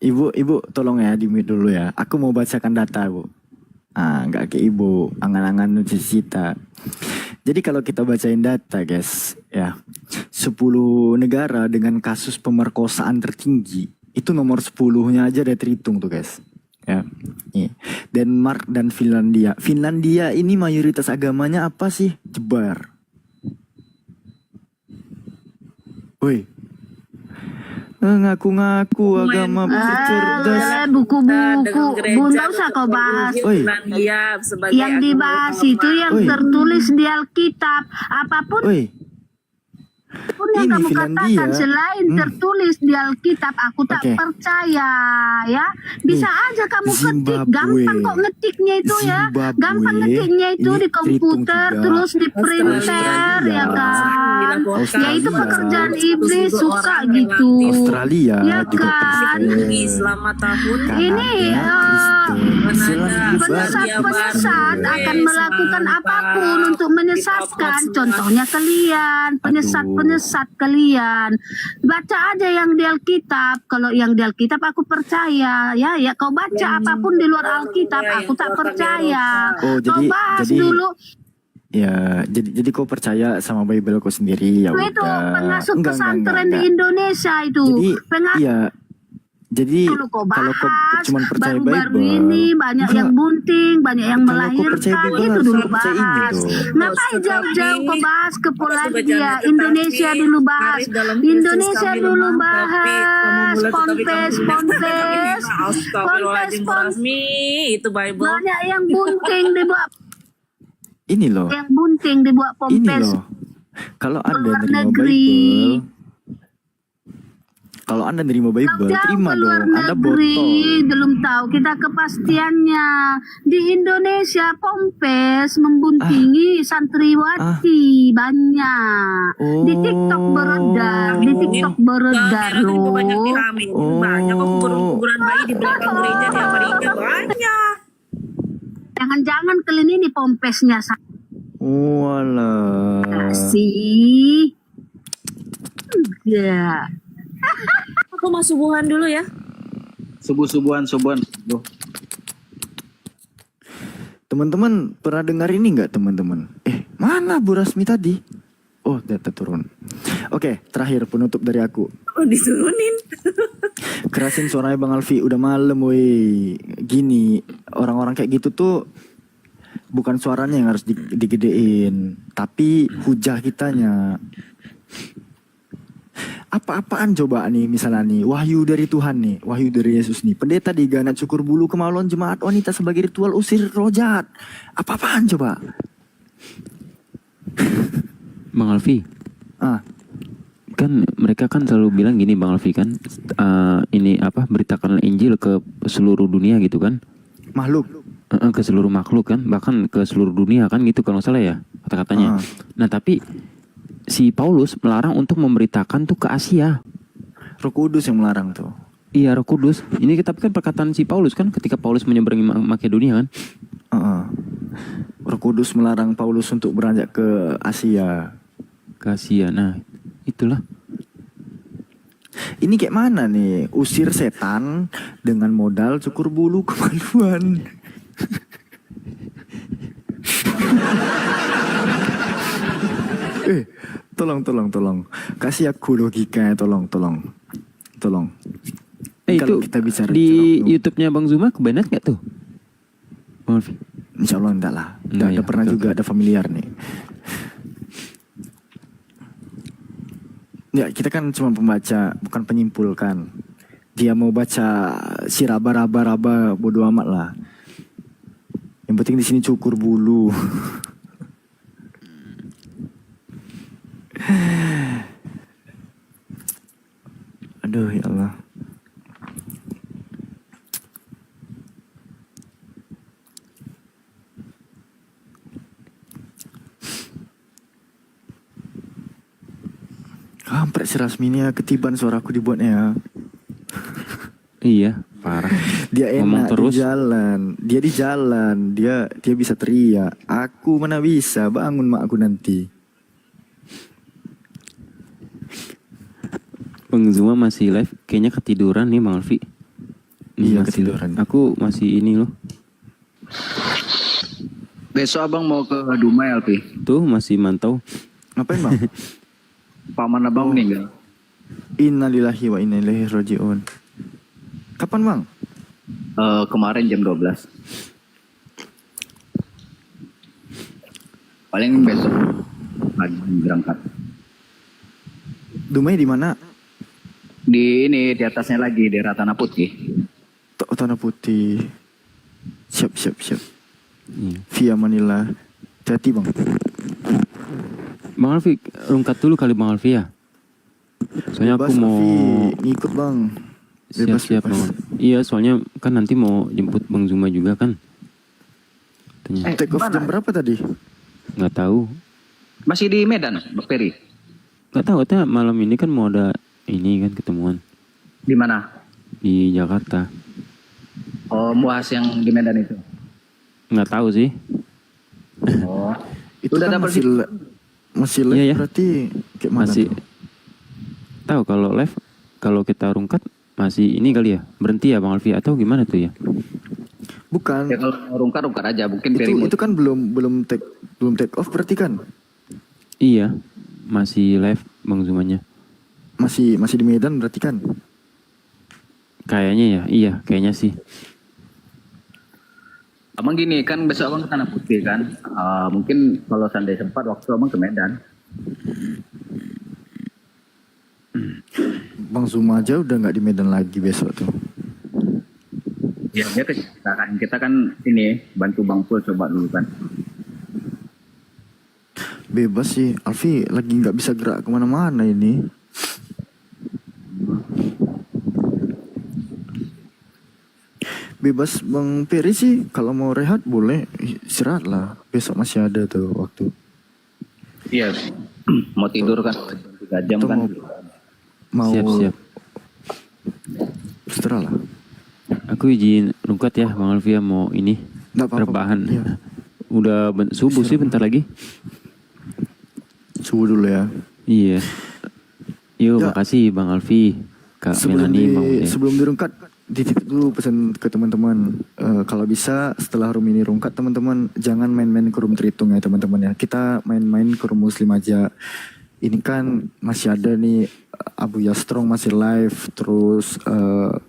ibu tolong ya di mute dulu ya. Aku mau bacakan data Bu. Nggak ke ibu, angan-angan Nucisita. Jadi kalau kita bacain data guys, ya 10 negara dengan kasus pemerkosaan tertinggi itu nomor 10-nya aja udah terhitung tuh guys. Ya, nih. Denmark dan Finlandia. Finlandia ini mayoritas agamanya apa sih? Jebar. Woi. Ngaku-ngaku agama cerdas. Buku-buku, bunda usah kau bahas. Yang dibahas itu yang tertulis di Alkitab. Apapun yang Ini kamu Finlandia. katakan selain tertulis di Alkitab, aku tak percaya ya. Bisa aja kamu ketik, gampang kok ngetiknya itu ya. Gampang ngetiknya itu di komputer, terus di printer ya kan. Ya itu pekerjaan iblis suka gitu. Australia ya juga kan. Selamat tahun. Ini penyesat akan melakukan apapun untuk menyesatkan. Contohnya kalian, penyesat kalian. Baca aja yang di Alkitab. Kalau yang di Alkitab aku percaya. Ya kau baca apapun di luar Alkitab, aku tak percaya. Kau bahas dulu. Ya, jadi kau percaya sama Bible kau sendiri ya udah. Itu pengasuh Enggak, pesantren di enggak. Indonesia itu. Jadi Kalau kau kalau kau bahas cuma percaya baru-baru Bible, ini banyak enggak. yang bunting, banyak yang Kalau kau percaya melahirkan, Bible itu harus dulu percaya ini bahas. dong. Ngapain jauh-jauh kau bahas ke Polandia? Tetapi Indonesia dulu bahas. Haris dalam Kristus Indonesia kami dulu lemah, tapi kamu bahas. mulai tetapi kamu Ponpes. Astagfirullahaladzim, Bu Rasmi, itu Bible. Banyak yang bunting dibuat. Ini loh. Yang bunting dibuat Ini Ponpes. loh. Kalau Anda Luar nerima negeri. Bible, kalau Anda nerima Bible, Jauh terima ke luar dong. Anda negeri, botol. belum tahu kita kepastiannya. Di Indonesia Ponpes membuntingi santriwati banyak. Di TikTok beredar, loh. Banyak kok kuburan bayi di belakang gereja di Amerika, banyak. Jangan-jangan kalian ini Pompesnya Walah. sih. Ya. Aku mau subuhan dulu ya. Subuhan. Teman-teman pernah dengar ini nggak teman-teman? Mana Bu Rasmi tadi? Oh, data turun. Oke, terakhir penutup dari aku. Oh, diturunin. Kerasin suaranya Bang Alfi, udah malam woi. Gini, orang-orang kayak gitu tuh bukan suaranya yang harus digedein, tapi hujah kitanya. Apa-apaan coba nih misalnya nih, wahyu dari Tuhan nih, wahyu dari Yesus nih. Pendeta diganat cukur bulu kemaluan jemaat wanita sebagai ritual usir roh jahat. Apa-apaan coba? Bang Alfi. Kan mereka kan selalu bilang gini Bang Alfi kan, ini apa, beritakan Injil ke seluruh dunia gitu kan. Makhluk. Ke seluruh makhluk kan, bahkan ke seluruh dunia kan gitu kalau nggak salah ya kata-katanya. Nah tapi si Paulus melarang untuk memberitakan tuh ke Asia. Roh Kudus yang melarang tuh. Iya, Roh Kudus. Ini kita kan perkataan si Paulus kan ketika Paulus menyeberangi Makedonia kan. Roh Kudus melarang Paulus untuk beranjak ke Asia. Ke Asia. Nah, itulah. Ini kayak mana nih? Usir setan dengan modal cukur bulu kemaluan. Tolong. Kasih aku logikanya, tolong. Itu kita bicara di YouTube-nya Bang Zuma kebenet nggak tuh? Insya Allah enggak lah. Udah pernah juga ada familiar nih. Ya kita kan cuma pembaca, bukan penyimpulkan. Dia mau baca si raba bodo amat lah. Yang penting di sini cukur bulu. Aduh ya Allah. Kampret si Rasminia, ketiban suaraku dibuatnya ya. Iya, parah. Dia Ngomong enak terus. di jalan, dia bisa teriak. Aku mana bisa, bangun mak aku nanti. Bang Zuma masih live, kayaknya ketiduran nih Bang Alfi. Iya, masih ketiduran. Aku masih ini loh. Besok abang mau ke Dumai Alpi. Tuh masih mantau. Ngapain Bang? Paman abang meninggal. Innalillahi wa inna ilaihi rajiun. Kapan Bang? Kemarin jam 12. Paling besok lagi berangkat. Dumai di mana? Di ini, di atasnya lagi, di Tanah Putih. Tanah Putih. Siap. Via Manila. Hati Bang. Bang Alfi, rungkat dulu kali Bang Alfi ya. Soalnya Bebas, aku mau Alfi. Ngikut Bang. siap-siap Bang. Iya, soalnya kan nanti mau jemput Bang Zuma juga kan. Take off jam berapa tadi? Nggak tahu. Masih di Medan, Bang Peri? Nggak tahu, katanya malam ini kan mau ada ini kan ketemuan. Di mana? Di Jakarta. Oh, Muas yang di Medan itu. Nggak tahu sih. Oh. Itu Udah kan dapat masih live Iya. berarti kayak mana Masih tuh? tahu kalau live, kalau kita rungkat masih ini kali ya, berhenti ya Bang Alfi atau gimana tuh ya? Bukan. Ya kalau mau rungkar aja, mungkin Perimun. Itu kan belum take off berarti kan? Iya, masih live Bang Zumanya. Masih di Medan berarti kan? Kayaknya ya, iya, kayaknya sih. Abang gini kan besok abang ke Tanah Putih kan. Mungkin kalau seandainya sempat waktu abang ke Medan. Bang Zuma aja udah nggak di Medan lagi besok tuh. Ya dia kita kan ini bantu Bang Pul coba dulu kan. Bebas sih, Alfi lagi nggak bisa gerak kemana-mana ini. Bebas Bang Peri sih, kalau mau rehat boleh istirahat lah. Besok masih ada tuh waktu. Iya, mau tidur kan 3 jam kan. Mau Siap. istirahat lah. Aku izin rungkat ya Bang Alfia mau ini Nggak apa-apa, rebahan. iya. Udah subuh sih bentar lagi. Subuh dulu ya. Iya. Yuk, makasih Bang Alfi, Kak Melani, Bang Ude. Sebelum dirungkat, titip dulu pesan ke teman-teman. Kalau bisa setelah room ini rungkat, teman-teman jangan main-main ke room Tritung ya teman-teman ya. Kita main-main ke room Muslim aja. Ini kan masih ada nih Abu Yastrong masih live, terus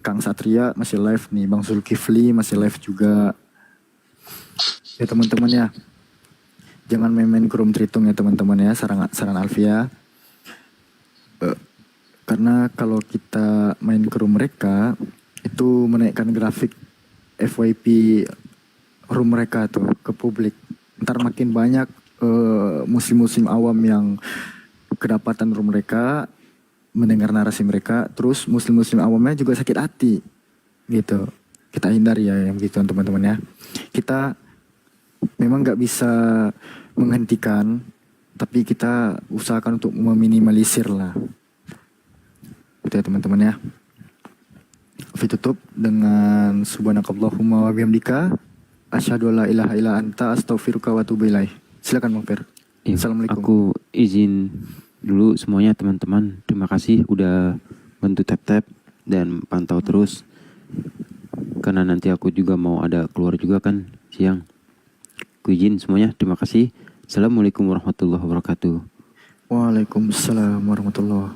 Kang Satria masih live nih, Bang Zulkifli masih live juga. Ya teman-teman ya. Jangan main-main ke room Tritung ya teman-teman ya, saran Alfia. Karena kalau kita main ke room mereka itu menaikkan grafik FYP room mereka tuh ke publik. Ntar makin banyak muslim-muslim awam yang kedapatan room mereka, mendengar narasi mereka, terus muslim-muslim awamnya juga sakit hati gitu. Kita hindari ya yang gitu teman-teman ya. Kita memang nggak bisa menghentikan, tapi kita usahakan untuk meminimalisir lah. Gitu ya teman-teman ya. Tutup dengan subhanakallahumma wa bihamdika asyhadu alla ilaha illa anta astaghfiruka wa atubu ilaik. Silakan Bang Per. Iya, Assalamualaikum. aku izin dulu semuanya teman-teman. Terima kasih udah bantu tap-tap dan pantau terus. Karena nanti aku juga mau ada keluar juga kan siang. Aku izin semuanya. Terima kasih. Assalamualaikum warahmatullahi wabarakatuh. Waalaikumsalam warahmatullahi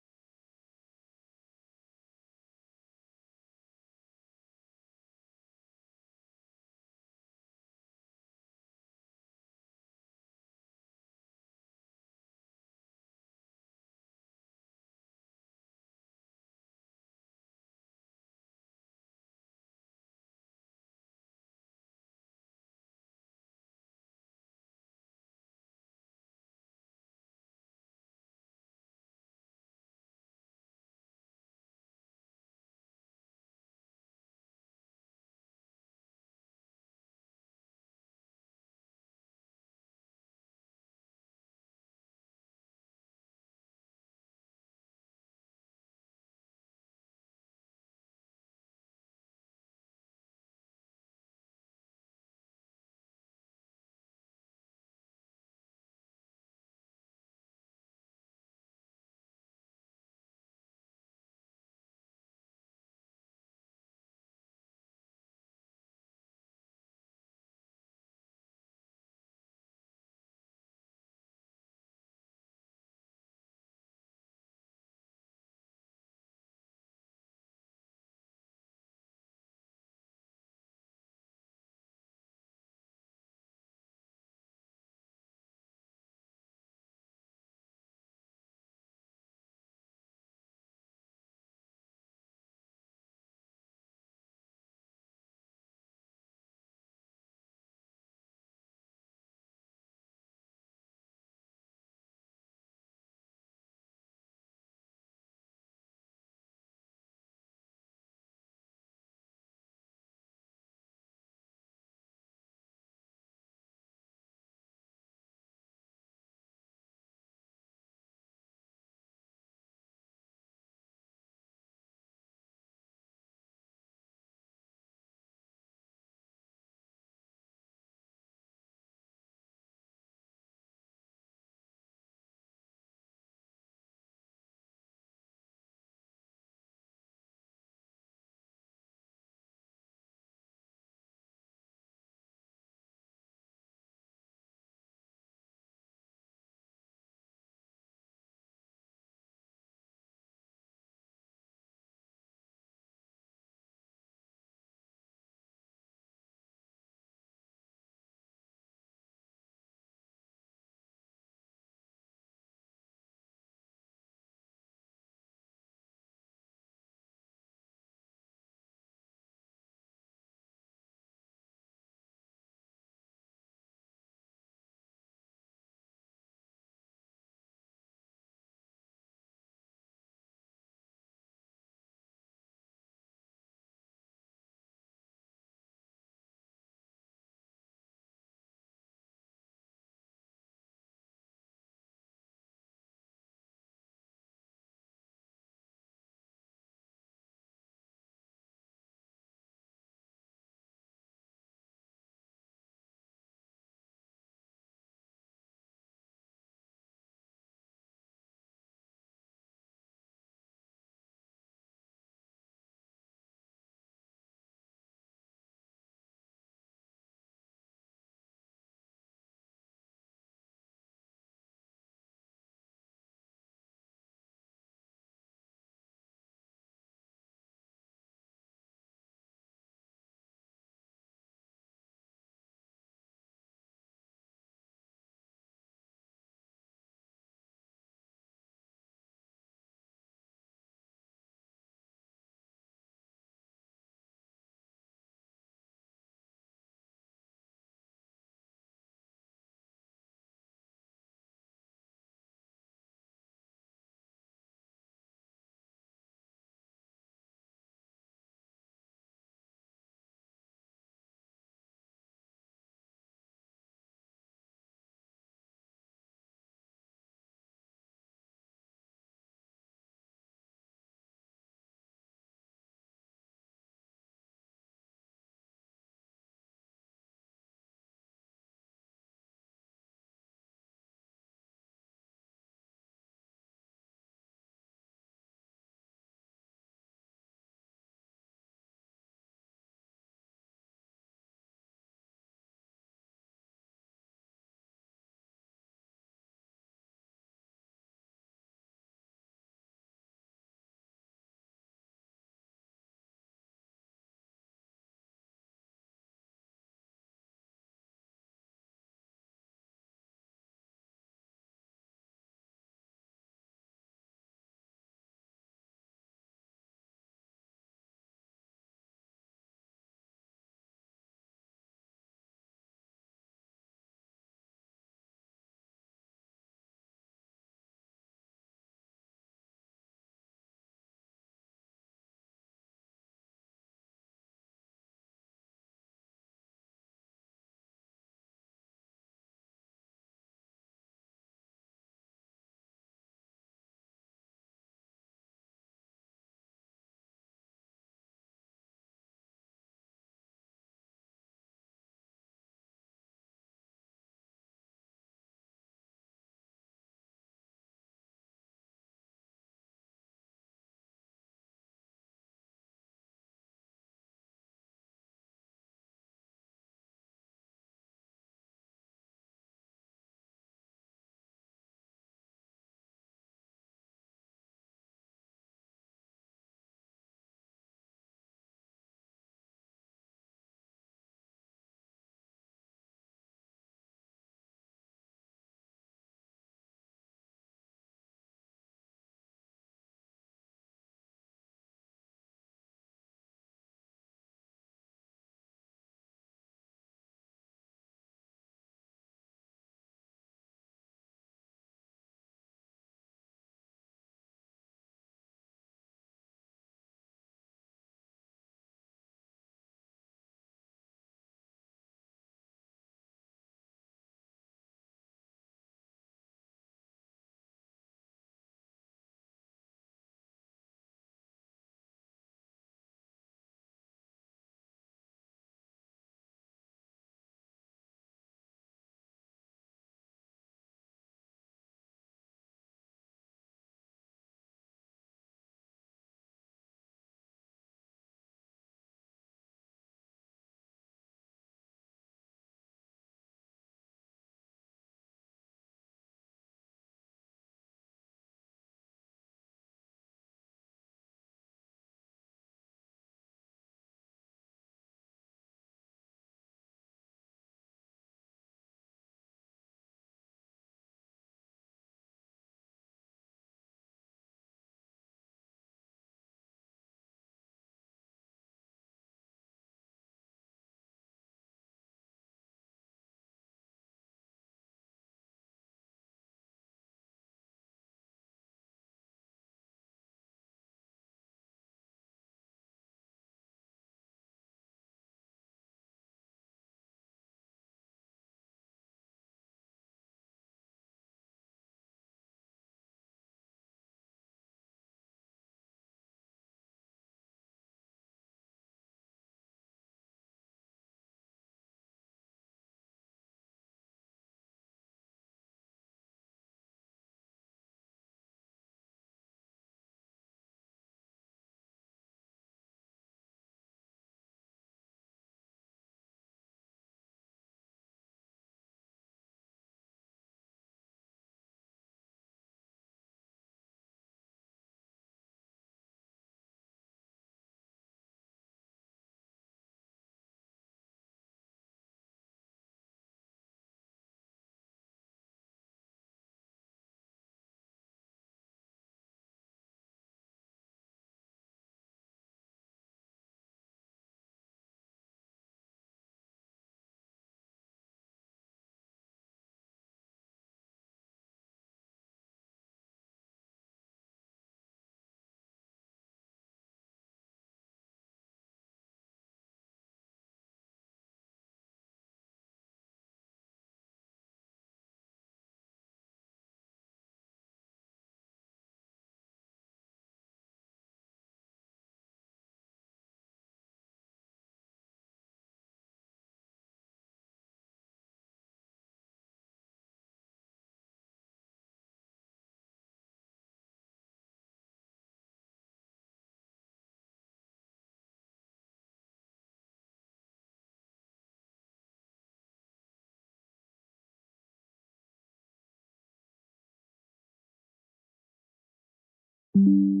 Thank you.